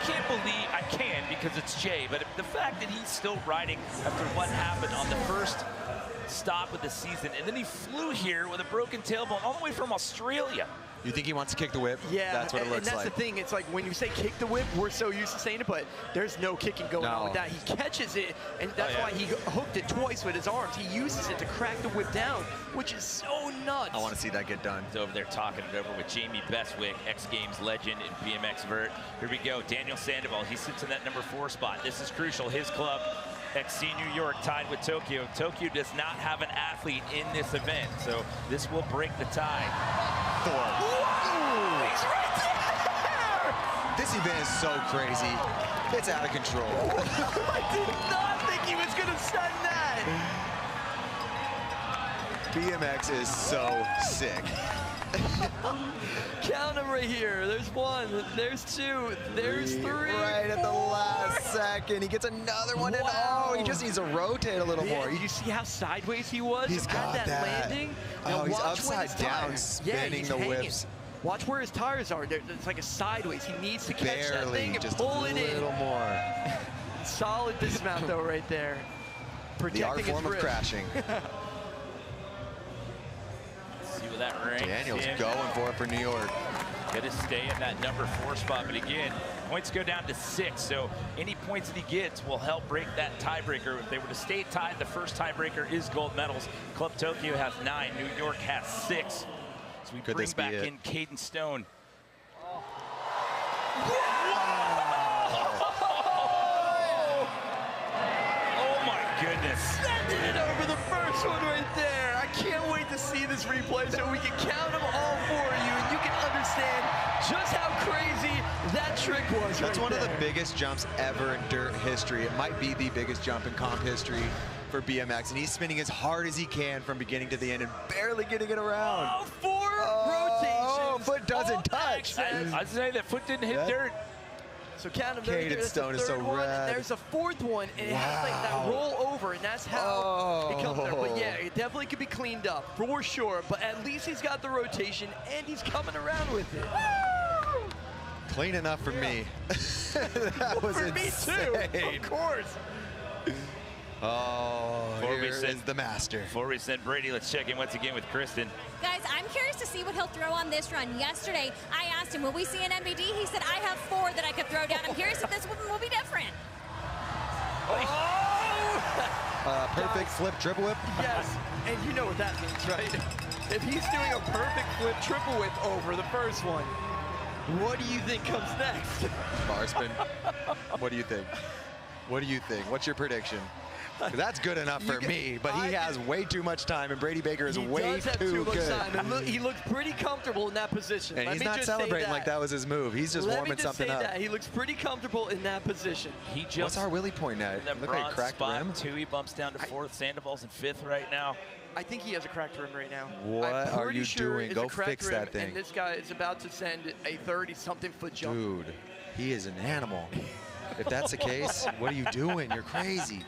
can't believe, I can because it's Jay, but the fact that he's still riding after what happened on the first stop of the season, and then he flew here with a broken tailbone all the way from Australia. You think he wants to kick the whip? Yeah, that's what it looks and that's like. the thing. It's like when you say kick the whip, we're so used to saying it, but there's no kicking going on with that. He catches it, and that's why he hooked it twice with his arms. He uses it to crack the whip down, which is so nuts. I want to see that get done. He's over there talking it over with Jamie Bestwick, X-Games legend in BMX Vert. Here we go, Daniel Sandoval. He sits in that number 4 spot. This is crucial. His club, XC New York, tied with Tokyo. Tokyo does not have an athlete in this event, so this will break the tie. Whoa! He's right there! This event is so crazy. It's out of control. I did not think he was going to send that. BMX is so sick. Count them right here. There's 1, there's 2, there's 3. Right at the last second. He gets another one. And oh, he just needs to rotate a little more. Did you see how sideways he was? He's got that landing. Oh, he's watch when upside his down, tires- spinning he's the hanging. whips. Watch where his tires are. It's like a sideways. He needs to catch that Barely, thing and just pull a it little in. more. Solid dismount though right there. The art form of crashing. See what that ranks Daniel's in. going for it for New York. Gonna stay in that number 4 spot, but again, Points go down to 6, so any points that he gets will help break that tiebreaker. If they were to stay tied, the first tiebreaker is gold medals. Club Tokyo has 9, New York has 6. So we bring back in Caden Stone. Oh my goodness. Sending it over the first one right there. I can't wait to see this replay so we can count them all for you and you can understand just how crazy that trick was. That's one of the biggest jumps ever in dirt history. It might be the biggest jump in comp history for BMX, and he's spinning as hard as he can from beginning to the end and barely getting it around. Oh, 4 rotations. Oh, foot doesn't touch. I'd say that foot didn't hit dirt. So count them there. Caden Stone is so rad. There's a 4th one, and it has like that roll over, and that's how it comes there. But yeah, it definitely could be cleaned up for sure. But at least he's got the rotation, and he's coming around with it. Clean enough for me. That was for insane. me too, of course. Oh, here is the master. Before we send Brady, let's check in once again with Kristen. Guys, I'm curious to see what he'll throw on this run. Yesterday, I asked him, will we see an MBD? He said, I have 4 that I could throw down. I'm curious if this one will be different. Perfect flip, triple whip. Yes, and you know what that means, right? If he's doing a perfect flip, triple whip over the first one, what do you think comes next? Bar spin. What do you think? What do you think? What's your prediction? That's good enough for me, but he has way too much time, and Brady Baker is way too good. Time, and look, he looks pretty comfortable in that position. And he's not celebrating like that was his move. He's just warming something up. He looks pretty comfortable in that position. He jumps. What's our Willie point at? Look like cracked spot rim. 2, he bumps down to 4th. Sandoval's in 5th right now. I think he has a cracked rim right now. What are you doing? Go fix that thing. And this guy is about to send a 30-something foot jump. Dude, he is an animal. If that's the case, what are you doing? You're crazy.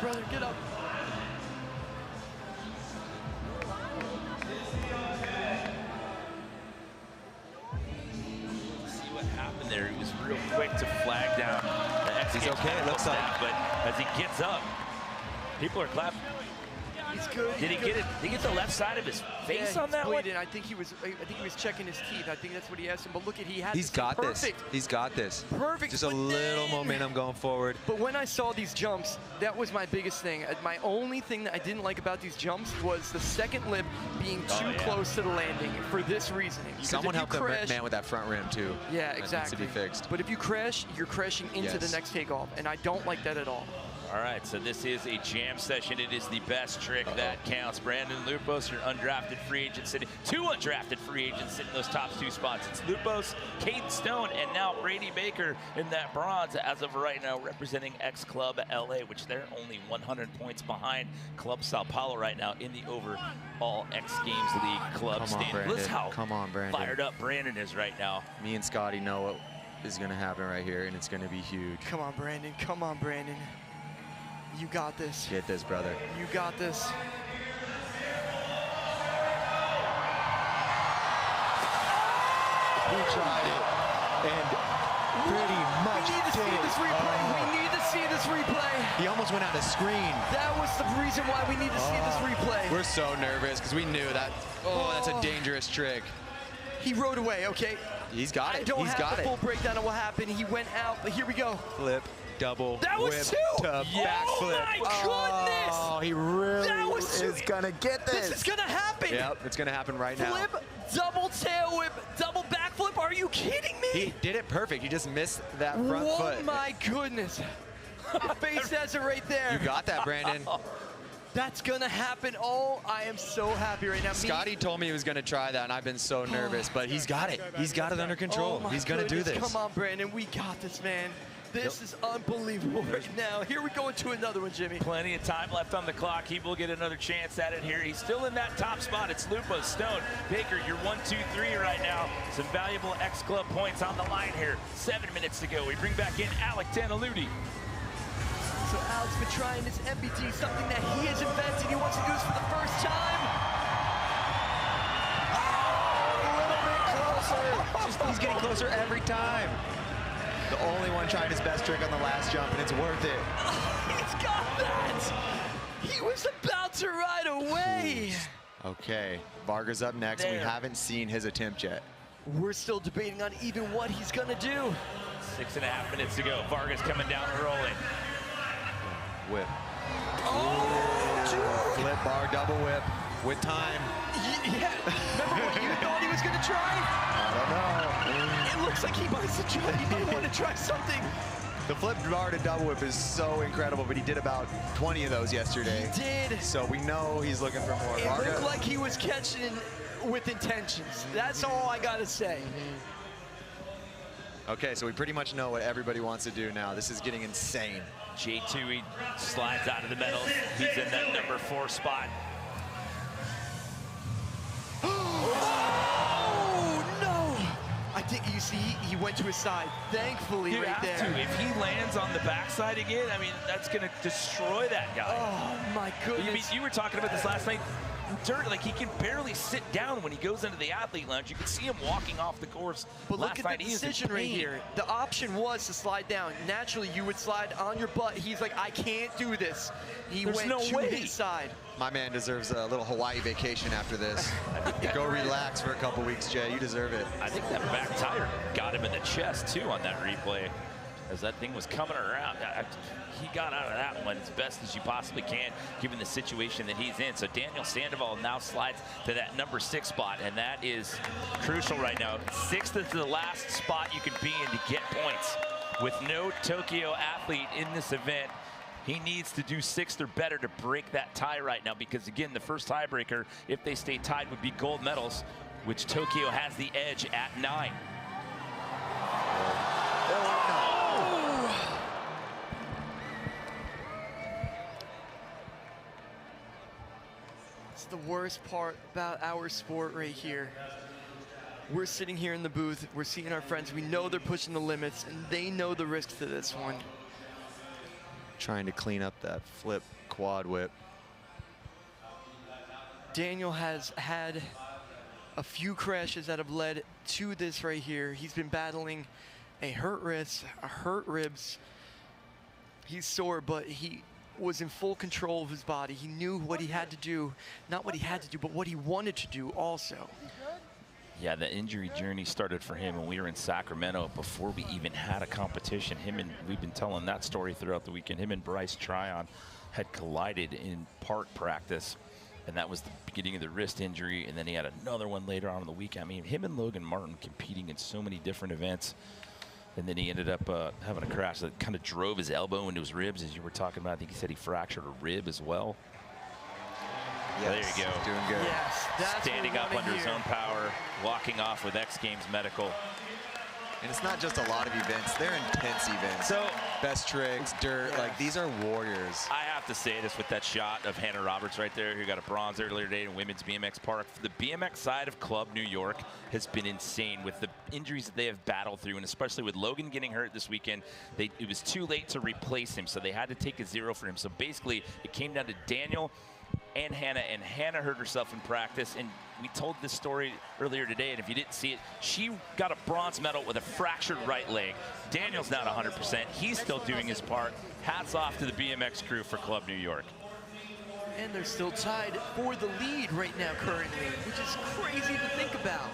Brother, get up. See what happened there. He was real quick to flag down the X Games. He's okay, it looks like. But as he gets up, people are clapping. He's good. Did he get it? Did he get the left side of his face on that one? I think he was checking his teeth. I think that's what he asked him. But look at He's got this. He's got this. Perfect. Just a little momentum going forward. But when I saw these jumps, that was my biggest thing. My only thing that I didn't like about these jumps was the second lip being too close to the landing for this reasoning. Someone helped the man with that front rim too. Yeah, exactly. That needs to be fixed. But if you crash, you're crashing into the next takeoff, and I don't like that at all. All right, so this is a jam session. It is the best trick that counts. Brandon Lupos, your undrafted free agent, sitting 2 undrafted free agents sitting in those top 2 spots. It's Lupos, Caden Stone, and now Brady Baker in that bronze as of right now, representing X Club LA, which they're only 100 points behind Club Sao Paulo right now in the overall X Games League club standing. Listen how fired up Brandon is right now. Me and Scotty know what is going to happen right here, and it's going to be huge. Come on, Brandon. Come on, Brandon. You got this. Get this, brother. You got this. He tried it, and pretty much We need to see this replay. We need to see this replay. He almost went out of screen. That was the reason why we need to see this replay. We're so nervous because we knew that. That's a dangerous trick. He rode away, okay? He's got it. I don't He's have got the full breakdown of what happened. He went out, but here we go. Flip, double, that was whip 2. to Oh backflip. my goodness! Oh, he really is gonna get this. This is gonna happen. Yep, it's gonna happen right now. Flip, double tail whip, double backflip. Are you kidding me? He did it perfect. He just missed that front foot. Oh my goodness! Your face says it right there. You got that, Brandon. That's gonna happen. Oh, I am so happy right now. Scotty told me he was gonna try that, and I've been so nervous, but he's got it. He's got it under control. He's gonna do this. Come on, Brandon. We got this, man. This is unbelievable right now. Here we go into another one, Jimmy. Plenty of time left on the clock. He will get another chance at it here. He's still in that top spot. It's Lupos, Stone, Baker. You're 1, 2, 3 right now. Some valuable X Club points on the line here. 7 minutes to go. We bring back in Alec Tanaludi. So Alec's been trying this MBT, something that he has invented. He wants to do this for the first time. A little bit closer. He's getting closer every time. The only one trying his best trick on the last jump, and it's worth it. He's got that. He was about to ride away. Okay, Varga's up next. We haven't seen his attempt yet. We're still debating on even what he's gonna do. 6.5 minutes to go. Varga's coming down and rolling. Whip. Oh, flip bar, double whip with time. Yeah, remember what you thought he was gonna try? I don't know. It looks like he might want to try something. The flip bar to double whip is so incredible, but he did about 20 of those yesterday. He did. So we know he's looking for more. It looked like he was catching with intentions. That's all I gotta say. Okay, so we pretty much know what everybody wants to do now. This is getting insane. J2, he slides out of the medals. He's in that number 4 spot. Oh, no! I think you see, he went to his side, thankfully, You right have there. to. If he lands on the backside again, I mean, that's going to destroy that guy. Oh, my goodness. I mean, you were talking about this last night. Like, he can barely sit down when he goes into the athlete lounge. You can see him walking off the course. But last look night. at the He is in decision right pain. here. The option was to slide down. Naturally, you would slide on your butt. He's like, I can't do this. He There's went no to way. his side. My man deserves a little Hawaii vacation after this. Go relax for a couple weeks, Jay. You deserve it. I think that back tire got him in the chest, too, on that replay, as that thing was coming around. He got out of that one as best as you possibly can, given the situation that he's in. So Daniel Sandoval now slides to that number 6 spot, and that is crucial right now. 6th is the last spot you can be in to get points. With no Tokyo athlete in this event, he needs to do 6th or better to break that tie right now, because again, the first tiebreaker, if they stay tied, would be gold medals, which Tokyo has the edge at 9. It's the worst part about our sport right here. We're sitting here in the booth, we're seeing our friends, we know they're pushing the limits, and they know the risks to this one. Trying to clean up that flip quad whip. Daniel has had a few crashes that have led to this right here. He's been battling a hurt wrist, a hurt ribs. He's sore, but he was in full control of his body. He knew what he had to do, not what he had to do, but what he wanted to do also. Yeah, the injury journey started for him when we were in Sacramento before we even had a competition. We've been telling that story throughout the weekend. Him and Bryce Tryon had collided in park practice, and that was the beginning of the wrist injury, and then he had another one later on in the weekend. I mean, him and Logan Martin competing in so many different events, and then he ended up having a crash that kind of drove his elbow into his ribs, as you were talking about. I think he said he fractured a rib as well. Yes, there you go. Doing good. Yes, that's standing what up we under wanna his hear. own power, walking off with XGames medical. And it's not just a lot of events, they're intense events. So best tricks, dirt, like these are warriors. I have to say this with that shot of Hannah Roberts right there, who got a bronze earlier today in women's BMX park. The BMX side of Club New York has been insane with the injuries that they have battled through, and especially with Logan getting hurt this weekend. It was too late to replace him, so they had to take a 0 for him. So basically, it came down to Daniel and Hannah hurt herself in practice, and we told this story earlier today, and if you didn't see it, she got a bronze medal with a fractured right leg. Daniel's not 100%. He's still doing his part. Hats off to the BMX crew for Club New York. And they're still tied for the lead right now currently, which is crazy to think about.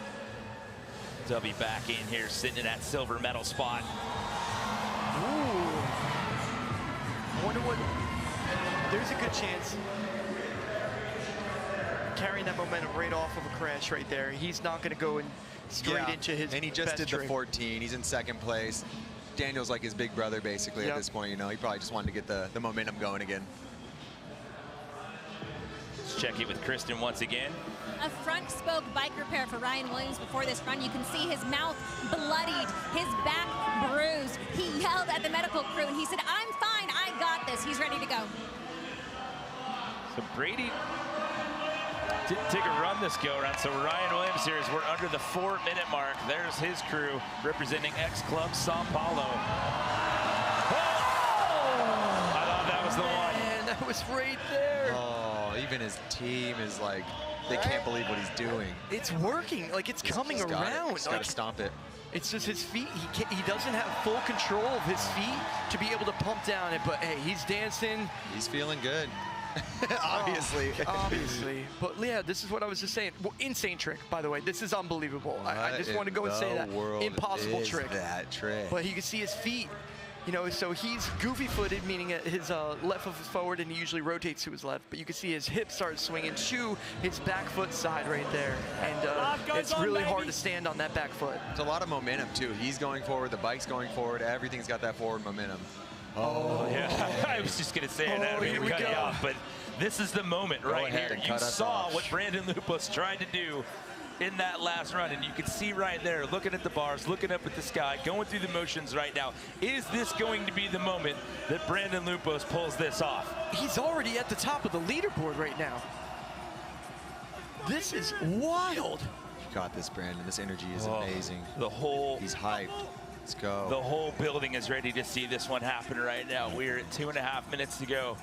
Dubby back in here, sitting in that silver medal spot. Ooh. I wonder what, there's a good chance carrying that momentum right off of a crash right there. He's not going to go in straight into his And he just best did the trick. 14. He's in 2nd place. Daniel's like his big brother, basically, at this point. You know, he probably just wanted to get the momentum going again. Let's check it with Kristen once again. A front spoke bike repair for Ryan Williams before this run. You can see his mouth bloodied, his back bruised. He yelled at the medical crew and he said, "I'm fine, I got this." He's ready to go. So Brady didn't take a run this go around. So Ryan Williams here, as we're under the 4-minute mark. There's his crew representing X-Club Sao Paulo. Oh! I thought that was the one. And that was right there. Oh, even his team is like, they can't believe what he's doing. It's working, like it's coming He's got it. around. He's got to Like, stomp it. it's just his feet. He doesn't have full control of his feet to be able to pump down it, but hey, he's dancing. He's feeling good. Obviously. Obviously. But yeah, this is what I was just saying. Well, insane trick, by the way. This is unbelievable. I just want to go and say that. Impossible trick. That trick. But you can see his feet. You know, so he's goofy-footed, meaning his left foot is forward, and he usually rotates to his left. But you can see his hips start swinging to his back foot side right there. And it's really hard to stand on that back foot. It's a lot of momentum, too. He's going forward, the bike's going forward, everything's got that forward momentum. Oh, yeah. I was just going to say that. Here we cut you off, but this is the moment right here. You saw what Brandon Lupos tried to do in that last run, and you can see right there, looking at the bars, looking up at the sky, going through the motions right now. Is this going to be the moment that Brandon Lupos pulls this off? He's already at the top of the leaderboard right now. This is wild. You got this, Brandon. This energy is amazing. He's hyped. Let's go. The whole building is ready to see this one happen right now. We're at 2.5 minutes to go.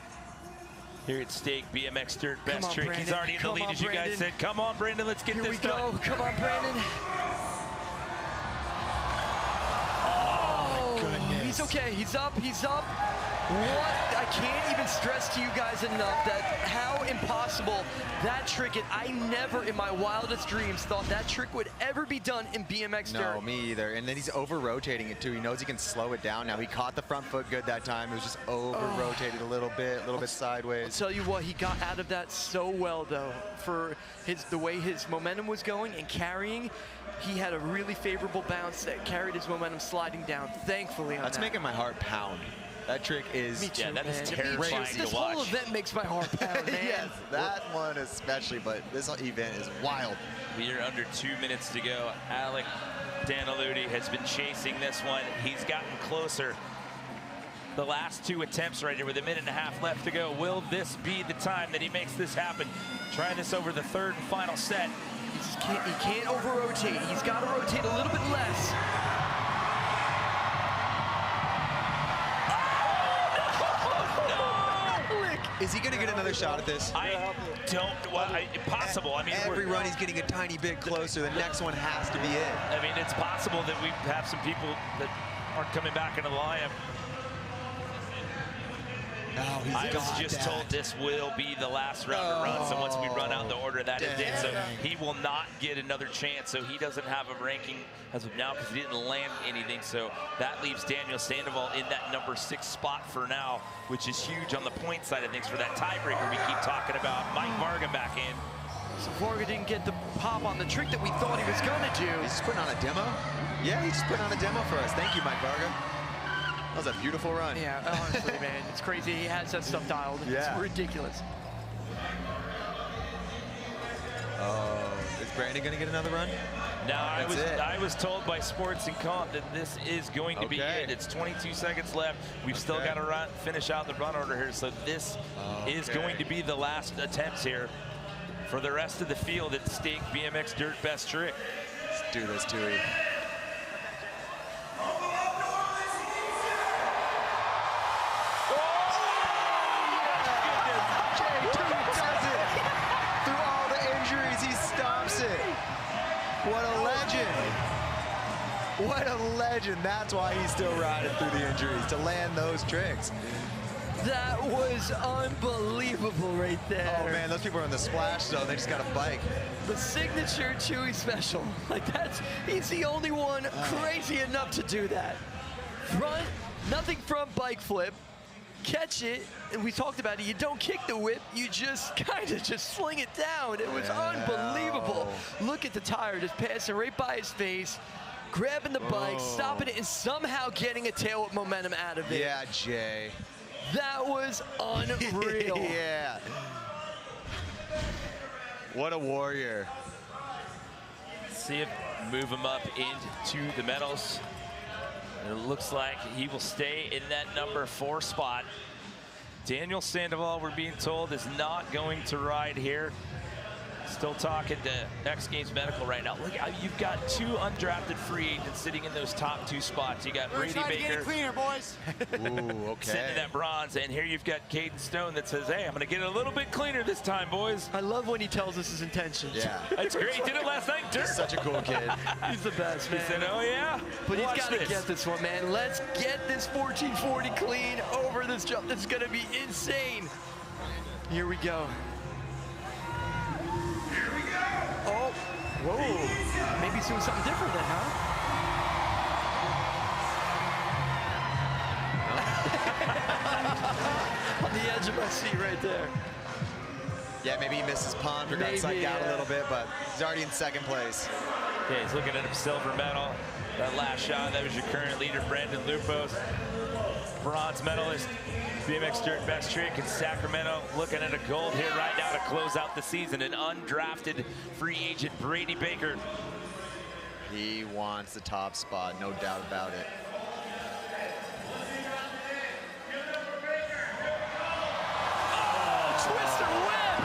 Here at stake, BMX Dirt Best Trick. Brandon. He's already in the lead, as you guys said. Come on, Brandon, let's get this done. Here we go. Come on, Brandon. Oh, goodness. He's okay. He's up. He's up. What? I can't even stress to you guys enough that how impossible that trick is. I never in my wildest dreams thought that trick would ever be done in BMX Dirt. No, me either. And then he's over-rotating it, too. He knows he can slow it down now. He caught the front foot good that time. It was just over-rotated a little bit sideways. I'll tell you what, he got out of that so well, though. For the way his momentum was going and carrying, he had a really favorable bounce that carried his momentum sliding down, thankfully. That's making my heart pound. That trick is that is terrifying to This whole event makes my heart pound, man. Yes, that one especially, but this event is wild. We are under 2 minutes to go. Alec Daniludi has been chasing this one. He's gotten closer. The last two attempts right here with 1.5 minutes left to go. Will this be the time that he makes this happen? Trying this over the third and final set. He can't over-rotate. He's got to rotate a little bit less. Is he going to get another shot at this? I don't. Well, possible. I mean, every run he's getting a tiny bit closer. The next one has to be it. I mean, it's possible that we have some people that aren't coming back into the lineup. I was just told this will be the last round of runs, so once we run out the order, that is it. So he will not get another chance, so he doesn't have a ranking as of now because he didn't land anything. So that leaves Daniel Sandoval in that number 6 spot for now, which is huge on the point side of things for that tiebreaker we keep talking about. Mike Varga back in. So Varga didn't get the pop on the trick that we thought he was going to do. He's just putting on a demo? Yeah, he's just putting on a demo for us. Thank you, Mike Varga. That was a beautiful run. Yeah, honestly, man, it's crazy. He has that stuff dialed. Yeah. It's ridiculous. Oh, is Brandon going to get another run? No, I was told by Sports and Comp that this is going to be it. It's 22 seconds left. We've still got to finish out the run order here. So this is going to be the last attempts here for the rest of the field at stake. BMX Dirt Best Trick. Let's do this, Tui. What a legend. What a legend. That's why he's still riding through the injuries, to land those tricks. That was unbelievable right there. Oh, man, those people are in the splash zone. They just got a bike. The signature Chewy special. Like, he's the only one crazy enough to do that. Front, nothing front bike flip. Catch it, and we talked about it, you don't kick the whip, you just kind of just sling it down. It was unbelievable. Look at the tire just passing right by his face, grabbing the bike, stopping it, and somehow getting a tail whip momentum out of it. Yeah, Jay. That was unreal. Yeah. What a warrior. See if move him up into the medals. It looks like he will stay in that number 4 spot. Daniel Sandoval, we're being told, is not going to ride here. Still talking to X Games Medical right now. Look, you've got 2 undrafted free agents sitting in those top 2 spots. You got Brady Baker. Cleaner, boys. Ooh, okay. Sitting in that bronze, and here you've got Caden Stone that says, hey, I'm going to get it a little bit cleaner this time, boys. I love when he tells us his intentions. Yeah. That's great. He did it last night, He's such a cool kid. He's the best, man. He said, oh, yeah? But he's got to get this one, man. Let's get this 1440 clean over this jump. This is going to be insane. Here we go. Oh, whoa. Maybe he's doing something different then, huh? On the edge of my seat right there. Yeah, maybe he missed his pump or got psyched out a little bit, but he's already in second place. Okay, he's looking at a silver medal. That last shot, that was your current leader, Brandon Lupos. Bronze medalist, BMX Dirt Best Trick in Sacramento. Looking at a gold here right now to close out the season. An undrafted free agent, Brady Baker. He wants the top spot, no doubt about it. Twister whip!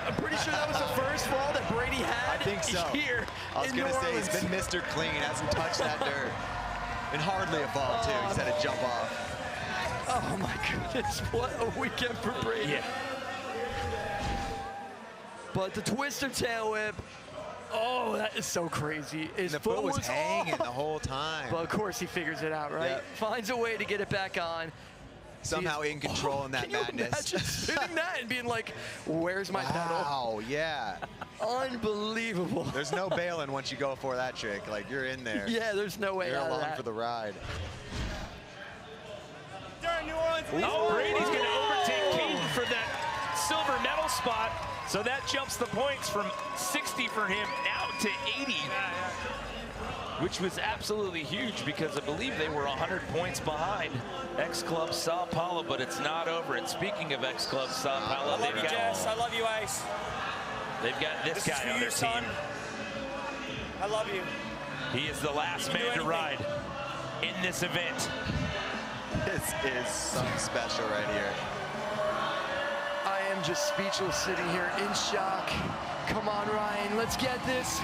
I'm pretty sure that was the first fall that Brady had. I think so. Here I was going to say, he's been Mr. Clean, hasn't touched that dirt. And hardly a fall, too. He's had to jump off. Oh, my goodness. What a weekend for Brady. Yeah. But the twister tail whip, oh, that is so crazy. His the foot was hanging the whole time. But of course he figures it out, right? Yep. Finds a way to get it back on. Somehow in control in that madness. Can you imagine sitting that and being like, where's my pedal? Wow, yeah. Unbelievable. There's no bailing once you go for that trick. Like, you're in there. Yeah, there's no way You're out of along that. for the ride. Oh, Brady's going to overtake Caden for that silver medal spot. So that jumps the points from 60 for him now to 80, which was absolutely huge because I believe they were 100 points behind X-Club Sao Paulo, but it's not over. And speaking of X-Club Sao Paulo, I love you, Jess. I love you, Ice. They've got this guy on their team. I love you. He is the last man to ride in this event. This is something special right here. I am just speechless sitting here in shock. Come on, Ryan, let's get this.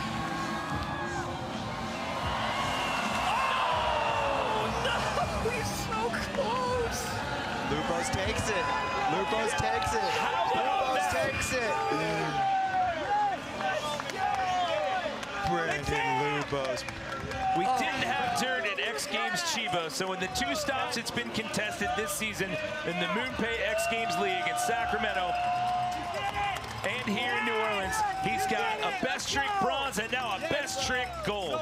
Oh, no, he's so close. Lupos takes it. Lupos takes it. Lupos takes it. Brandon Lupos. We didn't have dirt at X Games Chiba, so in the 2 stops it's been contested this season in the MoonPay X Games League in Sacramento and here in New Orleans, he's got a best trick bronze and now a best trick gold.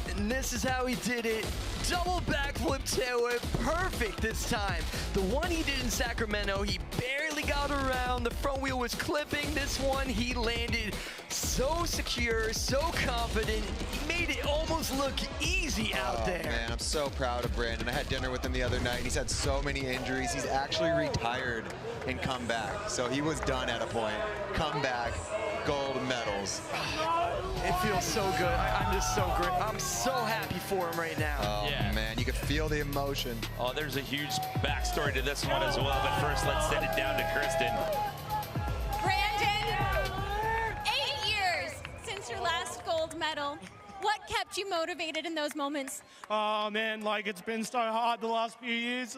And this is how he did it. Double backflip tail whip, perfect this time. The one he did in Sacramento, he barely got around. The front wheel was clipping. This one, he landed so secure, so confident. He made it almost look easy out there. Man, I'm so proud of Brandon. I had dinner with him the other night. He's had so many injuries. He's actually retired and come back. So he was done at a point. Come back, gold medals. It feels so good. I'm just so great. I'm so happy for him right now. Oh, man, you can feel the emotion. Oh, there's a huge backstory to this one as well, but first let's send it down to Kristen. Brandon, 8 years since your last gold medal. What kept you motivated in those moments? Oh, man, like it's been so hard the last few years.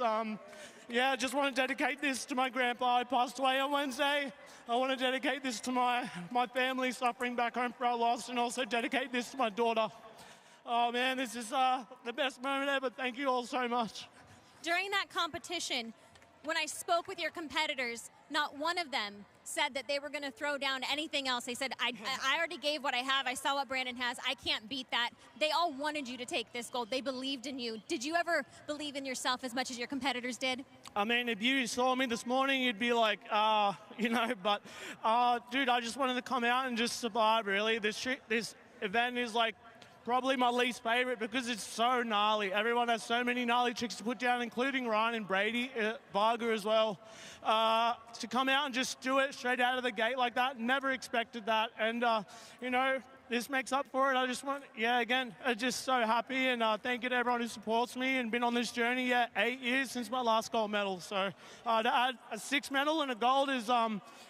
Yeah, I just want to dedicate this to my grandpa. He passed away on Wednesday. I want to dedicate this to my family suffering back home for our loss, and also dedicate this to my daughter. Oh, man, this is the best moment ever. Thank you all so much. During that competition, when I spoke with your competitors, not one of them said that they were going to throw down anything else. They said, I already gave what I have. I saw what Brandon has. I can't beat that. They all wanted you to take this gold. They believed in you. Did you ever believe in yourself as much as your competitors did? I mean, if you saw me this morning, you'd be like, you know, but, dude, I just wanted to come out and just survive, really. This event is, like, probably my least favorite because it's so gnarly. Everyone has so many gnarly tricks to put down, including Ryan and Brady, Varga as well. To come out and just do it straight out of the gate like that, never expected that. And, you know, this makes up for it. I just want, again, I'm just so happy, and thank you to everyone who supports me and been on this journey. 8 years since my last gold medal. So to add a 6th medal and a gold is,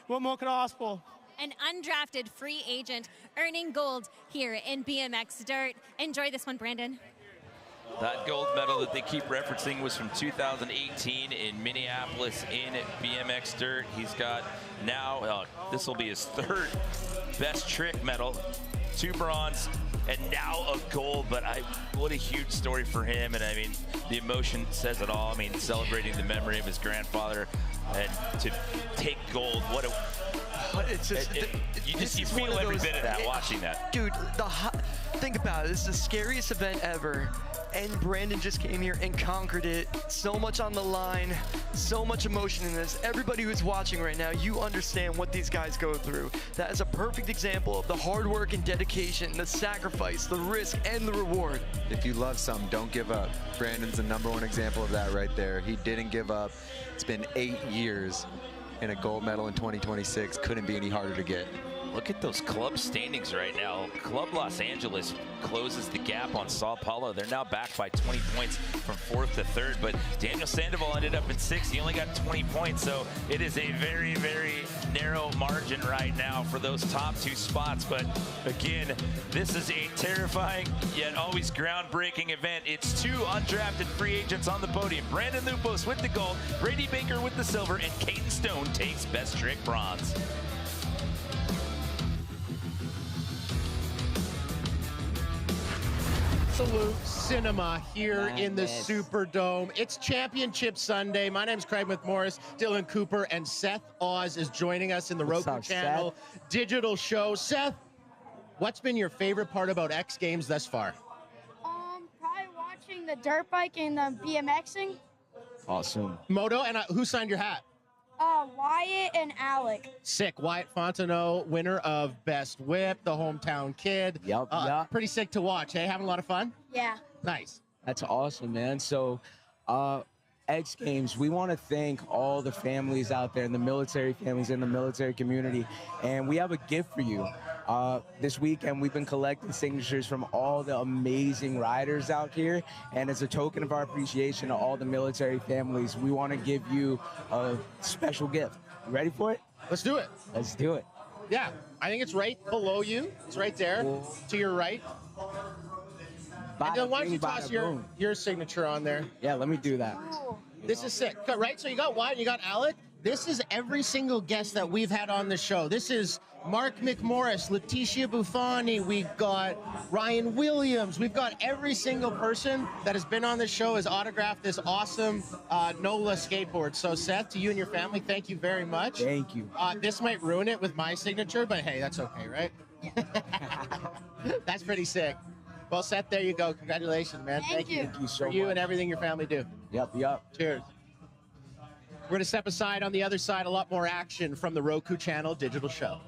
what more could I ask for? An undrafted free agent earning gold here in BMX Dirt. Enjoy this one, Brandon. That gold medal that they keep referencing was from 2018 in Minneapolis in BMX Dirt. He's got now, this will be his 3rd best trick medal 2 bronze, and now a gold. But what a huge story for him. And I mean, the emotion says it all. I mean, celebrating the memory of his grandfather and to take gold, what a... It's just, you feel every bit of that watching that. Dude, think about it. This is the scariest event ever. And Brandon just came here and conquered it. So much on the line, so much emotion in this. Everybody who's watching right now, you understand what these guys go through. That is a perfect example of the hard work and dedication, the sacrifice, the risk, and the reward. If you love something, don't give up. Brandon's the #1 example of that right there. He didn't give up. It's been 8 years, and a gold medal in 2026 couldn't be any harder to get. Look at those club standings right now. Club Los Angeles closes the gap on Sao Paulo. They're now back by 20 points from 4th to 3rd, but Daniel Sandoval ended up in 6th. He only got 20 points, so it is a very, very narrow margin right now for those top 2 spots. But again, this is a terrifying yet always groundbreaking event. It's 2 undrafted free agents on the podium. Brandon Lupos with the gold, Brady Baker with the silver, and Caden Stone takes best trick bronze. Absolute cinema here in the Superdome. It's Championship Sunday. My name's Craig McMorris. Dylan Cooper and Seth Oz is joining us in the Roku channel digital show. Seth, what's been your favorite part about X Games thus far? Probably watching the dirt bike and the BMXing. Awesome. Moto, and who signed your hat? Wyatt and Alec. Sick. Wyatt Fontenot, winner of Best Whip, the hometown kid. Yep. Pretty sick to watch, hey? Having a lot of fun? Yeah. Nice. That's awesome, man. So, X Games, we want to thank all the families out there and the military families in the military community. And we have a gift for you. This weekend, we've been collecting signatures from all the amazing riders out here. And as a token of our appreciation to all the military families, we want to give you a special gift. You ready for it? Let's do it. Let's do it. Yeah, I think it's right below you. It's right there to your right. And then why don't you toss your signature on there? Yeah, let me do that. This is sick, right? So you got Wyatt, you got Alec. This is every single guest that we've had on the show. This is Mark McMorris, Leticia Buffoni. We've got Ryan Williams. We've got every single person that has been on the show has autographed this awesome NOLA skateboard. So Seth, to you and your family, thank you very much. Thank you. This might ruin it with my signature, but hey, that's okay, right? That's pretty sick. Well, Seth, there you go. Congratulations, man. Thank you. Thank you so For you much. and everything your family do. Yep. Cheers. We're going to step aside. On the other side, a lot more action from the Roku channel digital show.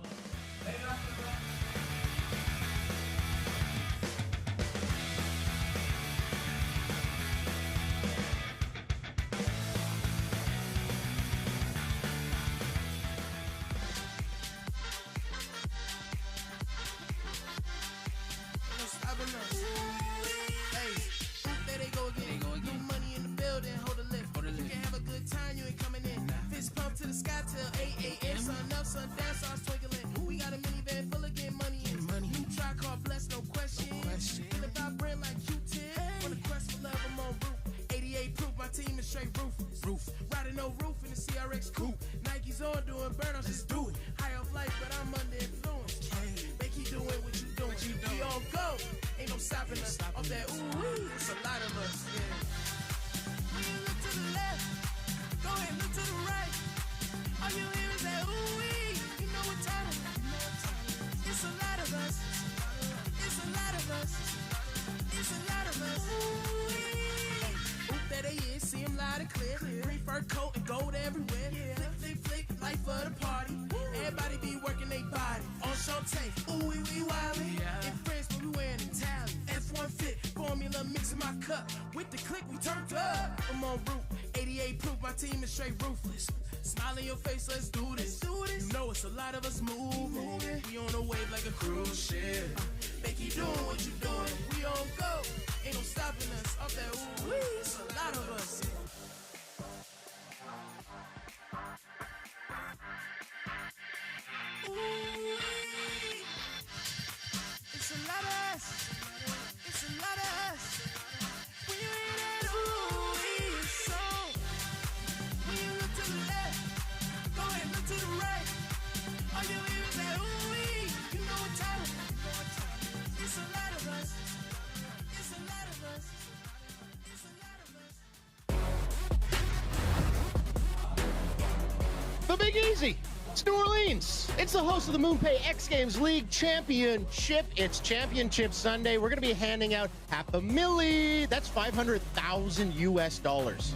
Take it easy. It's New Orleans. It's the host of the MoonPay X Games League Championship. It's Championship Sunday. We're going to be handing out $500,000. That's $500,000 US. Dollars,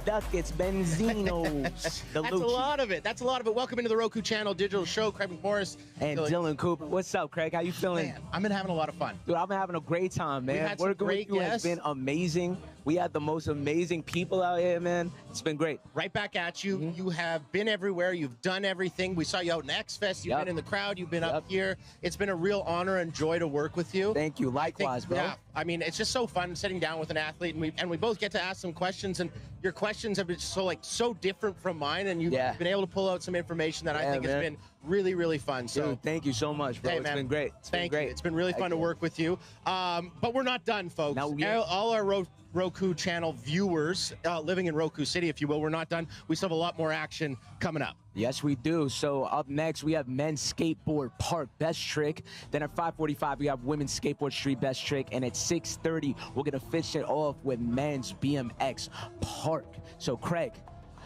ducats, benzinos. That's a lot of it. That's a lot of it. Welcome into the Roku Channel Digital Show. Craig McMorris. And Dylan Cooper. What's up, Craig? How you feeling? Man, I've been having a lot of fun. Dude, I've been having a great time, man. We've had some Working great with you guests. has been amazing. We had the most amazing people out here, man. It's been great. Right back at you. You have been everywhere. You've done everything. We saw you out in X-Fest. You've been in the crowd. You've been up here. It's been a real honor and joy to work with you. Thank you. Likewise, bro. Yeah. I mean, it's just so fun sitting down with an athlete, and we both get to ask some questions, and your questions have been so different from mine, and you've been able to pull out some information that I think has been really, really fun. So dude, thank you so much, bro. Hey, it's man, been great. Thank you. It's been really fun to work with you. But we're not done, folks. All our Roku channel viewers living in Roku City, if you will, we're not done. We still have a lot more action coming up. Yes, we do. So up next, we have men's skateboard park best trick. Then at 5:45, we have women's skateboard street best trick. And at 6:30, we're going to finish it off with men's BMX park. So, Craig,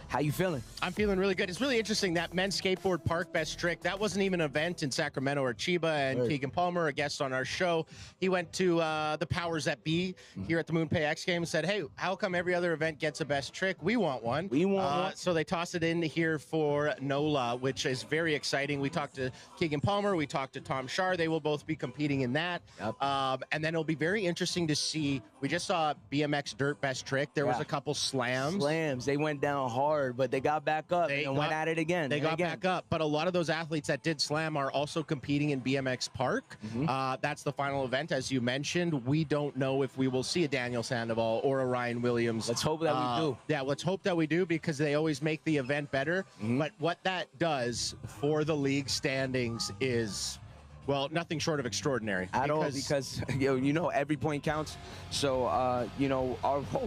how you feeling? I'm feeling really good. It's really interesting that men's skateboard park best trick, that wasn't even an event in Sacramento or Chiba. And Keegan Palmer, a guest on our show, he went to the powers that be here at the MoonPay X Games, said, hey, how come every other event gets a best trick? We want one. We want one. So they tossed it in here for NOLA, which is very exciting. We talked to Keegan Palmer. We talked to Tom Shar. They will both be competing in that. And then it'll be very interesting to see. We just saw BMX dirt best trick. There was a couple slams. They went down hard, but they got back up and went at it again. They got back up. But a lot of those athletes that did slam are also competing in BMX Park. That's the final event, as you mentioned. We don't know if we will see a Daniel Sandoval or a Ryan Williams. Let's hope that we do. Yeah, let's hope that we do, because they always make the event better. But what that does for the league standings is, well, nothing short of extraordinary. At all, because you know, every point counts. So, you know,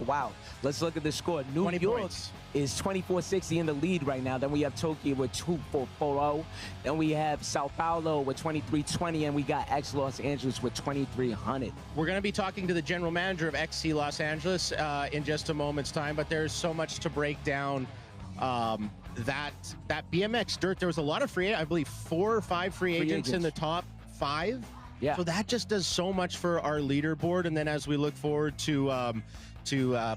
wow. Let's look at the score. New York is 2460 in the lead right now. Then we have Tokyo with 2440. Then we have Sao Paulo with 2320, and we got X Los Angeles with 2300. We're going to be talking to the general manager of XC Los Angeles in just a moment's time, but there's so much to break down. That BMX dirt, there was a lot of I believe 4 or 5 free agents in the top 5. Yeah. So that just does so much for our leaderboard. And then as we look forward to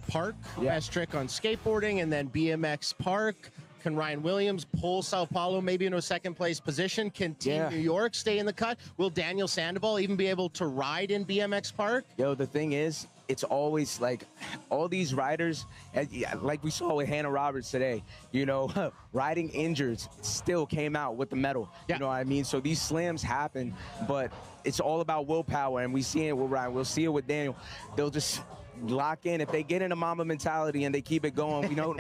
Park, best trick on skateboarding, and then BMX Park, can Ryan Williams pull Sao Paulo maybe into a second place position? Can Team New York stay in the cut? Will Daniel Sandoval even be able to ride in BMX Park? Yo, the thing is, it's always like all these riders, like we saw with Hannah Roberts today, you know, riding injured still came out with the medal. You know what I mean? So these slams happen, but it's all about willpower, and we see it with Ryan. We'll see it with Daniel. They'll just lock in. If they get in a mama mentality and they keep it going, we know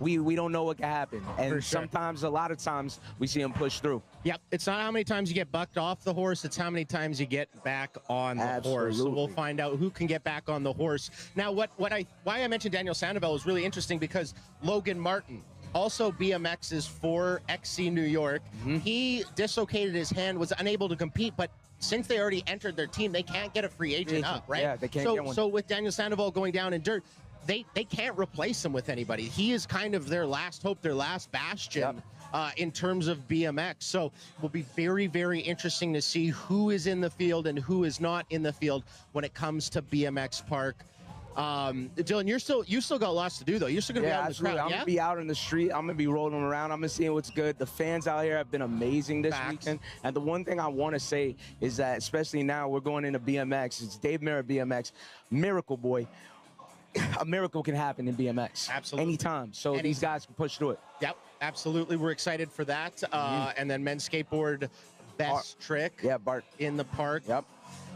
we don't know what can happen. And sometimes, a lot of times, we see them push through. Yep, it's not how many times you get bucked off the horse, it's how many times you get back on the horse. So we'll find out who can get back on the horse. Now, why I mentioned Daniel Sandoval is really interesting, because Logan Martin, also BMX's for XC New York, he dislocated his hand, was unable to compete, but since they already entered their team, they can't get a free agent up, right? Yeah, they can't get one. So with Daniel Sandoval going down in dirt, they can't replace him with anybody. He is kind of their last hope, their last bastion in terms of BMX. So it will be very, very interesting to see who is in the field and who is not in the field when it comes to BMX Park. Dylan, you still got lots to do, though. You're still gonna be out in the crowd. I'm gonna be out in the street. I'm gonna be rolling around. I'm gonna see what's good. The fans out here have been amazing this weekend. And the one thing I want to say is that, especially now, we're going into BMX. It's Dave Merritt BMX, Miracle Boy. A miracle can happen in BMX. Absolutely. Anytime. So these guys can push through it. Yep, absolutely. We're excited for that. And then men's skateboard best trick. Yeah, Bart. In the park. Yep.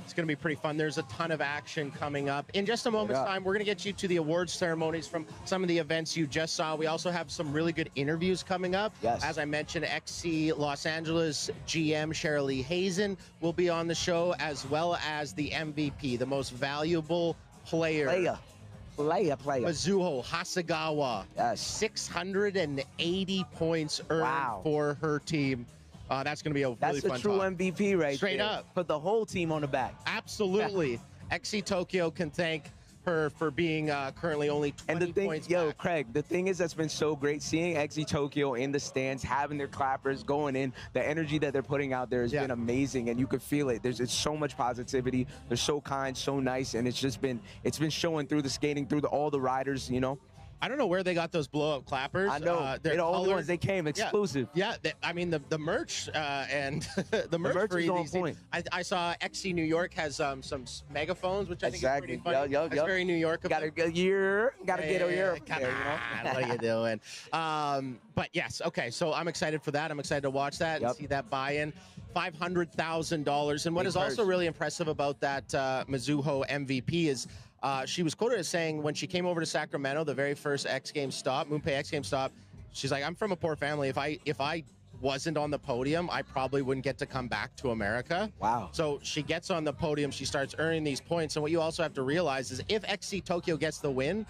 It's going to be pretty fun. There's a ton of action coming up. In just a moment's time, we're going to get you to the awards ceremonies from some of the events you just saw. We also have some really good interviews coming up. Yes. As I mentioned, XC Los Angeles GM Shirley Hazen will be on the show, as well as the MVP, the most valuable player. Mizuho Hasegawa. Yes. 680 points earned for her team. That's going to be a really fun That's a true MVP right Straight there. up. Put the whole team on the back. Absolutely. XC Tokyo can thank her for being currently only 20 points back. Craig, the thing is that's been so great seeing XG Tokyo in the stands, having their clappers going in, the energy that they're putting out there has been amazing, and you can feel it. It's so much positivity. They're so kind, so nice, and it's been showing through the skating, through all the riders, you know. I don't know where they got those blow-up clappers. I know. They're the only ones they came exclusive. Yeah, I mean, the merch and the merch for is on these point. I saw XC New York has some megaphones, which I think is pretty funny. That's very New York. Gotta get a year. What are you doing? But yes, okay. So I'm excited for that. I'm excited to watch that and see that buy-in. $500,000. And what is also really impressive about that Mizuho MVP is she was quoted as saying when she came over to Sacramento, the very first X Games stop, MoonPay X Games stop, she's like, I'm from a poor family. If I wasn't on the podium, I probably wouldn't get to come back to America. Wow. So she gets on the podium, she starts earning these points. And what you also have to realize is if XC Tokyo gets the win,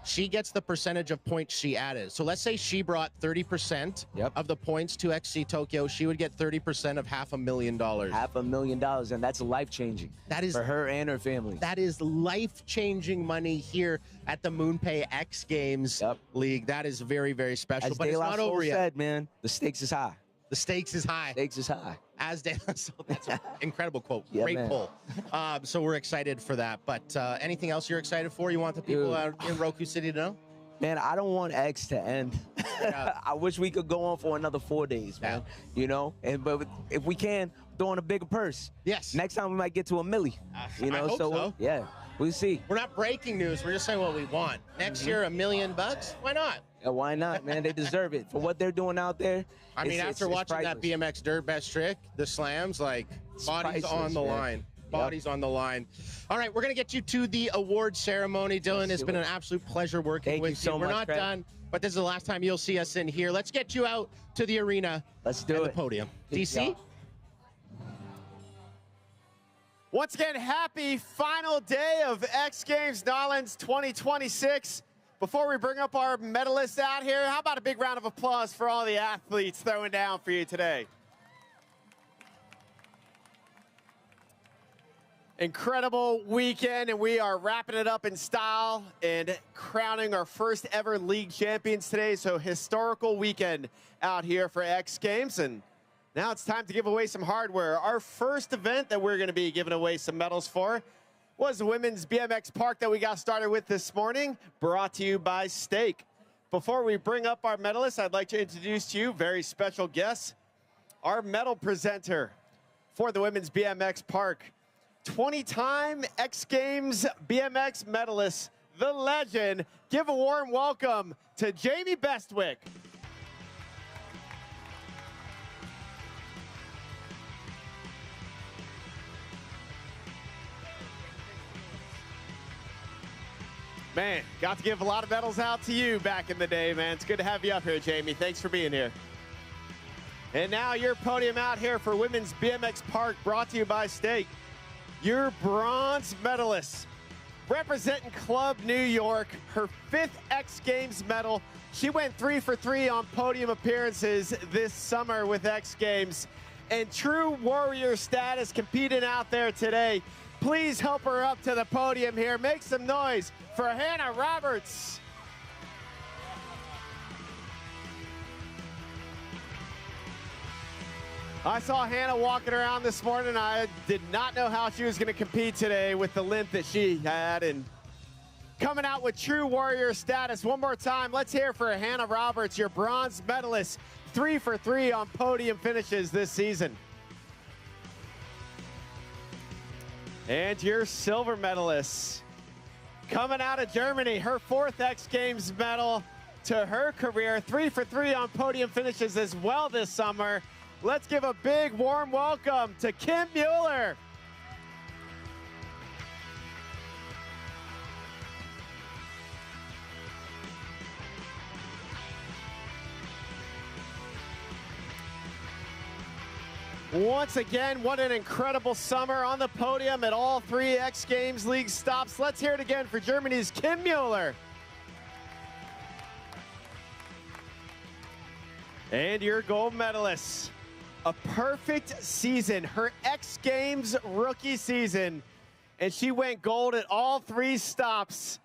she gets the percentage of points she added. So let's say she brought 30% of the points to XC Tokyo. She would get 30% of $500,000. $500,000, and that's life-changing. That is for her and her family. That is life-changing money here at the MoonPay X Games League. That is very, very special. As but it's not over yet. Said, man, the stakes is high. The stakes is high. Stakes is high. As De La Soul, that's an incredible quote. Yeah, Great man. pull. So we're excited for that. But anything else you're excited for? You want the people out in Roku City to know? Man, I don't want X to end. I wish we could go on for another 4 days, man. You know, but if we can, throw in a bigger purse. Yes. Next time we might get to $1 million. You know, I hope so. Yeah, we'll see. We're not breaking news. We're just saying what we want. Next year, $1 million bucks. Why not? Yeah, why not, man? They deserve it for what they're doing out there. I mean, after watching that BMX Dirt Best trick, the slams, like bodies on the line. Bodies on the line. All right, we're going to get you to the award ceremony. Dylan, it's been an absolute pleasure working with you. So we're much, not Craig. done, but this is the last time you'll see us in here. Let's get you out to the arena. Let's do it. The podium. DC? Once again, happy final day of X Games Nolans 2026. Before we bring up our medalists out here, how about a big round of applause for all the athletes throwing down for you today? Incredible weekend, and we are wrapping it up in style and crowning our first ever league champions today. So historical weekend out here for X Games, and now it's time to give away some hardware. Our first event that we're going to be giving away some medals for was the Women's BMX Park that we got started with this morning, brought to you by Steak. Before we bring up our medalists, I'd like to introduce to you very special guests, our medal presenter for the Women's BMX Park, 20-time X Games BMX medalist, the legend. Give a warm welcome to Jamie Bestwick. Man, got to give a lot of medals out to you back in the day, man. It's good to have you up here, Jamie. Thanks for being here. And now your podium out here for Women's BMX Park, brought to you by Steak. Your bronze medalist, representing Club New York, her 5th X Games medal. She went 3 for 3 on podium appearances this summer with X Games. And true warrior status competing out there today. Please help her up to the podium here. Make some noise for Hannah Roberts. I saw Hannah walking around this morning. I did not know how she was going to compete today with the limp that she had, and coming out with true warrior status. One more time, let's hear for Hannah Roberts, your bronze medalist, 3 for 3 on podium finishes this season. And your silver medalist, coming out of Germany, her 4th X Games medal to her career, 3 for 3 on podium finishes as well this summer. Let's give a big warm welcome to Kim Mueller. Once again, what an incredible summer on the podium at all 3 X Games League stops. Let's hear it again for Germany's Kim Mueller. And your gold medalist, a perfect season, her X Games rookie season. and she went gold at all 3 stops.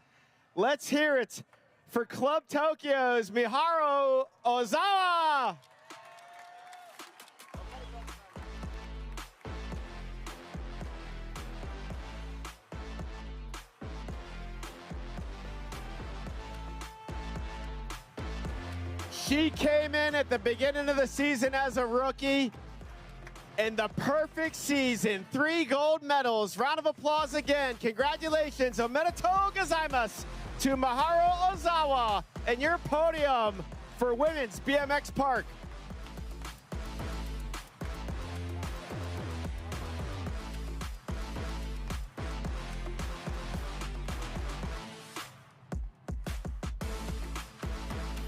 Let's hear it for Club Tokyo's Miharu Ozawa. She came in at the beginning of the season as a rookie, and the perfect season, 3 gold medals. Round of applause again. Congratulations, omedetou gozaimasu to Miharu Ozawa and your podium for Women's BMX Park.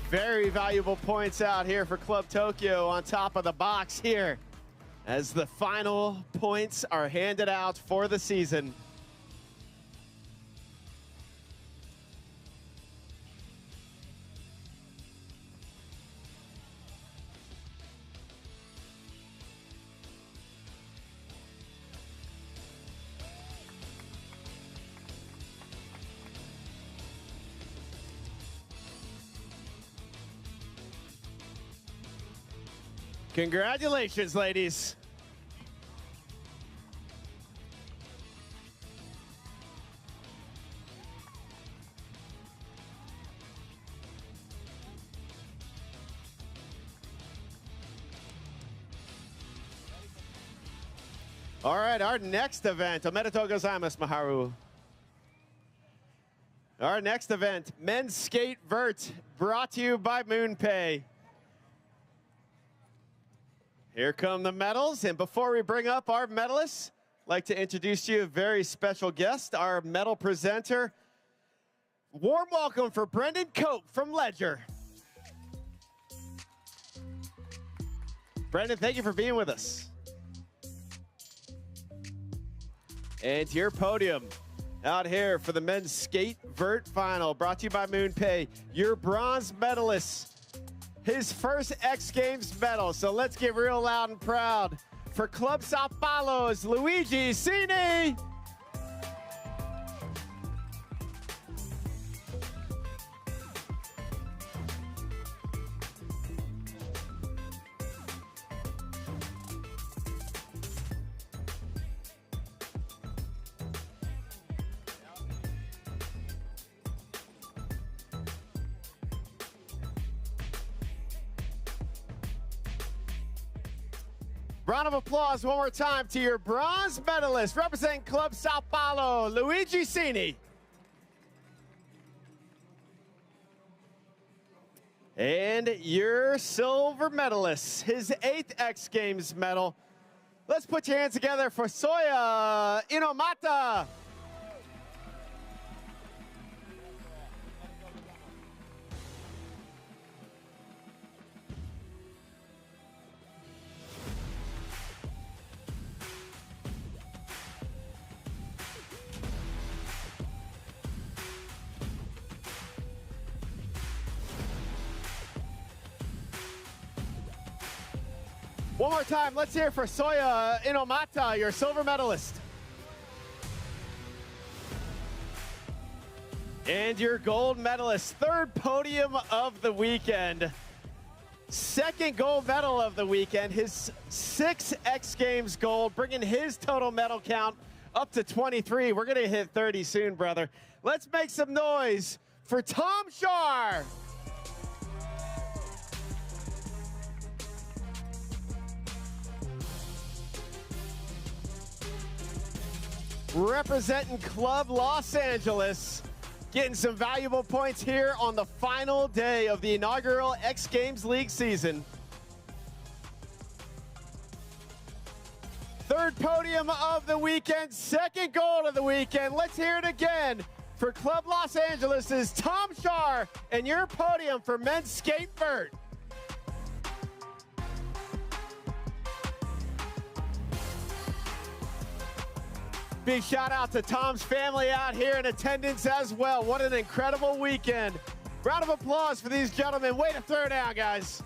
Very valuable points out here for Club Tokyo on top of the box here as the final points are handed out for the season. Congratulations, ladies. All right, our next event, omedetou gozaimasu, Miharu. Our next event, men's skate vert, brought to you by MoonPay. Here come the medals, and before we bring up our medalists, I'd like to introduce you a very special guest, our medal presenter. Warm welcome for Brendan Cope from Ledger. Brendan, thank you for being with us. And your podium out here for the men's skate vert final, brought to you by MoonPay. Your bronze medalist, his first X Games medal. So let's get real loud and proud for Club Sao Paulo's Luigi Cini. Round of applause one more time to your bronze medalist representing Club Sao Paulo, Luigi Cini. And your silver medalist, his 8th X Games medal. Let's put your hands together for Soya Inomata. One more time, let's hear for Soya Inomata, your silver medalist. And your gold medalist, 3rd podium of the weekend. 2nd gold medal of the weekend, his 6th X Games gold, bringing his total medal count up to 23. We're gonna hit 30 soon, brother. Let's make some noise for Tom Shar. Representing Club Los Angeles, getting some valuable points here on the final day of the inaugural X Games League season. 3rd podium of the weekend, 2nd gold of the weekend. Let's hear it again for Club Los Angeles' Tom Shar and your podium for men's skate vert. Big shout out to Tom's family out here in attendance as well. What an incredible weekend. Round of applause for these gentlemen. Way to throw down, guys.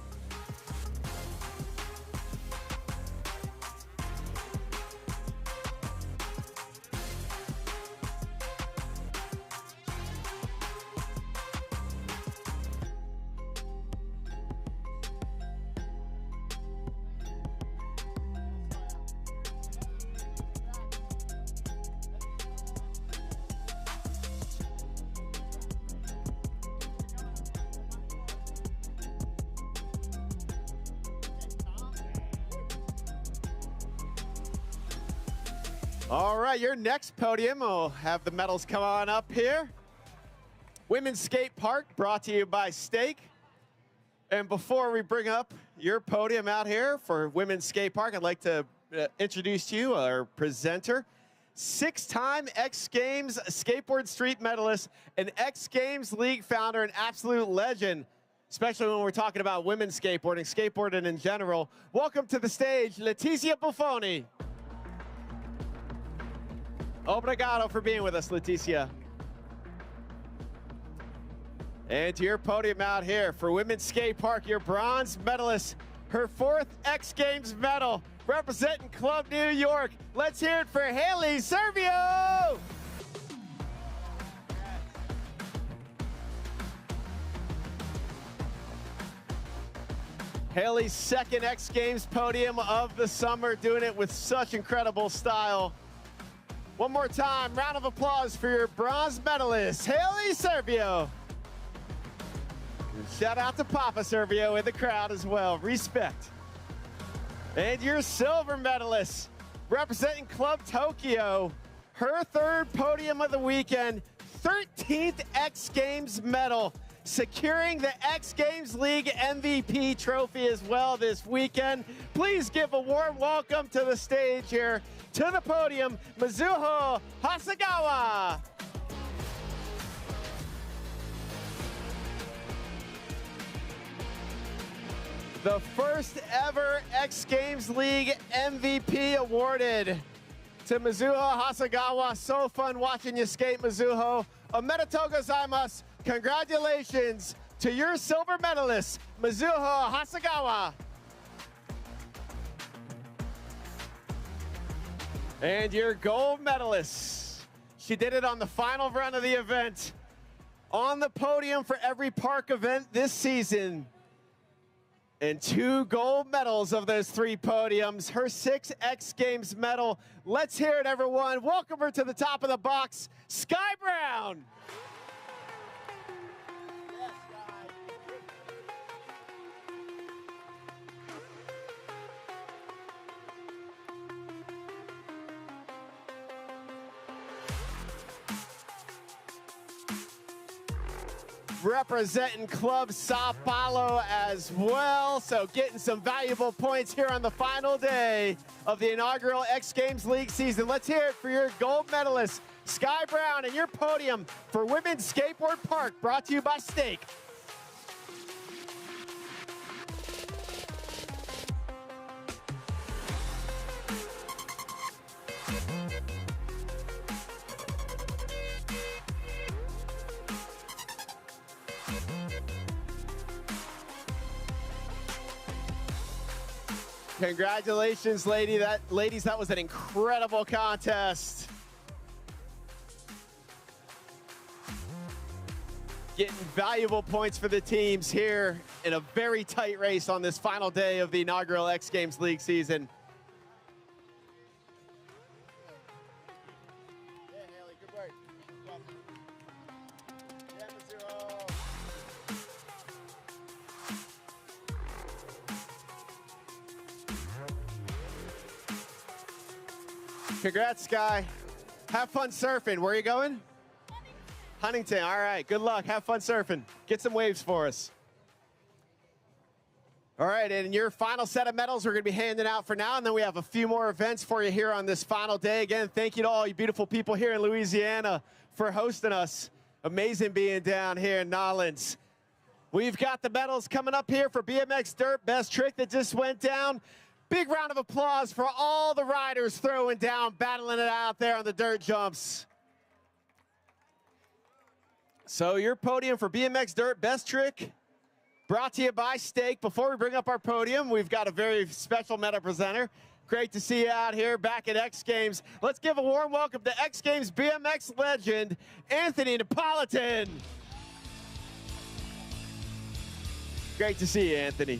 All right, your next podium, we'll have the medals come on up here. Women's Skate Park, brought to you by Steak. And before we bring up your podium out here for Women's Skate Park, I'd like to introduce to you our presenter, 6-time X Games skateboard street medalist, an X Games League founder, an absolute legend, especially when we're talking about women's skateboarding in general. Welcome to the stage, Leticia Buffoni. Obrigado for being with us, Leticia. And to your podium out here for Women's Skate Park, your bronze medalist, her 4th X Games medal, representing Club New York. Let's hear it for Haley Servio. Haley's 2nd X Games podium of the summer, doing it with such incredible style. One more time, round of applause for your bronze medalist, Haley Servio. Shout out to Papa Servio in the crowd as well, respect. And your silver medalist, representing Club Tokyo, her 3rd podium of the weekend, 13th X Games medal, securing the X Games League MVP trophy as well this weekend. Please give a warm welcome to the stage here, to the podium, Mizuho Hasegawa. The first ever X Games League MVP awarded to Mizuho Hasegawa. So fun watching you skate, Mizuho. Omedetou gozaimasu. Congratulations to your silver medalist, Mizuho Hasegawa. And your gold medalist. She did it on the final run of the event. On the podium for every park event this season. And 2 gold medals of those 3 podiums. Her 6th X Games medal. Let's hear it, everyone. Welcome her to the top of the box, Sky Brown. Representing Club Sao Paulo as well. So getting some valuable points here on the final day of the inaugural X Games League season. Let's hear it for your gold medalist, Sky Brown, and your podium for Women's Skateboard Park, brought to you by Steak. Congratulations, ladies. That was an incredible contest. Getting valuable points for the teams here in a very tight race on this final day of the inaugural X Games League season. Congrats, Sky. Have fun surfing. Where are you going? Huntington. All right, good luck. Have fun surfing. Get some waves for us. All right, and your final set of medals we're going to be handing out for now, and then we have a few more events for you here on this final day. Again, thank you to all you beautiful people here in Louisiana for hosting us. Amazing being down here in Nolens. We've got the medals coming up here for BMX Dirt Best Trick that just went down. Big round of applause for all the riders throwing down, battling it out there on the dirt jumps. So your podium for BMX Dirt Best Trick, brought to you by Steak. Before we bring up our podium, we've got a very special meta presenter. Great to see you out here back at X Games. Let's give a warm welcome to X Games BMX legend, Anthony Napolitan. Great to see you, Anthony.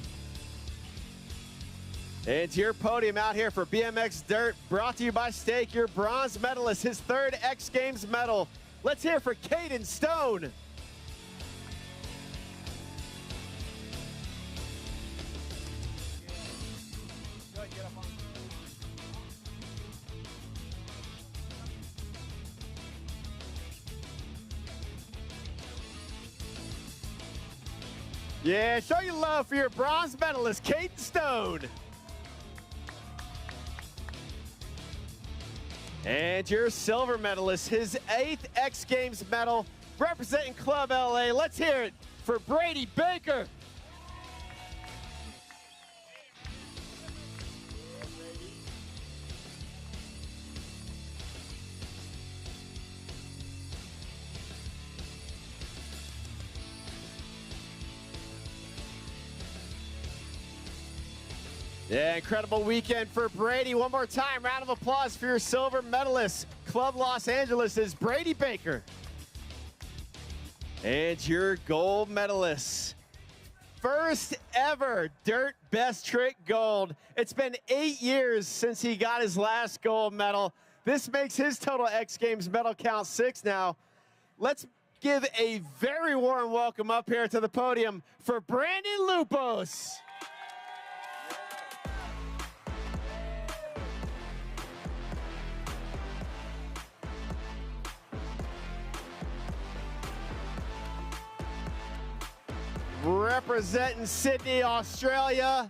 And to your podium out here for BMX Dirt, brought to you by Steak, your bronze medalist, his 3rd X Games medal. Let's hear for Caden Stone. Yeah, show your love for your bronze medalist, Kate Stone. And your silver medalist, his 8th X Games medal, representing Club LA. Let's hear it for Brady Baker. Yeah, incredible weekend for Brady. One more time, round of applause for your silver medalist, Club Los Angeles, is Brady Baker. And your gold medalist, first ever Dirt Best Trick gold. It's been 8 years since he got his last gold medal. This makes his total X Games medal count 6 now. Let's give a very warm welcome up here to the podium for Brandon Lupos. Representing Sydney, Australia,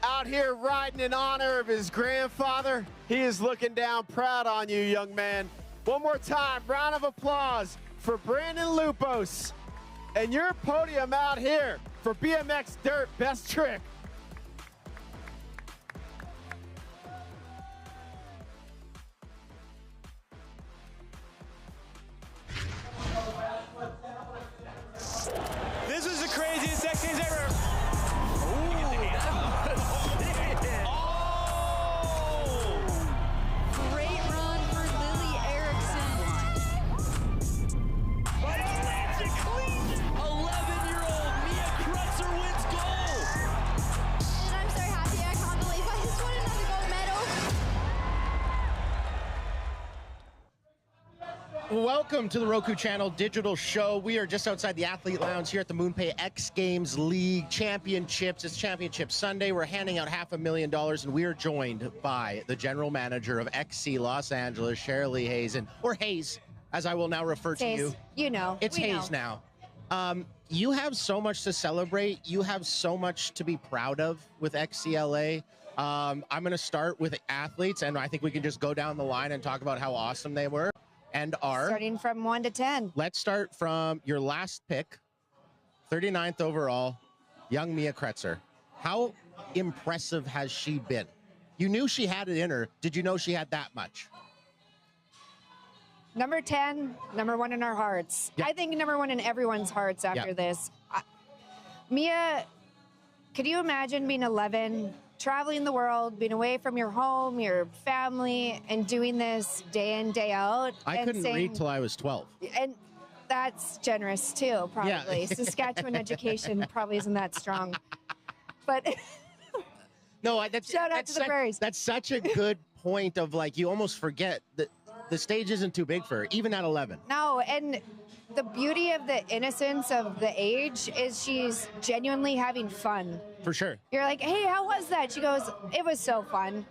out here riding in honor of his grandfather. He is looking down proud on you, young man. One more time, round of applause for Brandon Lupos and your podium out here for BMX Dirt Best Trick. This was the craziest X Games ever. Great run for Lily Erickson. But it lands it clean. 11-year-old Mia Krutzer wins gold. And I'm so happy. I can't believe I just won another gold medal. Welcome to the Roku Channel Digital Show. We are just outside the Athlete Lounge here at the MoonPay X Games League Championships. It's Championship Sunday. We're handing out $500,000, and we are joined by the general manager of XC Los Angeles, Shirley Hazen, or Hayes, as I will now refer to you. You know. It's Hayes now. You have so much to celebrate. You have so much to be proud of with XCLA. I'm going to start with athletes, and I think we can just go down the line and talk about how awesome they were. And are starting from 1 to 10. Let's start from your last pick, 39th overall, young Mia Krutzer. How impressive has she been? You knew she had it in her. Did you know she had that much? Number 10, number 1 in our hearts. Yeah. I think number 1 in everyone's hearts after this. Mia, could you imagine being 11, traveling the world, being away from your home, your family, and doing this day in, day out? I couldn't read till I was 12. And that's generous too, probably. Yeah. Saskatchewan education probably isn't that strong. But no, that's, shout out to the prairies. That's such a good point of, like, you almost forget that the stage isn't too big for her, even at 11. No, and the beauty of the innocence of the age is she's genuinely having fun. For sure. You're like, hey, how was that? She goes, it was so fun.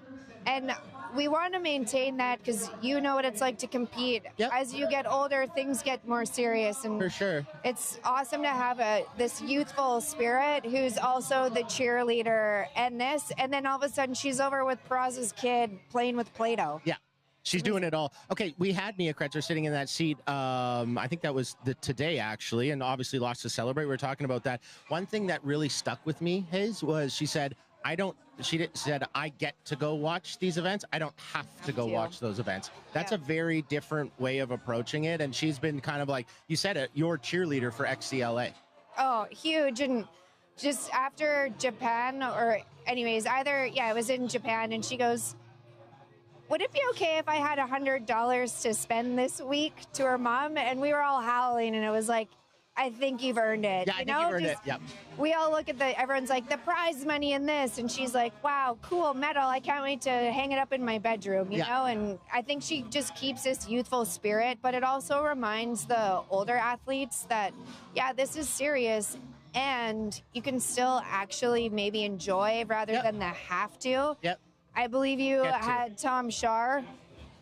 And we want to maintain that because you know what it's like to compete. Yep. As you get older, things get more serious. And for sure. It's awesome to have this youthful spirit who's also the cheerleader and this. And then all of a sudden she's over with Peraz's kid playing with Play-Doh. Yeah. She's doing it all. Okay, we had Mia Krutzer sitting in that seat. I think that was today, actually, and obviously lots to celebrate. We were talking about that. One thing that really stuck with me, Hayes, was she said, she said, I get to go watch these events. I don't have to go watch those events. That's a very different way of approaching it, and she's been kind of like, you said it, your cheerleader for XCLA. Oh, huge. And just after Japan, or anyways, it was in Japan, and she goes, would it be okay if I had $100 to spend this week to her mom? And we were all howling, and it was like, I think you've earned it. Yeah, I think you've earned it. Yep. We all look at everyone's like, the prize money in this. And she's like, wow, cool medal. I can't wait to hang it up in my bedroom, you know? And I think she just keeps this youthful spirit, but it also reminds the older athletes that, yeah, this is serious. And you can still actually maybe enjoy rather than the have to. Yep. I believe you had Tom Shar.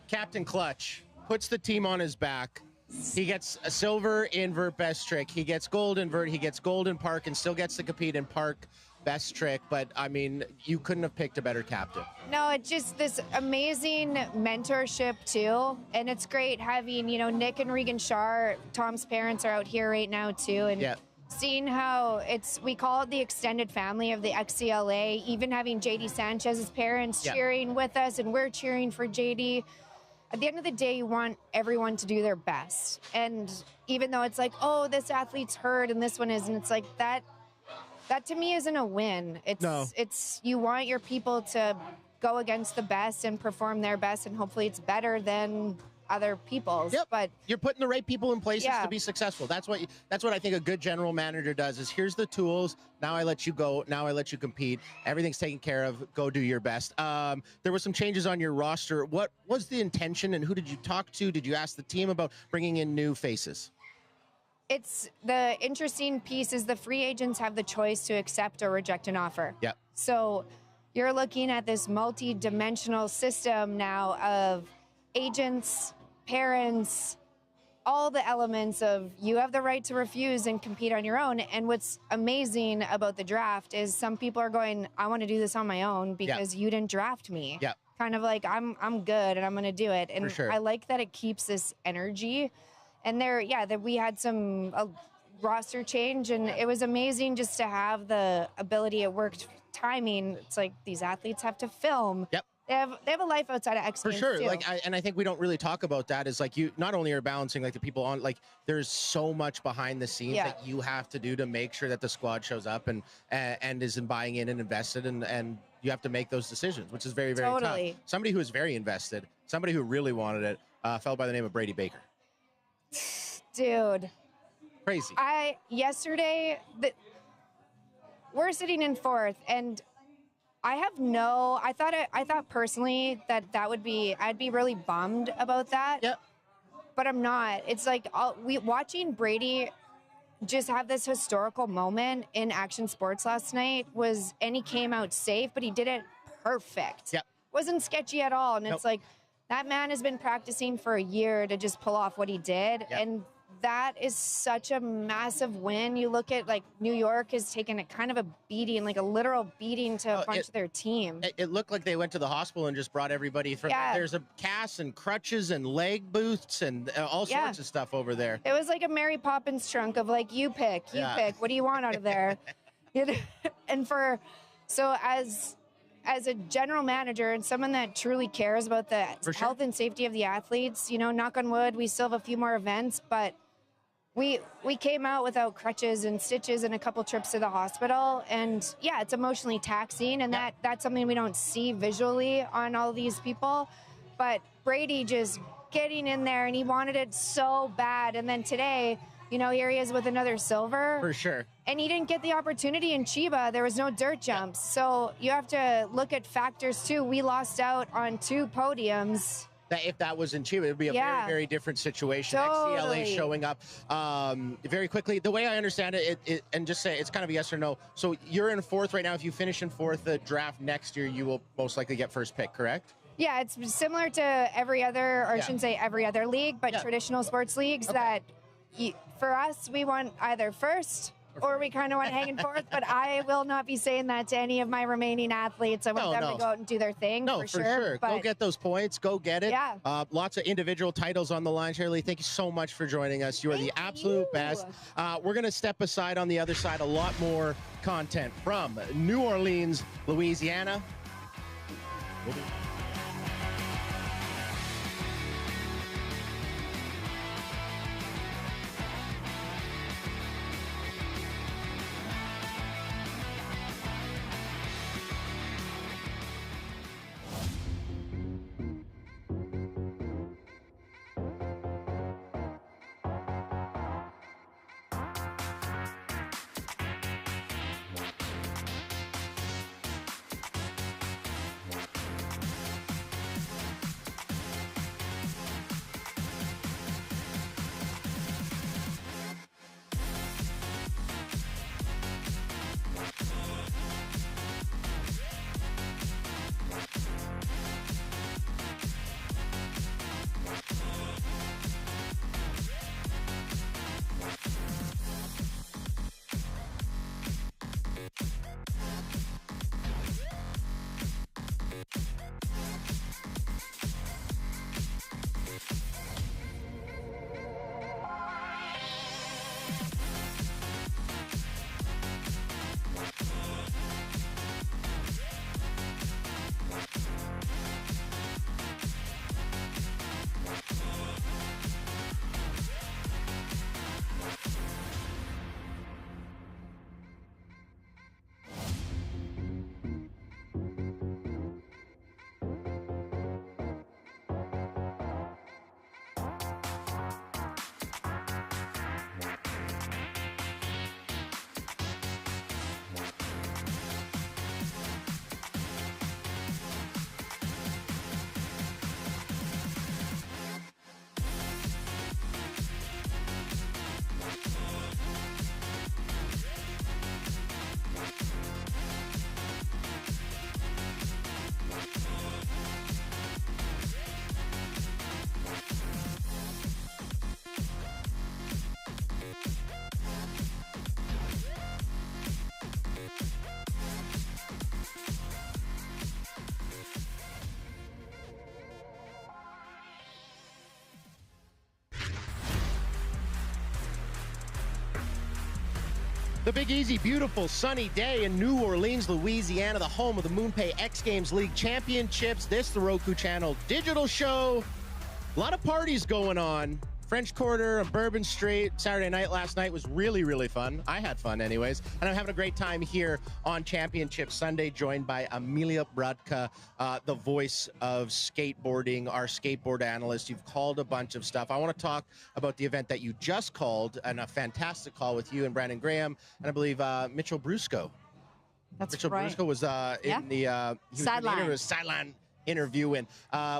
Captain Clutch puts the team on his back. He gets a silver invert best trick. He gets gold invert. He gets gold in park and still gets to compete in park best trick. But, I mean, you couldn't have picked a better captain. No, it's just this amazing mentorship, too. And it's great having, you know, Nick and Regan Shar, Tom's parents are out here right now, too. And seeing how we call it the extended family of the XCLA, even having JD Sanchez's parents cheering with us, and we're cheering for JD. At the end of the day, you want everyone to do their best. And even though it's like, oh, this athlete's hurt and this one isn't, it's like that to me isn't a win. It's you want your people to go against the best and perform their best, and hopefully it's better than other people's. But you're putting the right people in places to be successul. That's what I think a good general manager does, is here's the tools. Now I let you go. Now I let you compete. Everything's taken care of. Go do your best. There were some changes on your roster. What was the intention, and who did you talk to? Did you ask the team about bringing in new faces? It's the interesting piece is the free agents have the choice to accept or reject an offer. Yeah. So you're looking at this multi-dimensional system now of agents, parents, all the elements of you have the right to refuse and compete on your own. And what's amazing about the draft is some people are going, I want to do this on my own because you didn't draft me. Yeah. Kind of like, I'm good and I'm going to do it. And For sure. I like that it keeps this energy. And we had some roster change, and it was amazing just to have the ability. It worked timing. It's like these athletes have to film. Yep. They have a life outside of X Games For sure. too. I think we don't really talk about that, is like you not only are balancing like the people on, like there's so much behind the scenes that you have to do to make sure that the squad shows up and is buying in and invested, and you have to make those decisions, which is very, very tough. Somebody who is very invested, somebody who really wanted it, a fellow by the name of Brady Baker. Dude. Crazy. We're sitting in fourth, and I thought personally that would be, I'd be really bummed about that. Yep. But I'm not. It's like watching Brady just have this historical moment in action sports last night and he came out safe, but he did it perfect. Yep. Wasn't sketchy at all. And it's like, that man has been practicing for a year to just pull off what he did. Yep. And that is such a massive win. You look at, like, New York has taken a kind of a beating, like a literal beating to a bunch of their team. It looked like they went to the hospital and just brought everybody from there's a cast and crutches and leg boots and all sorts of stuff over there. It was like a Mary Poppins trunk of like, you pick. What do you want out of there? So as a general manager and someone that truly cares about the health and safety of the athletes, you know, knock on wood, we still have a few more events, but we came out without crutches and stitches and a couple trips to the hospital. And yeah, it's emotionally taxing, and that's something we don't see visually on all these people. But Brady just getting in there, and he wanted it so bad. And then today, you know, here he is with another silver. For sure. And he didn't get the opportunity in Chiba. There was no dirt jumps. So you have to look at factors too. We lost out on 2 podiums. If that was in Chiba, it would be a very, very different situation. Totally. XCLA showing up very quickly. The way I understand it, and just say it's kind of a yes or no. So you're in fourth right now. If you finish in fourth, the draft next year, you will most likely get first pick, correct? Yeah, it's similar to every other, or I shouldn't say every other league, but traditional sports leagues that for us, we want either first or we kind of want hanging fourth, but I will not be saying that to any of my remaining athletes. I want them to go out and do their thing, for sure. Go get those points. Go get it. Yeah. Lots of individual titles on the line. Shirley, thank you so much for joining us. You are the absolute best. We're going to step aside on the other side. A lot more content from New Orleans, Louisiana. The Big Easy, beautiful sunny day in New Orleans, Louisiana, the home of the MoonPay X Games League Championships. This, the Roku Channel digital show. A lot of parties going on. French Quarter and Bourbon Street. Saturday night last night was really, really fun. I had fun anyways. And I'm having a great time here on Championship Sunday, joined by Amelia Brodka, the voice of skateboarding, our skateboard analyst. You've called a bunch of stuff. I want to talk about the event that you just called, and a fantastic call with you and Brandon Graham, and I believe Mitchell Brusco. Mitchell Brusco was in the sideline interview in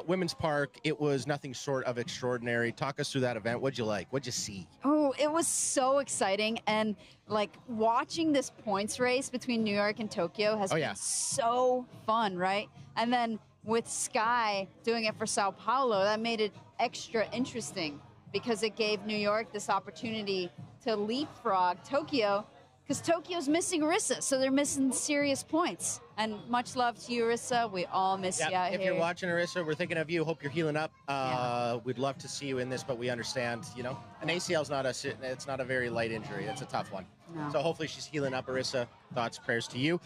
Women's Park. It was nothing short of extraordinary. Talk us through that event. What'd you like? What'd you see? Oh, it was so exciting. And like watching this points race between New York and Tokyo has been so fun, right? And then with Sky doing it for Sao Paulo, that made it extra interesting because it gave New York this opportunity to leapfrog Tokyo, because Tokyo's missing Arissa, so they're missing serious points. And much love to you, Arissa. We all miss you out if here. you're watching, Arissa, we're thinking of you. Hope you're healing up. We'd love to see you in this, but we understand, you know, an ACL's it's not a very light injury. It's a tough one. No. So hopefully she's healing up, Arissa. Thoughts, prayers to you.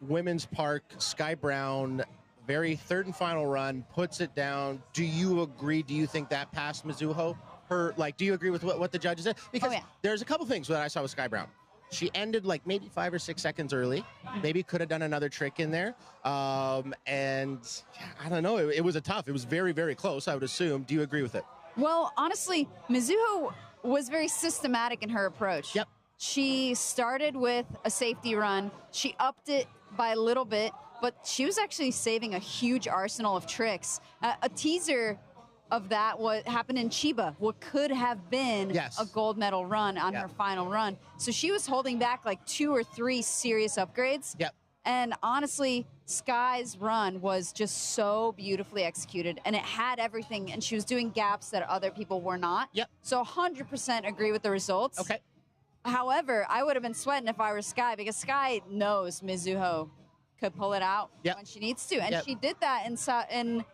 Women's Park, Sky Brown, very third and final run, puts it down. Do you agree? Do you think that passed Mizuho? Do you agree with what the judges said? Because there's a couple things that I saw with Sky Brown. She ended like maybe 5 or 6 seconds early. Maybe could have done another trick in there. And I don't know. It was it was very, very close, I would assume. Do you agree with it? Well, honestly, Mizuho was very systematic in her approach. Yep. She started with a safety run. She upped it by a little bit, but she was actually saving a huge arsenal of tricks. A teaser of that what happened in Chiba, what could have been a gold medal run on her final run. So she was holding back like 2 or 3 serious upgrades. Yep. And honestly, Sky's run was just so beautifully executed, and it had everything, and she was doing gaps that other people were not. Yep. So 100% agree with the results. Okay. However, I would have been sweating if I were Sky, because Sky knows Mizuho could pull it out when she needs to. And she did that in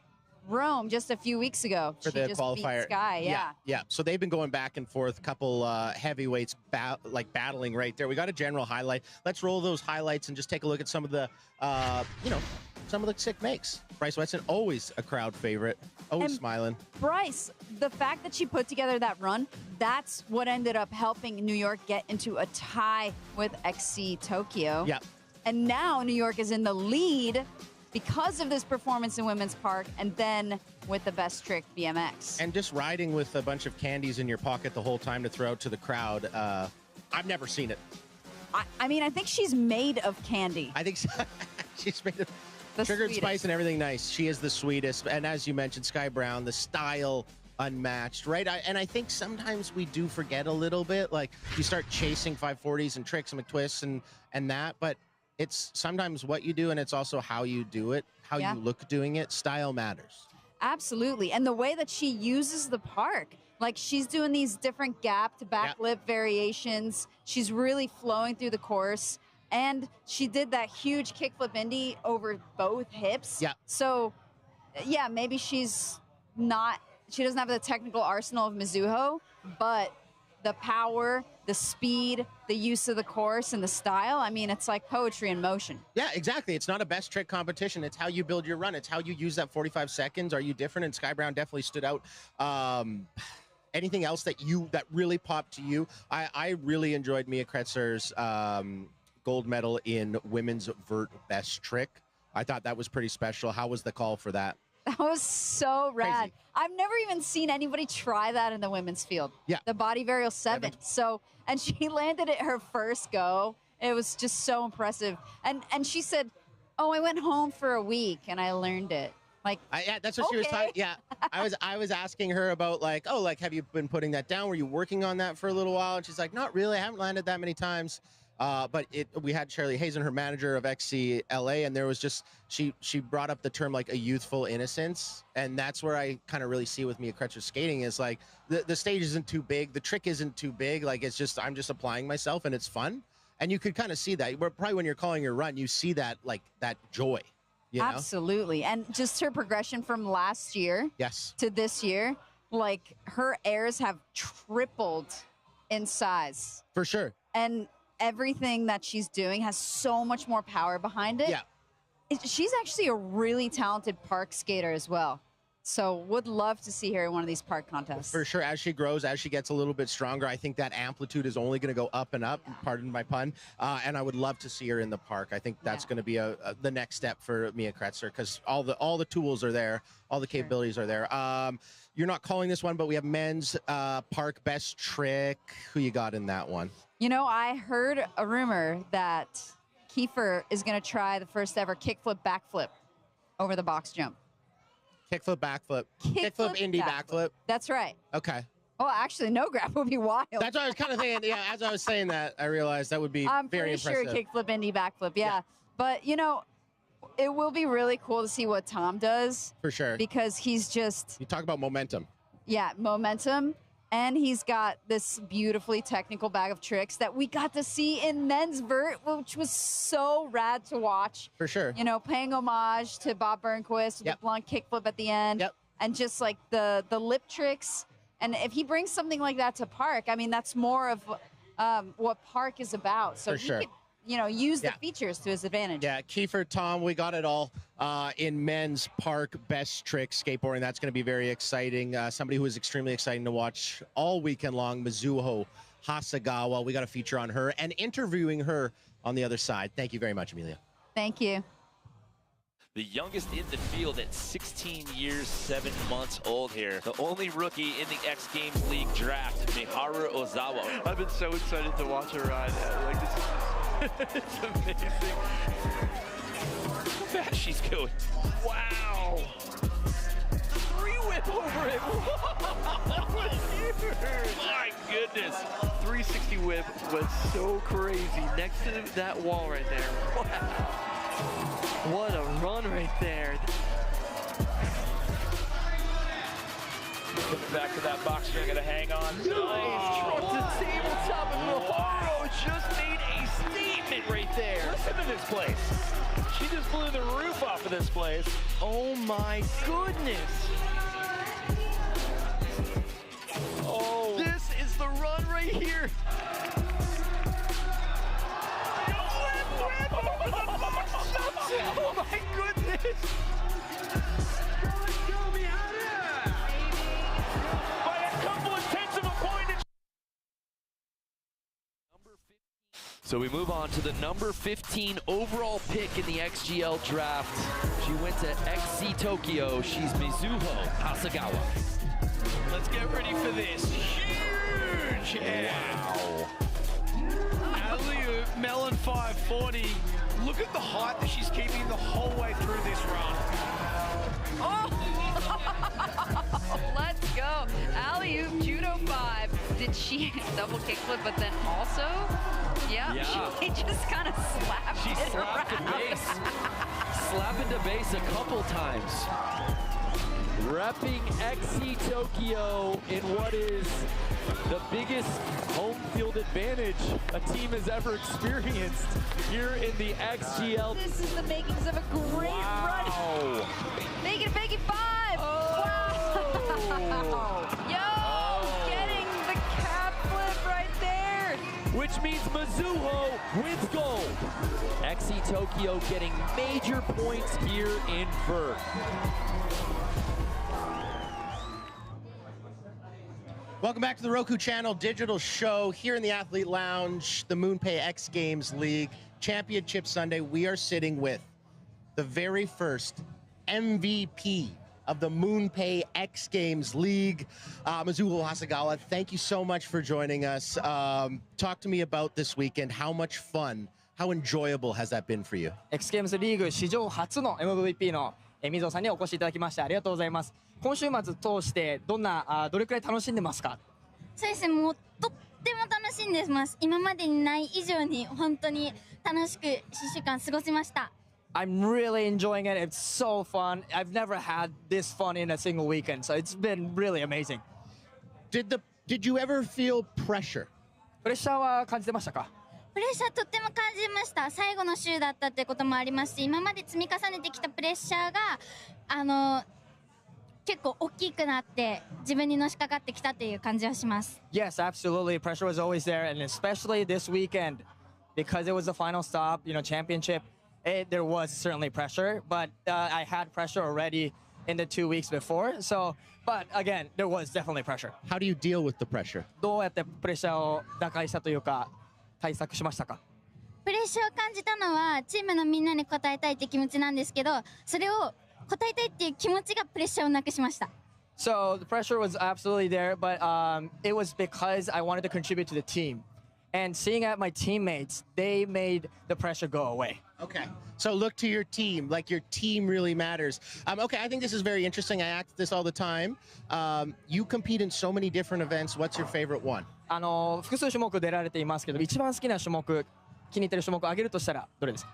Rome just a few weeks ago. For the qualifier. Beat Sky, yeah. So they've been going back and forth, couple heavyweights battling right there. We got a general highlight. Let's roll those highlights and just take a look at some of the, some of the sick makes. Bryce Wetson, always a crowd favorite, always smiling. Bryce, the fact that she put together that run, that's what ended up helping New York get into a tie with XC Tokyo. Yeah. And now New York is in the lead because of this performance in Women's Park, and then with the best trick BMX. And just riding with a bunch of candies in your pocket the whole time to throw out to the crowd. I've never seen it. I mean, I think she's made of candy. I think so. She's made of the sugar and sweetest. spice and everything nice. She is the sweetest. And as you mentioned, Sky Brown, the style unmatched, right? And I think sometimes we do forget a little bit. Like, you start chasing 540s and tricks and McTwists and that, but it's sometimes what you do, and it's also how you do it, how you look doing it. Style matters. Absolutely. And the way that she uses the park, like she's doing these different gap to back lip variations. She's really flowing through the course. And she did that huge kickflip indie over both hips. Yeah. So, yeah, maybe she doesn't have the technical arsenal of Mizuho, but the power, the speed, the use of the course, and the style, I mean, it's like poetry in motion. Yeah, exactly. It's not a best trick competition. It's how you build your run. It's how you use that 45 seconds. Are you different? And Sky Brown definitely stood out. Anything else that really popped to you? I really enjoyed Mia Kretzer's gold medal in women's vert best trick. I thought that was pretty special. How was the call for that? That was so rad. Crazy. I've never even seen anybody try that in the women's field. Yeah. The body varial 7. So, and she landed it her first go. It was just so impressive. And she said, "Oh, I went home for a week and I learned it." Like, that's what she was talking. Yeah, I was asking her about have you been putting that down? Were you working on that for a little while? And she's like, "Not really. I haven't landed that many times." But we had Shirley Hazen, her manager of XC LA, and there was just she brought up the term like a youthful innocence, and that's where I kind of really see with Mia Kretzer's skating is like the stage isn't too big, the trick isn't too big, like it's just I'm just applying myself and it's fun, and you could kind of see that. Probably when you're calling your run, you see that like that joy. You know? Absolutely, and just her progression from last year to this year, like her airs have tripled in size for sure. And everything that she's doing has so much more power behind it. Yeah. She's actually a really talented park skater as well. So would love to see her in one of these park contests. For sure, as she grows, as she gets a little bit stronger, I think that amplitude is only going to go up and up, pardon my pun, and I would love to see her in the park. I think that's going to be the next step for Mia Kretzer, because all the tools are there, all the capabilities are there. You're not calling this one, but we have men's park best trick. Who you got in that one? You know, I heard a rumor that Kiefer is going to try the first ever kickflip backflip over the box jump. Kickflip, backflip. Kickflip, indie backflip. That's right. Okay. Well, actually, no grab would be wild. That's what I was kind of thinking. Yeah, as I was saying that, I realized that would be very impressive. I'm pretty sure kickflip, indie backflip, yeah. But, you know, it will be really cool to see what Tom does. For sure. Because he's just... You talk about momentum. Yeah, momentum. And he's got this beautifully technical bag of tricks that we got to see in men's vert, which was so rad to watch. For sure. You know, paying homage to Bob Burnquist with the blunt kickflip at the end. And just like the lip tricks. And if he brings something like that to park, I mean, that's more of what park is about. So he could, you know, use the features to his advantage. Yeah, Kiefer, Tom, we got it all in men's park best trick skateboarding. That's going to be very exciting. Somebody who is extremely exciting to watch all weekend long, Mizuho Hasegawa. We got a feature on her and interviewing her on the other side. Thank you very much, Amelia. Thank you. The youngest in the field at 16 years, 7 months old here. The only rookie in the X Games League draft, Miharu Ozawa. I've been so excited to watch her ride. Like, this is it's amazing. Look how fast she's going. Wow. 3 whip over it. That was huge. My goodness. 360 whip was so crazy. Next to that wall right there. Wow. What a run right there. Get back to that box. You're going to hang on. Nice truck to tabletop, and Miharu just made a statement right there. Listen to this place. She just blew the roof off of this place. Oh my goodness. Oh. This is the run right here. Oh my goodness! By a couple of tenths of a point. So we move on to the number 15 overall pick in the XGL draft. She went to XC Tokyo. She's Mizuho Hasegawa. Let's get ready for this. Huge! Wow. Alley-oop, Melon 540. Look at the height that she's keeping the whole way through this run. Oh! Let's go. Alley-oop, Judo 5. Did she double kickflip, but then also? Yeah. She just kind of slapped She slapped the base. Slapping the base a couple times. Repping XC Tokyo in what is the biggest home field advantage a team has ever experienced here in the XGL. This is the makings of a great run. Make it 5. Wow. Yo, getting the cap flip right there. Which means Mizuho wins gold. XC Tokyo getting major points here in vert. Welcome back to the Roku Channel digital show here in the Athlete Lounge, the MoonPay X Games League Championship Sunday. We are sitting with the very first MVP of the MoonPay X Games League, Mizuho Hasegawa. Thank you so much for joining us. Talk to me about this weekend. How much fun, how enjoyable has that been for you? X Games リーグ史上初の MVP の水尾さんにお越しいただきましてありがとうございます。今週末通してどれくらい楽しんでますか？そうですね、もうとっても楽しんでます。今までにない以上に本当に楽しく1週間過ごしました。I'm really enjoying it. It's so fun. I've never had this fun in a single weekend, so it's been really amazing. Did you ever feel pressure? プレッシャーは感じてましたか？プレッシャーとっても感じました。最後の週だったってこともありますし、今まで積み重ねてきたプレッシャーが結構大きくなって自分にのしかかってきたっていう感じはします。Yes, absolutely. Pressure was always there, and especially this weekend. because it was the final stop, championship, there was certainly pressure, but I had pressure already in the 2 weeks before. So, but again, there was definitely pressure. How do you deal with the pressure? どうやってプレッシャーを打開したというか、対策しましたか？プレッシャーを感じたのはチームのみんなに応えたいって気持ちなんですけど、それを応えたいっていう気持ちがプレッシャーをなくしました。So the pressure was absolutely there, but it was because I wanted to contribute to the team. And seeing at my teammates, they made the pressure go away. Okay. So look to your team, like your team really matters. Okay, I think this is very interesting. I ask this all the time. You compete in so many different events. What's your favorite one? 複数種目出られていますけど、一番好きな種目、気に入ってる種目を挙げるとしたらどれですか？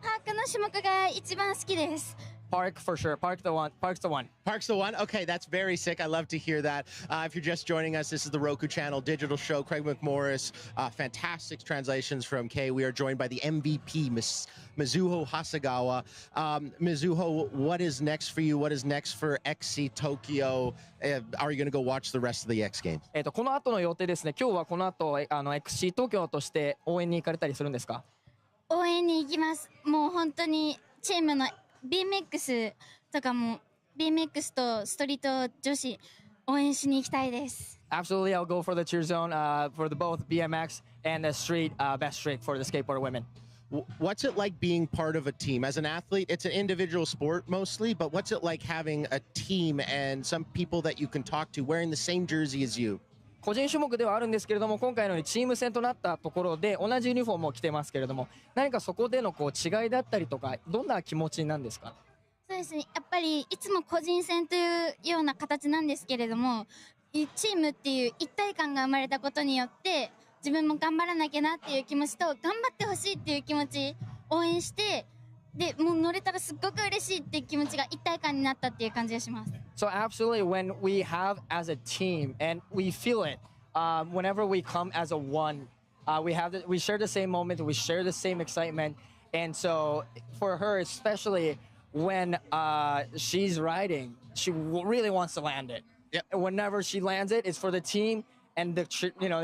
パークの種目が一番好きです。Park for sure. Park's the one. Park's the one. Park's the one? Okay, that's very sick. I love to hear that. If you're just joining us, this is the Roku channel digital show. Craig McMorris, fantastic translations from Kay. We are joined by the MVP, Mizuho Hasegawa. Mizuho, what is next for you? What is next for XC Tokyo? Are you going to go watch the rest of the X Games? この後の予定ですね。今日はこの後XC 東京として応援に行かれたりするんですか？応援に行きます。もう本当にチームのBMX とかも BMX とストリート女子応援しに行きたいです。Absolutely, I'll go for the cheer zone for the both BMX and the street best trick for the skateboard women. What's it like being part of a team? As an athlete, it's an individual sport mostly, but what's it like having a team and some people that you can talk to wearing the same jersey as you? 個人種目ではあるんですけれども、今回のようにチーム戦となったところで同じユニフォームを着てますけれども、何かそこでの違いだったりとか、どんな気持ちなんですか？そうですね、やっぱりいつも個人戦というような形なんですけれども、チームっていう一体感が生まれたことによって自分も頑張らなきゃなっていう気持ちと頑張ってほしいっていう気持ち応援して、でもう乗れたらすっごく嬉しいっていう気持ちが一体感になったっていう感じがします。So absolutely, when we have as a team and we feel it, whenever we come as a one, we share the same moment, we share the same excitement, and so for her, especially when she's riding, she really wants to land it. Yep. And whenever she lands it, it's for the team, and the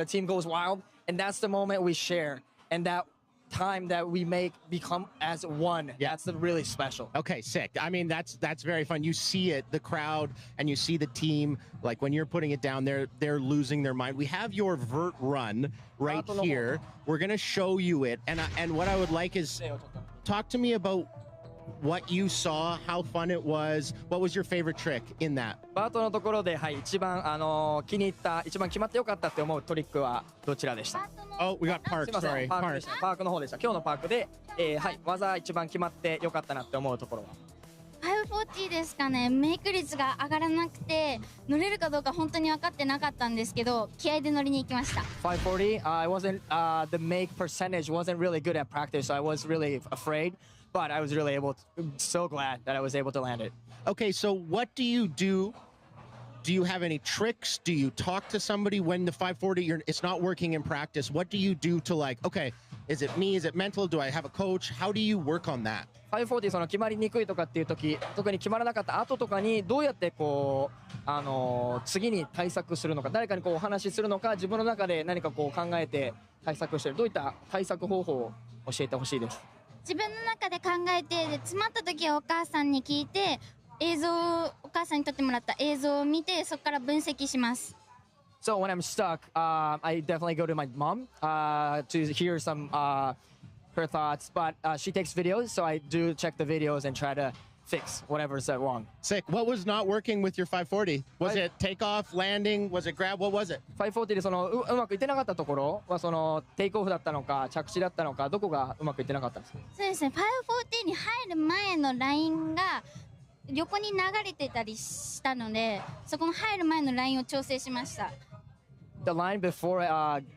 team goes wild, and that's the moment we share, and that time that we become as one. Yeah. That's really special. Okay, sick. I mean, that's very fun. You see it, the crowd, and you see the team. Like when you're putting it down, they're losing their mind. We have your vert run right here. We're gonna show you it, and what I would like is talk to me about what you saw, how fun it was. What was your favorite trick in that? バートのところで、はい、一番気に入った、一番決まってよかったって思うトリックはどちらでした？ Oh, we got Park. Sorry, パークの方でした。今日のパークで、はい、技一番決まってよかったなって思うところは。540ですかね。メイク率が上がらなくて乗れるかどうか本当に分かってなかったんですけど、気合で乗りに行きました。540, I wasn't the make percentage wasn't really good at practice, so I was really afraid. But I was really so glad that I was able to land it. Okay, so what do you do? Do you have any tricks? Do you talk to somebody when the 540, it's not working in practice? What do you do to okay, is it me? Is it mental? Do I have a coach? How do you work on that? 540その決まりにくいとかっていう時、特に決まらなかった後とかにどうやって次に対策するのか、誰かにお話しするのか、自分の中で何か考えて対策している、どういった対策方法を教えてほしいです。自分の中で考えて、で詰まった時はお母さんに聞いて、お母さんに撮ってもらった映像を見て、そこから分析します。So when I'm stuck, I definitely go to my mom to hear some her thoughts, but she takes videos, so I do check the videos and try to fix whatever's wrong. Sick. What was not working with your 540? Was it takeoff, landing? Was it grab? What was it? 540でうまくいってなかったところはテイクオフだったのか着地だったのか、どこがうまくいってなかったんですか？そうですね。540に入る前のラインが横に流れてたりしたので、そこの入る前のラインを調整しました。The line before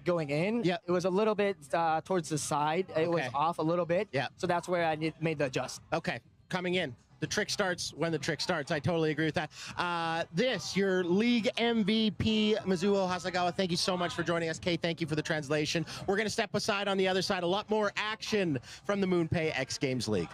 going in, it was a little bit towards the side. It was off a little bit. Yeah. So that's where I made the adjust. Okay, coming in. The trick starts when the trick starts. I totally agree with that. Your league MVP, Mizuho Hasegawa, thank you so much for joining us. Kay, thank you for the translation. We're going to step aside on the other side. A lot more action from the MoonPay X Games League.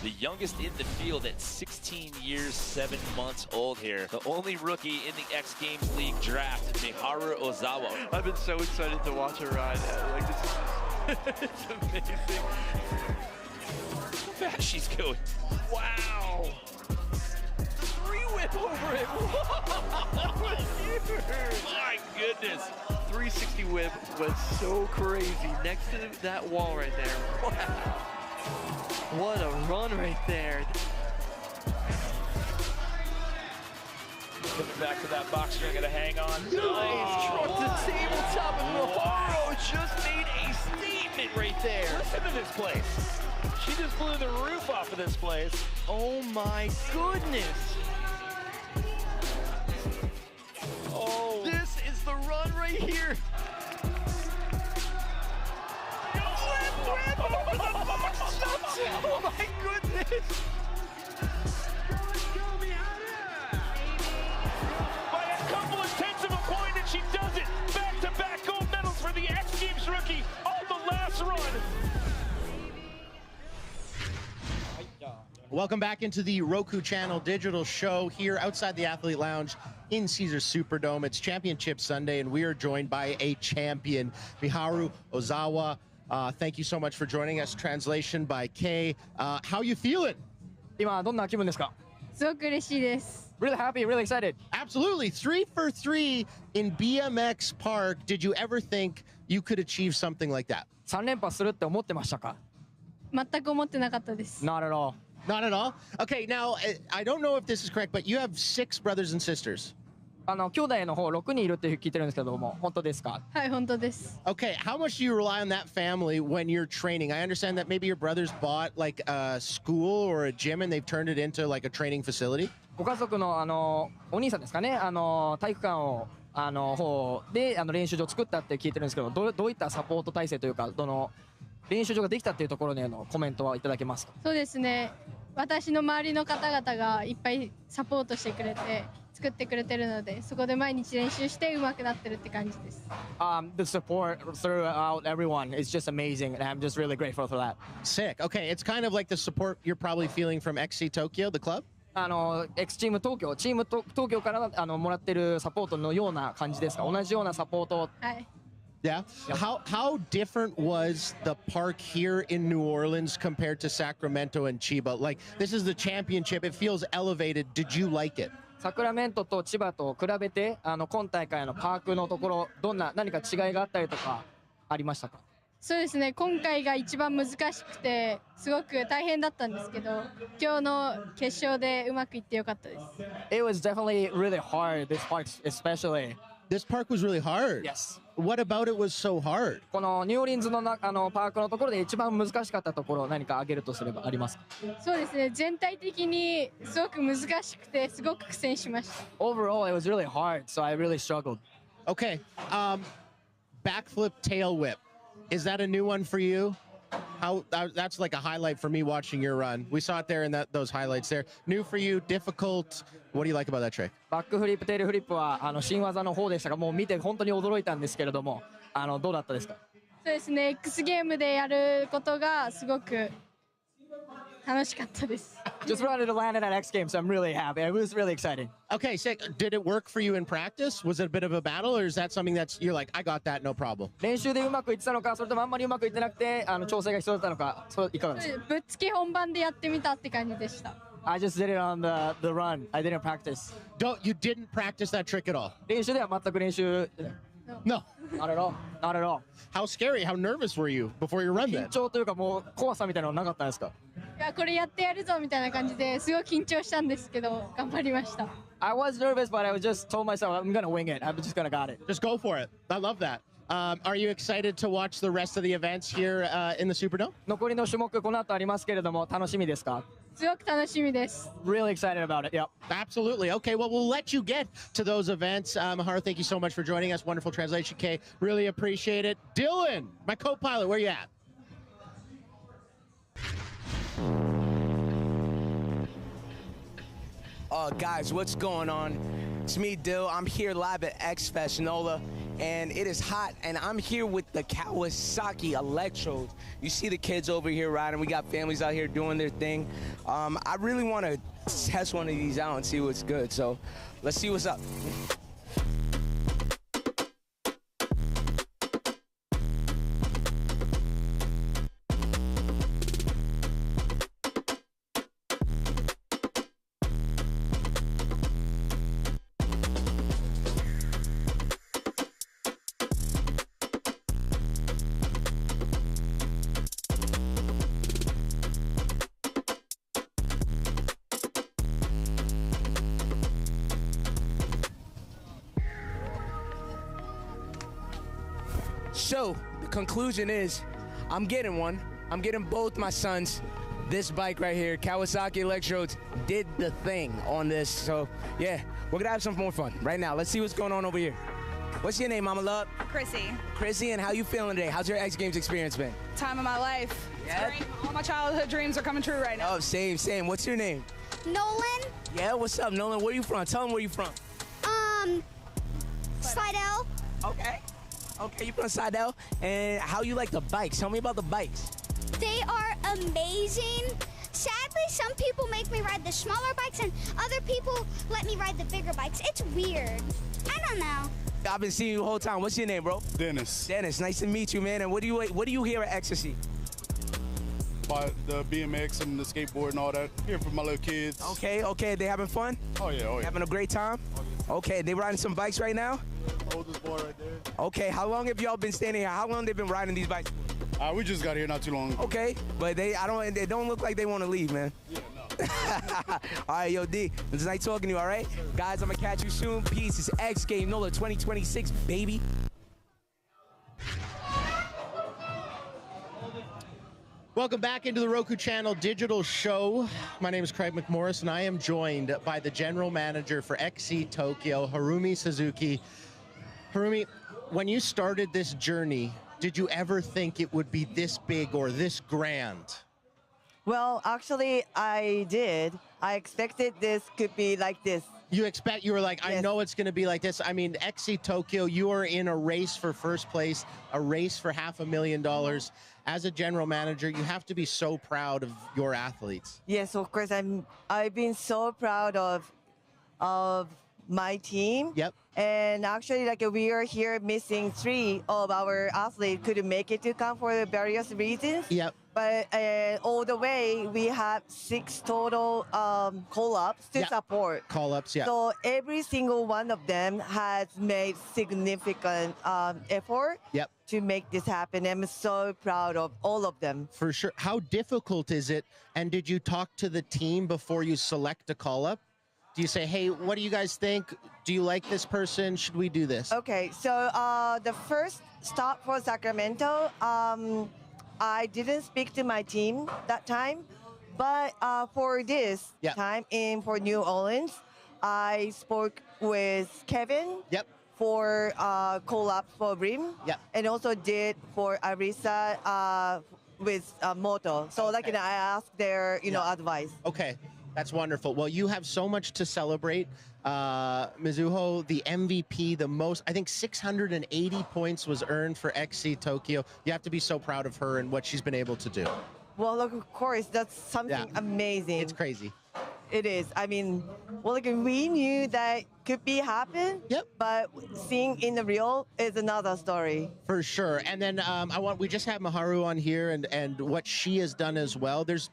the youngest in the field at 16 years, 7 months old here. The only rookie in the X Games League draft, Miharu Ozawa. I've been so excited to watch her ride. Like, this is it's amazing. How fast she's going. Wow. 3-whip over it. That was huge. My goodness. 360 whip was so crazy next to that wall right there. Wow. What a run right there. Get back to that box. You're going to hang on. Nice truck to tabletop, and Miharu just made a statement right there. Listen to this place. She just blew the roof off of this place. Oh my goodness. Oh. This is the run right here. Oh my goodness. By a couple of tenths of a point, and she does it. Back-to-back gold medals for the X Games rookie on the last run. Welcome back into the Roku channel digital show here outside the Athlete Lounge in Caesars Superdome. It's Championship Sunday, and we are joined by a champion, Miharu Ozawa. Thank you so much for joining us. Translation by Kay. How you feeling? 今どんな気分ですか? すごく嬉しいです。 Really happy, really excited. Absolutely. 3 for 3 in BMX Park. Did you ever think you could achieve something like that? 3連覇するって思ってましたか? 全く思ってなかったです。 Not at all. Not at all? Okay, now, I don't know if this is correct, but you have 6 brothers and sisters. 兄弟の方6人いるって聞いてるんですけども、本当ですか? はい、本当です。 Okay, how much do you rely on that family when you're training? I understand that maybe your brothers bought like a school or a gym and they've turned it into like a training facility? ご家族のお兄さんですかね、体育館を方で練習場を作ったって聞いてるんですけど、どういったサポート体制というか、練習場ができたっていうところでのコメントはいただけますか? そうですね。私の周りの方々がいっぱいサポートしてくれて作ってくれてるので、そこで毎日練習して上手くなってるって感じです。The support throughout everyone is just amazing, and I'm just really grateful for that. Sick. Okay, it's kind of like the support you're probably feeling from XC Tokyo, the club? X チーム東京、チーム東京からもらってるサポートのような感じですか? 同じようなサポート。はい。Yeah. How different was the park here in New Orleans compared to Sacramento and Chiba? Like, this is the championship. It feels elevated. Did you like it? サクラメントと千葉と比べて今大会のパークのところ何か違いがあったりとかありましたか? そうですね。今回が一番難しくてすごく大変だったんですけど、今日の決勝でうまくいってよかったです。 It was definitely really hard. This park especially. This park was really hard. Yes. What about it was so hard? このニューオーリンズのパークのところで一番難しかったところ何か挙げるとすればありますか? そうですね。全体的にすごく難しくてすごく苦戦しました。 Overall, it was really hard, so I really struggled. Okay. Backflip tail whip. Is that a new one for you? That's like a highlight for me watching your run. We saw it there in those highlights there. New for you, difficult. What do you like about that trick? バックフリップテールフリップは新技の方でしたが、もう見て本当に驚いたんですけれども、どうだったですか? そうですね。X ゲームでやることがすごく楽しかったです。 Just wanted to land it at X Games, so I'm really happy. It was really exciting. Okay, sick. Did it work for you in practice? Was it a bit of a battle, or is that something that's you're like, I got that, no problem? 練習でうまくいってたのか、それともあんまりうまくいってなくて調整が必要だったのか、いかがですか? ぶっつけ本番でやってみたって感じでした。 I just did it on the run. I didn't practice. You didn't practice that trick at all? 練習では全く練習。 No. Not at all. Not at all. How scary? How nervous were you before your run then? 緊張というかもう怖さみたいなのなかったんですか? いや、これやってやるぞみたいな感じですごい緊張したんですけど頑張りました。 I was nervous, but I was just told myself I'm gonna wing it. I'm just gonna got it. Just go for it. I love that. Are you excited to watch the rest of the events here in the Superdome? 残りの種目この後ありますけれども楽しみですか? すごく楽しみです。 Really excited about it. Yep. Absolutely. Okay, well, we'll let you get to those events. Miharu, thank you so much for joining us. Wonderful translation, Kay. Really appreciate it. Dylan, my co-pilot, where you at? Guys, what's going on? It's me, Dill. I'm here live at X Fest NOLA. and it is hot, and I'm here with the Kawasaki Electrodes. You see the kids over here riding. We got families out here doing their thing. I really want to test one of these out and see what's good, so let's see what's up. So the conclusion is I'm getting one. I'm getting both my sons this bike right here. Kawasaki Electrodes did the thing on this. So yeah, we're gonna have some more fun right now. Let's see what's going on over here. What's your name, Mama Love? Chrissy. Chrissy, and how you feeling today? How's your X Games experience been? Time of my life. Yeah? It's great. All my childhood dreams are coming true right now. Oh, same. What's your name? Nolan. Yeah, what's up, Nolan? Where you from? Tell them where you from. Slidell. Okay, you from Slidell. And how you like the bikes? Tell me about the bikes. They are amazing. Sadly, some people make me ride the smaller bikes and other people let me ride the bigger bikes. It's weird. I don't know. I've been seeing you the whole time. What's your name, bro? Dennis. Dennis, nice to meet you, man. And what do you hear at Ecstasy? By the BMX and the skateboard and all that. Here for my little kids. Okay. They having fun? Oh yeah. Having a great time? Okay, they riding some bikes right now? Oldest boy right there. Okay, how long have y'all been standing here? How long they been riding these bikes? We just got here not too long ago. Okay, but they don't look like they want to leave, man. Yeah, no. All right, yo, D, it's nice talking to you, all right? Guys, I'm gonna catch you soon. Peace. It's X Game NOLA 2026, baby. Welcome back into the Roku Channel digital show. My name is Craig McMorris, and I am joined by the general manager for XC Tokyo, Harumi Suzuki. Harumi, when you started this journey, did you ever think it would be this big or this grand? Well, actually, I did. I expected this could be like this. You were like, I know it's going to be like this. I mean, XC Tokyo, you are in a race for first place, a race for $500,000. As a general manager, you have to be so proud of your athletes. Yes, of course. I've been so proud of my team. Yep. And actually, like, we are here missing 3 of our athletes couldn't make it to come for various reasons. Yep. But all the way, we have 6 total call-ups to support. Call-ups, yeah. So every single one of them has made significant effort to make this happen. I'm so proud of all of them. For sure. How difficult is it? And did you talk to the team before you select a call-up? Do you say, hey, what do you guys think? Do you like this person? Should we do this? Okay, so the first stop for Sacramento, I didn't speak to my team that time, but for this time for New Orleans, I spoke with Kevin for call-up for Brim, and also did for Arisa with Moto. So I asked their advice. Okay. That's wonderful. Well, you have so much to celebrate. Mizuho, the MVP, the most, I think 680 points was earned for XC Tokyo. You have to be so proud of her and what she's been able to do. Well, look, of course, that's something amazing. It's crazy. It is. I mean, well, like, we knew that could be happen. But seeing in the real is another story. For sure. And then we just have Maharu on here and what she has done as well. There's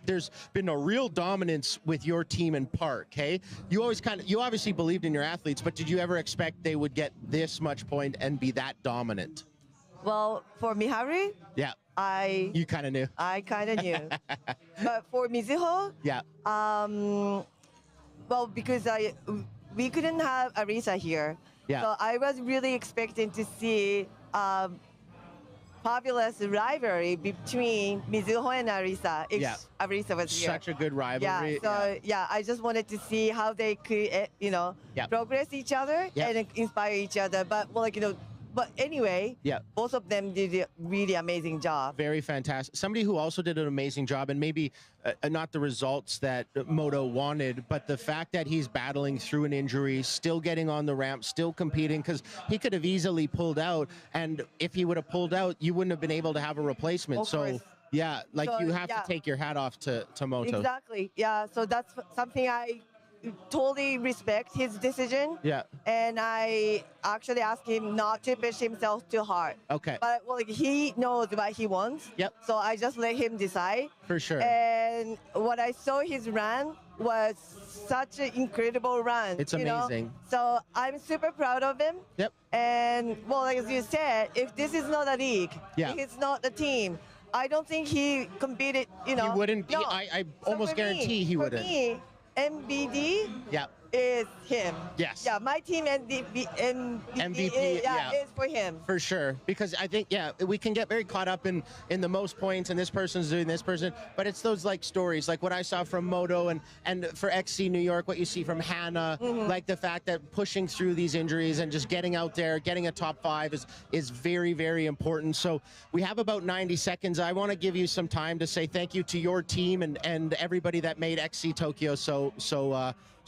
been a real dominance with your team in park. Hey, you obviously believed in your athletes, but did you ever expect they would get this much point and be that dominant? Well, for Miharu, you kind of knew. I kind of knew. But for Mizuho, well, because we couldn't have Arisa here. So I was really expecting to see fabulous rivalry between Mizuho and Arisa if Arisa was here. Such a good rivalry. I just wanted to see how they could, progress each other and inspire each other. But, well, But anyway, both of them did a really amazing job. Very fantastic. Somebody who also did an amazing job, and maybe not the results that Moto wanted, but the fact that he's battling through an injury, still getting on the ramp, still competing, because he could have easily pulled out, and if he would have pulled out, you wouldn't have been able to have a replacement. Of course. Yeah, like So, you have to take your hat off to Moto. Exactly. Yeah. So that's something I totally respect his decision. Yeah. And I actually asked him not to push himself too hard. Okay. But well, like, he knows what he wants. Yep. So I just let him decide. For sure. And what I saw his run was such an incredible run. It's you know? amazing. So I'm super proud of him. Yep. And well, like as you said, if this is not a league, if it's not a team, I don't think he competed, you know. He wouldn't. No. I So almost for guarantee me, he wouldn't. For me, MBD is him. Yes. Yeah, my team MVP MVP, yeah. is for him. For sure, because I think we can get very caught up in the most points and this person's doing this person, but it's those like stories like what I saw from Moto and for XC New York, what you see from Hannah, like the fact that pushing through these injuries and just getting out there, getting a top 5 is very, very important. So we have about 90 seconds. I want to give you some time to say thank you to your team and everybody that made XC Tokyo so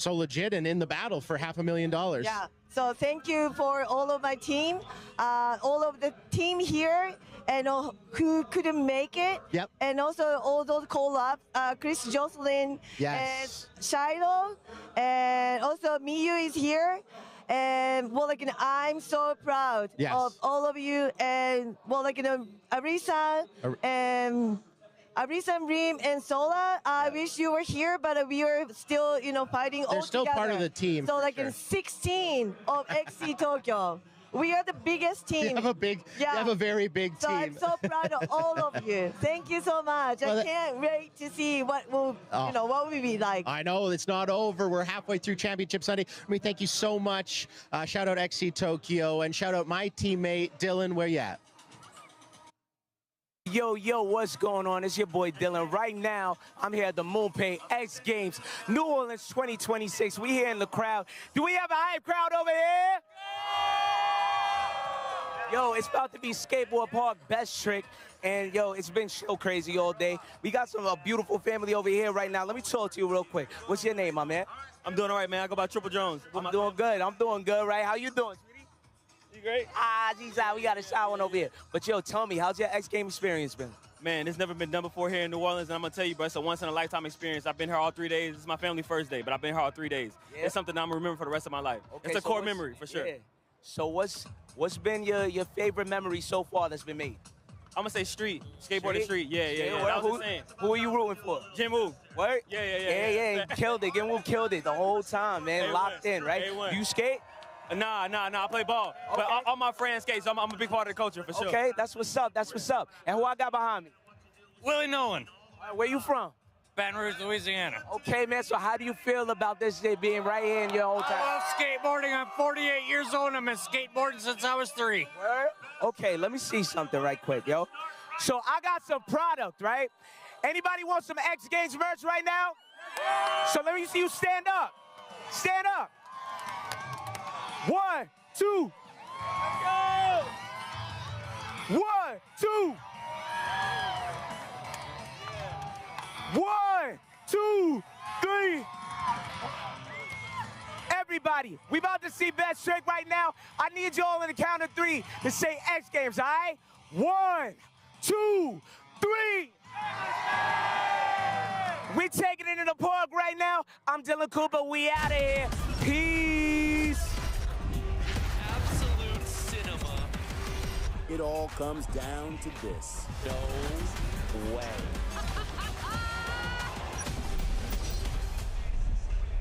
legit and in the battle for $500,000. Yeah. So thank you for all of my team, all of the team here, and who couldn't make it. Yep. And also all those collabs, Chris Jocelyn Yes. and Shiloh, and also Miyu is here. And well, like, I'm so proud of all of you, and well, like, Arisa and Reem and Sola, I wish you were here, but we are still, fighting all They're still together. part of the team, So, for like, sure. in 16 of XC Tokyo, we are the biggest team. You have a very big So team. I'm so proud of all of you. Thank you so much. Well, I can't wait to see what will, what will be like. I know it's not over. We're halfway through Championship Sunday. Thank you so much. Shout out XC Tokyo and shout out my teammate Dylan. Where you at? Yo, what's going on? It's your boy Dylan. Right now, I'm here at the MoonPay X Games, New Orleans 2026. We here in the crowd. Do we have a hype crowd over here? Yo, it's about to be Skateboard Park Best Trick. And yo, it's been so crazy all day. We got some beautiful family over here right now. Let me talk to you real quick. What's your name, my man? I'm doing all right, man. I go by Triple Jones. I'm doing good. I'm doing good, right? How you doing, sweetie? You great? Geez, we got a shy one over here. But yo, tell me, how's your X Game experience been? Man, it's never been done before here in New Orleans, and I'm gonna tell you, bro, it's a once-in-a-lifetime experience. I've been here all 3 days. This is my family's first day, but I've been here all 3 days. Yeah. It's something I'm gonna remember for the rest of my life. Okay, it's a so core memory, for sure. Yeah. So what's been your favorite memory so far that's been made? I'm gonna say street, skateboarding street. Yeah. That was insane. Who are you rooting for? Jim Woo. What? Yeah. He killed it. Jim Woo killed it the whole time, man. A1. Locked in, right? A1. You skate? Nah. I play ball. Okay. But all my friends skate, so I'm a big part of the culture, for sure. Okay, that's what's up. That's what's up. And who I got behind me? Willie Nolan. Where you from? Baton Rouge, Louisiana. Okay, man. So how do you feel about this day being right here in your whole time? I love skateboarding. I'm 48 years old, and I've been skateboarding since I was 3. Word? Okay, let me see something right quick, yo. So I got some product, right? Anybody want some X Games merch right now? So let me see you stand up. Stand up. 1, 2. 1, 2. 1, 2, 3. Everybody, we about to see Best Trick right now. I need you all in the count of 3 to say X Games, all right? 1, 2, 3. We taking it in the park right now. I'm Dylan Cooper. We out of here. Peace. Absolute cinema. It all comes down to this. No way.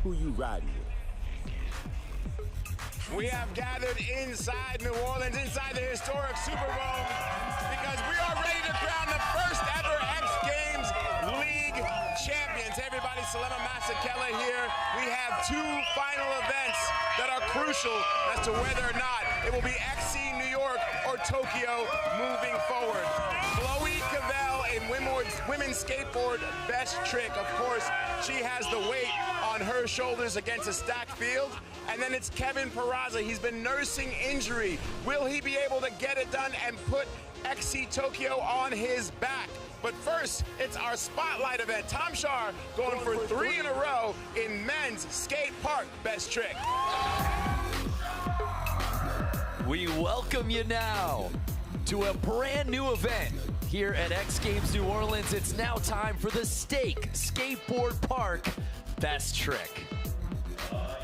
Who you riding with? We have gathered inside New Orleans, inside the historic Superdome, because we are ready to crown the first ever X Games League champions. Everybody, Selena Masekela here. We have 2 final events that are crucial as to whether or not it will be XC New York or for Tokyo moving forward. Chloe Cavell in women's skateboard best trick. Of course, she has the weight on her shoulders against a stacked field. And then it's Kevin Peraza. He's been nursing injury. Will he be able to get it done and put XC Tokyo on his back? But first, it's our spotlight event. Tom Shar going for 3 in a row in men's skate park best trick. We welcome you now to a brand new event here at X Games New Orleans. It's now time for the Stake Skateboard Park Best Trick.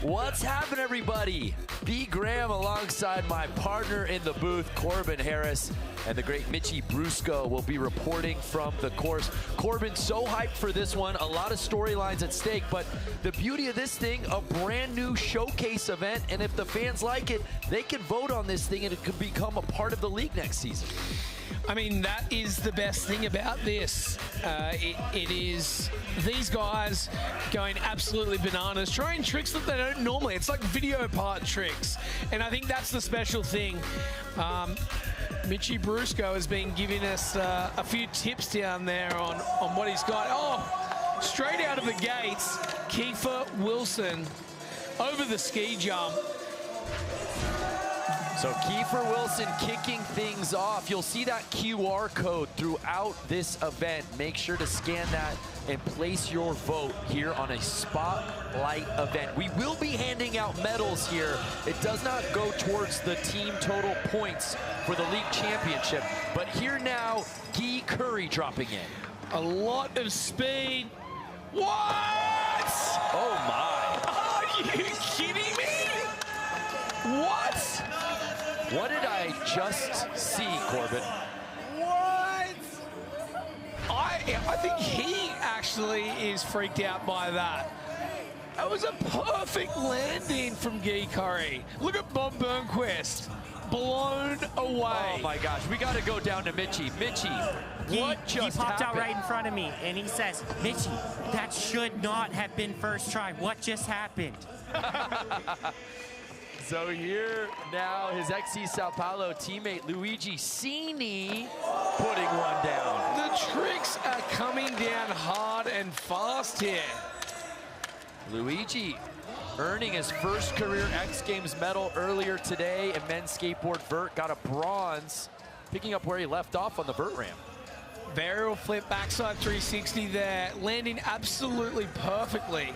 What's happening, everybody? B. Graham alongside my partner in the booth, Corbin Harris, and the great Mitchie Brusco will be reporting from the course. Corbin, so hyped for this one. A lot of storylines at stake, but the beauty of this thing, a brand new showcase event, and if the fans like it, they can vote on this thing and it could become a part of the league next season. I mean, that is the best thing about this. It is these guys going absolutely bananas, trying tricks that they don't normally. It's like video part tricks. And I think that's the special thing. Mitchie Brusco has been giving us a few tips down there on what he's got. Oh, straight out of the gates, Kiefer Wilson over the ski jump. So Kiefer Wilson kicking things off. You'll see that QR code throughout this event. Make sure to scan that and place your vote here on a spotlight event. We will be handing out medals here. It does not go towards the team total points for the league championship. But here now, Guy Curry dropping in. A lot of speed. What? Oh my. Are you kidding me? What? What did I just see, Corbin? What? I think he actually is freaked out by that. That was a perfect landing from Guy Curry. Look at Bob Burnquist. Blown away. Oh my gosh, we got to go down to Mitchie. Mitchie, what just He popped happened? out right in front of me, and he says, Mitchie, that should not have been first try. What just happened? So here now, his XC Sao Paulo teammate Luigi Cini putting one down. The tricks are coming down hard and fast here. Luigi earning his first career X Games medal earlier today in men's skateboard vert. Got a bronze, picking up where he left off on the vert ramp. Varial flip backside 360 there, landing absolutely perfectly.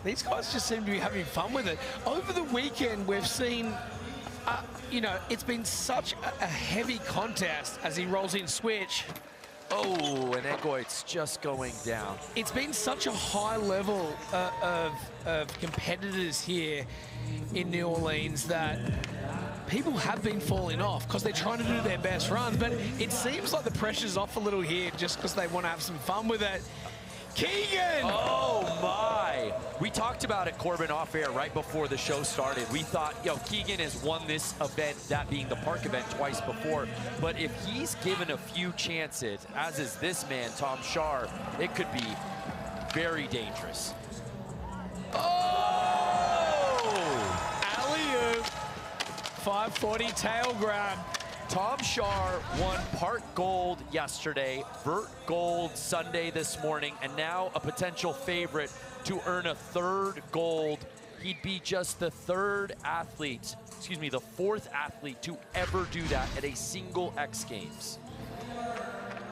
These guys just seem to be having fun with it. Over the weekend, we've seen, you know, it's been such a heavy contest as he rolls in switch. Oh, and Egoit's just going down. It's been such a high level of competitors here in New Orleans that people have been falling off because they're trying to do their best runs, but it seems like the pressure's off a little here just because they want to have some fun with it. Keegan! Oh my! We talked about it, Corbin, off air right before the show started. We thought, yo, Keegan has won this event, that being the park event, twice before. But if he's given a few chances, as is this man, Tom Shar, it could be very dangerous. Oh! Alley-oop. 540 tail grab. Tom Shar won park gold yesterday, vert gold Sunday this morning, and now a potential favorite to earn a third gold. He'd be just the fourth athlete to ever do that at a single X Games.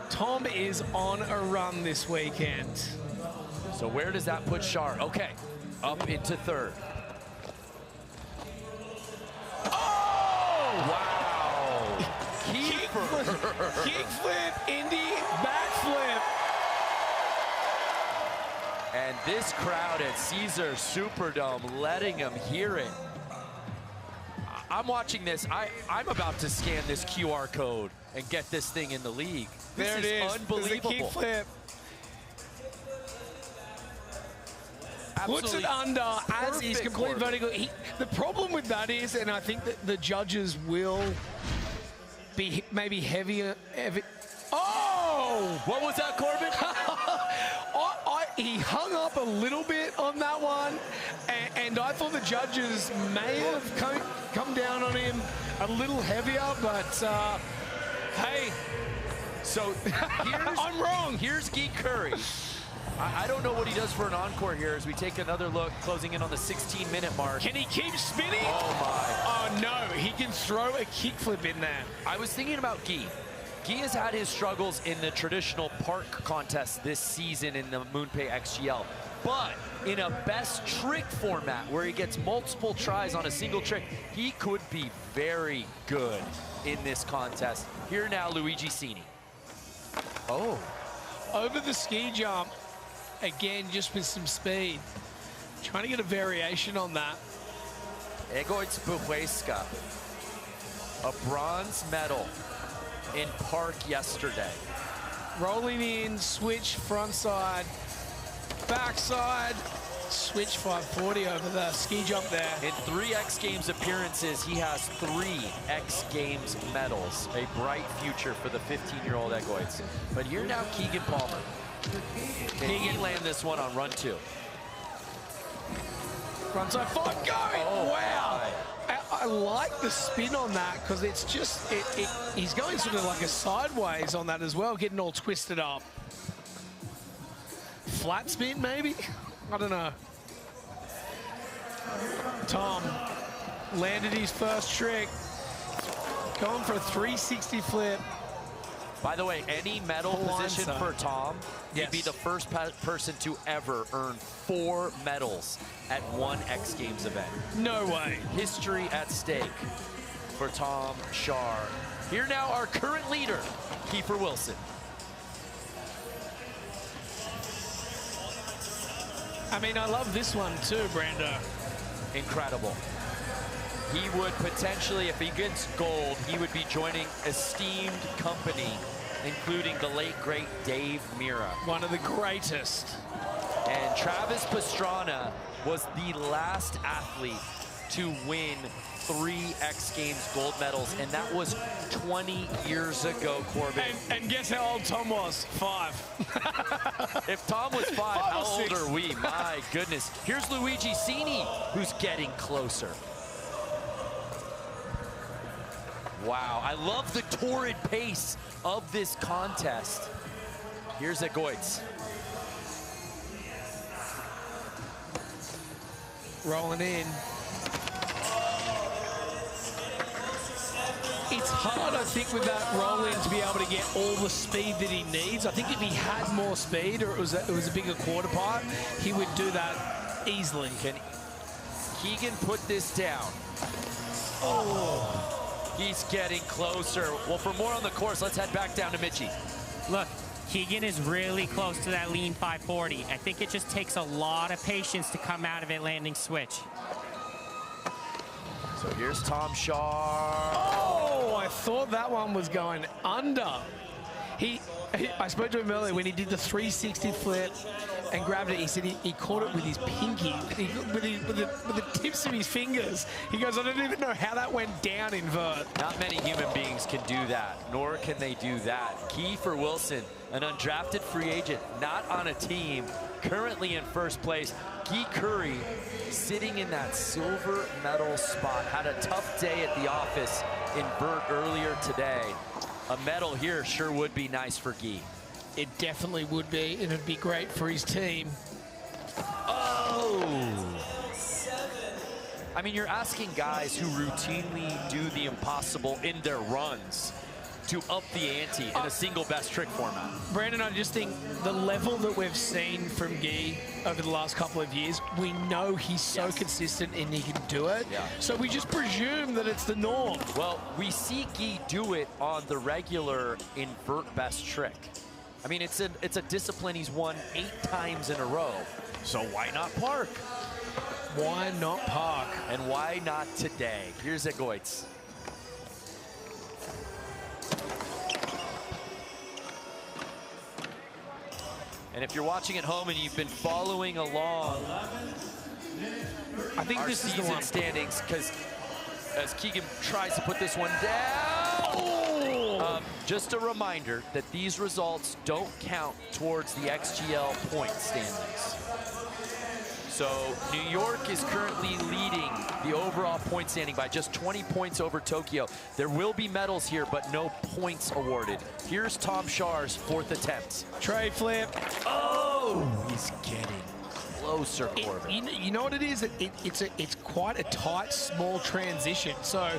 Tom is on a run this weekend. So where does that put Shar? Okay, up into third. Oh! Wow! Kickflip, Indy, backflip. And this crowd at Caesar Superdome letting them hear it. I'm watching this. I'm about to scan this QR code and get this thing in the league. There This it is is. unbelievable. There's a kickflip. Puts it Absolutely under as he's perfect complete work. vertical. The problem with that is, and I think that the judges will be maybe heavier. Oh! What was that, Corbin? He hung up a little bit on that one, and And I thought the judges may have come down on him a little heavier, but hey. So I'm wrong. Here's Guy Curry. I don't know what he does for an encore here as we take another look, closing in on the 16-minute mark. Can he keep spinning? Oh, my. Oh, no. He can throw a kickflip in there. I was thinking about Guy. Guy has had his struggles in the traditional park contest this season in the MoonPay XGL. But in a best trick format where he gets multiple tries on a single trick, he could be very good in this contest. Here now, Luigi Cini. Oh. Over the ski jump, again, just with some speed. Trying to get a variation on that. Egoitz Buhuesca, a bronze medal in park yesterday. Rolling in, switch frontside, backside, switch 540 over the ski jump there. In 3 X Games appearances, he has 3 X Games medals. A bright future for the 15-year-old Egoitz. But here now, Keegan Palmer. Can he land this one on run 2? Frontside 5 going! Oh, wow! I like the spin on that because it's just, he's going sort of like a sideways on that as well, getting all twisted up. Flat spin, maybe? I don't know. Tom landed his first trick. Going for a 360 flip. By the way, any medal position for Tom, he'd be the first person to ever earn 4 medals at one X Games event. No way. History at stake for Tom Shar. Here now, our current leader, Kiefer Wilson. I mean, I love this one too, Brando. Incredible. He would potentially, if he gets gold, he would be joining esteemed company, including the late, great Dave Mira. One of the greatest. And Travis Pastrana was the last athlete to win 3 X Games gold medals, and that was 20 years ago, Corbin. And guess how old Tom was? 5. If Tom was 5, how old are we? My goodness. Here's Luigi Cini, who's getting closer. Wow, I love the torrid pace of this contest. Here's Egoitz. Rolling in. It's hard, I think, with that roll-in to be able to get all the speed that he needs. I think if he had more speed or it was a bigger quarter pipe, he would do that easily. Can Keegan put this down? Oh. He's getting closer. Well, for more on the course, let's head back down to Mitchie. Look, Keegan is really close to that lean 540. I think it just takes a lot of patience to come out of it landing switch. So here's Tom Shar. Oh, I thought that one was going under. I spoke to him earlier when he did the 360 flip and grabbed it. He said he caught it with his pinky, with the tips of his fingers. He goes, I don't even know how that went down in vert. Not many human beings can do that, nor can they do that. Kiefer Wilson, an undrafted free agent, not on a team, currently in first place. Guy Curry sitting in that silver medal spot. Had a tough day at the office in vert earlier today. A medal here sure would be nice for Guy. It definitely would be, and it'd be great for his team. Oh! I mean, you're asking guys who routinely do the impossible in their runs to up the ante in a single best trick format. Brandon, I just think the level that we've seen from Guy over the last couple of years, we know he's so consistent and he can do it. Yeah. So we just presume that it's the norm. Well, we see Guy do it on the regular invert best trick. I mean, it's a discipline he's won 8 times in a row. So why not park? Why not park? And why not today? Here's Egoitz. And if you're watching at home and you've been following along I think this is the one. standings, because as Keegan tries to put this one down, just a reminder that these results don't count towards the XGL point standings. So New York is currently leading the overall point standing by just 20 points over Tokyo. There will be medals here, but no points awarded. Here's Tom Schar's fourth attempt. Tray flip. Oh, he's getting closer, Corbin. You know what it is? It's quite a tight, small transition. So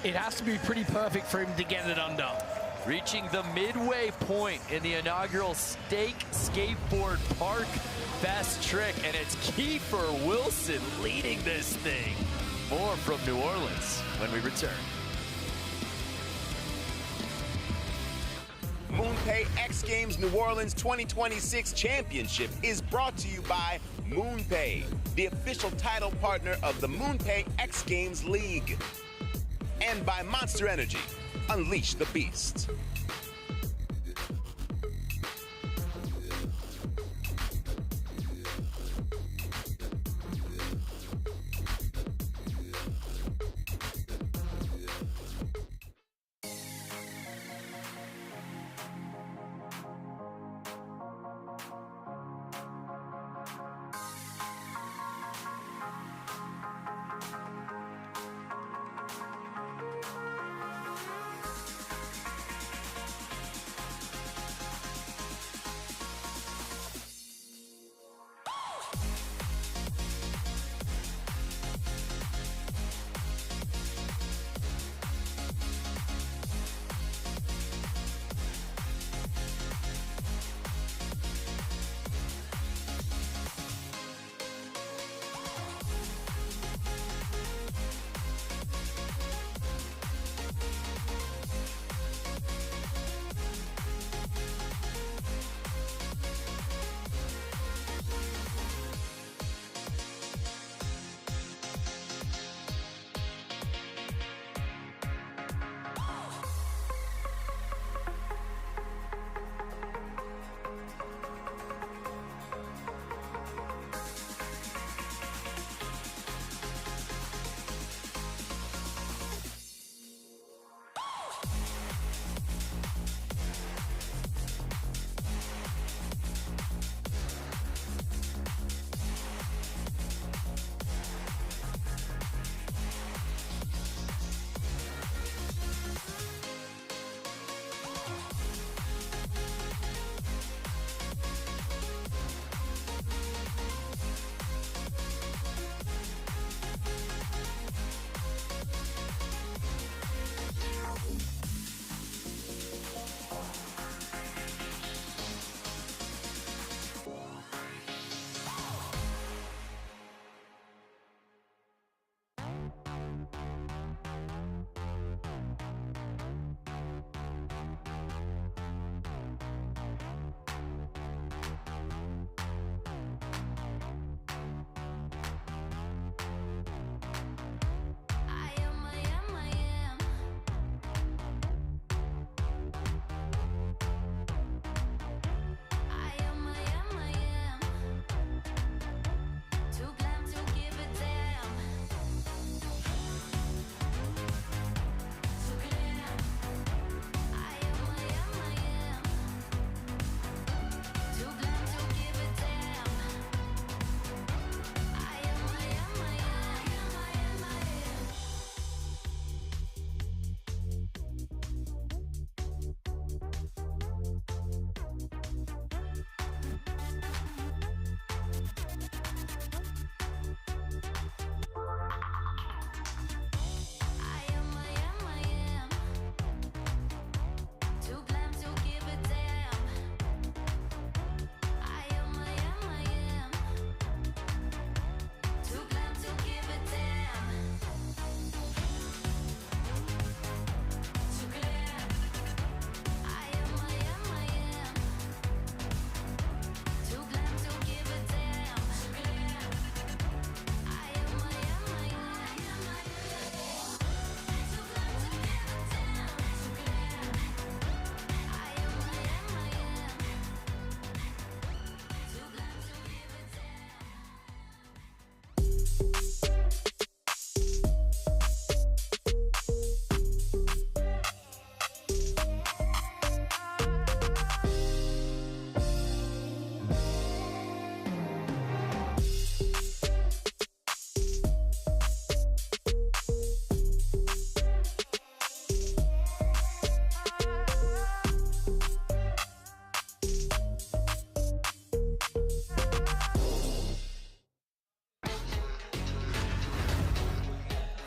it has to be pretty perfect for him to get it under. Reaching the midway point in the inaugural Stake Skateboard Park best trick, and it's Kiefer Wilson leading this thing. More from New Orleans when we return. MoonPay X Games New Orleans 2026 Championship is brought to you by MoonPay, the official title partner of the MoonPay X Games League. And by Monster Energy. Unleash the beast.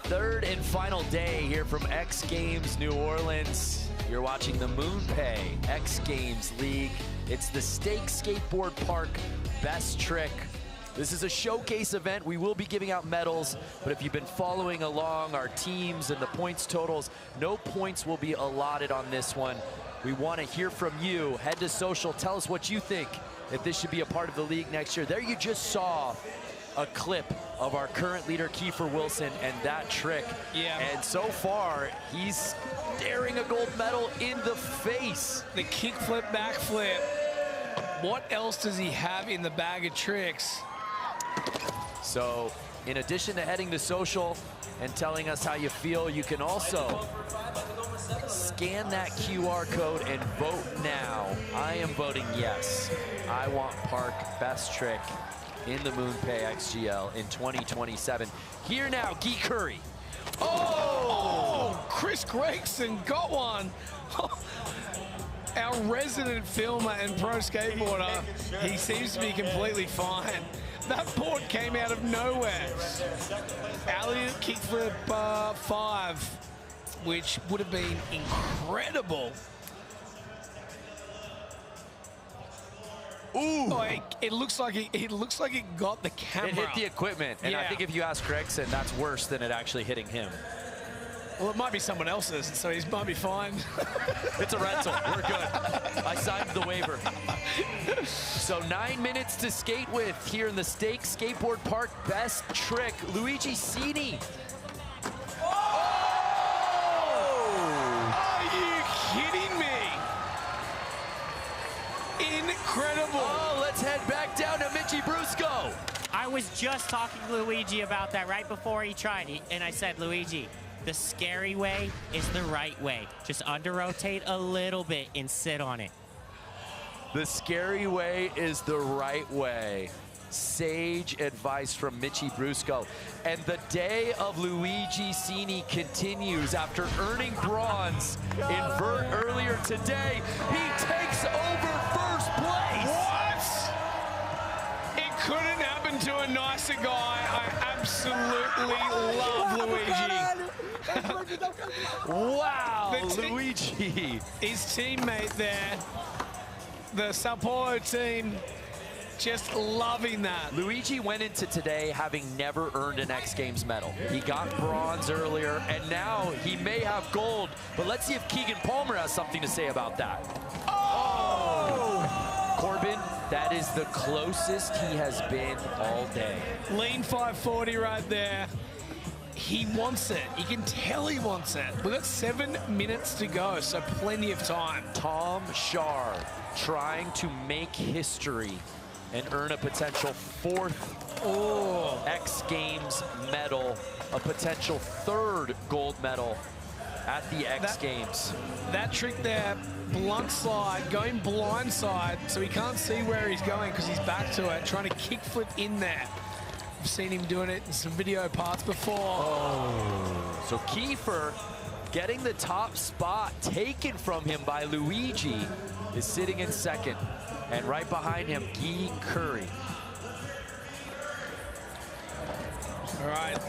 third and final day here from X Games New Orleans. You're watching the MoonPay X Games League. It's the Stake Skateboard Park Best Trick. This is a showcase event. We will be giving out medals, but if you've been following along our teams and the points totals, no points will be allotted on this one. We want to hear from you. Head to social, tell us what you think, if this should be a part of the league next year. There you just saw a clip of our current leader, Kiefer Wilson, and that trick. Yeah. And so far, he's staring a gold medal in the face. The kickflip, backflip. What else does he have in the bag of tricks? So, in addition to heading to social and telling us how you feel, you can also scan that QR code and vote now. I am voting yes. I want Park Best Trick in the MoonPay XGL in 2027. Here now, Guy Curry. Oh, Chris Gregson got one. Our resident filmer and pro skateboarder, he seems to be completely fine. That board came out of nowhere. Elliott kickflip 5, which would have been incredible. Ooh! Oh, it looks like it got the camera. It hit the equipment, and I think if you ask Gregson, that's worse than it actually hitting him. Well, it might be someone else's, so he might be fine. It's a rental. We're good. I signed the waiver. So 9 minutes to skate with here in the Stake Skateboard Park Best Trick. Luigi Cini. Oh! Are you kidding me? Incredible. Oh, let's head back down to Mitchy Brusco. I was just talking to Luigi about that right before he tried it, and I said, Luigi, the scary way is the right way. Just under-rotate a little bit and sit on it. The scary way is the right way. Sage advice from Mitchy Brusco. And the day of Luigi Cini continues after earning bronze in vert earlier today. He takes over first place. What? It couldn't happen to a nicer guy. I absolutely love Luigi. Wow, Luigi. His teammate there, the Sapporo team, just loving that. Luigi went into today having never earned an X Games medal. He got bronze earlier, and now he may have gold. But let's see if Keegan Palmer has something to say about that. Oh! Corbin, that is the closest he has been all day. Lean 540 right there. He wants it. You can tell he wants it. We've got 7 minutes to go, so plenty of time. Tom Shar trying to make history and earn a potential 4th X Games medal, a potential 3rd gold medal at the X Games. That trick there, blunt slide, going blind side, so he can't see where he's going because he's back to it, trying to kickflip in there. I've seen him doing it in some video parts before. Oh, so Kiefer getting the top spot taken from him by Luigi is sitting in 2nd. And right behind him, Guy Curry. All right,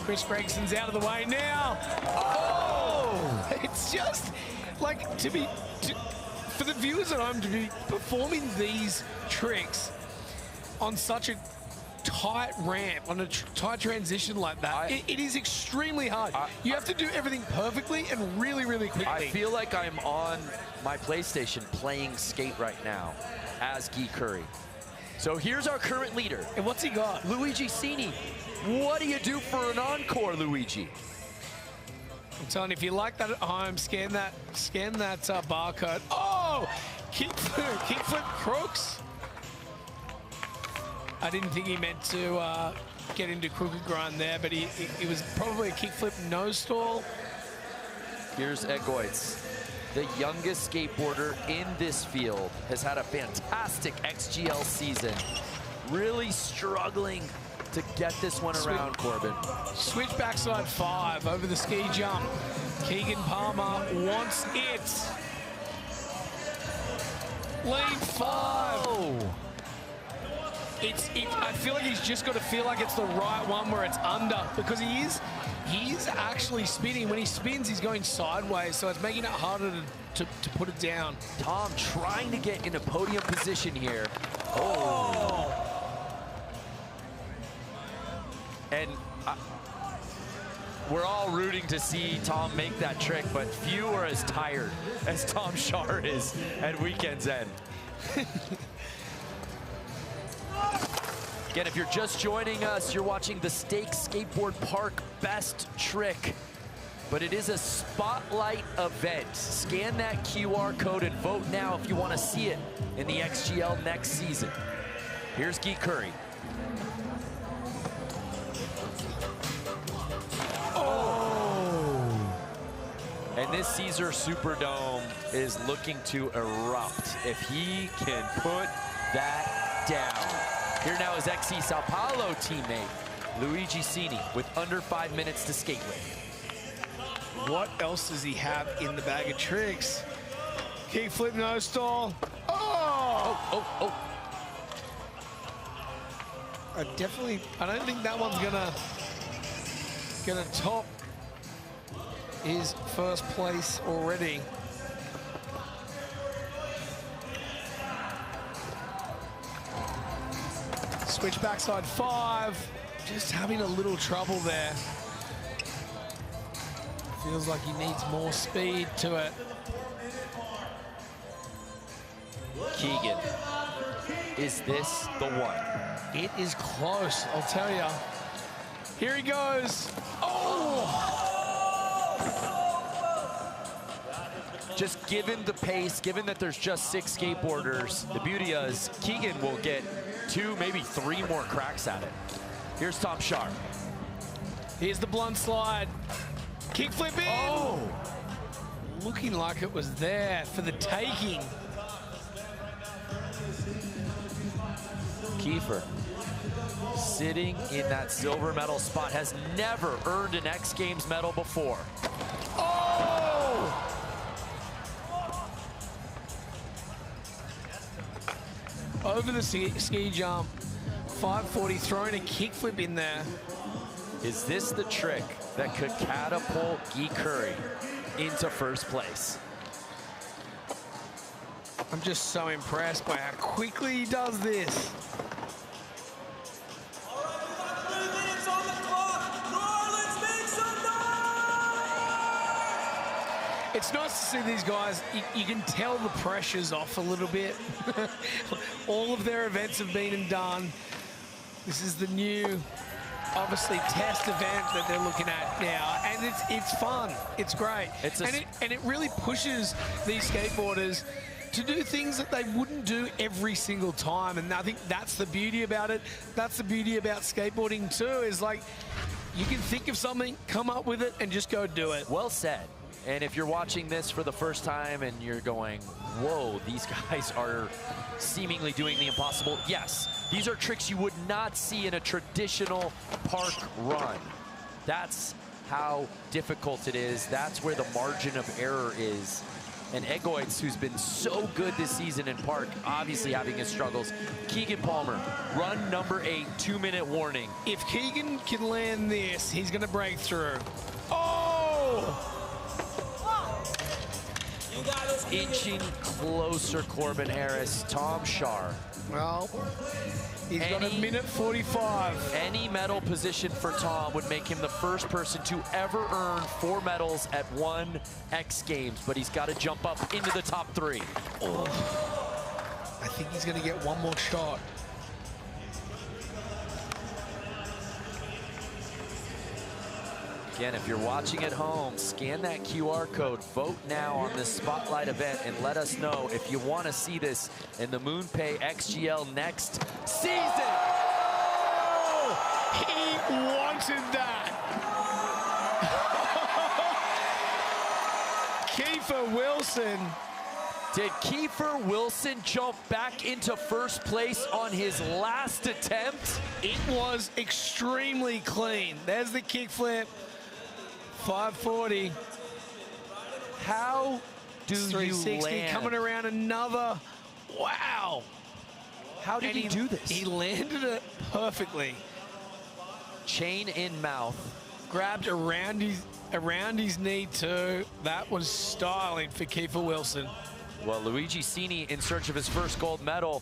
Chris Gregson's out of the way now. Oh! It's just like for the viewers at home to be performing these tricks on such a tight ramp, on a tight transition like that, it is extremely hard. You have to do everything perfectly and really, really quickly. I feel like I'm on my PlayStation playing skate right now as Guy Curry. So here's our current leader. And what's he got? Luigi Cini. What do you do for an encore, Luigi? I'm telling you, if you like that at home, scan that barcode. Oh! Kickflip crooks. I didn't think he meant to get into crooked grind there, but he was probably a kickflip nose stall. Here's Ed Goitz. The youngest skateboarder in this field has had a fantastic XGL season. Really struggling to get this one around, Corbin. Switch backside 5 over the ski jump. Keegan Palmer wants it. Lean 5. Oh. I feel like he's just got to feel like it's the right one where it's under, because he is actually spinning. When he spins, he's going sideways, so it's making it harder to put it down. Tom trying to get in a podium position here. Oh. And we're all rooting to see Tom make that trick, but few are as tired as Tom Shar is at weekend's end. Again, if you're just joining us, you're watching the Stake Skateboard Park Best Trick, but it is a spotlight event. Scan that QR code and vote now if you want to see it in the XGL next season. Here's Guy Curry. And this Caesar Superdome is looking to erupt if he can put that down. Here now is XC Sao Paulo teammate Luigi Cini with under 5 minutes to skate with. What else does he have in the bag of tricks? Kickflip no stall. Oh! I don't think that one's gonna top his first place already. Switch backside 5, just having a little trouble there. Feels like he needs more speed to it. Keegan, is this the one? It is close, I'll tell you. Here he goes. Oh! Just given the pace, given that there's just 6 skateboarders, the beauty is Keegan will get 2, maybe 3 more cracks at it. Here's Tom Shar. Here's the blunt slide. Kickflip in. Oh! Looking like it was there for the taking. Kiefer, sitting in that silver medal spot, has never earned an X Games medal before. Oh! Over the ski jump, 540, throwing a kickflip in there. Is this the trick that could catapult Guy Curry into first place? I'm just so impressed by how quickly he does this. It's nice to see these guys, you can tell the pressure's off a little bit. All of their events have been and done. This is the new, obviously, test event that they're looking at now. And it's fun, it's great. And it really pushes these skateboarders to do things that they wouldn't do every single time. And I think that's the beauty about it. That's the beauty about skateboarding too, is like, you can think of something, come up with it, and just go do it. Well said. And if you're watching this for the first time and you're going, whoa, these guys are seemingly doing the impossible. Yes, these are tricks you would not see in a traditional park run. That's how difficult it is. That's where the margin of error is. And Egoitz, who's been so good this season in park, obviously having his struggles. Keegan Palmer, run number 8, 2-minute warning. If Keegan can land this, he's gonna break through. Oh! Inching closer, Corbin Harris. Tom Shar. Well, he's got a minute 45. Any medal position for Tom would make him the first person to ever earn 4 medals at one X Games, but he's got to jump up into the top 3. Oh. I think he's going to get one more shot. Again, if you're watching at home, scan that QR code, vote now on this spotlight event, and let us know if you want to see this in the MoonPay XGL next season. Oh, he wanted that. Kiefer Wilson. Did Kiefer Wilson jump back into first place on his last attempt? It was extremely clean. There's the kickflip. 540. How do you 360 land? coming around another. Wow. How did he do this? He landed it perfectly. Chain in mouth. Grabbed around his knee too. That was styling for Kiefer Wilson. Well, Luigi Cini in search of his first gold medal.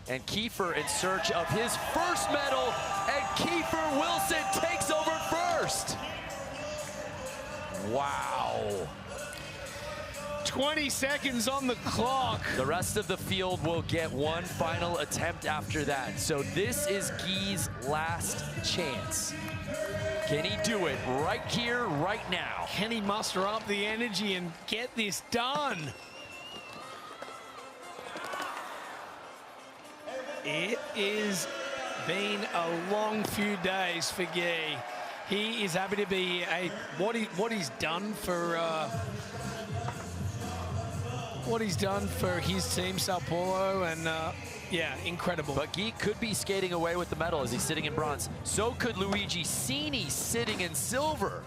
And Kiefer in search of his first medal. And Kiefer Wilson takes over first. Wow. 20 seconds on the clock. The rest of the field will get one final attempt after that. So this is Guy's last chance. Can he do it right here, right now? Can he muster up the energy and get this done? It is been a long few days for Guy. He is happy to be what he's done for his team, Sao Paulo, and yeah, incredible. But Guy could be skating away with the medal as he's sitting in bronze. So could Luigi Cini sitting in silver.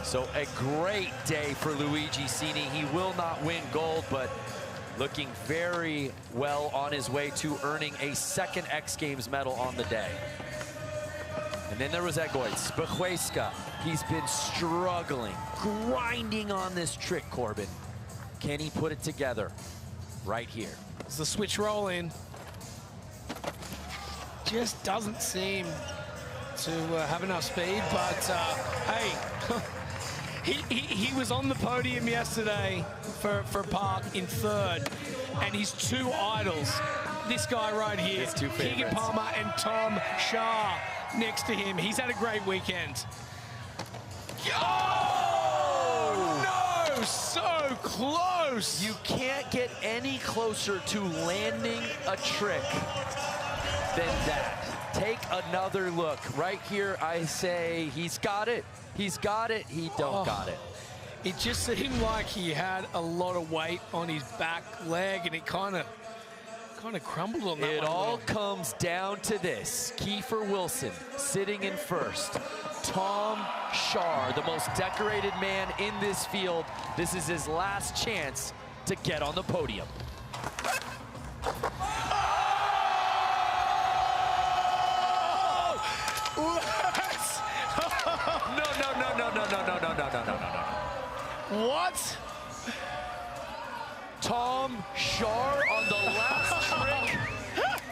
So a great day for Luigi Cini. He will not win gold, but looking very well on his way to earning a second X Games medal on the day. And then there was Egoitz, Bejueska. He's been struggling, grinding on this trick, Corbin. Can he put it together right here? It's the switch roll in. Just doesn't seem to have enough speed, but hey, he was on the podium yesterday for Park in third, and his two idols, this guy right here, Keegan Palmer and Tom Shah next to him. He's had a great weekend. Oh, no, so close. You can't get any closer to landing a trick than that. Take another look. Right here, I say he's got it. He's got it. He don't got it. It just seemed like he had a lot of weight on his back leg, and it kind of crumbled on that one. It all comes down to this. Kiefer Wilson sitting in first. Tom Shar, the most decorated man in this field. This is his last chance to get on the podium. What? Tom Shar on the last trick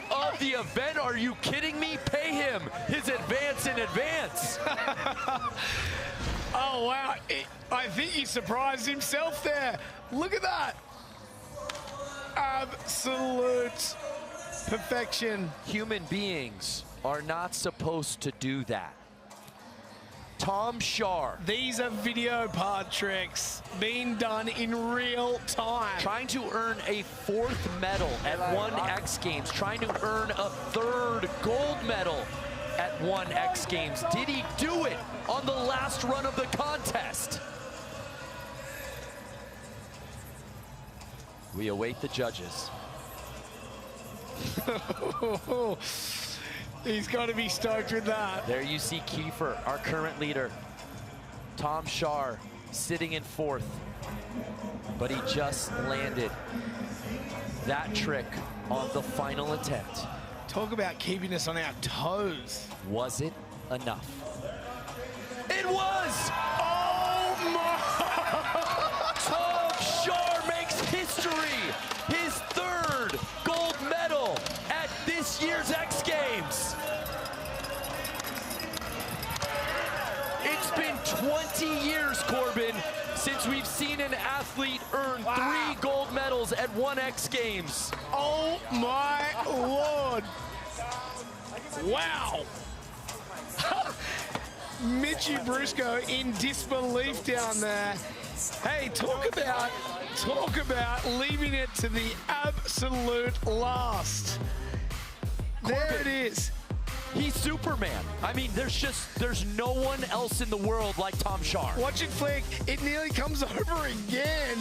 of the event. Are you kidding me? Pay him his advance in advance. Oh, wow. I think he surprised himself there. Look at that. Absolute perfection. Human beings are not supposed to do that. Tom Shar. These are video part tricks being done in real time. Trying to earn a fourth medal at one X Games. Trying to earn a third gold medal at one X Games. Did he do it on the last run of the contest? We await the judges. He's got to be stoked with that. There you see Kiefer, our current leader. Tom Shar sitting in fourth, but he just landed that trick on the final attempt. Talk about keeping us on our toes. Was it enough? It was! Oh my! Tom Shar makes history! His third gold medal at this year's X Games. It's been 20 years, Corbin, since we've seen an athlete earn 3 gold medals at one X Games. Oh my Lord. Wow. Mitchy Brusco in disbelief down there. Hey, talk about leaving it to the absolute last. Corbin, there it is. He's Superman. I mean, there's no one else in the world like Tom Shar. Watch it flick. It nearly comes over again.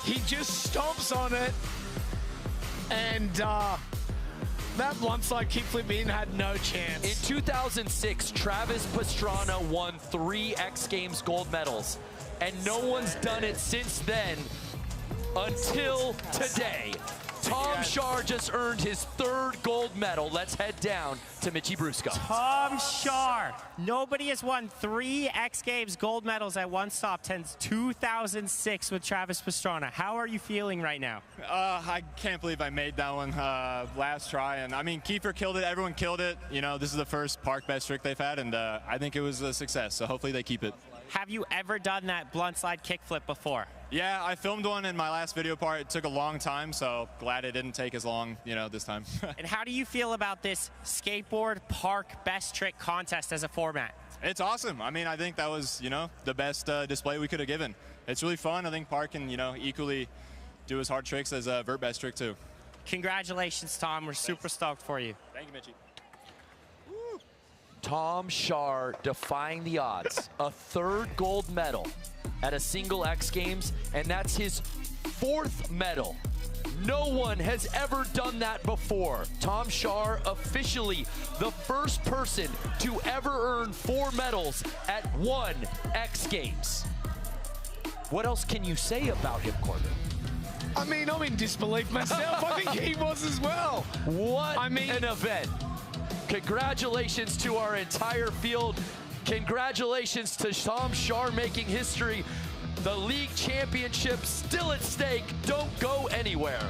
He just stomps on it. And that blindside kickflip in had no chance. In 2006, Travis Pastrana won 3 X Games gold medals, and no one's done it since then until today. Tom Shar just earned his 3rd gold medal. Let's head down to Mitchie Brusco. Tom Shar. Nobody has won 3 X Games gold medals at one stop since 2006 with Travis Pastrana. How are you feeling right now? I can't believe I made that one last try. And I mean, Kiefer killed it. Everyone killed it. You know, this is the first park best trick they've had, and I think it was a success. So hopefully they keep it. Have you ever done that blunt slide kickflip before? Yeah, I filmed one in my last video part. It took a long time, so glad it didn't take as long, you know, this time. And how do you feel about this skateboard park best trick contest as a format? It's awesome. I mean, I think that was, you know, the best display we could have given. It's really fun. I think park can, you know, equally do as hard tricks as a vert best trick too. Congratulations, Tom. We're super stoked for you. Thank you, Mitchie. Tom Shar defying the odds. A 3rd gold medal at a single X Games, and that's his 4th medal. No one has ever done that before. Tom Shar officially the first person to ever earn 4 medals at one X Games. What else can you say about him, Corbin? I mean, I'm in disbelief myself. I think he was as well. What an event. Congratulations to our entire field. Congratulations to Tom Shar making history. The league championship still at stake. Don't go anywhere.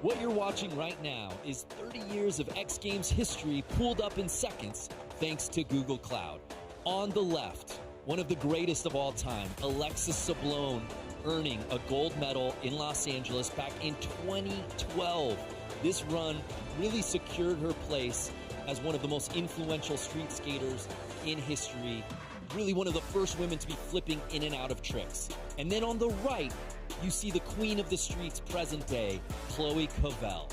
What you're watching right now is 30 years of X Games history pooled up in seconds thanks to Google Cloud. On the left, one of the greatest of all time, Alexis Sablone, earning a gold medal in Los Angeles back in 2012. This run really secured her place as one of the most influential street skaters in history, really one of the first women to be flipping in and out of tricks. And then on the right, you see the queen of the streets present day, Chloe Cavell,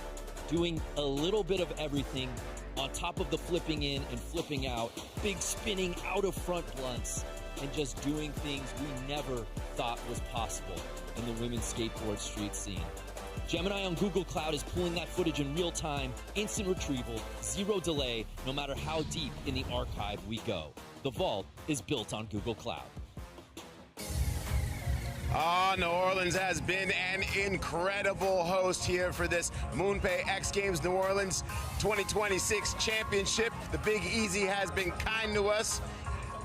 doing a little bit of everything on top of the flipping in and flipping out, big spinning out of front blunts, and just doing things we never thought was possible in the women's skateboard street scene. Gemini on Google Cloud is pulling that footage in real time, instant retrieval, zero delay, no matter how deep in the archive we go. The vault is built on Google Cloud. New Orleans has been an incredible host here for this MoonPay X Games New Orleans 2026 championship. The Big Easy has been kind to us,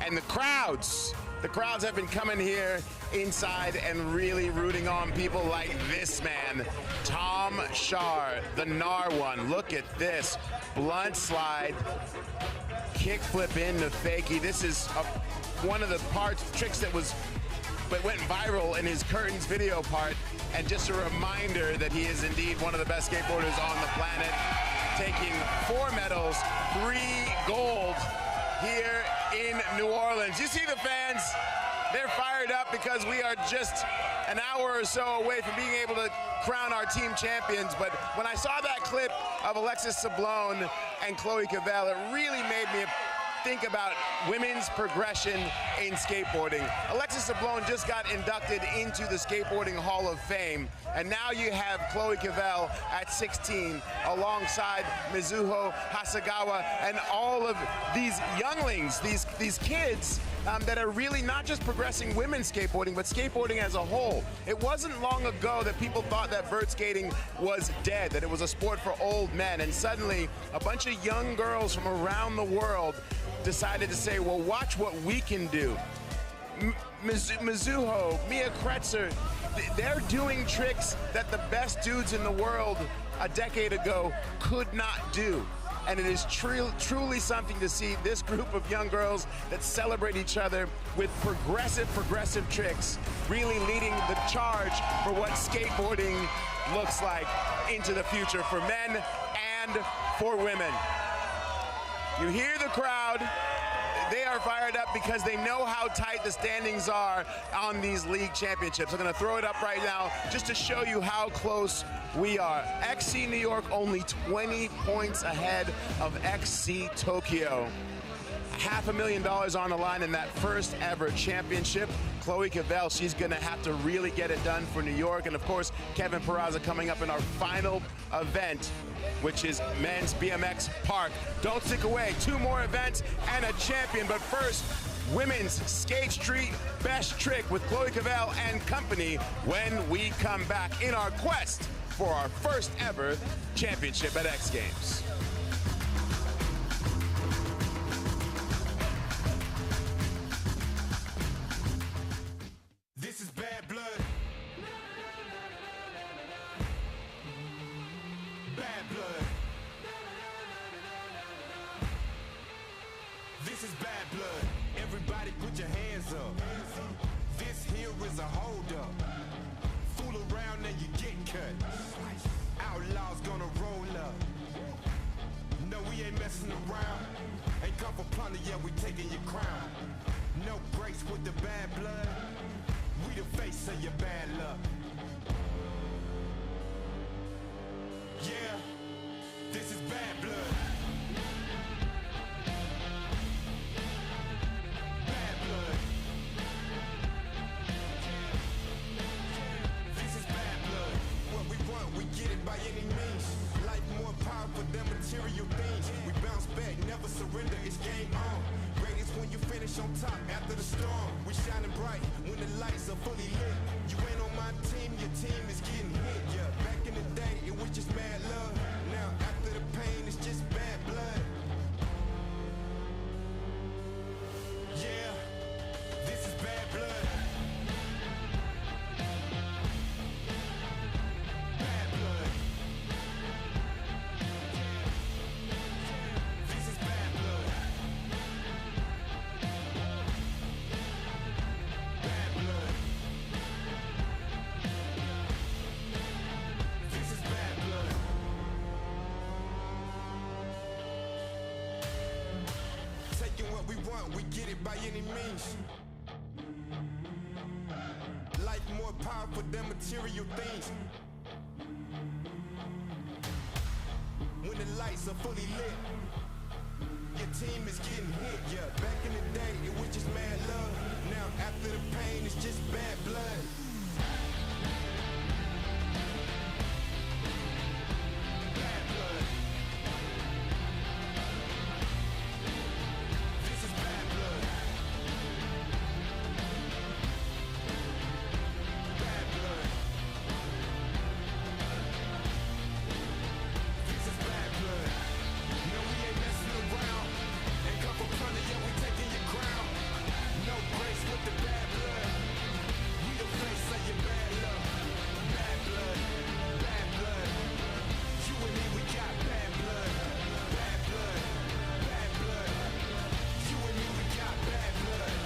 and the crowds have been coming here inside and really rooting on people like this man, Tom Shar, the Gnar one. Look at this, blunt slide, kick flip into fakie. This is one of the tricks that went viral in his Curtains video part, and just a reminder that he is indeed one of the best skateboarders on the planet, taking 4 medals, 3 gold here in New Orleans. You see the fans, they're fired up because we are just an hour or so away from being able to crown our team champions. But when I saw that clip of Alexis Sablone and Chloe Cavell, it really made me think about women's progression in skateboarding. Alexis Sablone just got inducted into the Skateboarding Hall of Fame, and now you have Chloe Cavell at 16 alongside Mizuho Hasegawa and all of these younglings, these kids that are really not just progressing women's skateboarding, but skateboarding as a whole. It wasn't long ago that people thought that vert skating was dead, that it was a sport for old men, and suddenly a bunch of young girls from around the world decided to say, well, watch what we can do. Mizuho, Mia Kretzer, they're doing tricks that the best dudes in the world a decade ago could not do. And it is truly something to see this group of young girls that celebrate each other with progressive tricks, really leading the charge for what skateboarding looks like into the future for men and for women. You hear the crowd. They are fired up because they know how tight the standings are on these league championships. I'm going to throw it up right now just to show you how close we are. XC New York only 20 points ahead of XC Tokyo. $500,000 on the line in that first ever championship. Chloe Cavell, she's going to have to really get it done for New York. And of course, Kevin Peraza coming up in our final event, which is men's BMX Park. Don't stick away. 2 more events and a champion. But first, women's skate street best trick with Chloe Cavell and company when we come back in our quest for our first ever championship at X Games. This is bad blood. Bad blood. This is bad blood. Everybody put your hands up. This here is a hold up. Fool around and you get cut. Outlaws gonna roll up. No, we ain't messing around. Ain't come for plunder, yeah, we taking your crown. No breaks with the bad blood. We the face of your bad luck. Yeah, this is bad blood. Bad blood. This is bad blood. What we want, we get it by any means. Life more powerful than material things. We bounce back, never surrender, it's game on. Greatest when you finish on top after the storm. We shining bright when the lights are fully lit. You ain't on my team, your team is getting hit. Yeah, back in the day, it was just mad love. Now after the pain, it's just bad blood. Yeah, this is bad blood. Bad blood. what we want, we get it by any means. Life more powerful than material things. When the lights are fully lit, your team is getting hit, yeah. Back in the day, it was just mad love. Now after the pain, it's just bad blood. Bad blood. This is bad blood. Bad blood. This is bad blood. No, we ain't messing around. And come from front of you, we taking your crown. No grace with the bad blood. We the face of your bad luck. Bad blood, bad blood. You and me, we got bad blood. Bad blood, bad blood. You and me, we got bad blood.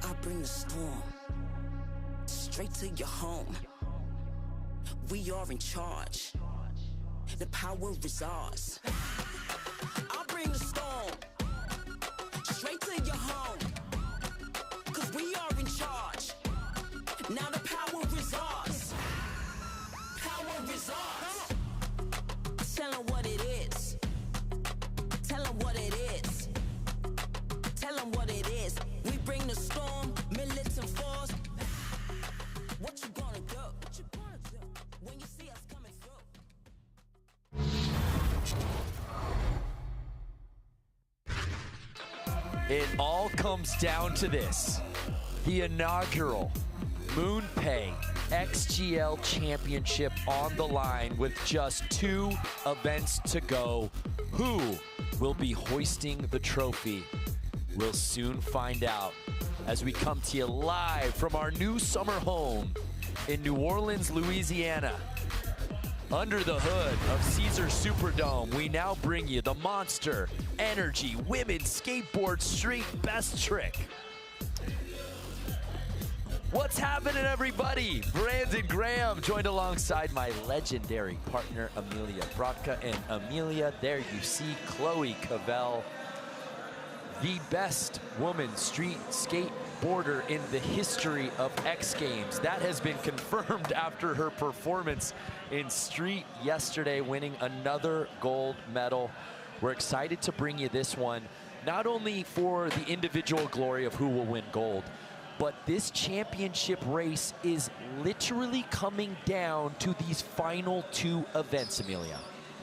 I bring the storm straight to your home. We are in charge. The power is ours. I bring the storm straight to your home. 'Cause we are in charge. Now the power is ours. Power is ours. Tell them what it is. Tell them what it is. Tell them what it is. We bring the storm, militant force. What you gonna do? What you gonna do when you see us coming through? It all comes down to this. The inaugural MoonPay XGL Championship on the line with just 2 events to go. Who will be hoisting the trophy? We'll soon find out as we come to you live from our new summer home in New Orleans, Louisiana. Under the hood of Caesars Superdome, we now bring you the Monster Energy Women's Skateboard Street Best Trick. What's happening, everybody? Brandon Graham, joined alongside my legendary partner, Amelia Brodka. And Amelia, there you see Chloe Cavell, the best woman street skateboarder in the history of X Games. That has been confirmed after her performance in street yesterday, winning another gold medal. We're excited to bring you this one, not only for the individual glory of who will win gold, but this championship race is literally coming down to these final 2 events, Amelia.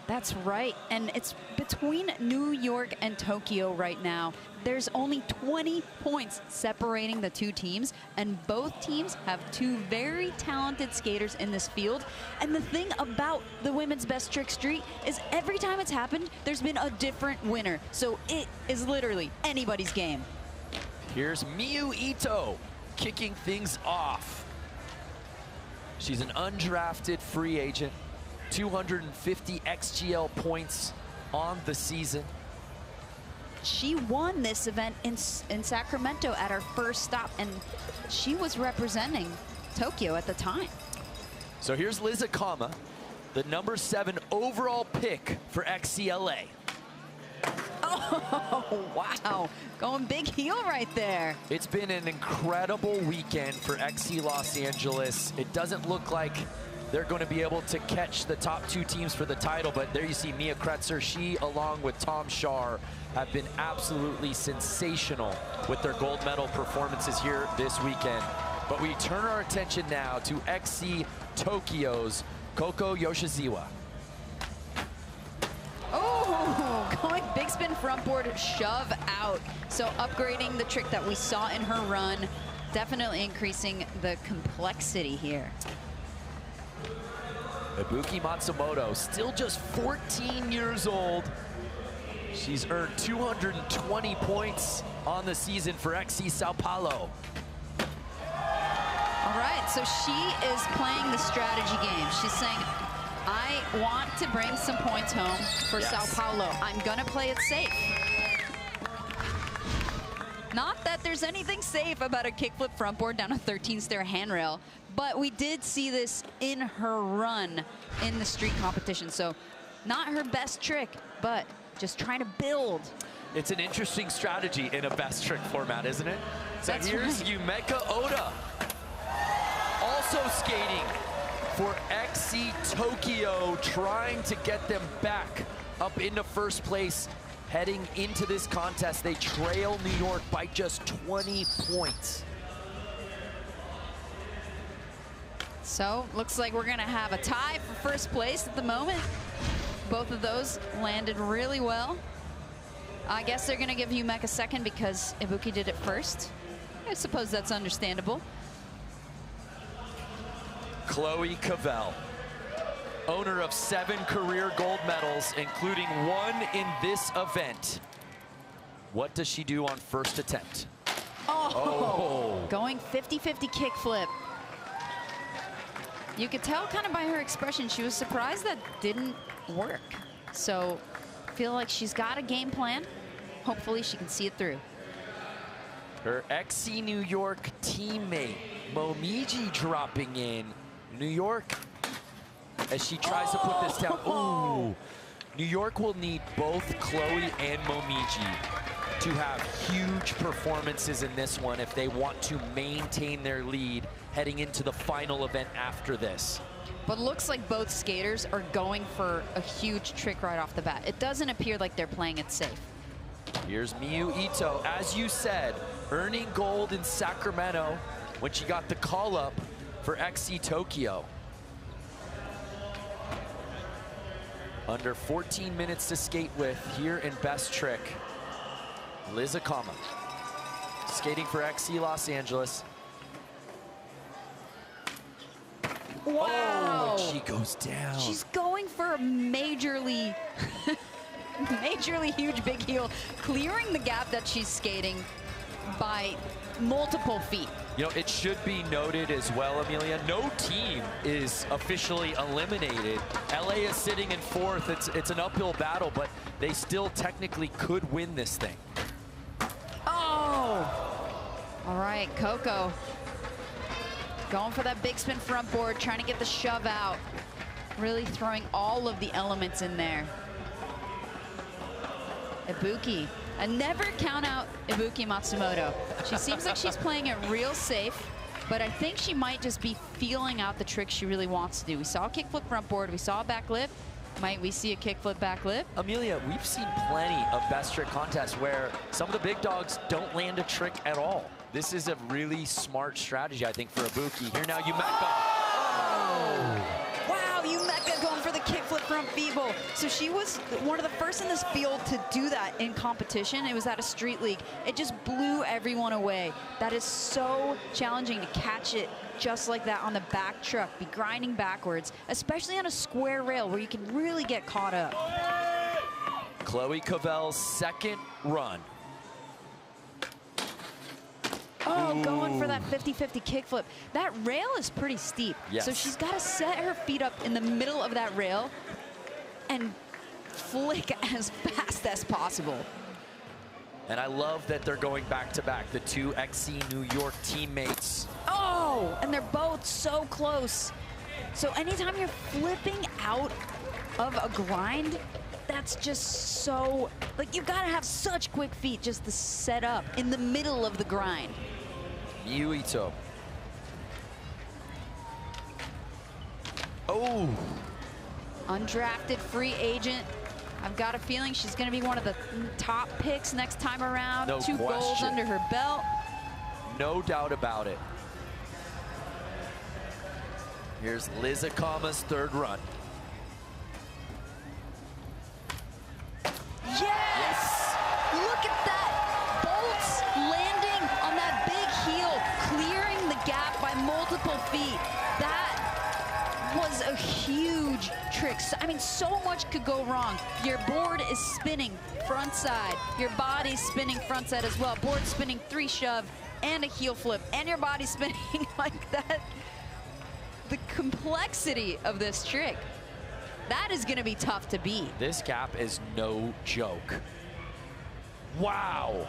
That's right, and it's between New York and Tokyo right now. There's only 20 points separating the 2 teams, and both teams have 2 very talented skaters in this field. And the thing about the Women's Best Trick Street is every time it's happened, there's been a different winner. So it is literally anybody's game. Here's Miyu Ito kicking things off. She's an undrafted free agent, 250 XGL points on the season. She won this event in Sacramento at her first stop, and she was representing Tokyo at the time. So here's Liz Akama, the number 7 overall pick for XCLA. Oh, wow. Going big heel right there. It's been an incredible weekend for XC Los Angeles. It doesn't look like they're going to be able to catch the top 2 teams for the title, but there you see Mia Kretzer. She, along with Tom Shar, have been absolutely sensational with their gold medal performances here this weekend. But we turn our attention now to XC Tokyo's Koko Yoshizawa. Oh, going big spin front board shove out. So upgrading the trick that we saw in her run, definitely increasing the complexity here. Ibuki Matsumoto, still just 14 years old. She's earned 220 points on the season for XC Sao Paulo. All right, so she is playing the strategy game. She's saying, I want to bring some points home for Sao Paulo. I'm gonna play it safe. Not that that there's anything safe about a kickflip front board down a 13-stair handrail, but we did see this in her run in the street competition. So not her best trick, but just trying to build. It's an interesting strategy in a best trick format, isn't it? So That's here's right. Yumeka Oda, also skating for XC Tokyo, trying to get them back up into first place. Heading into this contest, they trail New York by just 20 points. So looks like we're gonna have a tie for first place at the moment. Both of those landed really well. I guess they're gonna give Yumeka second because Ibuki did it first. I suppose that's understandable. Chloe Cavell, owner of 7 career gold medals, including 1 in this event. What does she do on first attempt? Oh. Going 50-50 kickflip. You could tell kind of by her expression, she was surprised that didn't work. So I feel like she's got a game plan. Hopefully she can see it through. Her XC New York teammate, Momiji, dropping in. New York, as she tries to put this down. Ooh. New York will need both Chloe and Momiji to have huge performances in this one if they want to maintain their lead heading into the final event after this. But looks like both skaters are going for a huge trick right off the bat. It doesn't appear like they're playing it safe. Here's Miyu Ito, as you said, earning gold in Sacramento when she got the call up for XC Tokyo. Under 14 minutes to skate with here in best trick. Liz Akama, skating for XC Los Angeles. Wow. Oh, she goes down. She's going for a majorly huge big heel, clearing the gap that she's skating by multiple feet. You know, it should be noted as well, Amelia, no team is officially eliminated. LA is sitting in 4th. It's an uphill battle, but they still technically could win this thing. Oh! All right, Coco. Going for that big spin front board, trying to get the shove out. Really throwing all of the elements in there. Ibuki. I never count out Ibuki Matsumoto. She seems like she's playing it real safe, but I think she might just be feeling out the trick she really wants to do. We saw a kickflip front board, we saw a back lip. Might we see a kickflip back lip? Amelia, we've seen plenty of best trick contests where some of the big dogs don't land a trick at all. This is a really smart strategy, I think, for Ibuki. Here now, Yumeka. Oh! Wow, Yumeka going for the kickflip front feeble. So she was one of the first in this field to do that in competition. It was at a street league. It just blew everyone away. That is so challenging to catch it just like that on the back truck, be grinding backwards, especially on a square rail where you can really get caught up. Chloe Cavell's second run. Oh, going for that 50-50 kickflip. That rail is pretty steep. Yes. So she's got to set her feet up in the middle of that rail and flick as fast as possible. And I love that they're going back-to-back, the 2 XC New York teammates. Oh, and they're both so close. So anytime you're flipping out of a grind, that's just so, like, you've got to have such quick feet just to set up in the middle of the grind. Miyu Ito. Oh. Undrafted free agent. I've got a feeling she's going to be one of the top picks next time around. No 2 golds question. under her belt. No doubt about it. Here's Liz Akama's third run. Yes! Look at that! Bolts landing on that big heel, clearing the gap by multiple feet. That was a huge trick. I mean, so much could go wrong. Your board is spinning front side. Your body's spinning front side as well. Board spinning 3 shove and a heel flip, and your body spinning like that. The complexity of this trick. That is going to be tough to beat. This gap is no joke. Wow.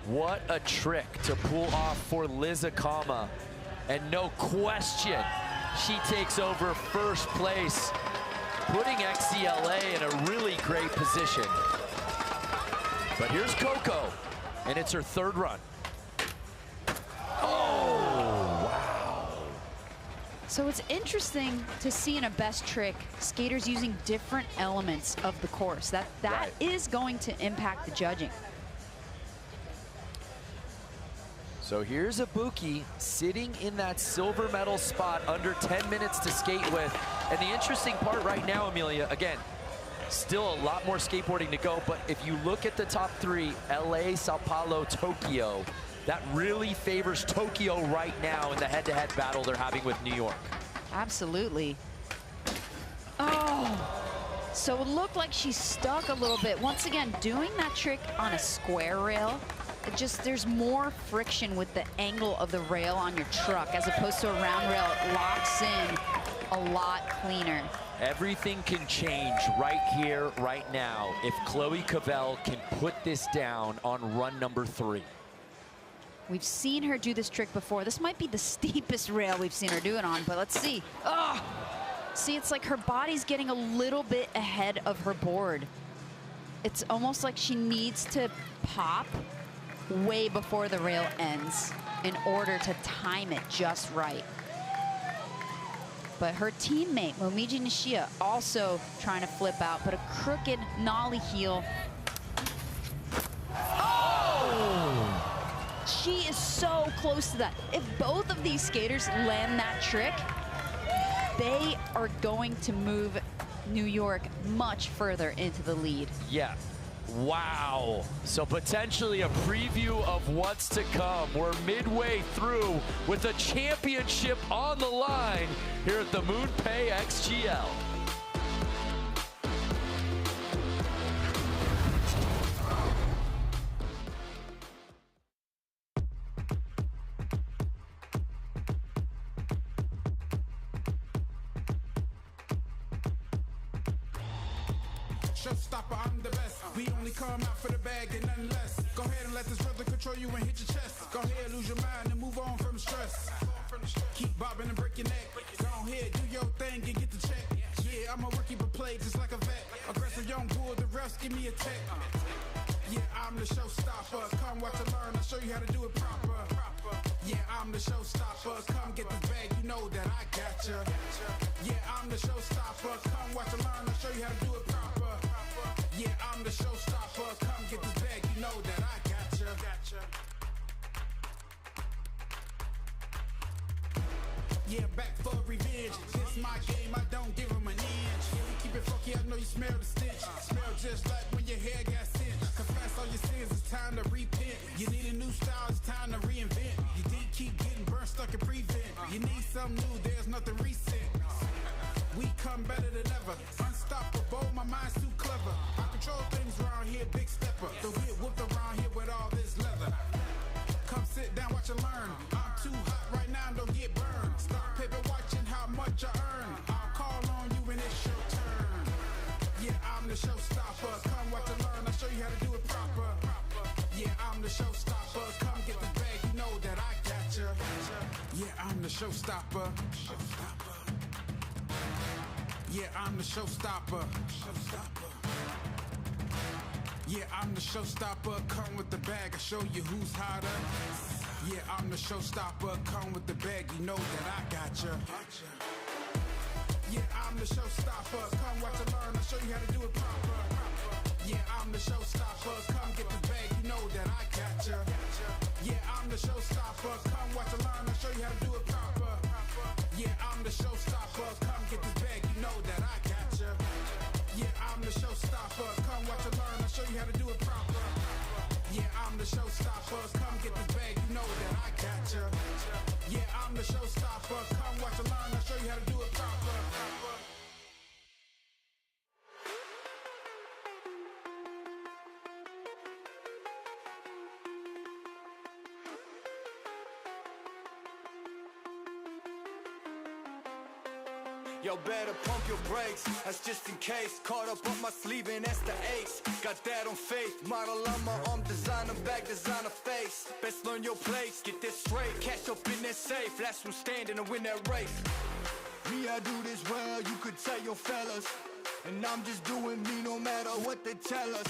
What a trick to pull off for Liz Akama. And no question, she takes over first place, putting XCLA in a really great position. But here's Coco, and it's her third run. Oh, wow. So it's interesting to see in a best trick, skaters using different elements of the course. That is going to impact the judging. So here's Ibuki sitting in that silver medal spot, under 10 minutes to skate with. And the interesting part right now, Amelia, again, still a lot more skateboarding to go, but if you look at the top three, LA, Sao Paulo, Tokyo, that really favors Tokyo right now in the head-to-head battle they're having with New York. Absolutely. Oh, so it looked like she stuck a little bit. Once again, doing that trick on a square rail, it just, there's more friction with the angle of the rail on your truck as opposed to a round rail. It locks in a lot cleaner. Everything can change right here, right now, if Chloe Cavell can put this down on run number 3. We've seen her do this trick before. This might be the steepest rail we've seen her do it on, but let's see. Oh! See, it's like her body's getting a little bit ahead of her board. It's almost like she needs to pop way before the rail ends in order to time it just right. But her teammate, Momiji Nishia, also trying to flip out, but a crooked nollie heel. Oh! She is so close to that. If both of these skaters land that trick, they are going to move New York much further into the lead. Yeah. Wow. So potentially a preview of what's to come. We're midway through with a championship on the line here at the MoonPay XGL. Showstopper, I'm the best. We only come out for the bag and nothing less. Go ahead and let this rhythm control you and hit your chest. Go ahead, lose your mind and move on from stress. Keep bobbing and break your neck. Go ahead, do your thing and get the check. Yeah, I'm a rookie but play just like a vet. Aggressive young bull, the refs give me a tech. Yeah, I'm the showstopper. Come watch and learn, I'll show you how to do it proper. Yeah, I'm the showstopper. Come get this bag, you know that I got ya. Yeah, I'm the showstopper. Come watch and learn, I'll show you how to do it proper. Yeah, I'm the showstopper. Come get this bag, you know that I got ya. Yeah, back for revenge. This my game, I don't give 'em an inch. Yeah, we keep it funky, I know you smell the stench. Smell just like when your hair got sent. Confess all your sins, it's time to repent. You need a new style, it's time to reinvent. You did keep getting burned, stuck in prevent. You need something new, there's nothing recent. We come better than ever. Unstoppable, my mind's too clever. I control things around here, big stepper. Don't get whooped around here with all this leather. Come sit down, watch and learn. I'm too hot right now, don't get burned. Stop paper watching how much I earn. I'll call on you when it's your turn. Yeah, I'm the showstopper. Come watch and learn, I'll show you how to do it proper. Yeah, I'm the showstopper. Come get the bag, you know that I got ya. Yeah, I'm the showstopper. Yeah, I'm the showstopper. Yeah, I'm the showstopper. Come with the bag, I'll show you who's hotter. Yeah, I'm the showstopper. Come with the bag, you know that I got ya. Yeah, I'm the showstopper. Come watch and learn, I'll show you how to do it proper. Yeah, I'm the showstopper. Come get the bag, you know that I got ya. Yeah, I'm the showstopper. Come watch and learn, I'll show you how to do it proper. Yeah, I'm the showstopper. Come get this bag, you know that I got ya. Yeah, I'm the showstopper. Come watch and learn, I'll show you how to do it proper. Yeah, I'm the showstopper. Come get this bag, you know that I got ya. Yeah, I'm the showstopper. Come watch and learn, I'll show you how to do it proper. Yo, better pump your brakes, that's just in case. Caught up my sleeve and that's the ace. Got that on faith, model on my arm, designer back, designer face. Best learn your place, get this straight. Cash up in that safe, last one standing to win that race. Me, I do this well, you could tell your fellas. And I'm just doing me no matter what they tell us.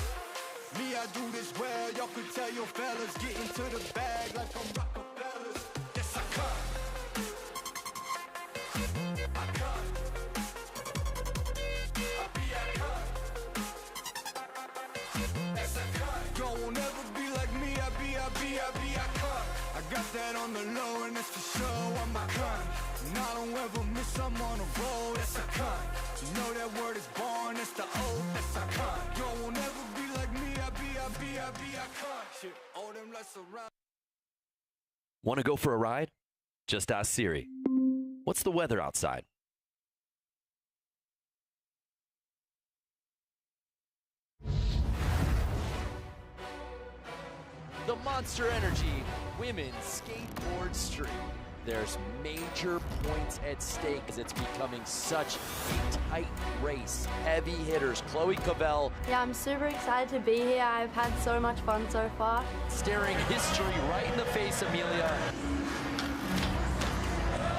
Me, I do this well, y'all could tell your fellas. Get into the bag like I'm Rockefellers. Yes, I cut. I cut. I got that on the low and that's for sure, I'm my kind. And I don't ever miss, I'm on a roll, that's a kind. You know that word is born, that's the oath, that's a kind. Yo, won't ever be like me, I can't. Shit, all them lights around. Want to go for a ride? Just ask Siri. What's the weather outside? The Monster Energy Women's Skateboard Street. There's major points at stake as it's becoming such a tight race. Heavy hitters, Chloe Cavell. Yeah, I'm super excited to be here. I've had so much fun so far. Staring history right in the face, Amelia.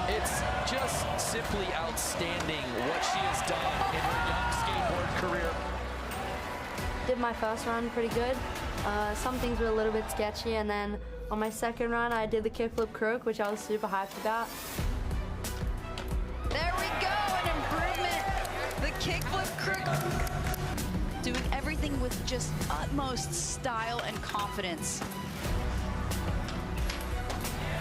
It's just simply outstanding what she has done in her young skateboard career. Did my first run pretty good. Some things were a little bit sketchy, and then on my second run I did the kickflip crook, which I was super hyped about. There we go, an improvement. The kickflip crook. Doing everything with just utmost style and confidence.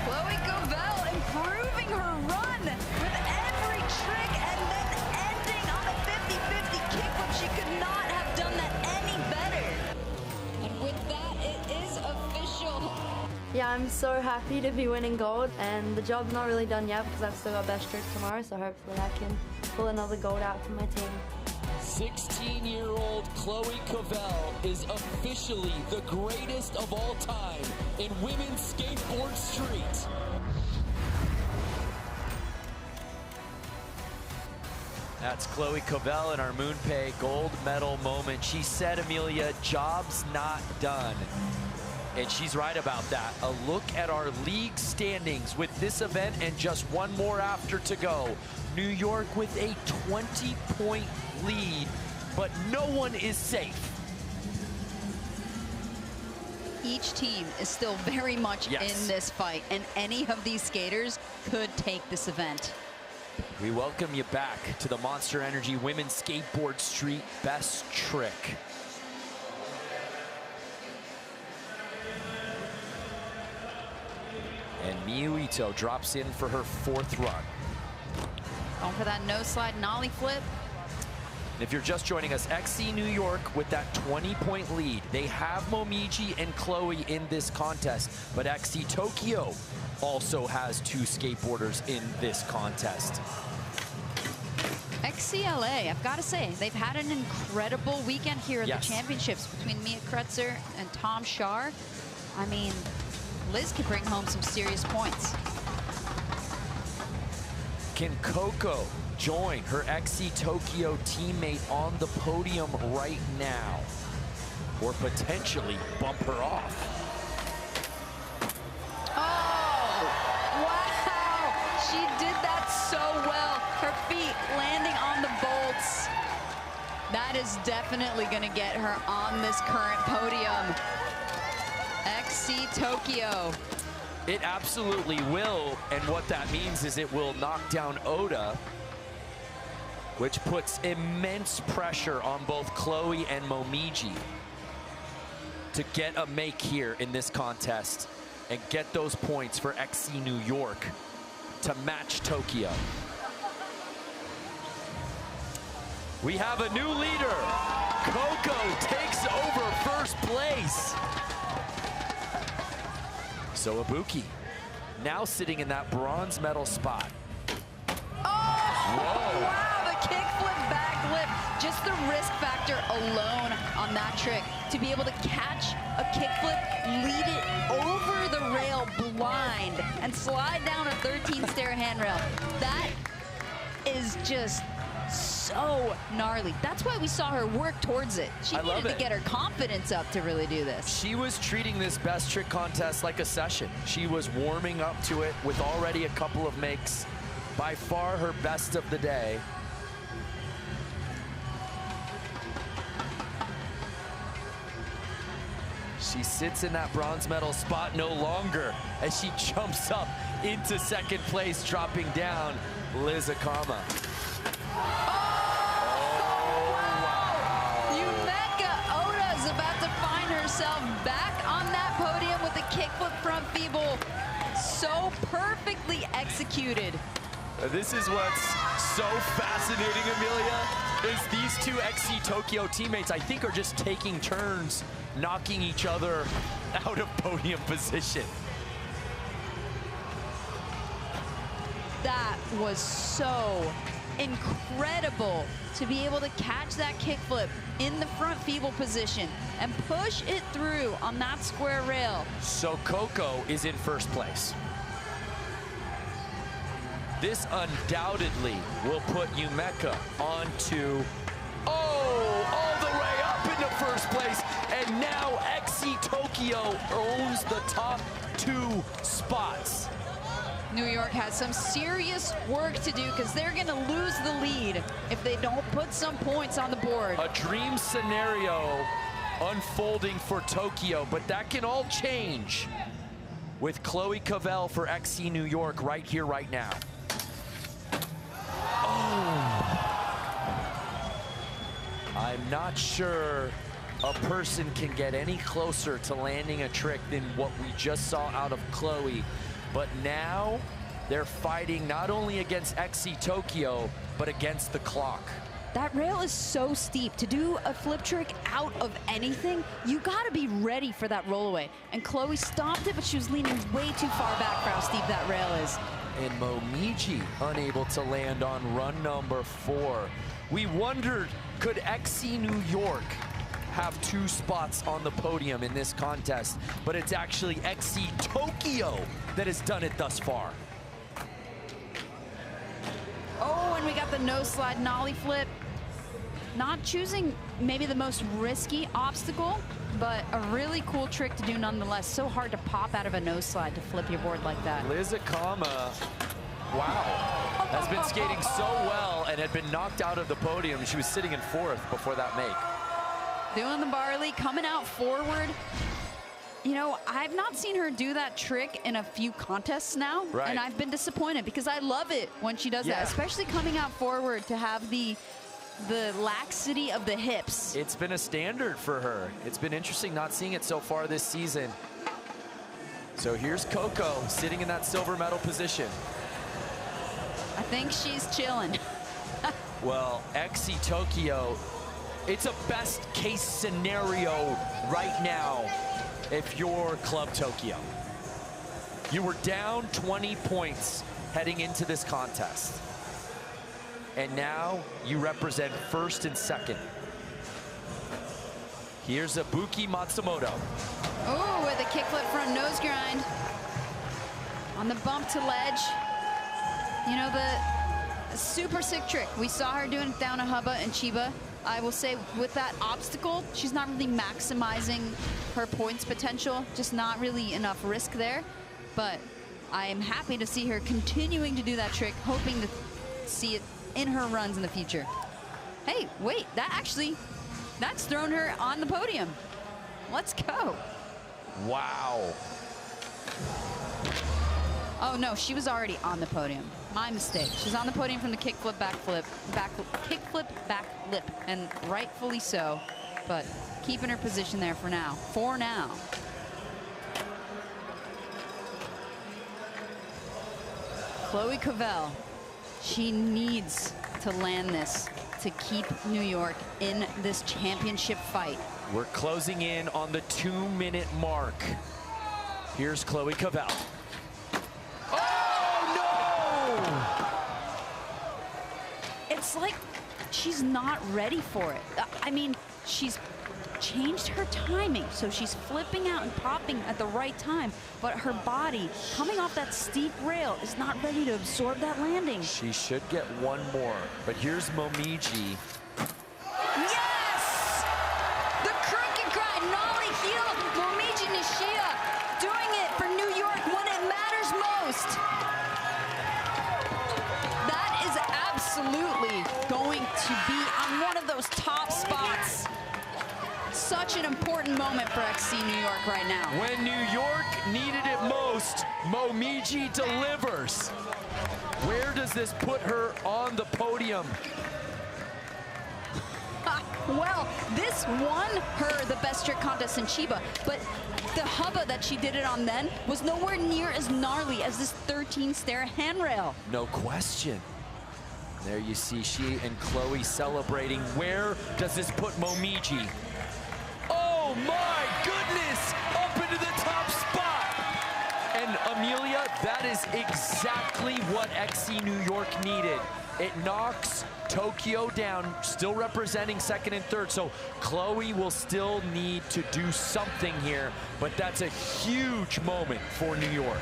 Chloe Cavell improving her run with every trick and then ending on a 50-50 kickflip. She could not have done that any better. And with that, it is official. Yeah, I'm so happy to be winning gold, and the job's not really done yet because I've still got best trick tomorrow, so hopefully I can pull another gold out for my team. 16-year-old Chloe Cavell is officially the greatest of all time in women's skateboard street. That's Chloe Cavell in our MoonPay gold medal moment. She said, Amelia, job's not done. And she's right about that. A look at our league standings with this event and just one more after to go. New York with a 20-point lead, but no one is safe. Each team is still very much in this fight, and any of these skaters could take this event. We welcome you back to the Monster Energy Women's Skateboard Street Best Trick. And Miyu Ito drops in for her fourth run. Going for that no slide nollie flip. And if you're just joining us, XC New York with that 20-point lead. They have Momiji and Chloe in this contest, but XC Tokyo also has two skateboarders in this contest. XCLA, I've got to say, they've had an incredible weekend here at the championships between Mia Kretzer and Tom Schar. I mean, Liz could bring home some serious points. Can Coco join her XC Tokyo teammate on the podium right now, or potentially bump her off? Oh, wow! She did that so well. Her feet landing on the bolts. That is definitely going to get her on this current podium. XC Tokyo. It absolutely will, and what that means is it will knock down Oda, which puts immense pressure on both Chloe and Momiji to get a make here in this contest and get those points for XC New York to match Tokyo. We have a new leader. Coco takes over first place. So Ibuki now sitting in that bronze medal spot. Oh, wow, the kickflip backflip. Just the risk factor alone on that trick. To be able to catch a kickflip, lead it over the rail blind, and slide down a 13 stair handrail. That is just so gnarly. That's why we saw her work towards it. She needed to get her confidence up to really do this. She was treating this best trick contest like a session. She was warming up to it with already a couple of makes. By far her best of the day. She sits in that bronze medal spot no longer as she jumps up into second place, dropping down Liz Akama. Yumeka Oda is about to find herself back on that podium with a kickflip front feeble. So perfectly executed. This is what's so fascinating, Amelia, is these two XC Tokyo teammates, I think, are just taking turns knocking each other out of podium position. That was so incredible to be able to catch that kickflip in the front feeble position and push it through on that square rail. So Coco is in first place. This undoubtedly will put Yumeka onto, all the way up into first place. And now XC Tokyo owns the top 2 spots. New York has some serious work to do because they're going to lose the lead if they don't put some points on the board. A dream scenario unfolding for Tokyo, but that can all change with Chloe Cavell for XC New York right here, right now. I'm not sure a person can get any closer to landing a trick than what we just saw out of Chloe. But now they're fighting not only against XC Tokyo, but against the clock. That rail is so steep. To do a flip trick out of anything, you gotta be ready for that roll away. And Chloe stopped it, but she was leaning way too far back for how steep that rail is. And Momiji unable to land on run number 4. We wondered, could XC New York have 2 spots on the podium in this contest? But it's actually XC Tokyo that has done it thus far. Oh, and we got the no slide nollie flip. Not choosing maybe the most risky obstacle, but a really cool trick to do nonetheless. So hard to pop out of a no slide to flip your board like that. Liz Akama, wow, has been skating so well and had been knocked out of the podium. She was sitting in 4th before that make. Doing the barley, coming out forward. You know, I've not seen her do that trick in a few contests now, and I've been disappointed because I love it when she does that, especially coming out forward to have the laxity of the hips. It's been a standard for her. It's been interesting not seeing it so far this season. So here's Coco sitting in that silver medal position. I think she's chilling. Well, XC Tokyo, it's a best case scenario right now if you're Club Tokyo. You were down 20 points heading into this contest. And now you represent 1st and 2nd. Here's Ibuki Matsumoto. Oh, with a kickflip front nose grind. On the bump to ledge. You know, the super sick trick. We saw her doing it down a Hubba and Chiba. I will say with that obstacle, she's not really maximizing her points potential. Just not really enough risk there. But I am happy to see her continuing to do that trick, hoping to see it in her runs in the future. Hey, wait, that's thrown her on the podium. Let's go. Wow. Oh no, she was already on the podium. My mistake. She's on the podium from the kickflip, kickflip, back lip, and rightfully so, but keeping her position there for now. Chloe Cavell, she needs to land this to keep New York in this championship fight. We're closing in on the 2-minute mark. Here's Chloe Cavell. It's like she's not ready for it. I mean, she's changed her timing, so she's flipping out and popping at the right time, but her body, coming off that steep rail, is not ready to absorb that landing. She should get one more, but here's Momiji. Yes! The crooked grind, nollie heel, Momiji Nishida doing it for New York when it matters most. That is absolutely going to be on one of those top spots. Such an important moment for XC New York right now. When New York needed it most, Momiji delivers. Where does this put her on the podium? Well, this won her the best trick contest in Chiba, but the hubba that she did it on then was nowhere near as gnarly as this 13-stair handrail. No question. There you see she and Chloe celebrating. Where does this put Momiji? Oh my goodness! Up into the top spot! And Amelia, that is exactly what XC New York needed. It knocks Tokyo down, still representing second and third, so Chloe will still need to do something here, but that's a huge moment for New York.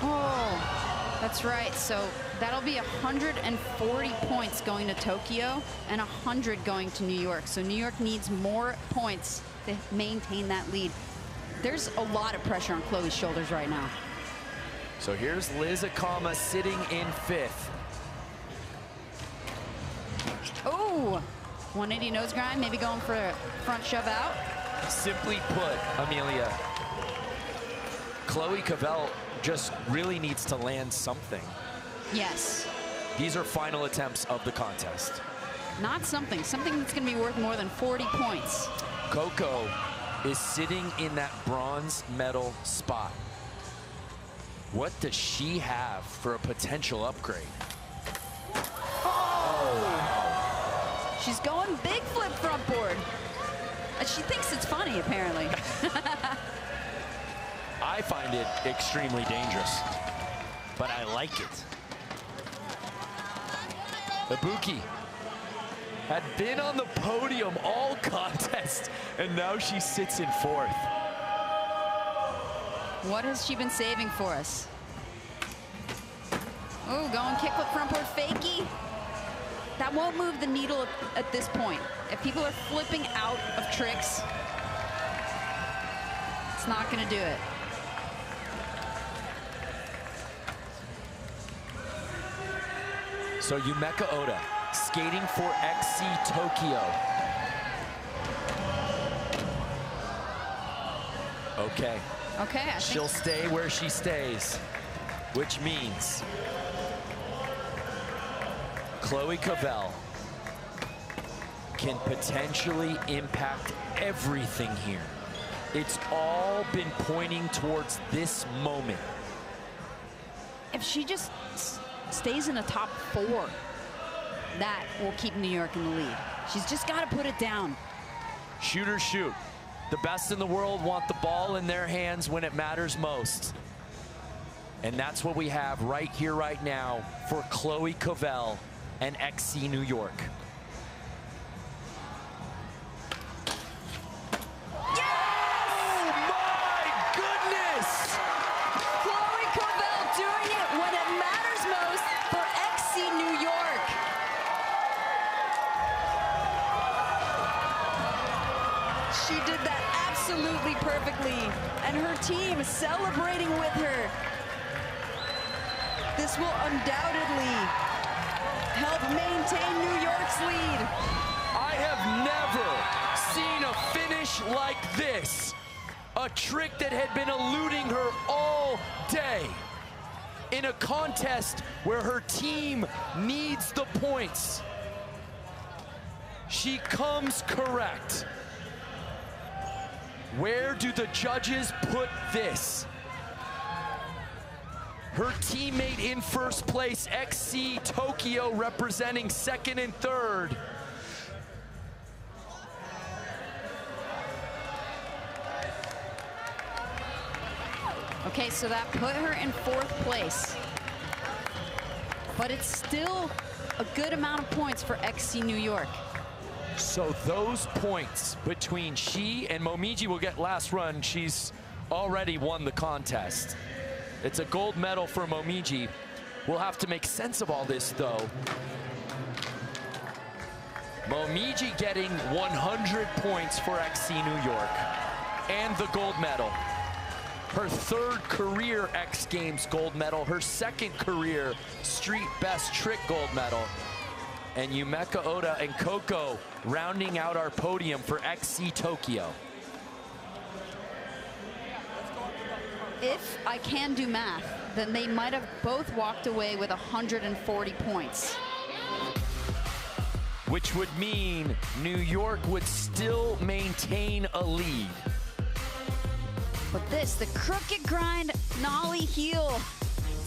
Oh, that's right. So that'll be 140 points going to Tokyo and 100 going to New York. So New York needs more points to maintain that lead. There's a lot of pressure on Chloe's shoulders right now. So here's Liz Akama sitting in fifth. Oh, 180 nose grind, maybe going for a front shove out. Simply put, Amelia, Chloe Cavell just really needs to land something. Yes. These are final attempts of the contest. Not something that's gonna be worth more than 40 points. Coco is sitting in that bronze medal spot. What does she have for a potential upgrade? Oh! She's going big flip front board. She thinks it's funny, apparently. I find it extremely dangerous, but I like it. Ibuki had been on the podium all contest, and now she sits in fourth. What has she been saving for us? Oh, going kickflip front board fakie. That won't move the needle at this point. If people are flipping out of tricks, it's not gonna do it. So Yumeka Oda skating for XC Tokyo. Okay. Okay, I She'll think stay where she stays, which means Chloe Cavell can potentially impact everything here. It's all been pointing towards this moment. if she just stays in the top 4, that will keep New York in the lead. She's just got to put it down. Shoot or shoot. The best in the world want the ball in their hands when it matters most. And that's what we have right here, right now for Chloe Cavell and XC New York. Perfectly, and her team celebrating with her. This will undoubtedly help maintain New York's lead. I have never seen a finish like this. A trick that had been eluding her all day. In a contest where her team needs the points. She comes correct. Where do the judges put this? Her teammate in first place, XC Tokyo, representing second and third. Okay, so that put her in 4th place. But it's still a good amount of points for XC New York. So those points between she and Momiji will get last run. She's already won the contest. It's a gold medal for Momiji. We'll have to make sense of all this, though. Momiji getting 100 points for XC New York and the gold medal. Her third career X Games gold medal, her second career Street Best Trick gold medal. And Yumeka Oda and Coco rounding out our podium for XC Tokyo. If I can do math, then they might have both walked away with 140 points. Which would mean New York would still maintain a lead. But this, the crooked grind nollie heel,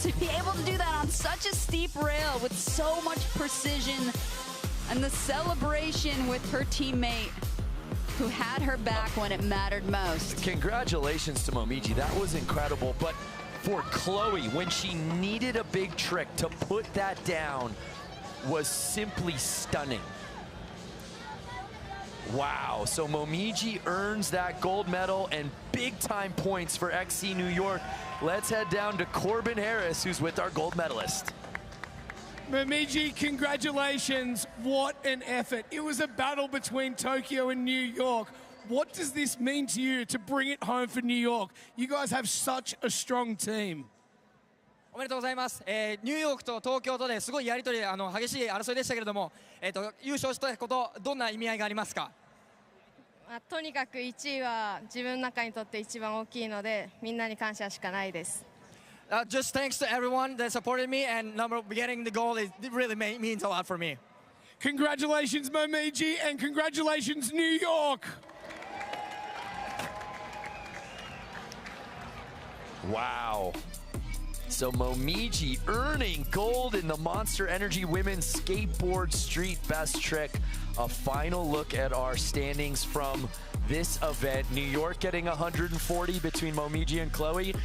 to be able to do that on such a steep rail with so much precision, and the celebration with her teammate who had her back when it mattered most. Congratulations to Momiji, that was incredible. But for Chloe, when she needed a big trick, to put that down was simply stunning. Wow, so Momiji earns that gold medal and big time points for XC New York. Let's head down to Corbin Harris, who's with our gold medalist. Momiji, congratulations. What an effort. It was a battle between Tokyo and New York. What does this mean to you to bring it home for New York? You guys have such a strong team. おめでとうございます。ニューヨークと東京とですごいやり取り、激しい争いでしたけれども、優勝したこと、どんな意味合いがありますか？とにかく1位は自分の中にとって一番大きいので、みんなに感謝しかないです。Just thanks to everyone that supported me, and getting the goal, it really means a lot for me. Congratulations, Momiji, and congratulations, New York. Wow. So Momiji earning gold in the Monster Energy Women's Skateboard Street Best Trick. A final look at our standings from this event. New York getting 140 between Momiji and Chloe.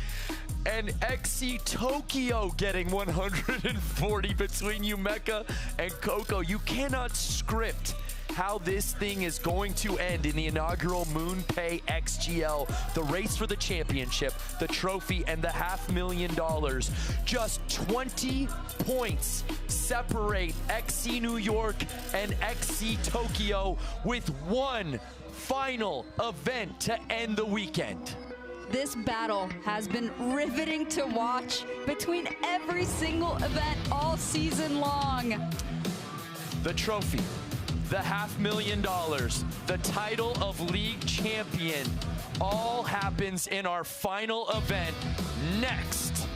And XC Tokyo getting 140 between Yumeka and Coco. You cannot script how this thing is going to end in the inaugural MoonPay XGL, the race for the championship, the trophy, and the $500,000. Just 20 points separate XC New York and XC Tokyo with one final event to end the weekend. This battle has been riveting to watch between every single event all season long. The trophy, the $500,000, the title of league champion, all happens in our final event next.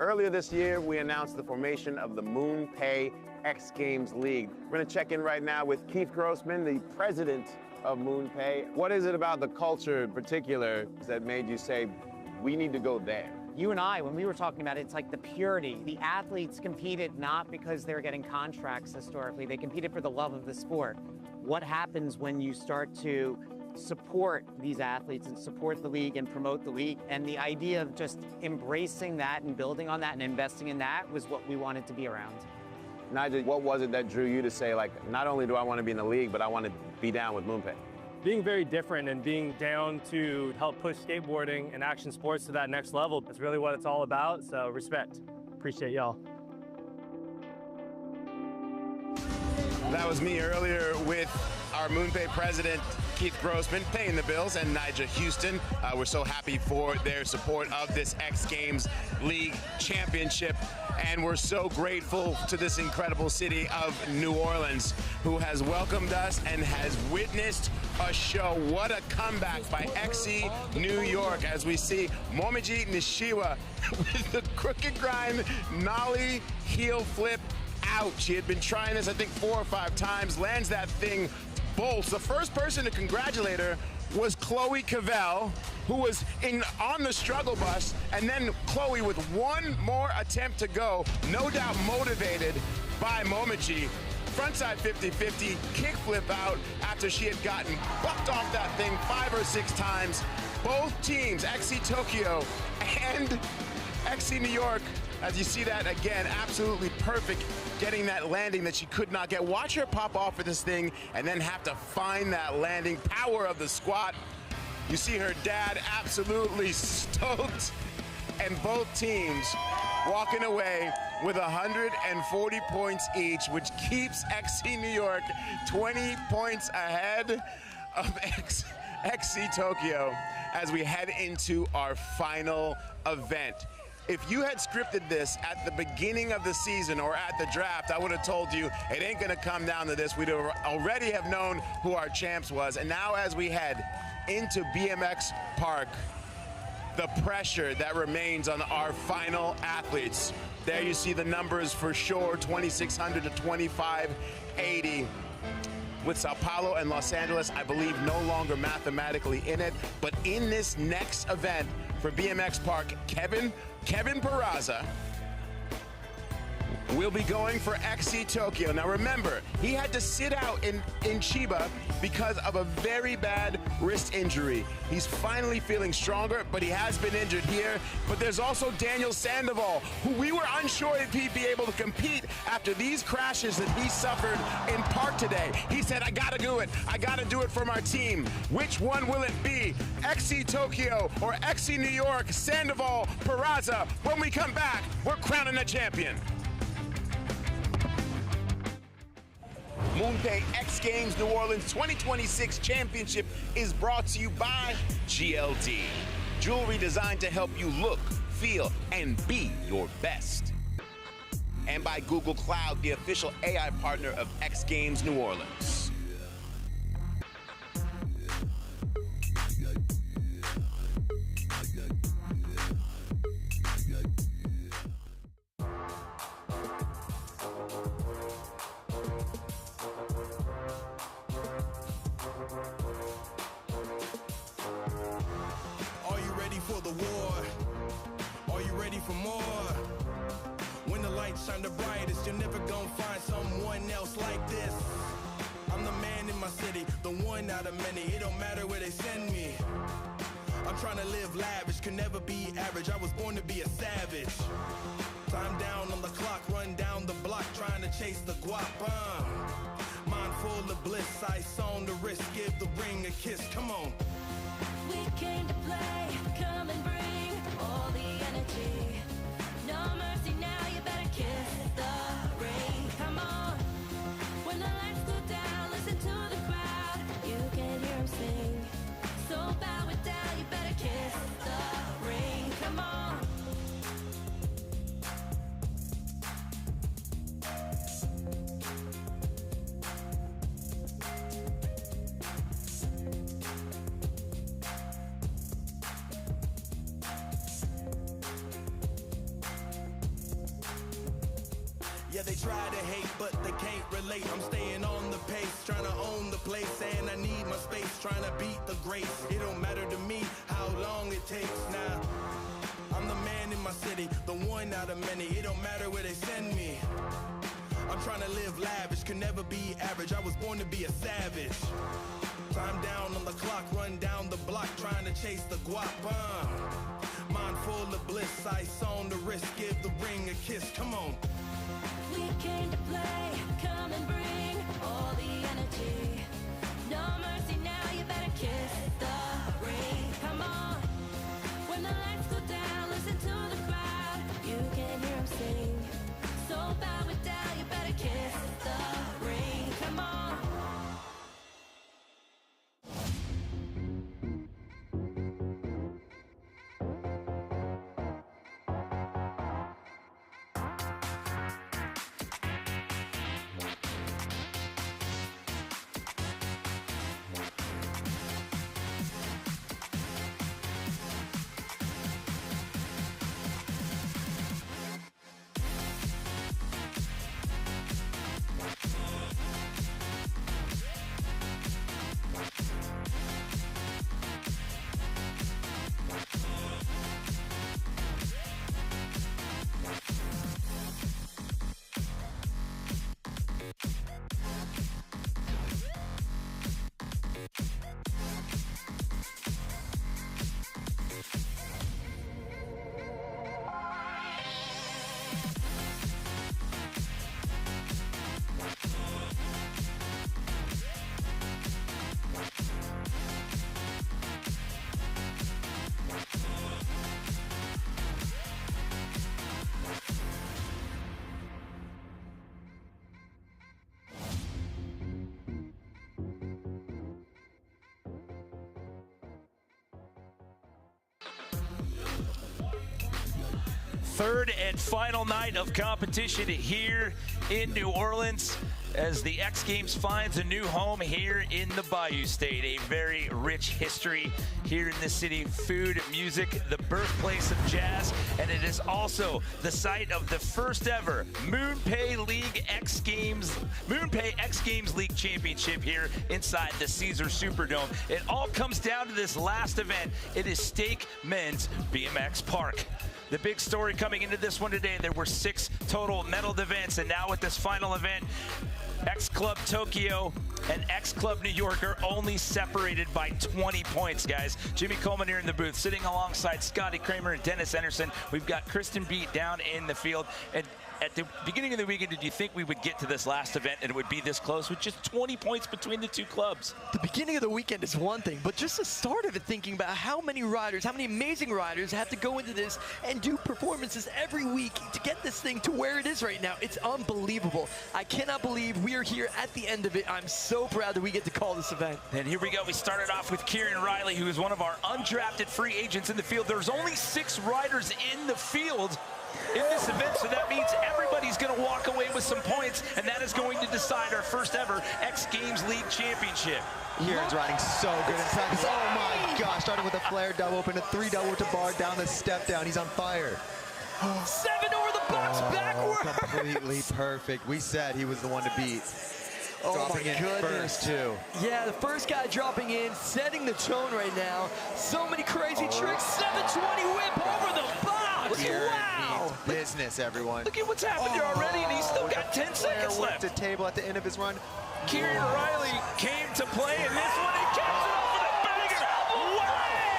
Earlier this year, we announced the formation of the MoonPay X Games League. We're gonna check in right now with Keith Grossman, the president of MoonPay. What is it about the culture in particular that made you say, we need to go there? You and I, when we were talking about it, it's like the purity. The athletes competed not because they were getting contracts historically, they competed for the love of the sport. What happens when you start to support these athletes and support the league and promote the league? And the idea of just embracing that and building on that and investing in that was what we wanted to be around. Nigel, what was it that drew you to say, like, not only do I want to be in the league, but I want to be down with MoonPay? Being very different and being down to help push skateboarding and action sports to that next level is really what it's all about, so respect. Appreciate y'all. That was me earlier with our MoonPay president, Keith Grossman, paying the bills, and Nigel Houston. We're so happy for their support of this X Games League Championship. And we're so grateful to this incredible city of New Orleans, who has welcomed us and has witnessed a show. What a comeback by XC New York, as we see Momiji Nishiwa with the crooked grind nollie heel flip out. She had been trying this, I think, 4 or 5 times, lands that thing, bolts. The first person to congratulate her was Chloe Cavell, who was on the struggle bus, and then Chloe with one more attempt to go, no doubt motivated by Momiji. Frontside 50-50, kickflip out after she had gotten bucked off that thing 5 or 6 times. Both teams, XC Tokyo and XC New York, as you see that again, absolutely perfect, getting that landing that she could not get. Watch her pop off of this thing and then have to find that landing. Power of the squat. You see her dad absolutely stoked, and both teams walking away with 140 points each, which keeps XC New York 20 points ahead of XC Tokyo as we head into our final event. If you had scripted this at the beginning of the season or at the draft, I would have told you it ain't gonna come down to this. We'd already have known who our champs was. And now as we head into BMX Park, the pressure that remains on our final athletes. There you see the numbers for sure, 2,600 to 2,580. With Sao Paulo and Los Angeles, I believe, no longer mathematically in it. But in this next event for BMX Park, Kevin Peraza will be going for XC Tokyo. Now remember, he had to sit out in Chiba because of a very bad wrist injury. He's finally feeling stronger, but he has been injured here. But there's also Daniel Sandoval, who we were unsure if he'd be able to compete after these crashes that he suffered in park today. He said, I gotta do it. I gotta do it for my team. Which one will it be? XC Tokyo or XC New York? Sandoval, Peraza. When we come back, we're crowning a champion. MoonPay X Games New Orleans 2026 Championship is brought to you by GLD. Jewelry designed to help you look, feel, and be your best. And by Google Cloud, the official AI partner of X Games New Orleans. For the war, are you ready for more? When the lights shine the brightest, you're never gonna find someone else like this. I'm the man in my city, the one out of many. It don't matter where they send me. I'm trying to live lavish, can never be average. I was born to be a savage. Time down on the clock, run down the block, trying to chase the guap. Mind full of bliss, ice on the wrist, give the ring a kiss. Come on. We came to play, come and bring all the energy. No mercy now, you better kiss the ring. Come on, when the lights go down, listen to the crowd. You can hear them sing. So bow it down, you better kiss the ring. Come on. they try to hate, but they can't relate. I'm staying on the pace, trying to own the place, and I need my space, trying to beat the grace. It don't matter to me how long it takes now. I'm the man in my city, the one out of many. It don't matter where they send me. I'm trying to live lavish, could never be average. I was born to be a savage. Time down on the clock, run down the block, trying to chase the guap. Mind full of bliss, ice on the wrist, give the ring a kiss. Come on. We came to play, come and bring all the energy. No mercy now, you better kiss the ring. Come on. When the lights go down, listen to the crowd. You can hear them sing. So bow it down, you better kiss the ring. Come on. Third and final night of competition here in New Orleans as the X Games finds a new home here in the Bayou State. A very rich history here in this city. Food, music, the birthplace of jazz, and it is also the site of the first ever MoonPay X Games League Championship here inside the Caesar Superdome. It all comes down to this last event. It is Stake Men's BMX Park. The big story coming into this one today, there were 6 total medaled events, and now with this final event, X Club Tokyo and X Club New York are only separated by 20 points, guys. Jimmy Coleman here in the booth, sitting alongside Scotty Kramer and Dennis Anderson. We've got Kristen Beat down in the field. And at the beginning of the weekend, did you think we would get to this last event and it would be this close with just 20 points between the two clubs? The beginning of the weekend is one thing, but just the start of it, thinking about how many riders, how many amazing riders have to go into this and do performances every week to get this thing to where it is right now. It's unbelievable. I cannot believe we are here at the end of it. I'm so proud that we get to call this event. And here we go. We started off with Kieran Riley, who is one of our undrafted free agents in the field. There's only 6 riders in the field in this event, so that means everybody's going to walk away with some points, and that is going to decide our first ever X Games League Championship. Kieran's riding so good in practice. Oh my gosh, starting with a flare double up into 3 double to bar down the step down. He's on fire. 7 over the box backwards. Completely perfect. We said he was the one to beat. Oh dropping my in goodness. first too. Yeah, the first guy dropping in, setting the tone right now. So many crazy tricks. 720 whip over the box. Kieran Wow. means business, everyone. Look at what's happened here already, and he's still got 10 seconds left. To table at the end of his run. Kieran Riley came to play, and this one he caps it off with a banger. Wow!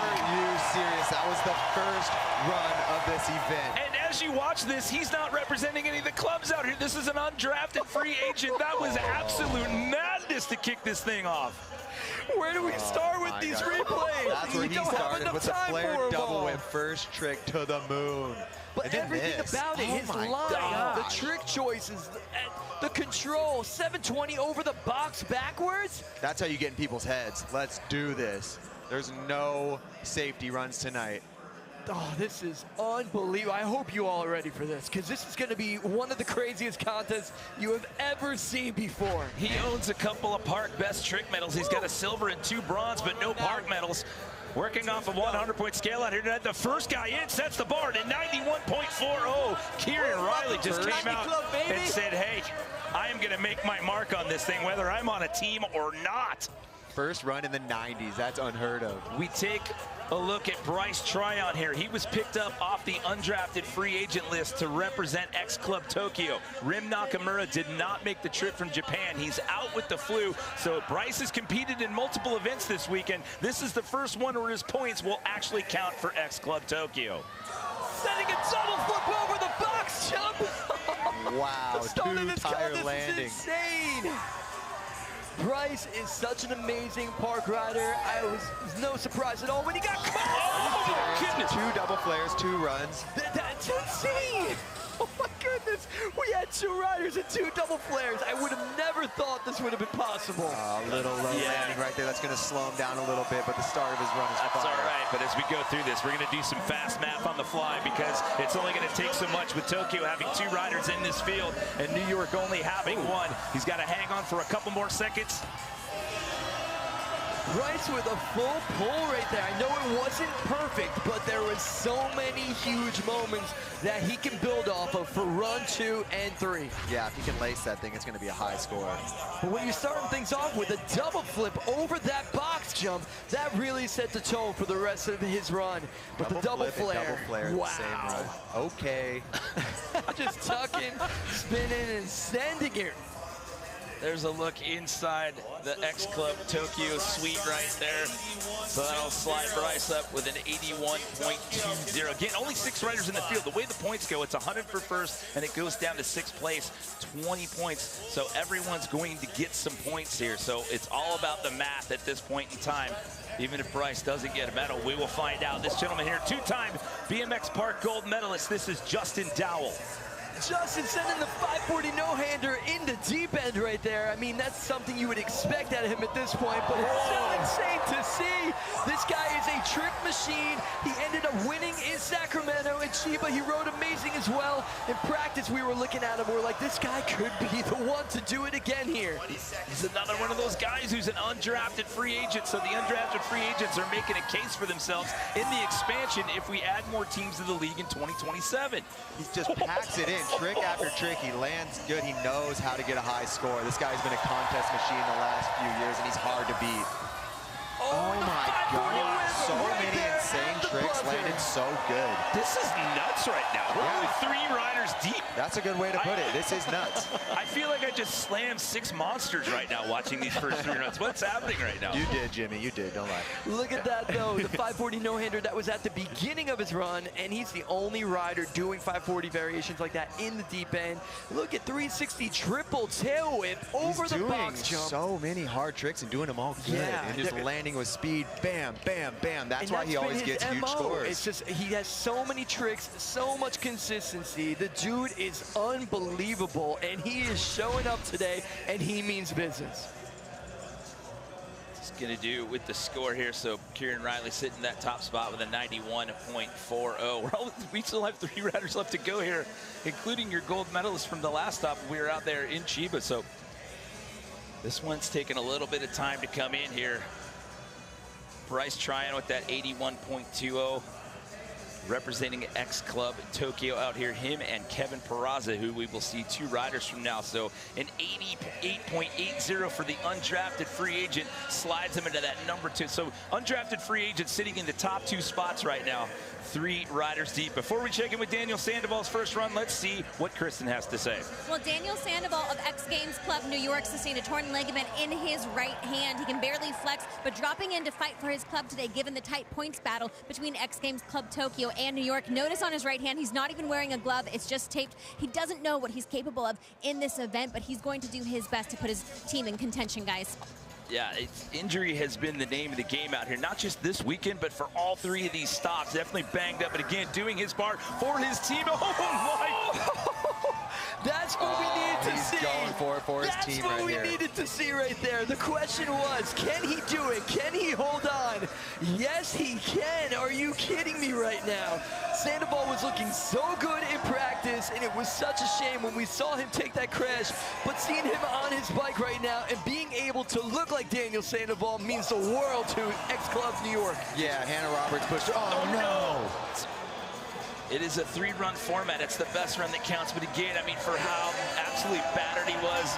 Are you serious? That was the first run of this event. And as you watch this, he's not representing any of the clubs out here. This is an undrafted free agent. That was absolute madness to kick this thing off. Where do we start with these replays? That's where We he don't have started enough with the time flare for 'em double all. whip first trick to the moon. But And then everything this. about it, Oh his my line, the gosh. trick choices, the control, 720 over the box backwards. That's how you get in people's heads. Let's do this. There's no safety runs tonight. Oh, this is unbelievable. I hope you all are ready for this, because this is going to be one of the craziest contests you have ever seen before. He owns a couple of park best trick medals. He's got a silver and 2 bronze, but no park medals. working off a 100-point scale out here tonight. The first guy in sets the bar at 91.40. Kieran Riley just came out and said, hey, I am going to make my mark on this thing, whether I'm on a team or not. First run in the 90s. That's unheard of. We take a look at Bryce Tryon here. He was picked up off the undrafted free agent list to represent X Club Tokyo. Rim Nakamura did not make the trip from Japan. He's out with the flu. So Bryce has competed in multiple events this weekend. This is the first one where his points will actually count for X Club Tokyo. Setting a double flip over the box jump. Wow, two-tire landing. This is insane. Bryce is such an amazing park rider. It was no surprise at all when he got caught. Oh, goodness. 2 double flares, 2 runs. That's insane. Oh my goodness. We had 2 riders and 2 double flares. I would have never thought this would have been possible. A little low landing right there. That's going to slow him down a little bit, but the start of his run is fire. That's all right, but as we go through this, we're going to do some fast math on the fly because it's only going to take so much with Tokyo having 2 riders in this field and New York only having 1. He's got to hang on for a couple more seconds. Bryce with a full pull right there. I know it wasn't perfect, but there was so many huge moments that he can build off of for run 2 and 3. Yeah, if he can lace that thing, it's going to be a high score. But when you're starting things off with a double flip over that box jump, that really set the tone for the rest of his run. But the double flare, wow. The same run. Okay. Just tucking, spinning, and sending it. There's a look inside the X Club Tokyo suite right there. So that'll slide Bryce up with an 81.20. Again, only 6 riders in the field. The way the points go, it's 100 for first, and it goes down to 6th place, 20 points. So everyone's going to get some points here. So it's all about the math at this point in time. Even if Bryce doesn't get a medal, we will find out. This gentleman here, 2-time BMX Park gold medalist. This is Justin Dowell. Justin sending the 540 no-hander in the deep end right there. I mean, that's something you would expect out of him at this point, but it's so insane to see. This guy is a trick machine. He ended up winning in Sacramento. In Chiba, he rode amazing as well. In practice, we were looking at him. We're like, this guy could be the one to do it again here. He's another one of those guys who's an undrafted free agent, so the undrafted free agents are making a case for themselves in the expansion if we add more teams to the league in 2027. He just packs it in. Trick after trick, he lands good. He knows how to get a high score. This guy's been a contest machine the last few years, and he's hard to beat. Oh my God, so many insane tricks landed so good. This is nuts right now. We're only 3 riders deep. That's a good way to put it. This is nuts. I feel like I just slammed 6 monsters right now watching these first 3 runs. What's happening right now? You did, Jimmy. You did. Don't lie. Look at that, though. The 540 no-hander, that was at the beginning of his run, and he's the only rider doing 540 variations like that in the deep end. Look at 360 triple tail whip over the box jump. So many hard tricks and doing them all good. Yeah. And just landing with speed. Bam, bam, bam. That's why he always gets huge scores. It's just, he has so many tricks, so much consistency. The dude is unbelievable, and he is showing up today, and he means business. It's going to do with the score here. So Kieran Riley sitting in that top spot with a 91.40. We still have 3 riders left to go here, including your gold medalist from the last stop. We were out there in Chiba, so this one's taking a little bit of time to come in here. Bryce Tryon with that 81.20, representing X Club Tokyo out here. Him and Kevin Peraza, who we will see 2 riders from now. So an 88.80 for the undrafted free agent slides him into that number 2. So undrafted free agent sitting in the top 2 spots right now. 3 riders deep. Before we check in with Daniel Sandoval's first run, let's see what Kristen has to say. Well, Daniel Sandoval of X Games Club New York sustained a torn ligament in his right hand. He can barely flex, but dropping in to fight for his club today, given the tight points battle between X Games Club Tokyo and New York. Notice on his right hand, he's not even wearing a glove. It's just taped. He doesn't know what he's capable of in this event, but he's going to do his best to put his team in contention, guys. Yeah, injury has been the name of the game out here, not just this weekend, but for all 3 of these stops. Definitely banged up, but again, doing his part for his team. Oh my! That's what we needed to see. He's going for it for his team right here. That's what we needed to see right there. The question was, can he do it? Can he hold on? Yes, he can. Are you kidding me right now? Sandoval was looking so good in practice. this, and it was such a shame when we saw him take that crash, but seeing him on his bike right now and being able to look like Daniel Sandoval means the world to X Club New York. Yeah, Hannah Roberts pushed her. Oh, no! It is a 3-run format. It's the best run that counts. But again, I mean, for how absolutely battered he was,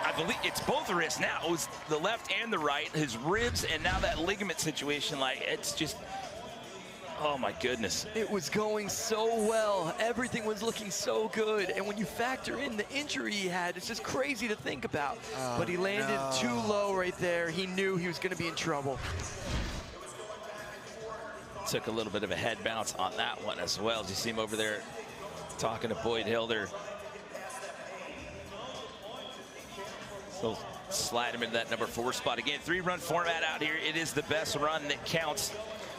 I believe it's both wrists now. It was the left and the right, his ribs, and now that ligament situation. Like, it's just, oh my goodness. It was going so well. Everything was looking so good. And when you factor in the injury he had, it's just crazy to think about. Oh, but he landed too low right there. He knew he was going to be in trouble. Took a little bit of a head bounce on that one as well. As you see him over there talking to Boyd Hilder. So slide him into that number 4 spot. Again, 3-run format out here. It is the best run that counts.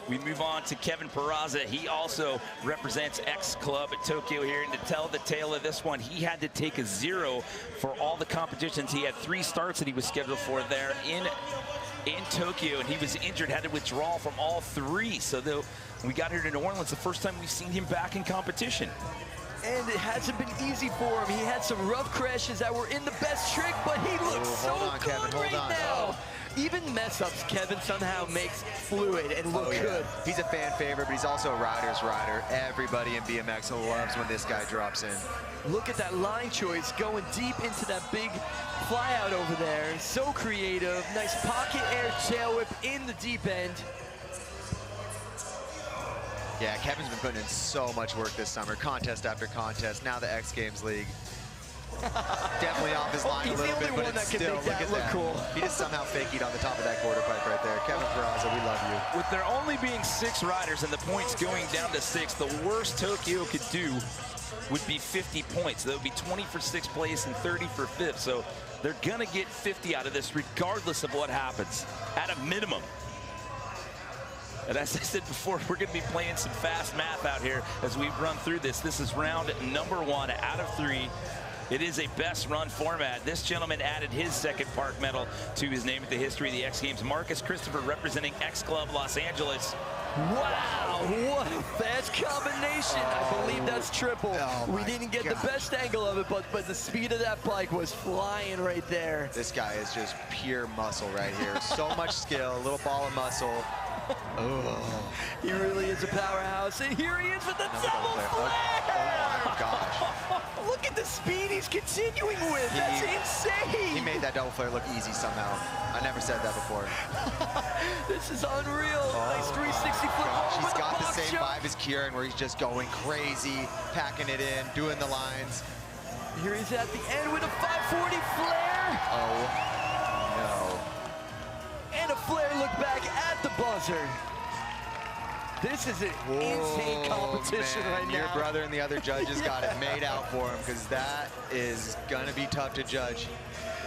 We move on to Kevin Peraza. He also represents X Club at Tokyo here. And to tell the tale of this one, he had to take a 0 for all the competitions. He had 3 starts that he was scheduled for there in Tokyo, and he was injured, had to withdraw from all 3. So when we got here to New Orleans, the first time we've seen him back in competition. And it hasn't been easy for him. He had some rough crashes that were in the best trick, but he looks so good right now. Even mess-ups, Kevin somehow makes fluid and look good. He's a fan favorite, but he's also a rider's rider. Everybody in BMX loves when this guy drops in. Look at that line choice, going deep into that big flyout over there. So creative. Nice pocket air tail whip in the deep end. Yeah, Kevin's been putting in so much work this summer, contest after contest. Now the X Games League. Definitely off his line a little bit, but it's still, look at that. Cool. He just somehow faked on the top of that quarter pipe right there. Kevin Peraza, we love you. With there only being 6 riders and the points going down to 6, the worst Tokyo could do would be 50 points. That would be 20 for 6th place and 30 for 5th. So they're gonna get 50 out of this regardless of what happens, at a minimum. And as I said before, we're going to be playing some fast math out here as we run through this. This is round number 1 out of 3. It is a best run format. This gentleman added his 2nd park medal to his name at the history of the X Games. Marcus Christopher representing X Club Los Angeles. Wow, what a fast combination. I believe that's triple. We didn't get the best angle of it, but the speed of that bike was flying right there. This guy is just pure muscle right here. So much skill, a little ball of muscle. Oh, he really is a powerhouse, and here he is with the double flare! Oh my gosh. Look at the speed he's continuing with. That's insane. He made that double flare look easy somehow. I never said that before. This is unreal. Nice 360 flip. He's got the same vibe as Kieran, where he's just going crazy, packing it in, doing the lines. Here he's at the end with a 540 flare. Oh no. And a flare look back at the buzzer. This is an insane competition right now. Your brother and the other judges got it made out for him, because that is going to be tough to judge.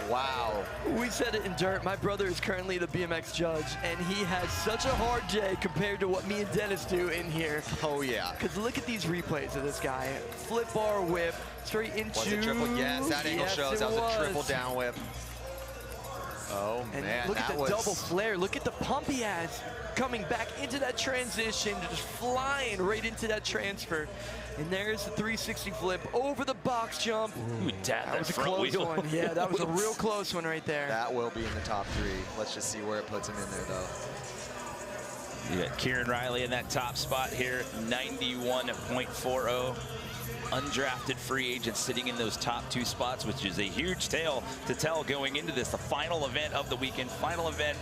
Wow. We said it in dirt. My brother is currently the BMX judge, and he has such a hard day compared to what me and Dennis do in here. Oh, yeah. Because look at these replays of this guy. Flip bar whip, straight into... Was it triple? Yes, that angle shows that was a triple down whip. Oh, and man, look at the double flare. Look at the pump he has coming back into that transition, just flying right into that transfer. And there's the 360 flip over the box jump. Ooh, that was a front close wheel. one. Yeah, that was a real close one right there. That will be in the top 3. Let's just see where it puts him in there, though. You got Kieran Riley in that top spot here, 91.40. Undrafted free agent sitting in those top 2 spots, which is a huge tale to tell going into this, the final event of the weekend, final event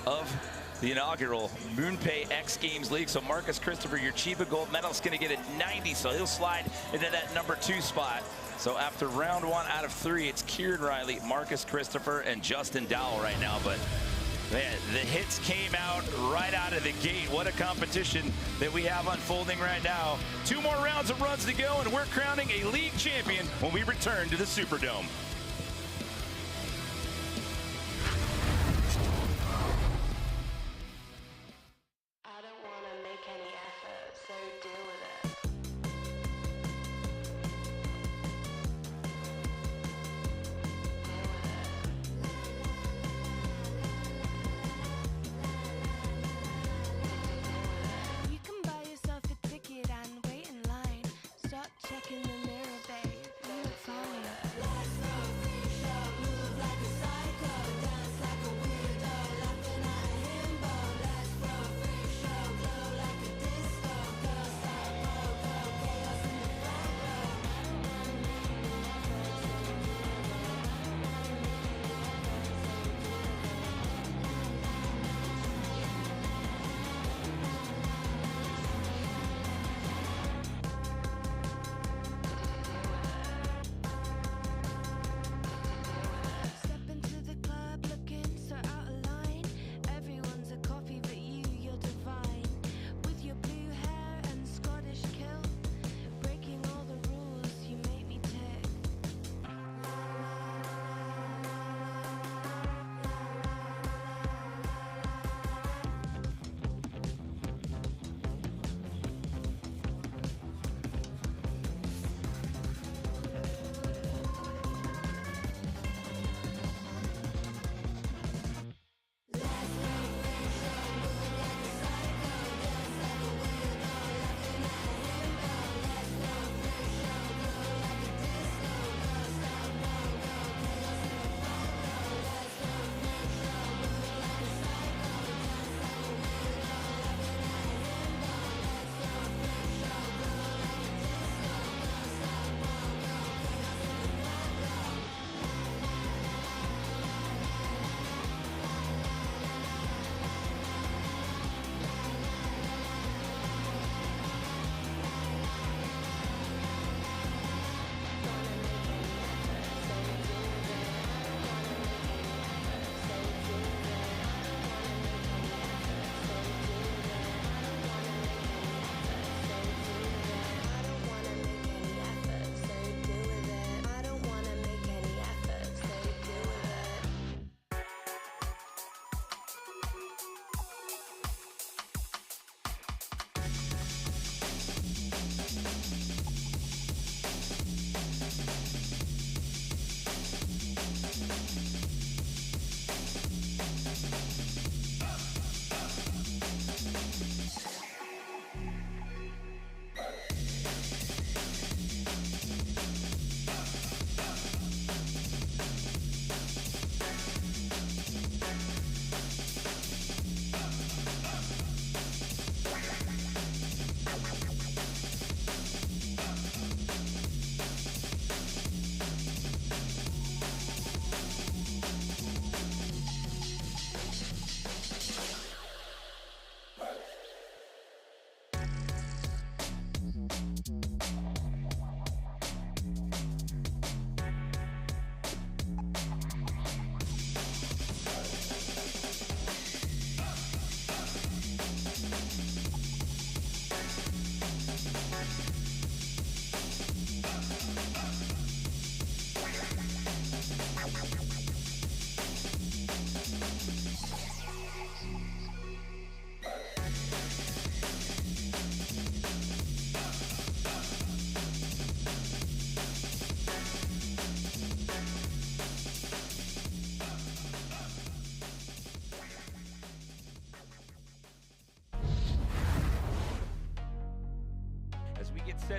of the inaugural MoonPay X Games League. So Marcus Christopher, your Chiba gold medalist, going to get a 90, so he'll slide into that number 2 spot. So after round 1 out of 3, it's Kieran Riley, Marcus Christopher, and Justin Dowell right now. But man, the hits came out right out of the gate. What a competition that we have unfolding right now. 2 more rounds of runs to go, and we're crowning a league champion when we return to the Superdome. You can buy yourself a ticket and wait in line. Stop checking the mirror,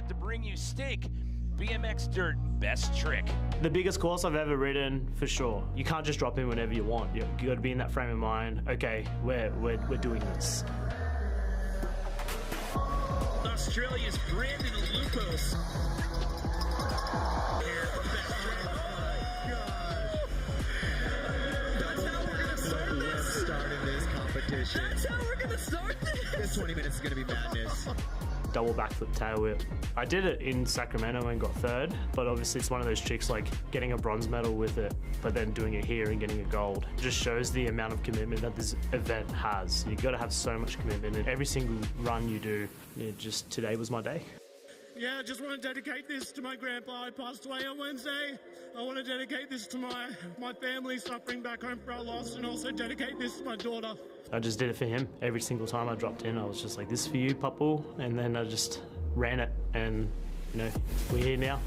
set to bring you Stake BMX Dirt Best Trick. The biggest course I've ever ridden, for sure. You can't just drop in whenever you want. You got to be in that frame of mind. Okay, we're doing this. Australia's Brandon Lupos. Starting this competition. That's how we're gonna start this. This 20 minutes is gonna be madness. Double backflip tail whip. I did it in Sacramento and got third, but obviously it's one of those tricks like getting a bronze medal with it, but then doing it here and getting a gold. It just shows the amount of commitment that this event has. You gotta have so much commitment in every single run you do. Just today was my day. Yeah, I just want to dedicate this to my grandpa. He passed away on Wednesday. I want to dedicate this to my family suffering back home for our loss, and also dedicate this to my daughter. I just did it for him. Every single time I dropped in, I was just like, this is for you, Papu. And then I just ran it, and we're here now.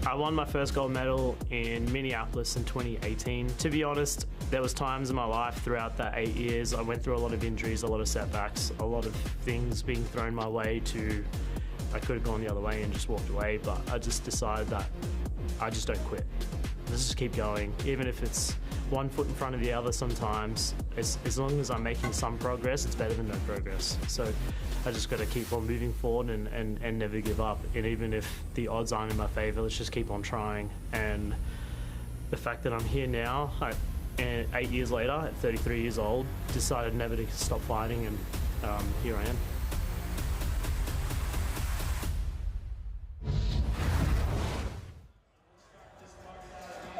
I won my first gold medal in Minneapolis in 2018. To be honest, there was times in my life throughout that 8 years, I went through a lot of injuries, a lot of setbacks, a lot of things being thrown my way I could have gone the other way and just walked away, but I just decided that I just don't quit. Let's just keep going, even if it's one foot in front of the other sometimes. As long as I'm making some progress, it's better than no progress. So I just got to keep on moving forward and never give up. And even if the odds aren't in my favor, let's just keep on trying. And the fact that I'm here now, and 8 years later, at 33 years old, decided never to stop fighting, and here I am.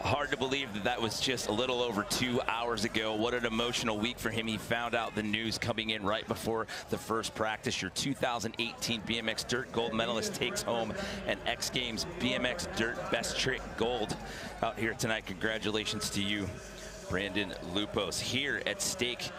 Hard to believe that was just a little over 2 hours ago. What an emotional week for him. He found out the news coming in right before the first practice. Your 2018 BMX Dirt gold medalist takes home an X Games BMX Dirt Best Trick gold out here tonight. Congratulations to you, Brandon Lupos. Here at Stake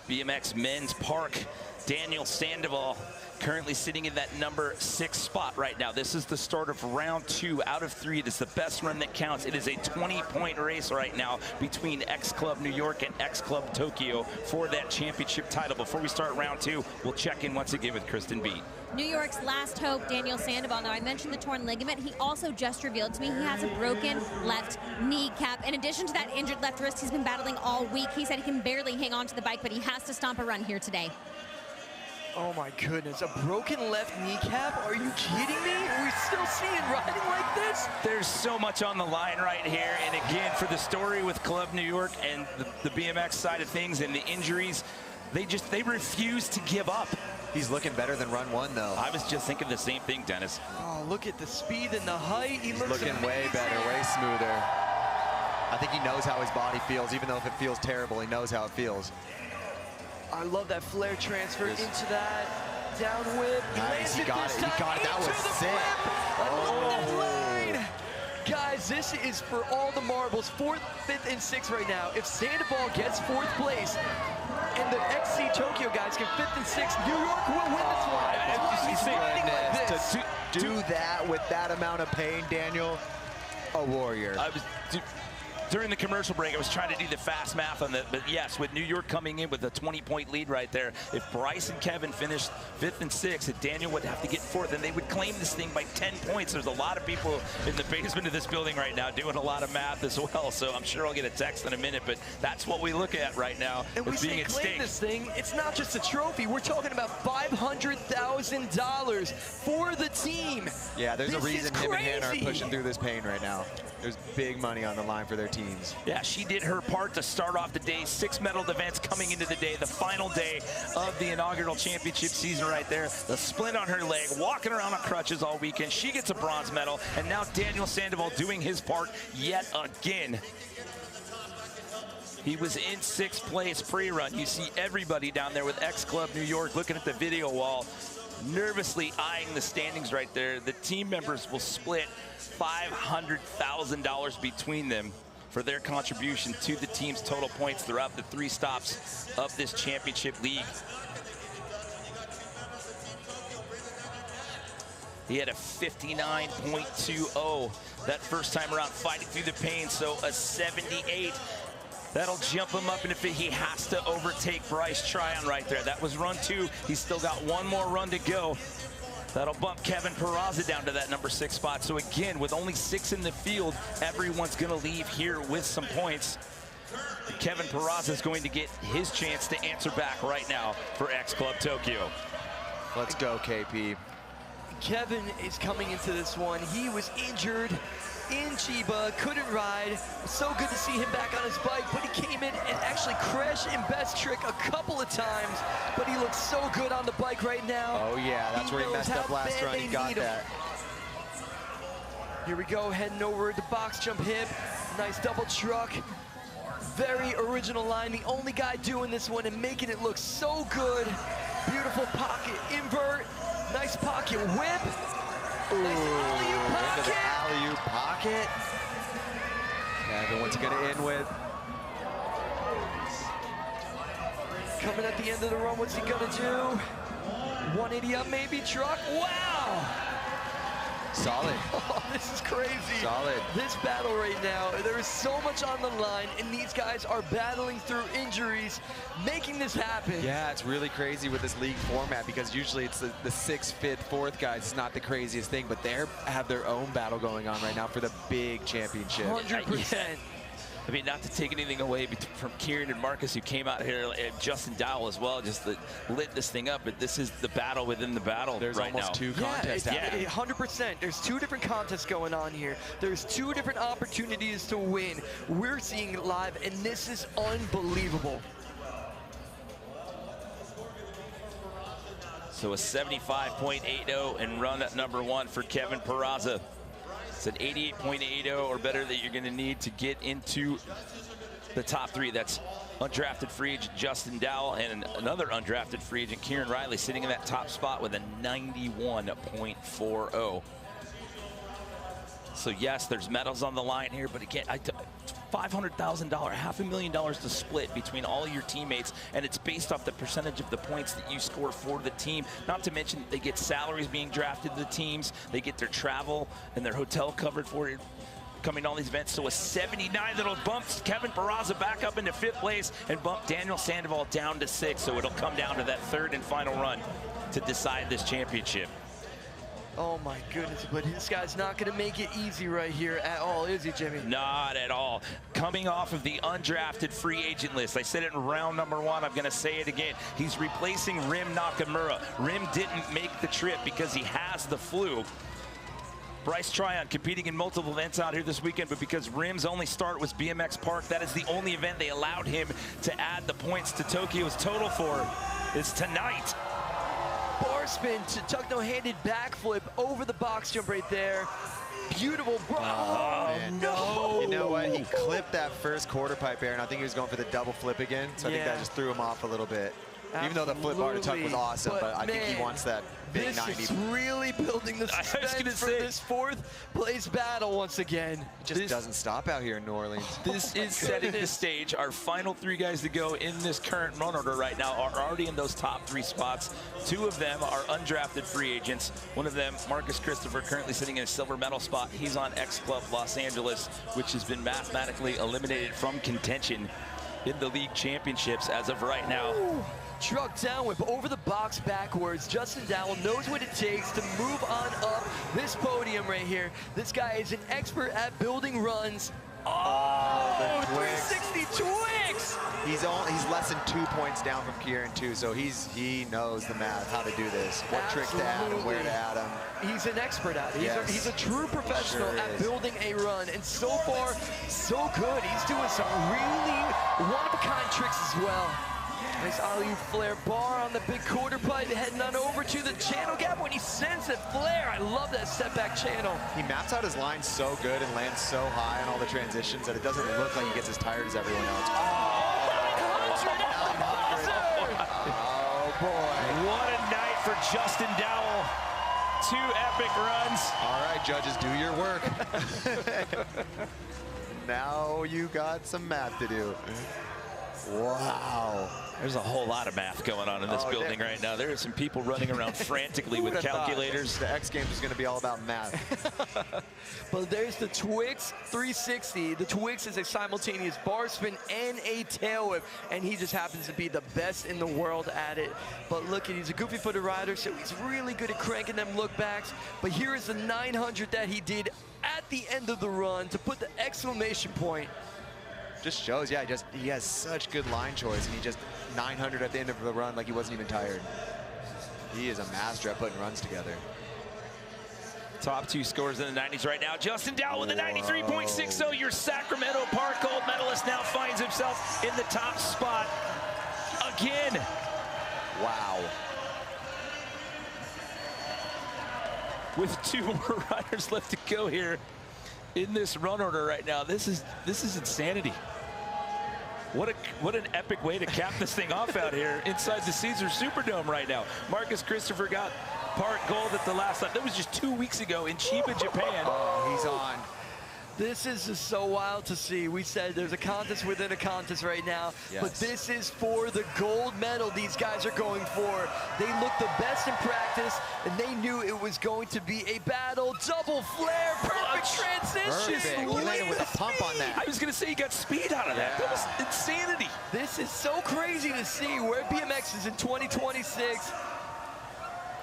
BMX Men's Park, Daniel Sandoval currently sitting in that number 6 spot right now. This is the start of round 2 out of 3. This is the best run that counts. It is a 20-point race right now between X Club New York and X Club Tokyo for that championship title. Before we start round 2, we'll check in once again with Kristen Beat. New York's last hope, Daniel Sandoval. Now, I mentioned the torn ligament. He also just revealed to me he has a broken left kneecap. In addition to that injured left wrist he's been battling all week, he said he can barely hang on to the bike, but he has to stomp a run here today. Oh my goodness, a broken left kneecap? Are you kidding me? Are we still seeing riding like this? There's so much on the line right here. And again, for the story with Club New York and the BMX side of things and the injuries, they refuse to give up. He's looking better than run 1, though. I was just thinking the same thing, Dennis. Oh, look at the speed and the height. He's looking amazing. way better, way smoother. I think he knows how his body feels, even though if it feels terrible, he knows how it feels. I love that flare transfer into that down whip. Nice, he got it. He got it. That was sick. Oh. Guys, this is for all the marbles. 4th, 5th, and 6th right now. If Sandoval gets 4th place, and the XC Tokyo guys get 5th and 6th, New York will win this one. To do that with that amount of pain, Daniel, a warrior. During the commercial break, I was trying to do the fast math on that, but yes, with New York coming in with a 20-point lead right there, if Bryce and Kevin finished 5th and 6th, and Daniel would have to get 4th, and they would claim this thing by 10 points. There's a lot of people in the basement of this building right now doing a lot of math as well, so I'm sure I'll get a text in a minute, but that's what we look at right now. And we say claim this thing, it's not just a trophy. We're talking about $500,000 for the team. Yeah, there's a reason him and Hannah are pushing through this pain right now. There's big money on the line for their teams. Yeah, she did her part to start off the day. 6 medal events coming into the day, the final day of the inaugural championship season right there. The splint on her leg, walking around on crutches all weekend. She gets a bronze medal, and now Daniel Sandoval doing his part yet again. He was in 6th place pre-run. You see everybody down there with X Club New York looking at the video wall, nervously eyeing the standings right there. The team members will split $500,000 between them for their contribution to the team's total points throughout the 3 stops of this championship league. He had a 59.20 that first time around, fighting through the pain, so a 78 That'll jump him up, and if he has to overtake Bryce Tryon right there. That was run 2. He's still got one more run to go. That'll bump Kevin Peraza down to that number 6 spot. So again, with only 6 in the field, everyone's going to leave here with some points. Kevin Peraza is going to get his chance to answer back right now for X Club Tokyo. Let's go, KP. Kevin is coming into this one. He was injured in Chiba, couldn't ride. So good to see him back on his bike, but he came in and actually crashed in best trick a couple of times, but he looks so good on the bike right now. Oh yeah, that's where he messed up last run. He got that. Here we go, heading over the box jump hip. Nice double truck. Very original line. The only guy doing this one and making it look so good. Beautiful pocket invert. Nice pocket whip. Ooh, into the alley-oop pocket. Kevin, what's he gonna end with? Coming at the end of the run, what's he gonna do? 180 up maybe, truck. Wow! Solid. Oh, this is crazy. Solid. This battle right now, there is so much on the line, and these guys are battling through injuries, making this happen. Yeah, it's really crazy with this league format because usually it's the 6th, 5th, 4th guys. It's not the craziest thing, but they have their own battle going on right now for the big championship. 100%. I mean, not to take anything away from Kieran and Marcus, who came out here, and Justin Dowell as well, just lit this thing up. But this is the battle within the battle. There's right almost now. 2 contests happening. 100%. There's 2 different contests going on here. There's 2 different opportunities to win. We're seeing it live, and this is unbelievable. So a 75.80 and run at number 1 for Kevin Peraza. It's an 88.80 or better that you're going to need to get into the top 3. That's undrafted free agent Justin Dowell and another undrafted free agent Kieran Riley sitting in that top spot with a 91.40. So yes, there's medals on the line here, but again, $500,000, $500,000 to split between all your teammates, and it's based off the percentage of the points that you score for the team. Not to mention they get salaries being drafted to the teams, they get their travel and their hotel covered for it coming to all these events. So a 79 that'll bump Kevin Peraza back up into 5th place and bump Daniel Sandoval down to 6th. So it'll come down to that 3rd and final run to decide this championship. Oh my goodness, but this guy's not gonna make it easy right here at all, is he, Jimmy? Not at all. Coming off of the undrafted free agent list. I said it in round number 1, I'm gonna say it again. He's replacing Rim Nakamura. Rim didn't make the trip because he has the flu. Bryce Tryon competing in multiple events out here this weekend, but because Rim's only start was BMX Park, that is the only event they allowed him to add the points to Tokyo's total for. It's tonight. Bar spin to tuck no-handed backflip over the box jump right there. Beautiful, bro. Oh, no. You know what? He clipped that first quarter pipe air, and I think he was going for the double flip again. So I think that just threw him off a little bit. Even though the flip bar to tuck was awesome, but I think he wants that big 90. This is really building the suspense for this 4th place battle once again. It just doesn't stop out here in New Orleans. This is setting the stage. Our final 3 guys to go in this current run order right now are already in those top 3 spots. 2 of them are undrafted free agents. One of them, Marcus Christopher, currently sitting in a silver medal spot. He's on X Club Los Angeles, which has been mathematically eliminated from contention in the league championships as of right now. Ooh. Truck down whip over the box backwards. Justin Dowell knows what it takes to move on up this podium right here. This guy is an expert at building runs. Oh, 360 Twix! He's less than 2 points down from Kieran too, so he knows the math, how to do this, what trick to add and where to add them. He's an expert at it. He's a true professional at building a run, and so far, so good. He's doing some really one-of-a-kind tricks as well. Nice alley-oop flare bar on the big quarter pipe, heading on over to the channel gap when he sends that flare. I love that step back channel. He maps out his line so good and lands so high on all the transitions that it doesn't look like he gets as tired as everyone else. Oh boy. What a night for Justin Dowell. 2 epic runs. All right, judges, do your work. Now you got some math to do. Wow. There's a whole lot of math going on in this building right now. There are some people running around frantically with calculators. The X Games is going to be all about math. But there's the Twix 360. The Twix is a simultaneous bar spin and a tail whip, and he just happens to be the best in the world at it. But look, he's a goofy-footed rider, so he's really good at cranking them look-backs. But here is the 900 that he did at the end of the run to put the exclamation point. Just shows, yeah, he has such good line choice, and he just 900 at the end of the run like he wasn't even tired. He is a master at putting runs together. Top 2 scores in the 90s right now. Justin Dowell with a 93.60. Your Sacramento Park gold medalist now finds himself in the top spot again. Wow. With 2 more riders left to go here in this run order right now. This is insanity. What an epic way to cap this thing off out here inside the Caesars Superdome right now. Marcus Christopher got Park gold at the last lap. That was just 2 weeks ago in Chiba, Japan. Oh, he's on. This is just so wild to see. We said there's a contest within a contest right now, but this is for the gold medal these guys are going for. They looked the best in practice, and they knew it was going to be a battle. Double flare, perfect transition. Perfect. He landed with a pump on that. I was going to say he got speed out of that. That was insanity. This is so crazy to see where BMX is in 2026.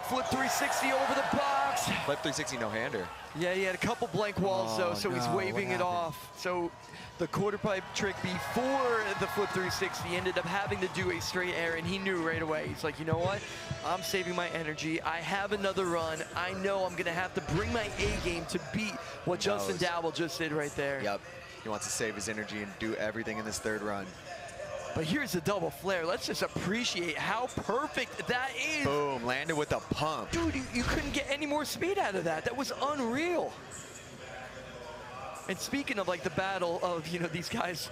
Flip 360 over the box. Flip 360 no-hander. Yeah, he had a couple blank walls though, so he's waving it off. So the quarter pipe trick before the flip 360 ended up having to do a straight air, and he knew right away. He's like, you know what? I'm saving my energy. I have another run. I know I'm gonna have to bring my A game to beat what Justin Dowell just did right there. Yep. He wants to save his energy and do everything in this third run. But here's the double flare. Let's just appreciate how perfect that is. Boom, landed with a pump. Dude, you couldn't get any more speed out of that. That was unreal. And speaking of like the battle of, these guys,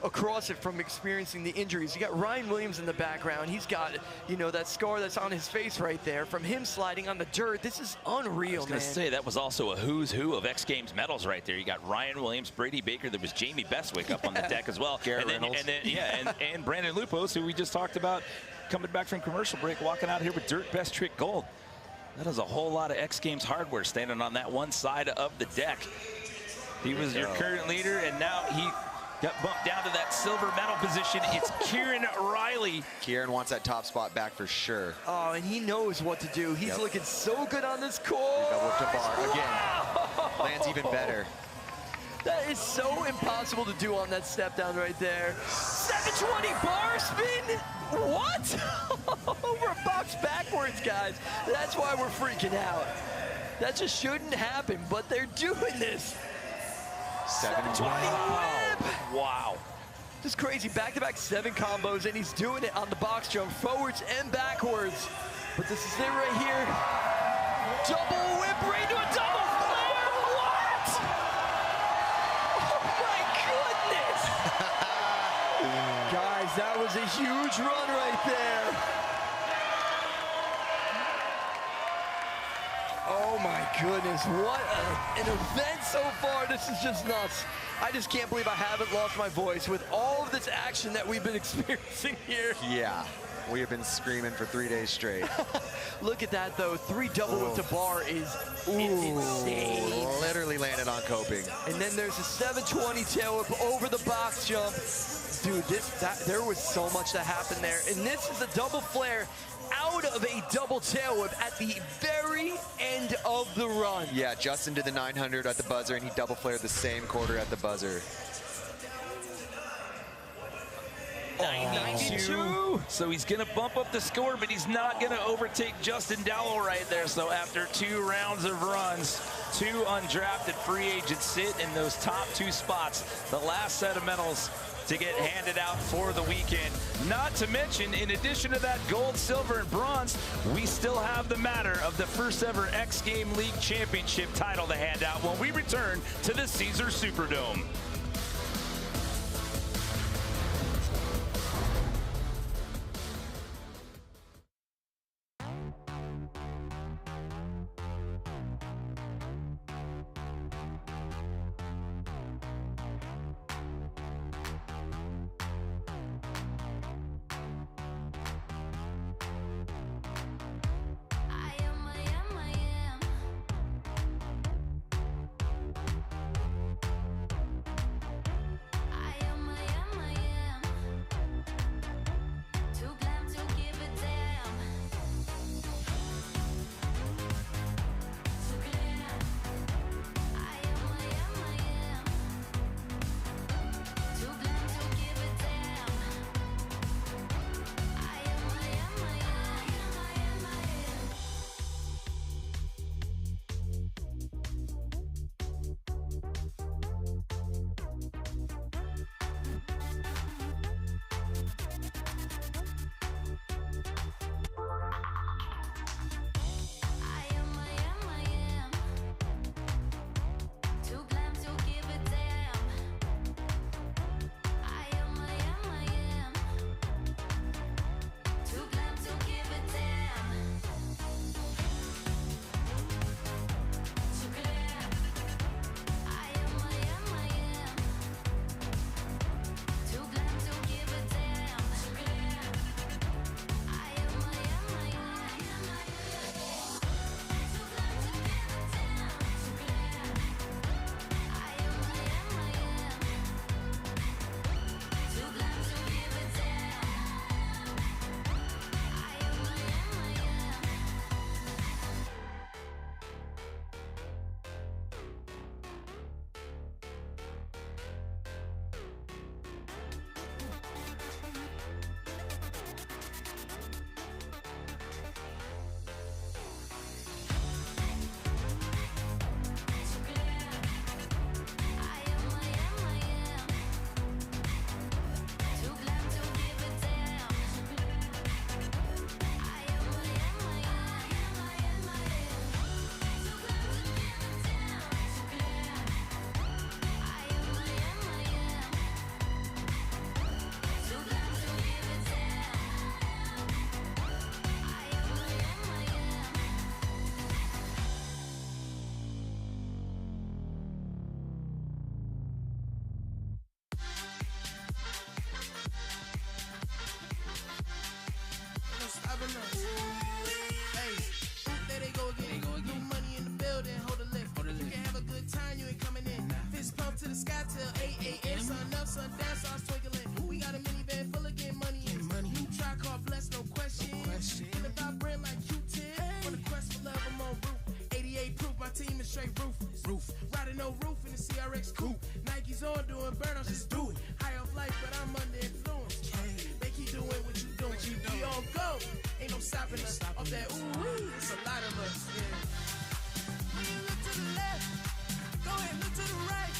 across it from experiencing the injuries, you got Ryan Williams in the background. He's got, that scar that's on his face right there from him sliding on the dirt. This is unreal, I was going to say, that was also a who's who of X Games medals right there. You got Ryan Williams, Brady Baker. There was Jamie Bestwick up on the deck as well. Garrett Reynolds. And Brandon Lupos, who we just talked about, coming back from commercial break, walking out here with Dirt Best Trick Gold. That is a whole lot of X Games hardware standing on that one side of the deck. He was your current leader, and now he got bumped down to that silver medal position. It's Kieran Riley. Kieran wants that top spot back for sure. Oh, and he knows what to do. He's looking so good on this course. Double to bar again. Lands even better. That is so impossible to do on that step down right there. 720 bar spin? What? Over a box backwards, guys. That's why we're freaking out. That just shouldn't happen, but they're doing this. 720 whip. Wow. Just crazy, back-to-back 7 combos, and he's doing it on the box jump, forwards and backwards. But this is it right here. Double whip right into a double flare. What? Oh my goodness. Guys, that was a huge run right there. Oh my goodness, what an event so far. This is just nuts. I just can't believe I haven't lost my voice with all of this action that we've been experiencing here. Yeah, we have been screaming for 3 days straight. Look at that though, 3 double whip to bar is insane. Literally landed on coping. And then there's a 720 tail whip over the box jump. Dude, there was so much that happened there. And this is a double flare out of a double tail whip at the very end of the run. Yeah, Justin did the 900 at the buzzer, and he double flared the same quarter at the buzzer. 92. So he's going to bump up the score, but he's not going to overtake Justin Dowell right there. So after 2 rounds of runs, 2 undrafted free agents sit in those top 2 spots. The last set of medals to get handed out for the weekend. Not to mention, in addition to that gold, silver, and bronze, we still have the matter of the first ever X Game League Championship title to hand out when we return to the Caesars Superdome. TRX coupe. Nike's on doing burn-ups, just do it. High off life, but I'm under influence. They keep doing what you doing. We all go. Ain't no stopping us. Off that ooh-wee, it's a lot of us. When you look to the left, go ahead, look to the right.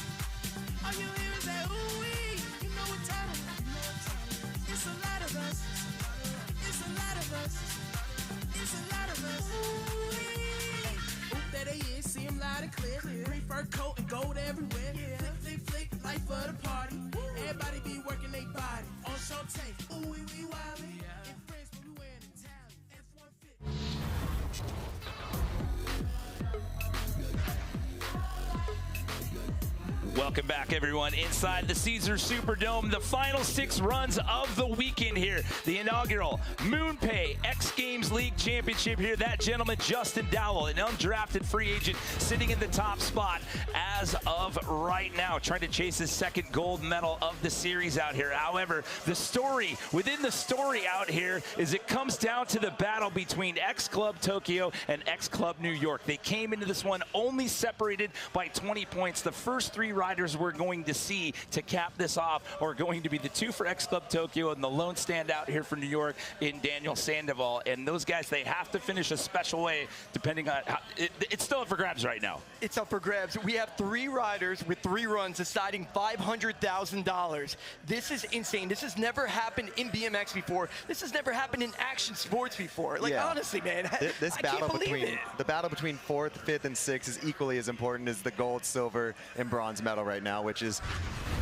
All you hear is that ooh-wee. You know what time it is. It's a lot of us. It's a lot of us. It's a lot of us. Ooh-wee. Oop, there they is. See them loud and clear. Green fur coat and gold everywhere. Flick, flick, flick, life for the party. Everybody be working their body. On show tape. Ooh-wee, we wildin'. In France, we wearing Italian. Welcome back, everyone, inside the Caesars Superdome. The final 6 runs of the weekend here. The inaugural MoonPay X Games League Championship here. That gentleman, Justin Dowell, an undrafted free agent, sitting in the top spot as of right now, trying to chase his second gold medal of the series out here. However, the story within the story out here is it comes down to the battle between X Club Tokyo and X Club New York. They came into this one only separated by 20 points. The first 3 riders we're going to see to cap this off are going to be the 2 for X Club Tokyo and the lone standout here for New York in Daniel Sandoval. And those guys, they have to finish a special way depending on how it's still up for grabs right now. It's up for grabs. We have 3 riders with 3 runs deciding $500,000. This is insane. This has never happened in BMX before. This has never happened in action sports before. Like, honestly, man, this battle between the battle between 4th, 5th, and 6th is equally as important as the gold, silver, and bronze medal right now, which is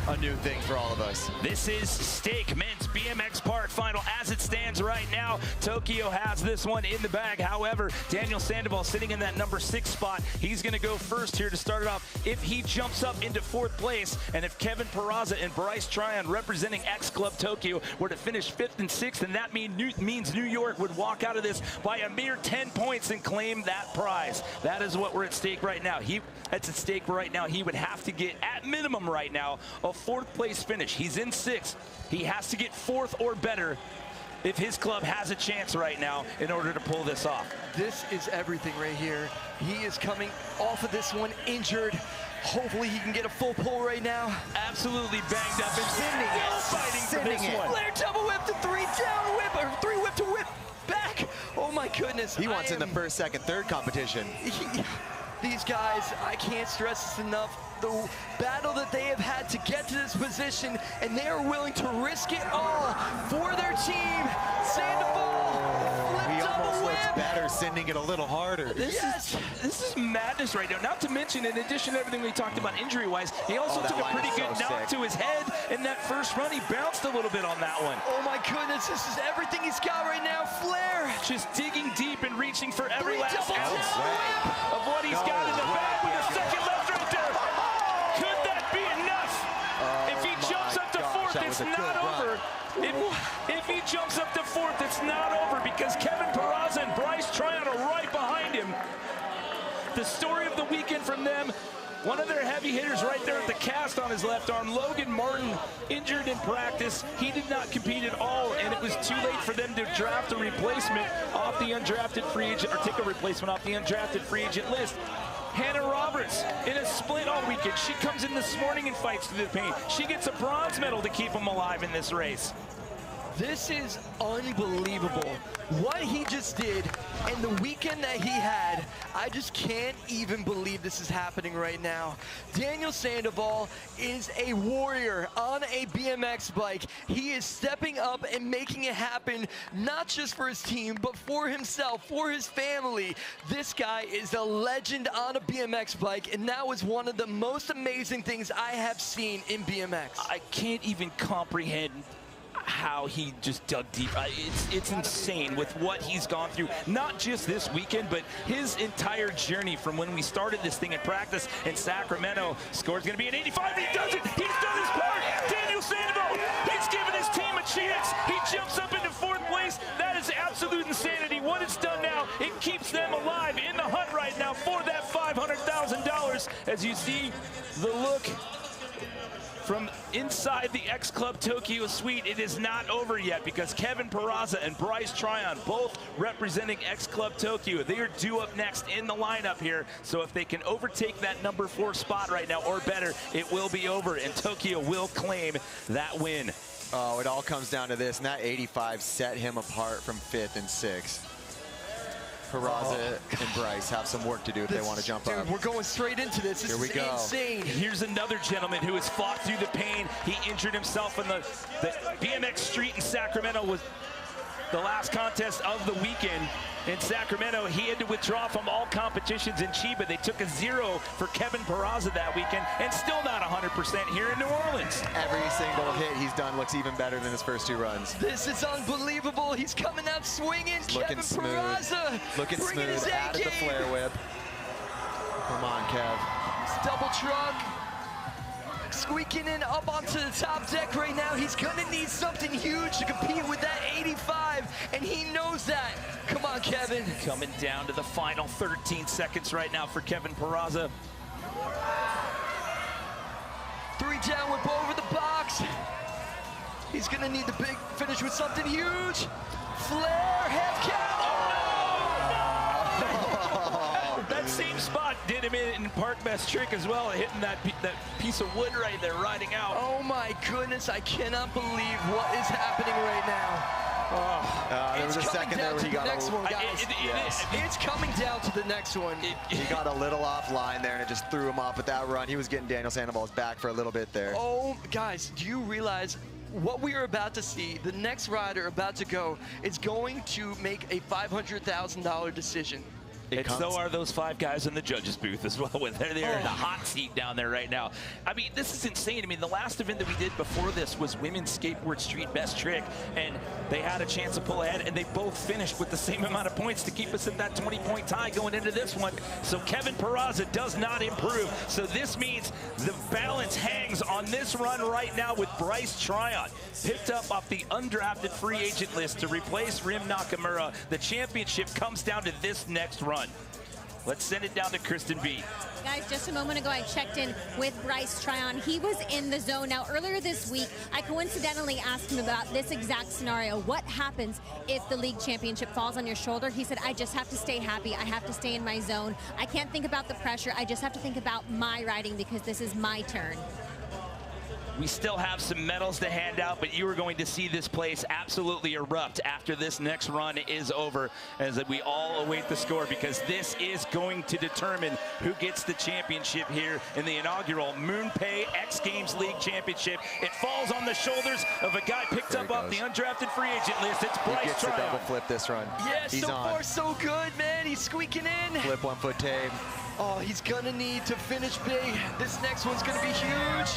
a new thing for all of us. This is Stake Men's BMX Park Final as it stands right now. Tokyo has this one in the bag. However, Daniel Sandoval sitting in that number 6 spot. He's going to go first here to start it off. If he jumps up into 4th place, and if Kevin Peraza and Bryce Tryon representing X Club Tokyo were to finish 5th and 6th, then that means New York would walk out of this by a mere 10 points and claim that prize. That is what we're at stake right now. That's at stake right now. He would have to get, at minimum right now, a 4th place finish. He's in 6th. He has to get 4th or better if his club has a chance right now in order to pull this off. This is everything right here. He is coming off of this one injured. Hopefully he can get a full pull right now. Absolutely banged up and still fighting for this one. Flair double whip to 3 down whip, or 3 whip to whip back. Oh my goodness. He wants in the 1st, 2nd, 3rd competition. These guys, I can't stress this enough. The battle that they have had to get to this position, and they are willing to risk it all for their team. Sandoval, he almost looks better, sending it a little harder. This is madness right now. Not to mention, in addition to everything we talked about injury-wise, he also took a pretty good knock to his head in that first run. He bounced a little bit on that one. Oh my goodness, this is everything he's got right now. Flair just digging deep and reaching for every last ounce of what he's got in the bag with a second left right there. Could that be enough? If he jumps up to 4th, it's not over. If he jumps up to 4th, it's not over because Kevin Peraza and Bryce Tryon are right behind him. The story of the weekend from them, one of their heavy hitters right there at the cast on his left arm, Logan Martin, injured in practice. He did not compete at all, and it was too late for them to draft a replacement off the undrafted free agent, or take a replacement off the undrafted free agent list. Hannah Roberts in a split all weekend. She comes in this morning and fights through the pain. She gets a bronze medal to keep them alive in this race. This is unbelievable. What he just did and the weekend that he had, I just can't even believe this is happening right now. Daniel Sandoval is a warrior on a BMX bike. He is stepping up and making it happen, not just for his team, but for himself, for his family. This guy is a legend on a BMX bike, and that was one of the most amazing things I have seen in BMX. I can't even comprehend how he just dug deep. It's insane with what he's gone through, not just this weekend, but his entire journey from when we started this thing in practice in Sacramento. Score's gonna be an 85, and he does it! He's done his part! Daniel Sandoval, he's given his team a chance! He jumps up into 4th place. That is absolute insanity. What it's done now, it keeps them alive in the hunt right now for that $500,000. As you see the look From inside the X Club Tokyo suite, it is not over yet because Kevin Peraza and Bryce Tryon, both representing X Club Tokyo, they are due up next in the lineup here. So if they can overtake that number 4 spot right now, or better, it will be over, and Tokyo will claim that win. Oh, it all comes down to this, and that 85 set him apart from 5th and 6th. Peraza and Bryce have some work to do if they want to jump up. We're going straight into this. This is insane. Here's another gentleman who has fought through the pain. He injured himself in the BMX Street in Sacramento. Was the last contest of the weekend in Sacramento. He had to withdraw from all competitions in Chiba. They took a 0 for Kevin Peraza that weekend, and still not 100% here in New Orleans. Every single hit he's done looks even better than his first 2 runs. This is unbelievable. He's coming out swinging. Looking Kevin smooth. Peraza. Looking smooth. Added the flare whip. Come on, Kev. It's double truck. Squeaking in up onto the top deck right now. He's gonna need something huge to compete with that 85, and he knows that. Come on, Kevin. Coming down to the final 13 seconds right now for Kevin Peraza. 3 down whip over the box. He's gonna need the big finish with something huge. Flare, half count. That same spot did him in park best trick as well, hitting that piece of wood right there, riding out. Oh my goodness, I cannot believe what is happening right now. There was a second there where he got next one, guys. It's coming down to the next one. He got a little offline there, and it just threw him off with that run. He was getting Daniel Sandoval's back for a little bit there. Oh, guys, do you realize what we are about to see? The next rider about to go is going to make a $500,000 decision. And so are those 5 guys in the judges booth as well. They're there in the hot seat down there right now. I mean, this is insane. I mean, the last event that we did before this was Women's Skateboard Street Best Trick, and they had a chance to pull ahead, and they both finished with the same amount of points to keep us at that 20-point tie going into this one. So Kevin Peraza does not improve. So this means the balance hangs on this run right now with Bryce Tryon, picked up off the undrafted free agent list to replace Rim Nakamura. The championship comes down to this next run. Let's send it down to Kristen B. Guys, just a moment ago, I checked in with Bryce Tryon. He was in the zone. Now, earlier this week, I coincidentally asked him about this exact scenario. What happens if the league championship falls on your shoulder? He said, I just have to stay happy. I have to stay in my zone. I can't think about the pressure. I just have to think about my riding because this is my turn. We still have some medals to hand out, but you are going to see this place absolutely erupt after this next run is over, as we all await the score, because this is going to determine who gets the championship here in the inaugural MoonPay X Games League Championship. It falls on the shoulders of a guy picked up off the undrafted free agent list. It's Bryce Tryon. He gets a double flip this run. Yeah, he's so on. far so good, man. He's squeaking in. Flip 1-foot tape. Oh, he's gonna need to finish big. This next one's gonna be huge.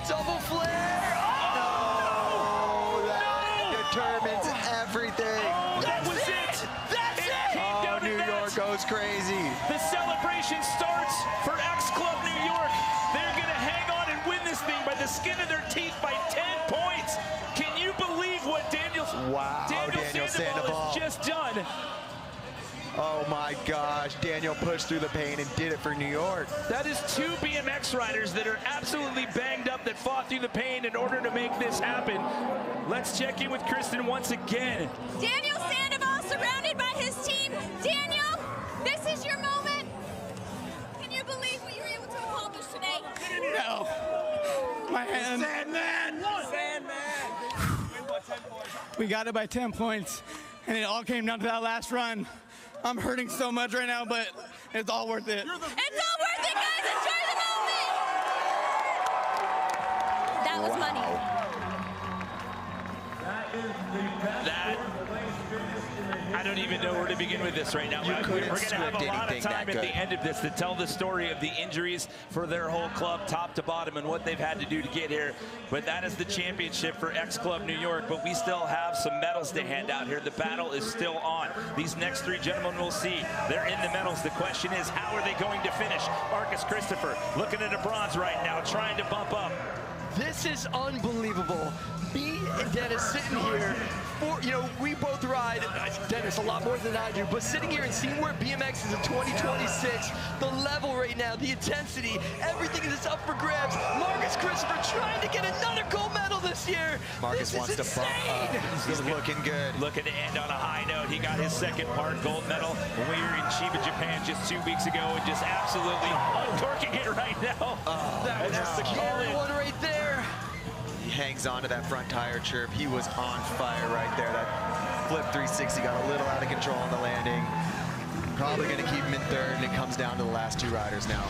Double flare! Oh, no! That determines everything. Oh, that was it! That's it! Oh, New York goes crazy. The celebration starts for X Club New York. They're going to hang on and win this thing by the skin of their teeth by 10 points. Can you believe what Daniel Sandoval has just done? Oh my gosh, Daniel pushed through the pain and did it for New York. That is 2 BMX riders that are absolutely banged up that fought through the pain in order to make this happen. Let's check in with Kristen once again. Daniel Sandoval surrounded by his team. Daniel, this is your moment. Can you believe what you were able to accomplish today? No. My hand. Sandman! We got it by 10 points, and it all came down to that last run. I'm hurting so much right now, but it's all worth it. It's all worth it, guys. Enjoy the moment. That was money. I don't even know where to begin with this right now. We're going to have a lot of time at the end of this to tell the story of the injuries for their whole club, top to bottom, and what they've had to do to get here. But that is the championship for X Club New York. But we still have some medals to hand out here. The battle is still on. These next 3 gentlemen we'll see. They're in the medals. The question is, how are they going to finish? Marcus Christopher looking at a bronze right now, trying to bump up. This is unbelievable. Me and Dennis sitting here, we both ride, Dennis a lot more than I do, but sitting here and seeing where BMX is in 2026, the level right now, the intensity, everything is up for grabs. Marcus Christopher trying to get another gold medal this year. Marcus wants to bump up. He's looking good. Looking to end on a high note. He got his second park gold medal when we were in Chiba, Japan just 2 weeks ago, and just absolutely uncorking it right now. That was just the carry one right there. He hangs on to that front tire chirp. He was on fire right there. That flip 360 got a little out of control on the landing. Probably going to keep him in third, and it comes down to the last 2 riders now.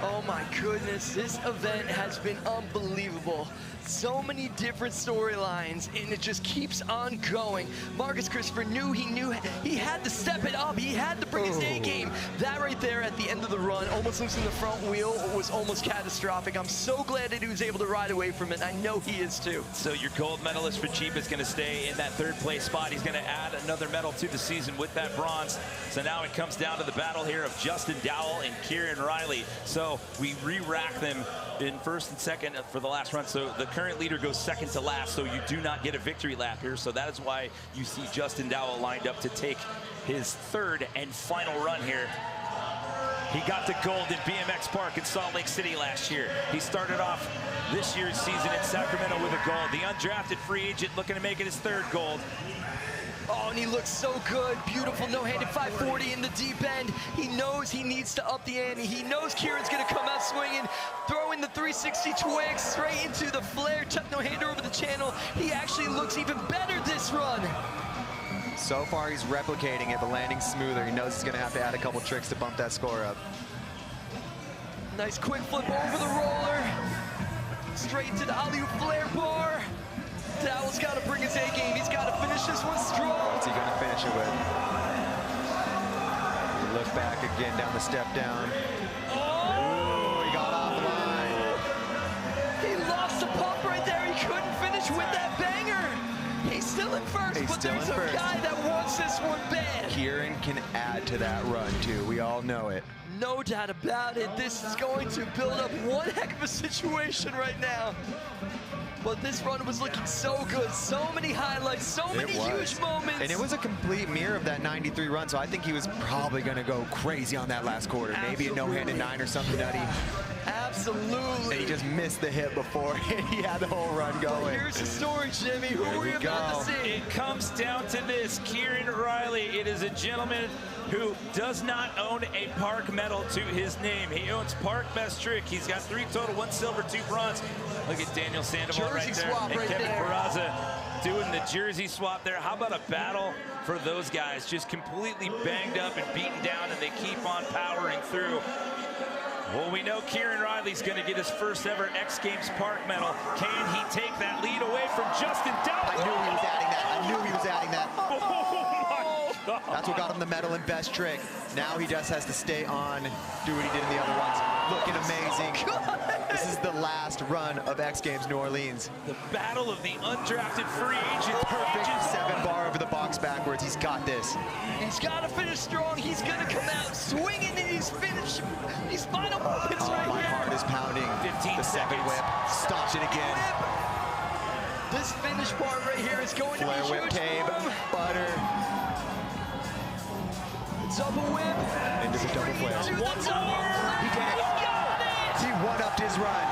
Oh my goodness, this event has been unbelievable. So many different storylines, and it just keeps on going. Marcus Christopher knew he had to step it up. He had to bring his A game. That right there at the end of the run, almost losing the front wheel, was almost catastrophic. I'm so glad that he was able to ride away from it. I know he is too. So your gold medalist for Chiba is going to stay in that 3rd place spot. He's going to add another medal to the season with that bronze. So now it comes down to the battle here of Justin Dowell and Kieran Riley. So we re-rack them in 1st and 2nd for the last run. So the current leader goes 2nd to last, so you do not get a victory lap here. So that is why you see Justin Dowell lined up to take his 3rd and final run here. He got the gold in BMX Park in Salt Lake City last year. He started off this year's season in Sacramento with a gold. The undrafted free agent looking to make it his 3rd gold. Oh, and he looks so good. Beautiful no-handed 540 in the deep end. He knows he needs to up the ante. He knows Kieran's going to come out swinging, throwing the 360 twig straight into the flare, tuck no-hander over the channel. He actually looks even better this run. So far, he's replicating it, but landing smoother. He knows he's going to have to add a couple tricks to bump that score up. Nice quick flip over the roller. Straight into the alley-oop flare bar. Dowell's got to bring his A game. He's got to finish this one strong. What's he going to finish it with? Look back again down the step down. Oh! He got off the line. He lost the pump right there. He couldn't finish with that banger. He's still in 1st, but there's a guy that wants this one bad. Kieran can add to that run, too. We all know it. No doubt about it. This is going to build up one heck of a situation right now. But this run was looking so good. So many highlights, so many huge moments. And it was a complete mirror of that 93 run, so I think he was probably going to go crazy on that last quarter. Maybe a no-handed 9 or something nutty. Absolutely. And he just missed the hit before he had the whole run going. Well, here's the story, Jimmy. Who are we about to see? It comes down to this. Kieran Riley, it is a gentleman who does not own a park medal to his name. He owns Park Best Trick. He's got 3 total, 1 silver, 2 bronze. Look at Daniel Sandoval right there. And right Kevin there. Peraza doing the jersey swap there. How about a battle for those guys? Just completely banged up and beaten down, and they keep on powering through. Well, we know Kieran Riley's going to get his 1st ever X Games Park medal. Can he take that lead away from Justin Dowell? I knew he was adding that. I knew he was adding that. Oh, my God. That's what got him the medal in Best Trick. Now he just has to stay on, do what he did in the other ones. Looking amazing. This is the last run of X Games New Orleans. The battle of the undrafted free agent. Perfect 7-bar over the box backwards. He's got this. He's got to finish strong. He's going to come out swinging, and he's finished these final moments right My here. heart is pounding. 15 the 7 seconds. whip. Stops it again. This finish part right here is going Flare to be whip huge. tape. Butter. Double whip. Into the double flare. Do the double flare. He did it. He one-upped his run.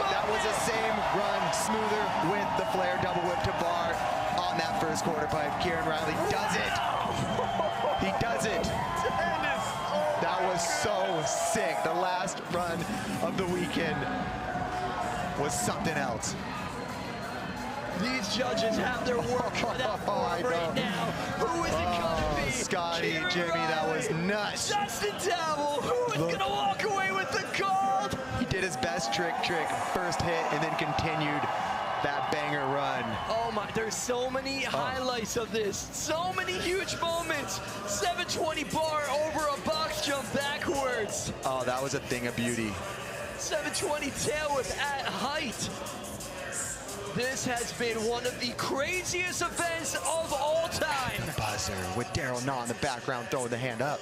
That was the same run, smoother with the flare double whip to bar on that 1st quarter pipe. Kieran Riley does it. He does it. That was so sick. The last run of the weekend was something else. These judges have their work cut out for them right now. Who is it going to be? Scotty, Kieran Jimmy, that Riley, was nuts. Justin Dowell, who is going to walk away with the gold? He did his best trick, 1st hit, and then continued that banger run. Oh my, there's so many highlights of this. So many huge moments. 720 bar over a box jump backwards. Oh, that was a thing of beauty. 720 tail whip at height. This has been one of the craziest events of all time. Buzzer with Daryl Knott in the background throwing the hand up.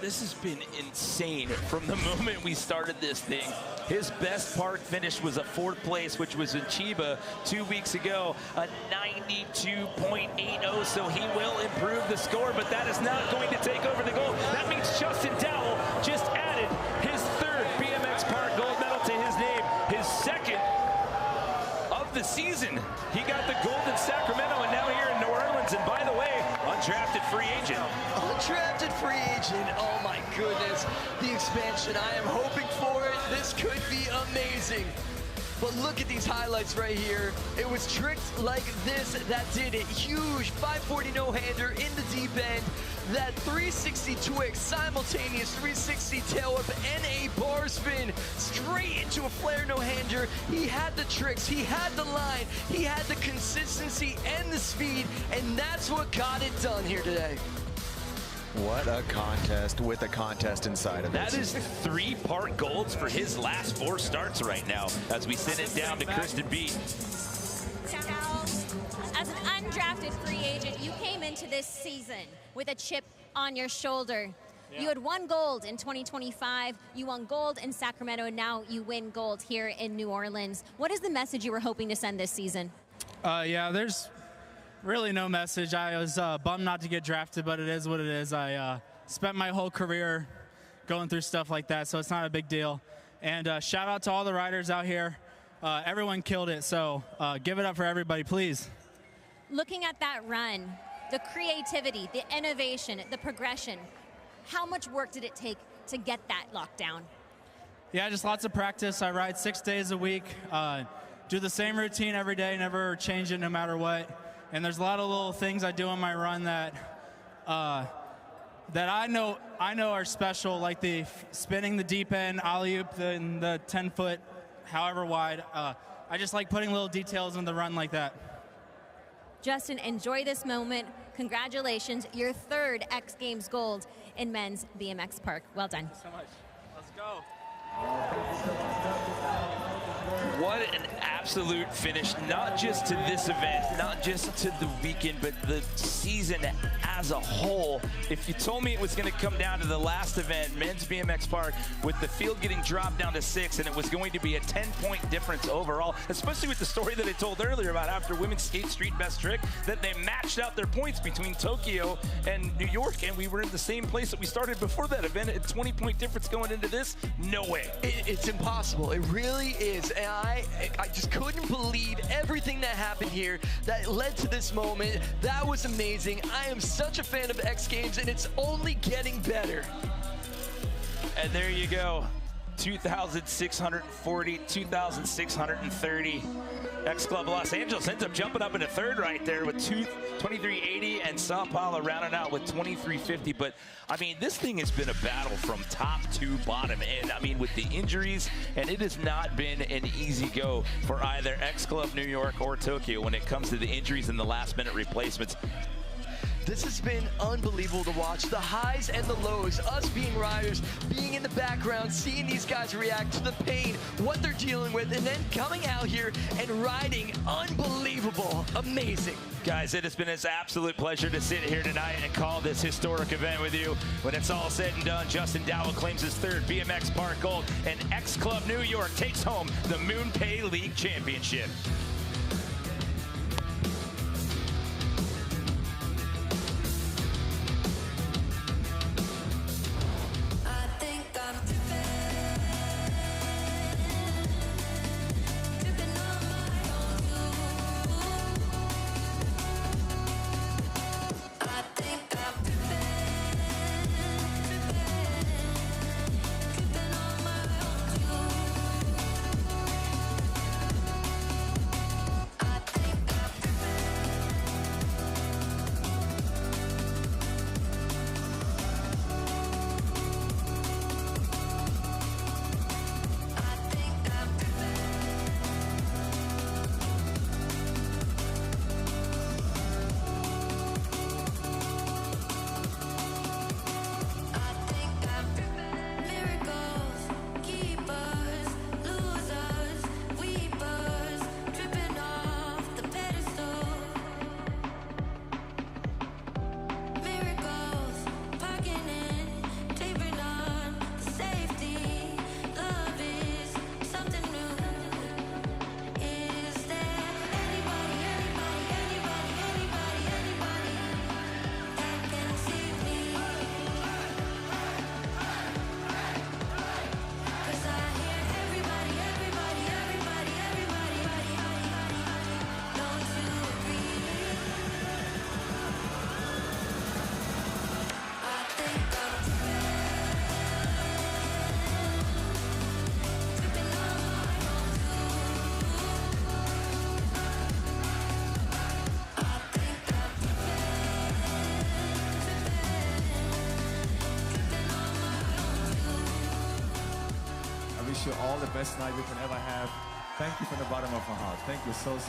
this has been insane from the moment we started this thing. His best park finish was a 4th place, which was in Chiba 2 weeks ago, a 92.80. So he will improve the score, but that is not going to take over the gold. That means Justin Dowell just added his 3rd BMX Park gold medal to his name, his 2nd of the season. He got the gold in Sacramento and now here in New Orleans. And by the way, undrafted free agent. Undrafted free agent. Oh my goodness. The expansion. I am hoping for it. This could be amazing. But look at these highlights right here. It was tricks like this that did it. Huge 540 no-hander in the deep end. That 360 twix, simultaneous 360 tail whip, and a bar spin straight into a flare no-hander. He had the tricks, he had the line, he had the consistency and the speed, and that's what got it done here today. What a contest with a contest inside of it. That is 3 park golds for his last 4 starts right now as we send it down to Kristen B. As an undrafted free agent, you came into this season with a chip on your shoulder. Yeah. You had won gold in 2025, you won gold in Sacramento, and now you win gold here in New Orleans. What is the message you were hoping to send this season? Yeah, there's really no message. I was bummed not to get drafted, but it is what it is. I spent my whole career going through stuff like that, so it's not a big deal. And shout out to all the riders out here. Everyone killed it, so give it up for everybody, please. Looking at that run, the creativity, the innovation, the progression, how much work did it take to get that locked down? Yeah, just lots of practice. I ride 6 days a week, do the same routine every day, never change it no matter what. And there's a lot of little things I do on my run that that I know are special, like the spinning the deep end, alley-oop, the 10-foot, however wide. I just like putting little details in the run like that. Justin, enjoy this moment. Congratulations, your 3rd X Games gold in men's BMX Park. Well done. Thanks so much. Let's go. What an absolute finish, not just to this event, not just to the weekend, but the season as a whole. If you told me it was going to come down to the last event, men's BMX Park, with the field getting dropped down to 6, and it was going to be a 10-point difference overall, especially with the story that I told earlier about after Women's Skate Street Best Trick, that they matched out their points between Tokyo and New York, and we were in the same place that we started before that event. A 20-point difference going into this? No way. It's impossible. It really is. And I just couldn't believe everything that happened here that led to this moment. That was amazing. I am such a fan of X Games, and it's only getting better. And there you go. 2,640, 2,630. X Club Los Angeles ends up jumping up into 3rd right there with 2380, and Sao Paulo rounding out with 2350. But I mean, this thing has been a battle from top to bottom, and I mean, with the injuries, and it has not been an easy go for either X Club New York or Tokyo when it comes to the injuries and the last-minute replacements. This has been unbelievable to watch. The highs and the lows, us being riders, being in the background, seeing these guys react to the pain, what they're dealing with, and then coming out here and riding. Unbelievable. Amazing. Guys, it has been an absolute pleasure to sit here tonight and call this historic event with you. When it's all said and done, Justin Dowell claims his 3rd BMX Park gold, and X Club New York takes home the MoonPay League Championship. I wish you all the best night we can ever have. Thank you from the bottom of my heart. Thank you so much.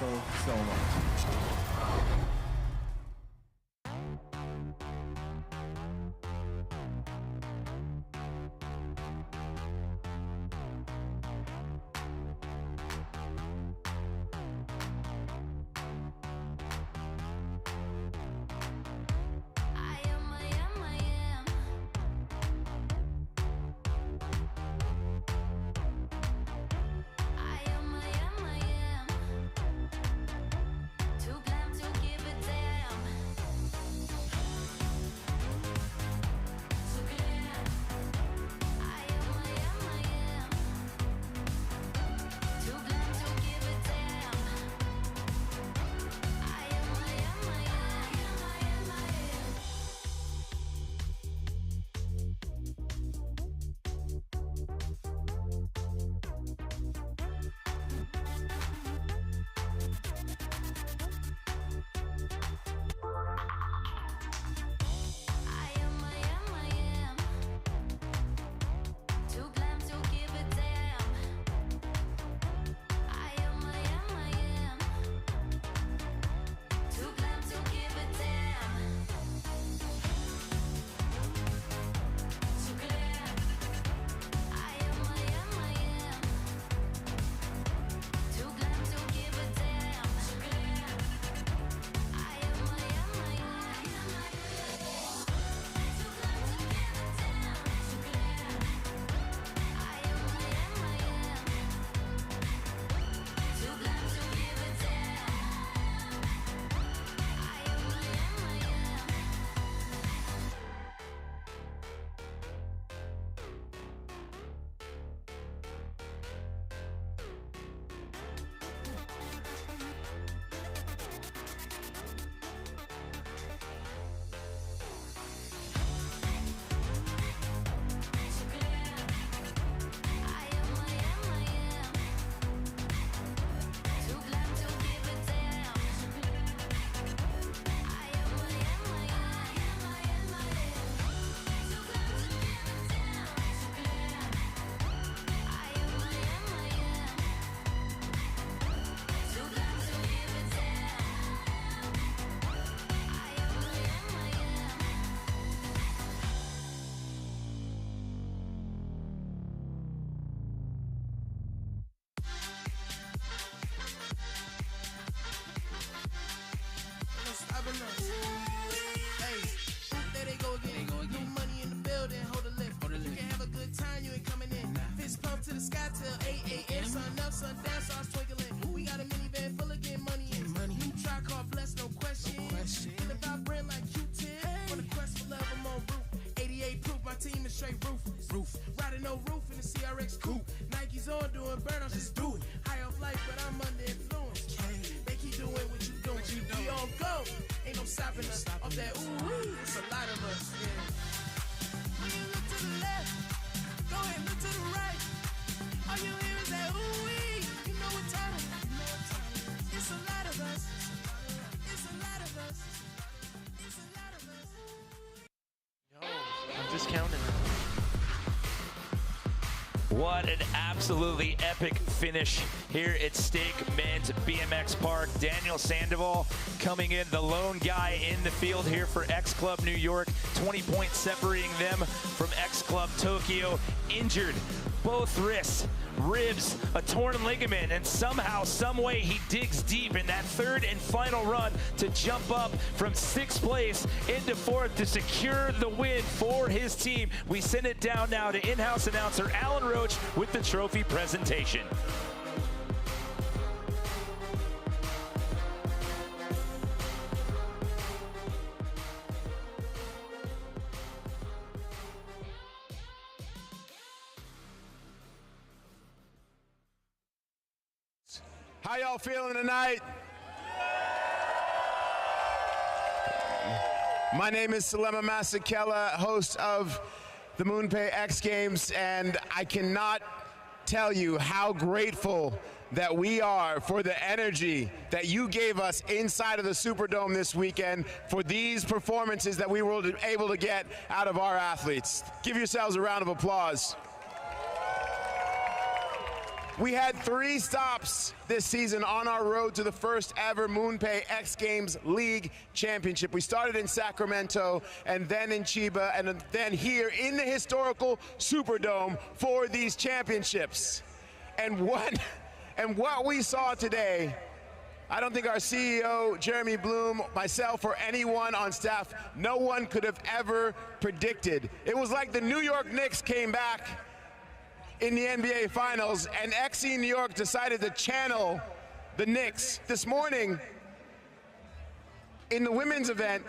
Hey, there they go again. New money in the building, hold a lift. You can have a good time, you ain't coming in. Fist pump to the sky till 8 a.m. Sun up, sun down, stars twinkling. We got a minivan full of getting money in. New try car blessed, no question. Feel about brand like Q-tip. On the quest for love, I'm on roof. 88 proof, my team is straight ruthless. Riding no roof in the CRX coupe. Nike's on, doing burn-ups, just do it. High off life, but I'm under influence. They keep doing what you doing. We on go. Ain't no stopping us. Off that ooh-wee, it's a lot of us. Yeah. When you look to the left, go ahead, look to the right. All you hear is that ooh-wee. You know what time it is. It's a lot of us. It's a lot of us. It's a lot of us. I'm just counting. What an absolutely epic finish here at Stake Men's BMX Park. Daniel Sandoval coming in, the lone guy in the field here for X Club New York. 20 points separating them from X Club Tokyo. Injured both wrists, ribs, a torn ligament, and somehow, some way he digs deep in that third and final run to jump up from 6th place into 4th to secure the win for his team. We send it down now to in-house announcer Alan Roach with the trophy presentation. How y'all feeling tonight? My name is Salema Masekela, host of the MoonPay X Games, and I cannot tell you how grateful that we are for the energy that you gave us inside of the Superdome this weekend for these performances that we were able to get out of our athletes. Give yourselves a round of applause. We had 3 stops this season on our road to the first ever MoonPay X Games League Championship. We started in Sacramento and then in Chiba and then here in the historical Superdome for these championships. And what we saw today, I don't think our CEO, Jeremy Bloom, myself, or anyone on staff, no one could have ever predicted. It was like the New York Knicks came back in the NBA Finals, and XC New York decided to channel the Knicks. This morning, in the women's event,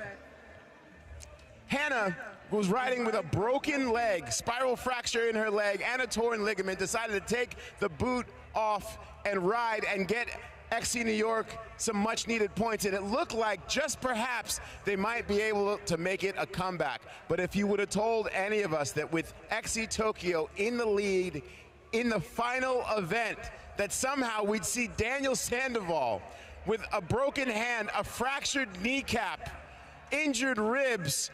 Hannah was riding with a broken leg, spiral fracture in her leg, and a torn ligament, decided to take the boot off and ride and get XC New York some much needed points, and it looked like just perhaps they might be able to make it a comeback. But if you would have told any of us that with XC Tokyo in the lead in the final event, that somehow we'd see Daniel Sandoval with a broken hand, a fractured kneecap, injured ribs.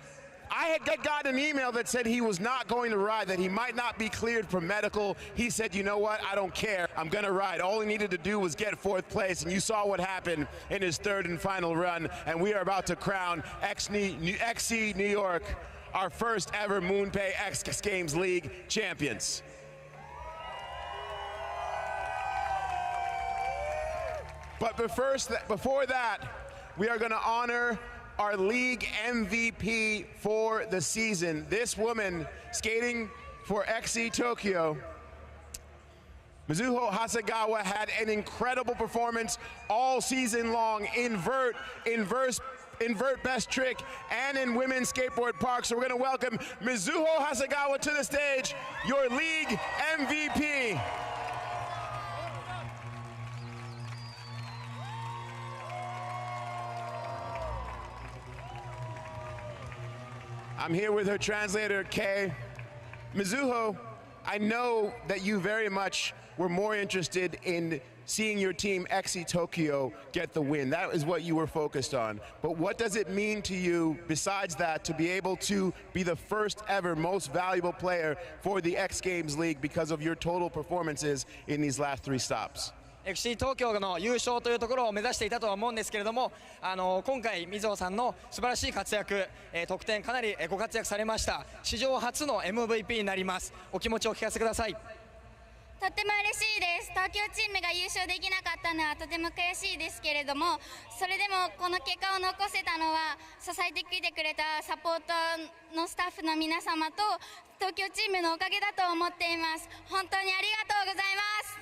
I had gotten an email that said he was not going to ride, that he might not be cleared for medical. He said, you know what, I don't care, I'm gonna ride. All he needed to do was get 4th place, and you saw what happened in his 3rd and final run, and we are about to crown XC New York our first ever MoonPay X Games League champions. But before that, we are gonna honor our league MVP for the season. This woman skating for XC Tokyo, Mizuho Hasegawa, had an incredible performance all season long in vert, best trick, and in women's skateboard park. So we're gonna welcome Mizuho Hasegawa to the stage, your league MVP. I'm here with her translator, Kay. Mizuho, I know that you very much were more interested in seeing your team, XC Tokyo, get the win. That is what you were focused on. But what does it mean to you, besides that, to be able to be the first ever most valuable player for the X Games League because of your total performances in these last 3 stops? XC 東京の優勝というところを目指していたとは思うんですけれども、今回、水尾さんの素晴らしい活躍、得点かなりご活躍されました。史上初の MVP になります。お気持ちをお聞かせください。とっても嬉しいです。東京チームが優勝できなかったのはとても悔しいですけれども、それでもこの結果を残せたのは支えてきてくれたサポートのスタッフの皆様と東京チームのおかげだと思っています。本当にありがとうございます。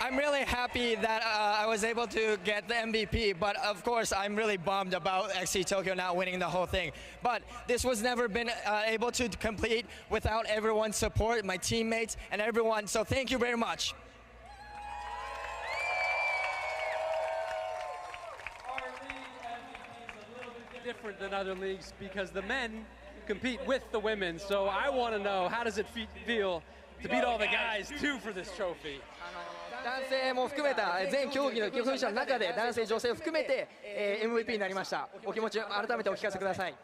I'm really happy that I was able to get the MVP, but of course I'm really bummed about XC Tokyo not winning the whole thing. But this was never been able to complete without everyone's support, my teammates and everyone, so thank you very much. Our league MVP is a little bit different than other leagues because the men compete with the women, so I want to know, how does it feel to beat all the guys too for this trophy? 男性も含めた全競技の競技者の中で男性女性を含めて MVP になりました。お気持ち改めてお聞かせください。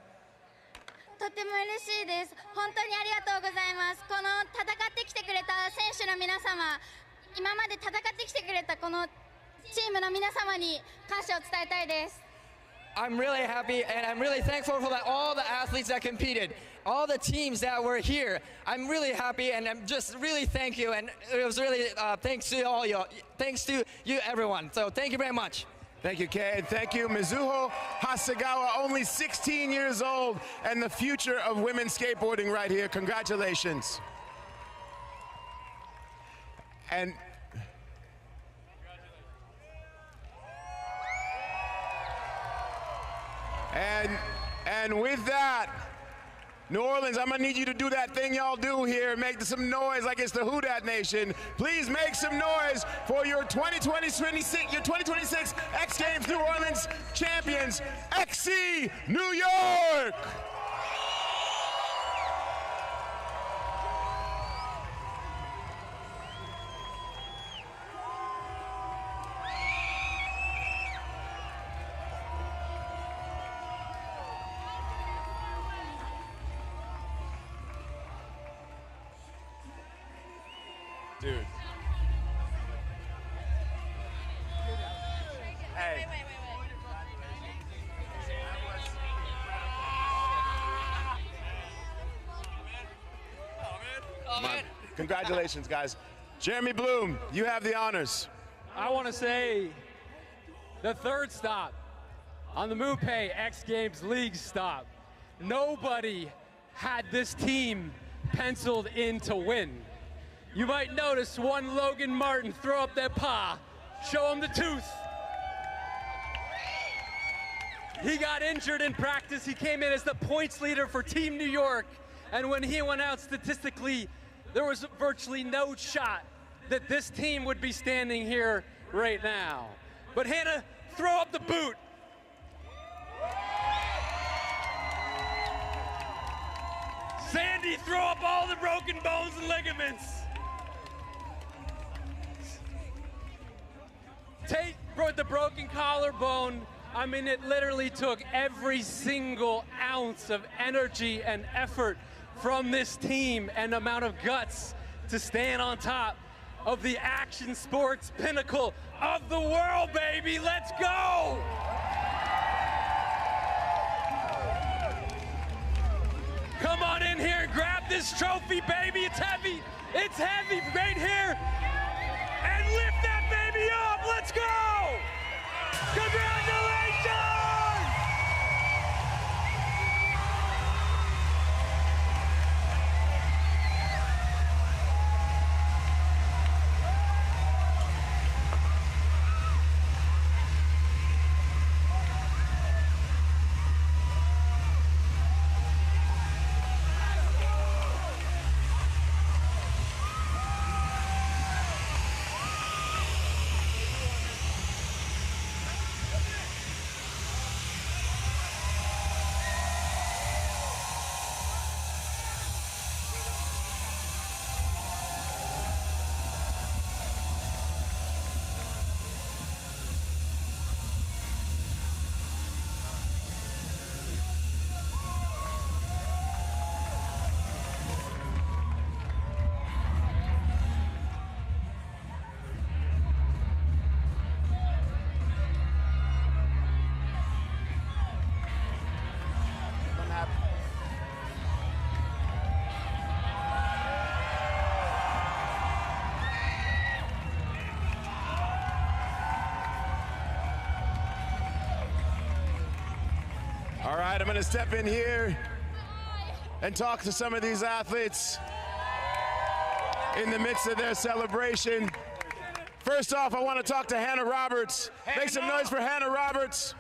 とても嬉しいです。本当にありがとうございます。この戦ってきてくれた選手の皆様、今まで戦ってきてくれたこのチームの皆様に感謝を伝えたいです。I'm really happy and I'm really thankful for all the athletes that competed, all the teams that were here. I'm really happy and I'm just really thank you, and it was really thanks to all you, thanks to you everyone. So thank you very much. Thank you, Kay, and thank you, Mizuho Hasegawa, only 16 years old, and the future of women's skateboarding right here. Congratulations. And with that, New Orleans, I'm gonna need you to do that thing y'all do here, make some noise like it's the Who Dat Nation. Please make some noise for your 2026 X Games New Orleans champions, XC New York! Dude. Hey. Come on. Congratulations, guys. Jeremy Bloom, you have the honors. I want to say the third stop on the MoonPay X Games League stop. Nobody had this team penciled in to win. You might notice one Logan Martin throw up that paw, show him the tooth. He got injured in practice. He came in as the points leader for Team New York. And when he went out statistically, there was virtually no shot that this team would be standing here right now. But Hannah, throw up the boot. Sandy, throw up all the broken bones and ligaments. Tate brought the broken collarbone. I mean, it literally took every single ounce of energy and effort from this team and amount of guts to stand on top of the action sports pinnacle of the world, baby. Let's go! Come on in here and grab this trophy, baby. It's heavy. It's heavy right here. And lift that baby up. Let's go! Congratulations! All right, I'm going to step in here and talk to some of these athletes in the midst of their celebration. First off, I want to talk to Hannah Roberts. Make some noise for Hannah Roberts.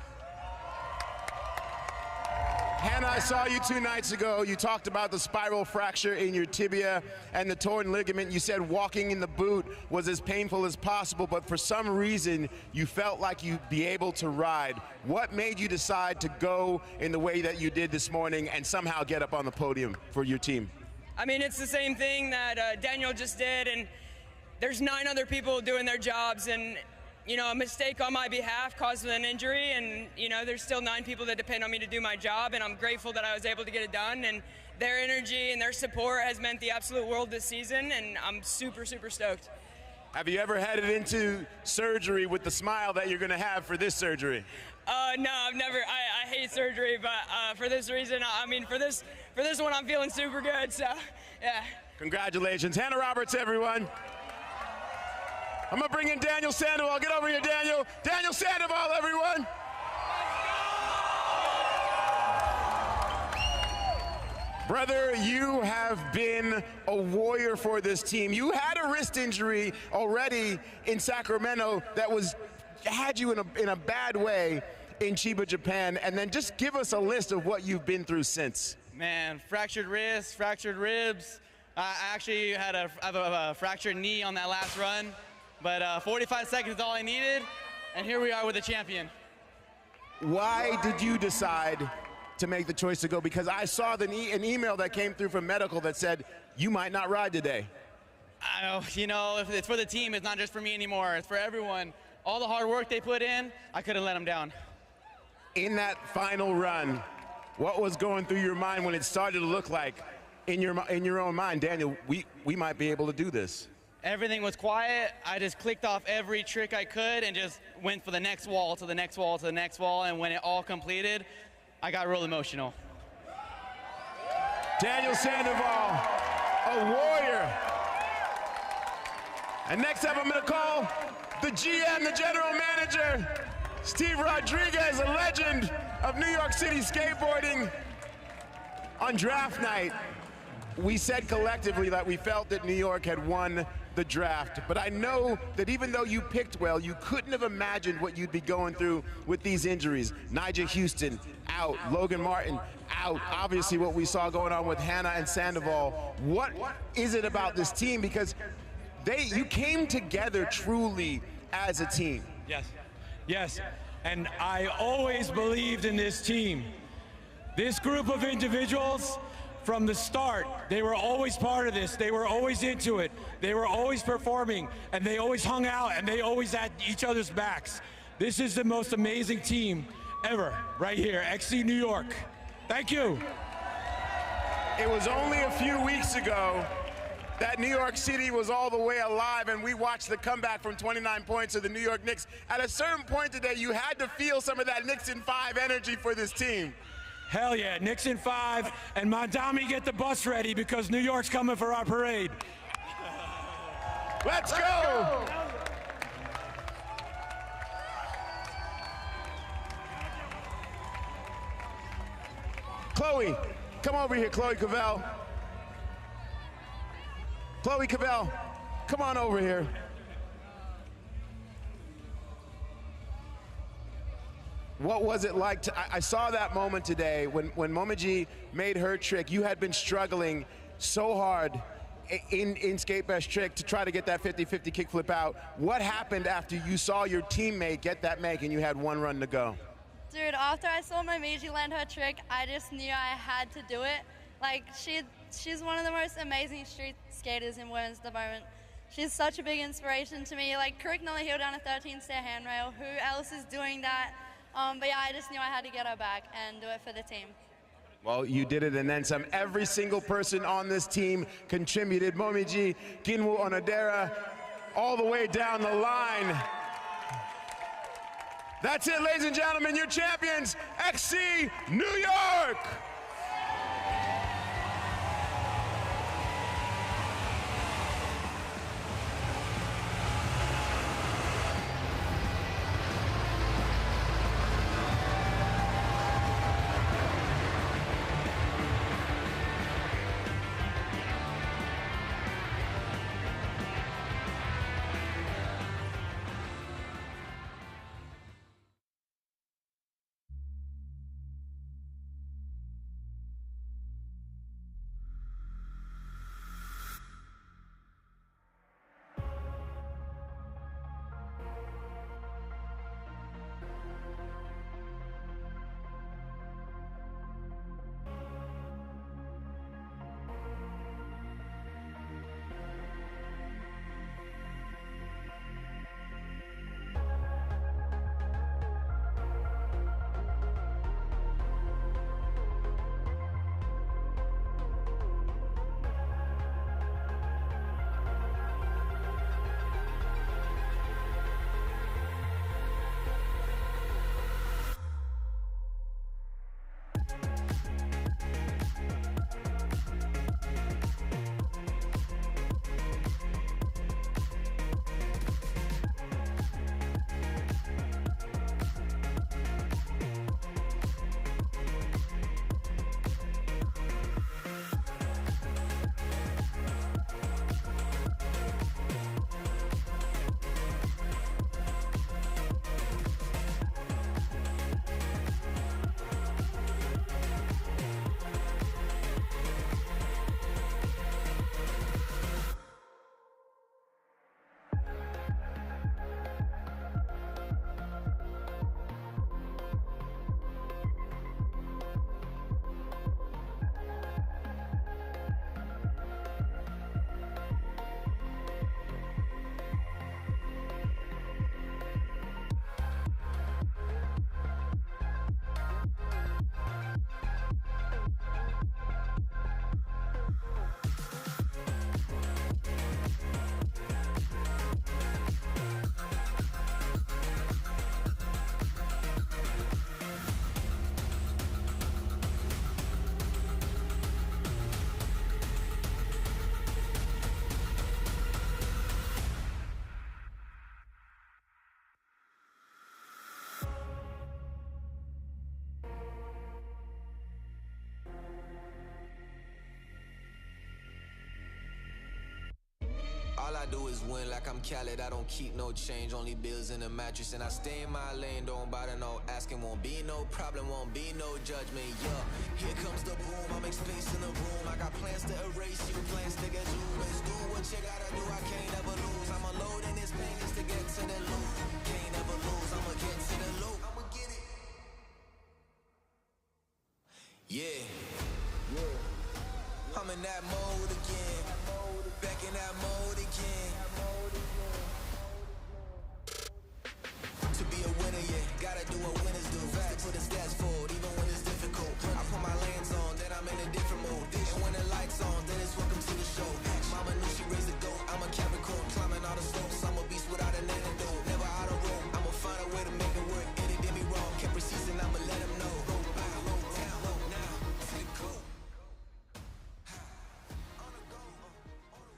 Hannah, I saw you 2 nights ago. You talked about the spiral fracture in your tibia and the torn ligament. You said walking in the boot was as painful as possible, but for some reason, you felt like you'd be able to ride. What made you decide to go in the way that you did this morning and somehow get up on the podium for your team? I mean, it's the same thing that Daniel just did, and there's 9 other people doing their jobs, and you know, a mistake on my behalf caused an injury, and you know, there's still 9 people that depend on me to do my job, and I'm grateful that I was able to get it done, and their energy and their support has meant the absolute world this season, and I'm super, super stoked. Have you ever headed into surgery with the smile that you're gonna have for this surgery? No, I've never. I hate surgery, but for this reason, I mean, for this one, I'm feeling super good. So, yeah. Congratulations, Hannah Roberts, everyone. I'm gonna bring in Daniel Sandoval. Get over here, Daniel. Daniel Sandoval, everyone. Brother, you have been a warrior for this team. You had a wrist injury already in Sacramento that had you in a bad way in Chiba, Japan, and then just give us a list of what you've been through since. Man, fractured wrist, fractured ribs. I actually have a fractured knee on that last run, but 45 seconds is all I needed, and here we are with a champion. Why did you decide to make the choice to go? Because I saw an email that came through from medical that said you might not ride today. You know, if it's for the team, it's not just for me anymore. It's for everyone. All the hard work they put in, I couldn't let them down. In that final run, what was going through your mind when it started to look like, in your own mind, Daniel, we might be able to do this? everything was quiet. I just clicked off every trick I could and just went for the next wall to the next wall to the next wall. And when it all completed, I got real emotional. Daniel Sandoval, a warrior. And next up, I'm going to call the GM, the general manager, Steve Rodriguez, a legend of New York City skateboarding. On draft night, we said collectively that we felt that New York had won the draft, but I know that even though you picked well, you couldn't have imagined what you'd be going through with these injuries. Nigel Houston out, Logan Martin out, obviously what we saw going on with Hannah and Sandoval. What is it about this team? Because you came together truly as a team. Yes, and I always believed in this team. This group of individuals, from the start, they were always part of this. They were always into it. They were always performing, and they always hung out, and they always had each other's backs. This is the most amazing team ever, right here, XC New York. Thank you. It was only a few weeks ago that New York City was all the way alive, and we watched the comeback from 29 points of the New York Knicks. At a certain point today, you had to feel some of that Knicks in 5 energy for this team. Hell yeah, Knicks in 5, and Mondami, get the bus ready because New York's coming for our parade. Let's go! Chloe, come over here, Chloe Cavell. Chloe Cavell, come on over here. What was it like I saw that moment today when Momiji made her trick. You had been struggling so hard in Skate Bash trick to try to get that 50-50 kickflip out. What happened after you saw your teammate get that make and you had 1 run to go? Dude, after I saw my Meiji land her trick, I just knew I had to do it. Like, she's one of the most amazing street skaters in women's at the moment. She's such a big inspiration to me. Like, Karik Hill down a 13-stair handrail. Who else is doing that? But yeah, I just knew I had to get her back and do it for the team. Well, you did it and then some. Every single person on this team contributed. Momiji, Ginwu Onodera, all the way down the line. That's it, ladies and gentlemen, your champions, XC New York! All I do is win like I'm Khaled. I don't keep no change, only bills in the mattress. And I stay in my lane, don't bother no asking. Won't be no problem, won't be no judgment, yeah. Here comes the boom, I make space in the room. I got plans to erase you, plans to get you. Let's do what you gotta do, I can't ever lose. I'ma load in this pain just to get to the loop. Can't ever lose, I'ma get to the loop. I'ma get it. Yeah. I'm in that mode again. Back in that mode again. To be a winner, yeah, gotta do what winners do. To put the stats forward, even when it's difficult. I put my lands on, then I'm in a different mode. And when the lights on, then it's welcome to the show. Mama knew she raised a goat, I'm a Capricorn. Climbing all the slopes, I'm a beast without an antidote. Never out of road, I'ma find a way to make it work. And it did me wrong, kept persisting, I'ma let him know.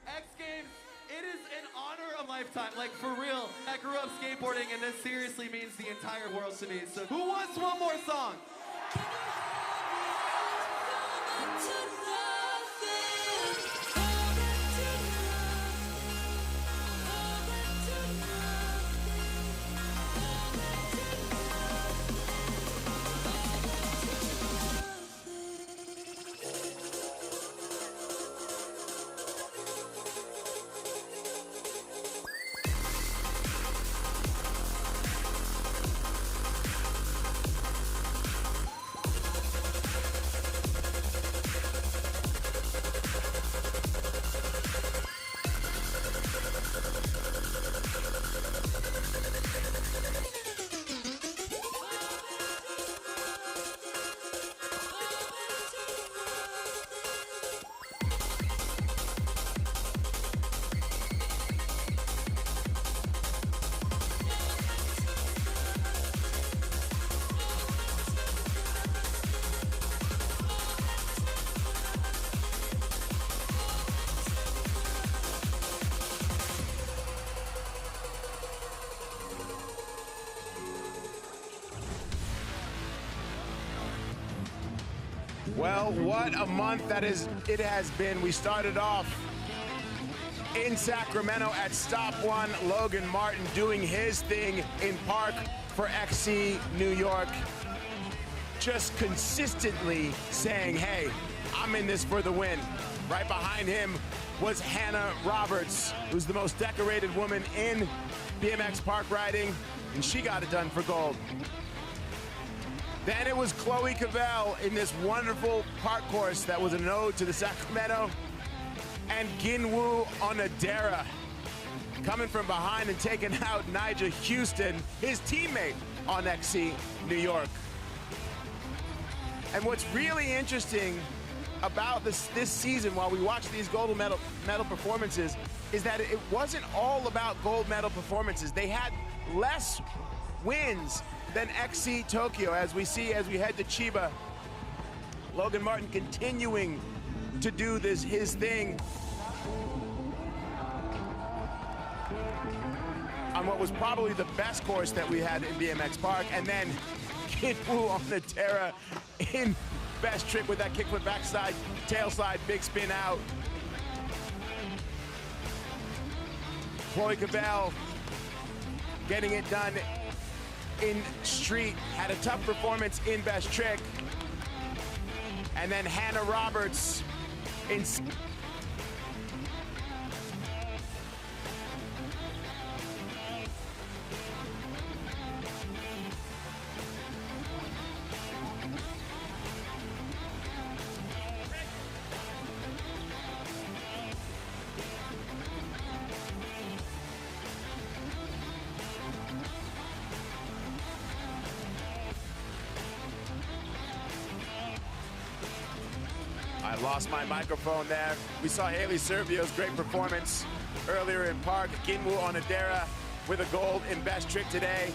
X Games, it is an honor of a lifetime, like for real. I grew up skateboarding and this seriously means the entire world to me. So who wants one more song? Well, what a month it has been. We started off in Sacramento at Stop 1. Logan Martin doing his thing in park for XC New York. Just consistently saying, hey, I'm in this for the win. Right behind him was Hannah Roberts, who's the most decorated woman in BMX park riding, and she got it done for gold. Then it was Chloe Cavell in this wonderful park course that was an ode to the Sacramento, and Ginwoo Onodera coming from behind and taking out Nigel Houston, his teammate on XC New York. And what's really interesting about this season while we watch these gold medal performances is that it wasn't all about gold medal performances. They had less wins than XC Tokyo, as we head to Chiba. Logan Martin continuing to do his thing on what was probably the best course that we had in BMX Park, and then Ginwoo Onodera in best trick with that kickflip backside, tail slide, big spin out. Chloe Cavell getting it done in street, had a tough performance in best trick. And then Hannah Roberts in I lost my microphone there. We saw Haley Servio's great performance earlier in park. Ginwoo Onodera with a gold in best trick today.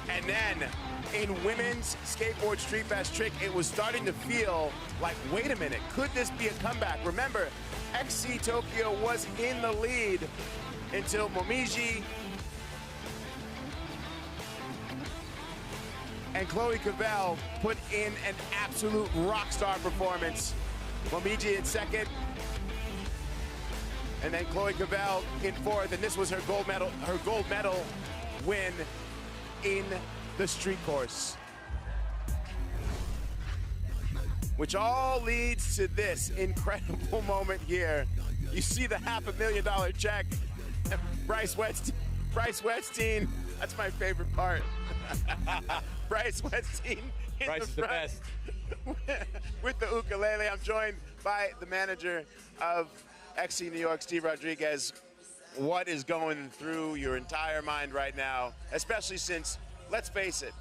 And then in women's skateboard street best trick, it was starting to feel like, wait a minute, could this be a comeback? Remember, XC Tokyo was in the lead until Momiji and Chloe Cavell put in an absolute rock star performance. Momiji in second, and then Chloe Cavell in fourth, and this was her gold medal win in the street course. Which all leads to this incredible moment here. You see the $500,000 check. Bryce Wetstein, that's my favorite part. Bryce Wetstein in Bryce the is the front best. with the ukulele. I'm joined by the manager of XC New York, Steve Rodriguez. What is going through your entire mind right now, especially since, let's face it,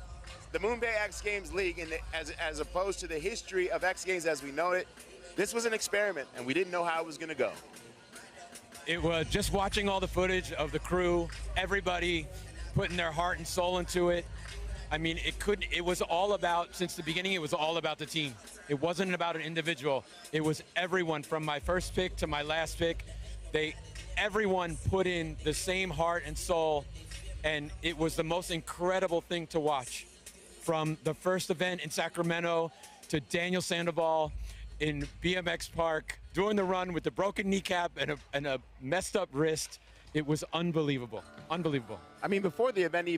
the MoonPay X Games League, as opposed to the history of X Games as we know it, this was an experiment, and we didn't know how it was going to go. It was just watching all the footage of the crew, everybody putting their heart and soul into it. I mean, it was all about, since the beginning, it was all about the team. It wasn't about an individual. It was everyone from my first pick to my last pick. Everyone put in the same heart and soul, and it was the most incredible thing to watch. From the first event in Sacramento to Daniel Sandoval in BMX Park, doing the run with the broken kneecap and a messed up wrist. It was unbelievable, unbelievable. I mean, before the event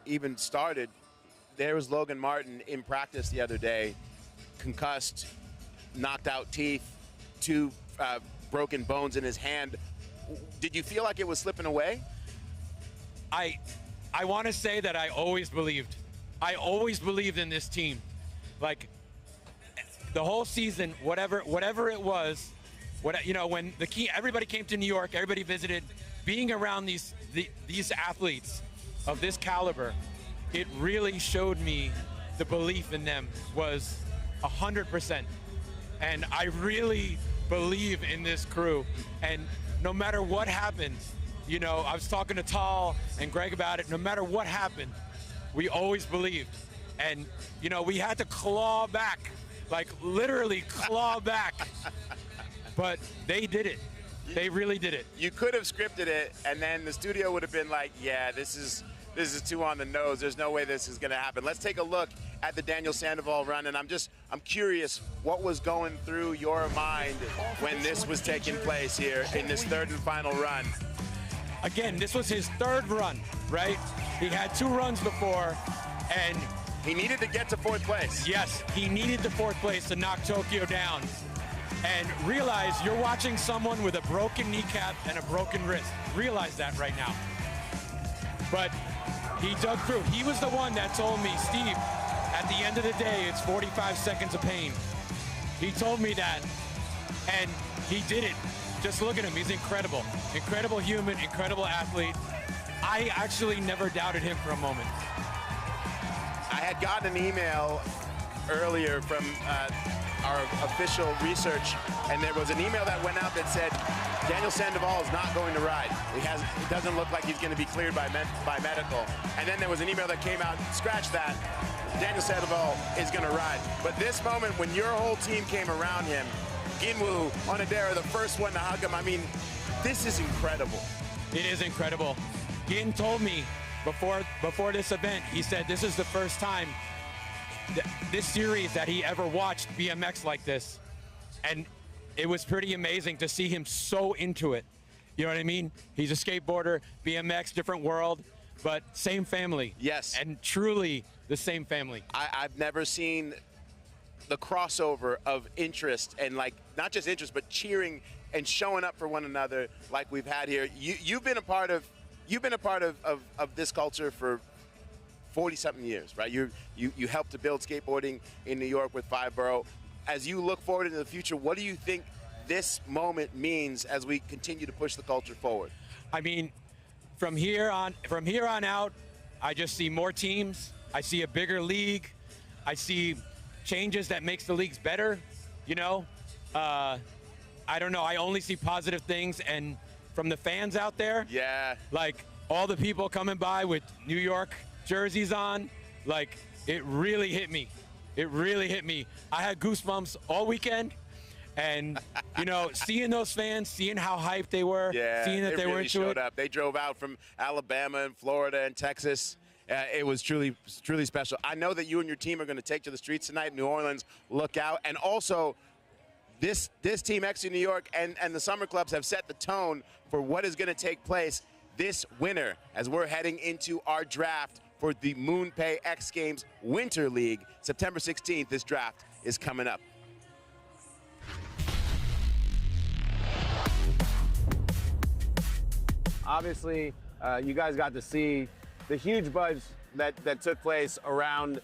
even started, there was Logan Martin in practice the other day, concussed, knocked out teeth, 2 broken bones in his hand. Did you feel like it was slipping away? I want to say that I always believed. I always believed in this team. Like, the whole season, whatever it was, when everybody came to New York, everybody visited, being around these athletes of this caliber, it really showed me the belief in them was 100%. And I really believe in this crew. And no matter what happened, I was talking to Tal and Greg about it, no matter what happened, we always believed. And, we had to claw back, like literally claw back. But they did it. They really did it. You could have scripted it, and then the studio would have been like, yeah, this is too on the nose. There's no way this is going to happen. Let's take a look at the Daniel Sandoval run, and I'm curious what was going through your mind when this was taking place here in this third and final run. Again, this was his third run, right? He had 2 runs before, and he needed to get to 4th place. Yes, he needed the 4th place to knock Tokyo down. And realize you're watching someone with a broken kneecap and a broken wrist. Realize that right now. But he dug through. He was the one that told me, Steve, at the end of the day, it's 45 seconds of pain. He told me that, and he did it. Just look at him. He's incredible. Incredible human, incredible athlete. I actually never doubted him for a moment. I had gotten an email earlier from our official research, and there was an email that went out that said Daniel Sandoval is not going to ride. It doesn't look like he's going to be cleared by medical. And then there was an email that came out, scratch that, Daniel Sandoval is going to ride. But this moment, when your whole team came around him, Ginwoo, Onodera, the first one to hug him, I mean, this is incredible. It is incredible. Gin told me before this event, he said this is the first time this series that he ever watched BMX like this. And it was pretty amazing to see him so into it. You know what I mean? He's a skateboarder, BMX, different world, but same family. Yes. And truly the same family. I've never seen the crossover of interest and, like, not just interest, but cheering and showing up for one another like we've had here. You've been a part of this culture for 40-something years, right? You helped to build skateboarding in New York with Five Borough. As you look forward into the future, what do you think this moment means as we continue to push the culture forward? I mean, from here on out, I just see more teams. I see a bigger league. I see changes that makes the leagues better. I don't know. I only see positive things, and from the fans out there, yeah, like all the people coming by with New York jerseys on, like it really hit me. It really hit me. I had goosebumps all weekend, and seeing those fans, seeing how hyped they were, seeing that they really were into showed it. up. They drove out from Alabama and Florida and Texas. It was truly special. I know that you and your team are going to take to the streets tonight in New Orleans. Look out. And also, This team, XU New York, and the summer clubs have set the tone for what is going to take place this winter as we're heading into our draft for the MoonPay X Games Winter League. September 16th, this draft is coming up. Obviously, you guys got to see the huge buzz that took place around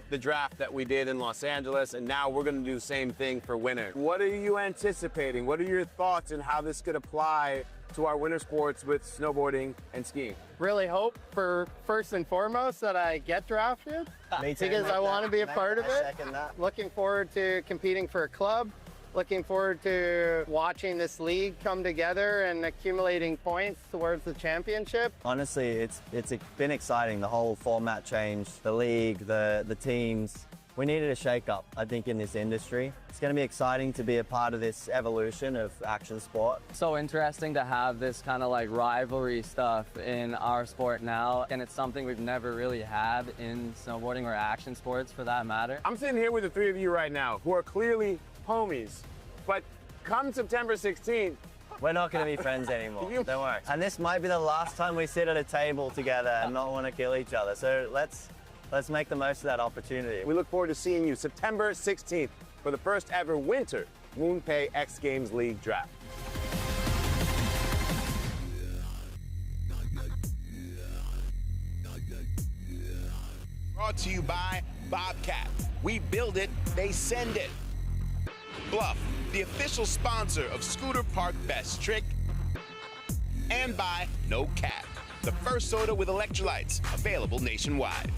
the draft that we did in Los Angeles, and now we're going to do the same thing for winter. What are you anticipating? What are your thoughts on how this could apply to our winter sports with snowboarding and skiing? Really hope for first and foremost that I get drafted Me too. because I want to be a part of it. Second that. Looking forward to competing for a club. Looking forward to watching this league come together and accumulating points towards the championship. Honestly, it's been exciting. The whole format change, the league, the teams. We needed a shake-up, I think, in this industry. It's going to be exciting to be a part of this evolution of action sport. So interesting to have this kind of like rivalry stuff in our sport now, and it's something we've never really had in snowboarding or action sports for that matter. I'm sitting here with the three of you right now who are clearly homies, but come September 16th, We're not going to be friends anymore, don't worry. And this might be the last time we sit at a table together and not want to kill each other. So let's make the most of that opportunity. we look forward to seeing you September 16th for the first ever winter MoonPay X Games League draft. Brought to you by Bobcat. We build it, they send it. Bluff, the official sponsor of Scooter Park Best Trick. And by No Cap, the first soda with electrolytes, available nationwide.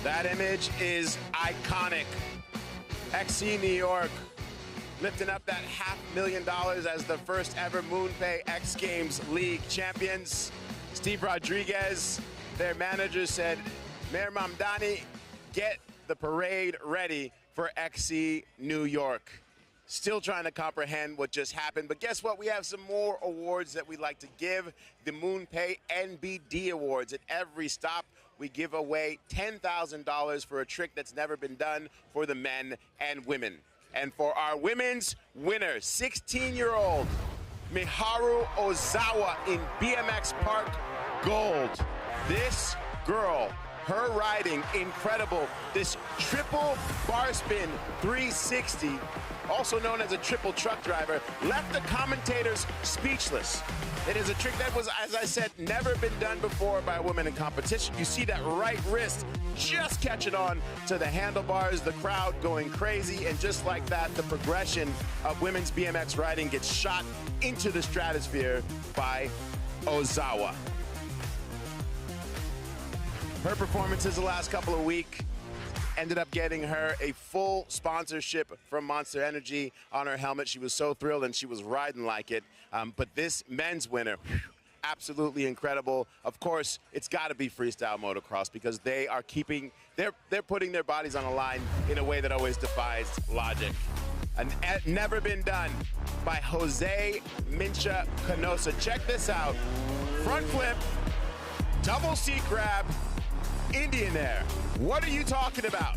That image is iconic. XC New York lifting up that $500,000 as the first ever MoonPay X Games League champions. Steve Rodriguez, their manager, said, Mayor Mamdani, get the parade ready for XC New York. Still trying to comprehend what just happened, but guess what? We have some more awards that we'd like to give. The MoonPay NBD Awards. At every stop, we give away $10,000 for a trick that's never been done for the men and women. And for our women's winner, 16-year-old Miharu Ozawa in BMX Park Gold. This girl, her riding, incredible. This triple bar spin 360, also known as a triple truck driver, left the commentators speechless. It is a trick that was, as I said, never been done before by a woman in competition. You see that right wrist just catching on to the handlebars, the crowd going crazy, and just like that, the progression of women's BMX riding gets shot into the stratosphere by Ozawa. Her performances the last couple of weeks ended up getting her a full sponsorship from Monster Energy on her helmet. She was so thrilled, and she was riding like it. But this men's winner, absolutely incredible. Of course, it's got to be freestyle motocross because they are they're putting their bodies on a line in a way that always defies logic. And never been done by Jose Mincha Canosa. Check this out. Front flip, double seat grab, Indian air. What are you talking about?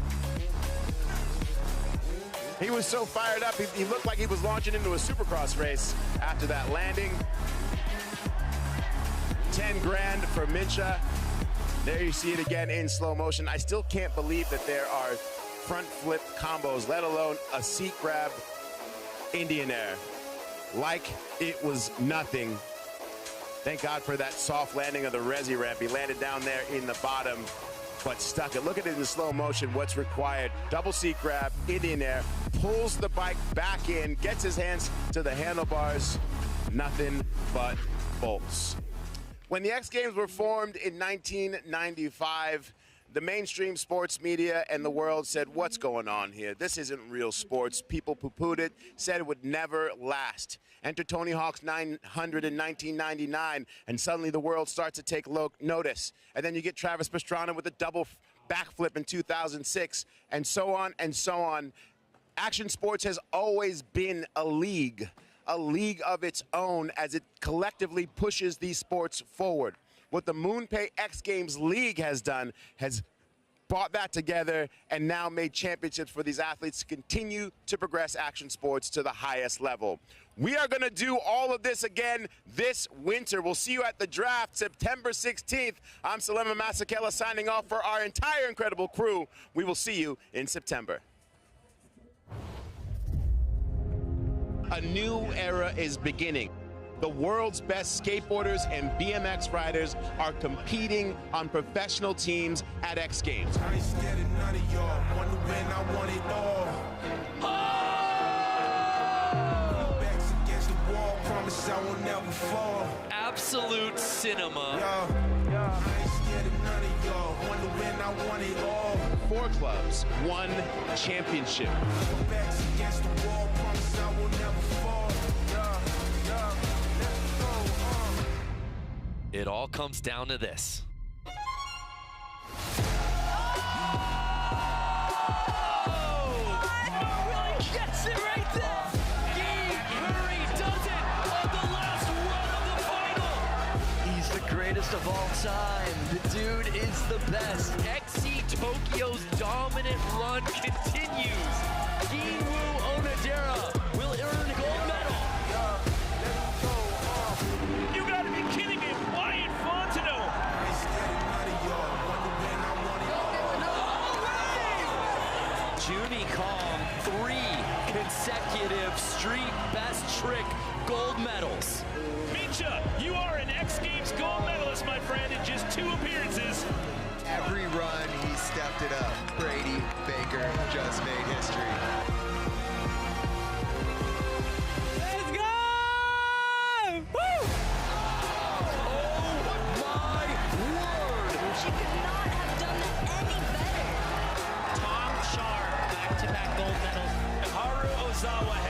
He was so fired up, he looked like he was launching into a supercross race after that landing. 10 grand for Mincha. There you see it again in slow motion. I still can't believe that there are front flip combos, let alone a seat grab Indian air. Like it was nothing. Thank God for that soft landing of the Resi ramp. He landed down there in the bottom, but stuck it. Look at it in slow motion, what's required. Double seat grab, Indian air, pulls the bike back in, gets his hands to the handlebars. Nothing but bolts. When the X Games were formed in 1995, the mainstream sports media and the world said, what's going on here? This isn't real sports. People poo-pooed it, said it would never last. Enter Tony Hawk's 900 in 1999, and suddenly the world starts to take notice. And then you get Travis Pastrana with a double backflip in 2006, and so on and so on. Action sports has always been a league of its own as it collectively pushes these sports forward. What the MoonPay X Games League has done has brought that together and now made championships for these athletes to continue to progress action sports to the highest level. We are going to do all of this again this winter. We'll see you at the draft September 16th. I'm Salema Masakela signing off for our entire incredible crew. We will see you in September. A new era is beginning. The world's best skateboarders and BMX riders are competing on professional teams at X Games. I ain't scared of none of y'all. Want to win, I want it all. Oh! Backs against the wall, promise I will never fall. Absolute cinema. I ain't scared of none of y'all. Want to win, I want it all. 4 clubs, 1 championship. Backs against the wall, promise I will never fall. It all comes down to this. Gets it right there. Gabe Murray does it on the last run of the final. He's the greatest of all time. The dude is the best. XC Tokyo's dominant run continues. Ginwoo Onodera will earn gold medal. You gotta be kidding me, Wyatt Fontenot. Junie Kong, 3 consecutive street best trick gold medals. Mincha, you are an X Games gold medalist, my friend, in just 2 appearances. Every run, he stepped it up. Brady Baker just made history. Let's go! Woo! Oh my word! She could not have done that any better. Tozawa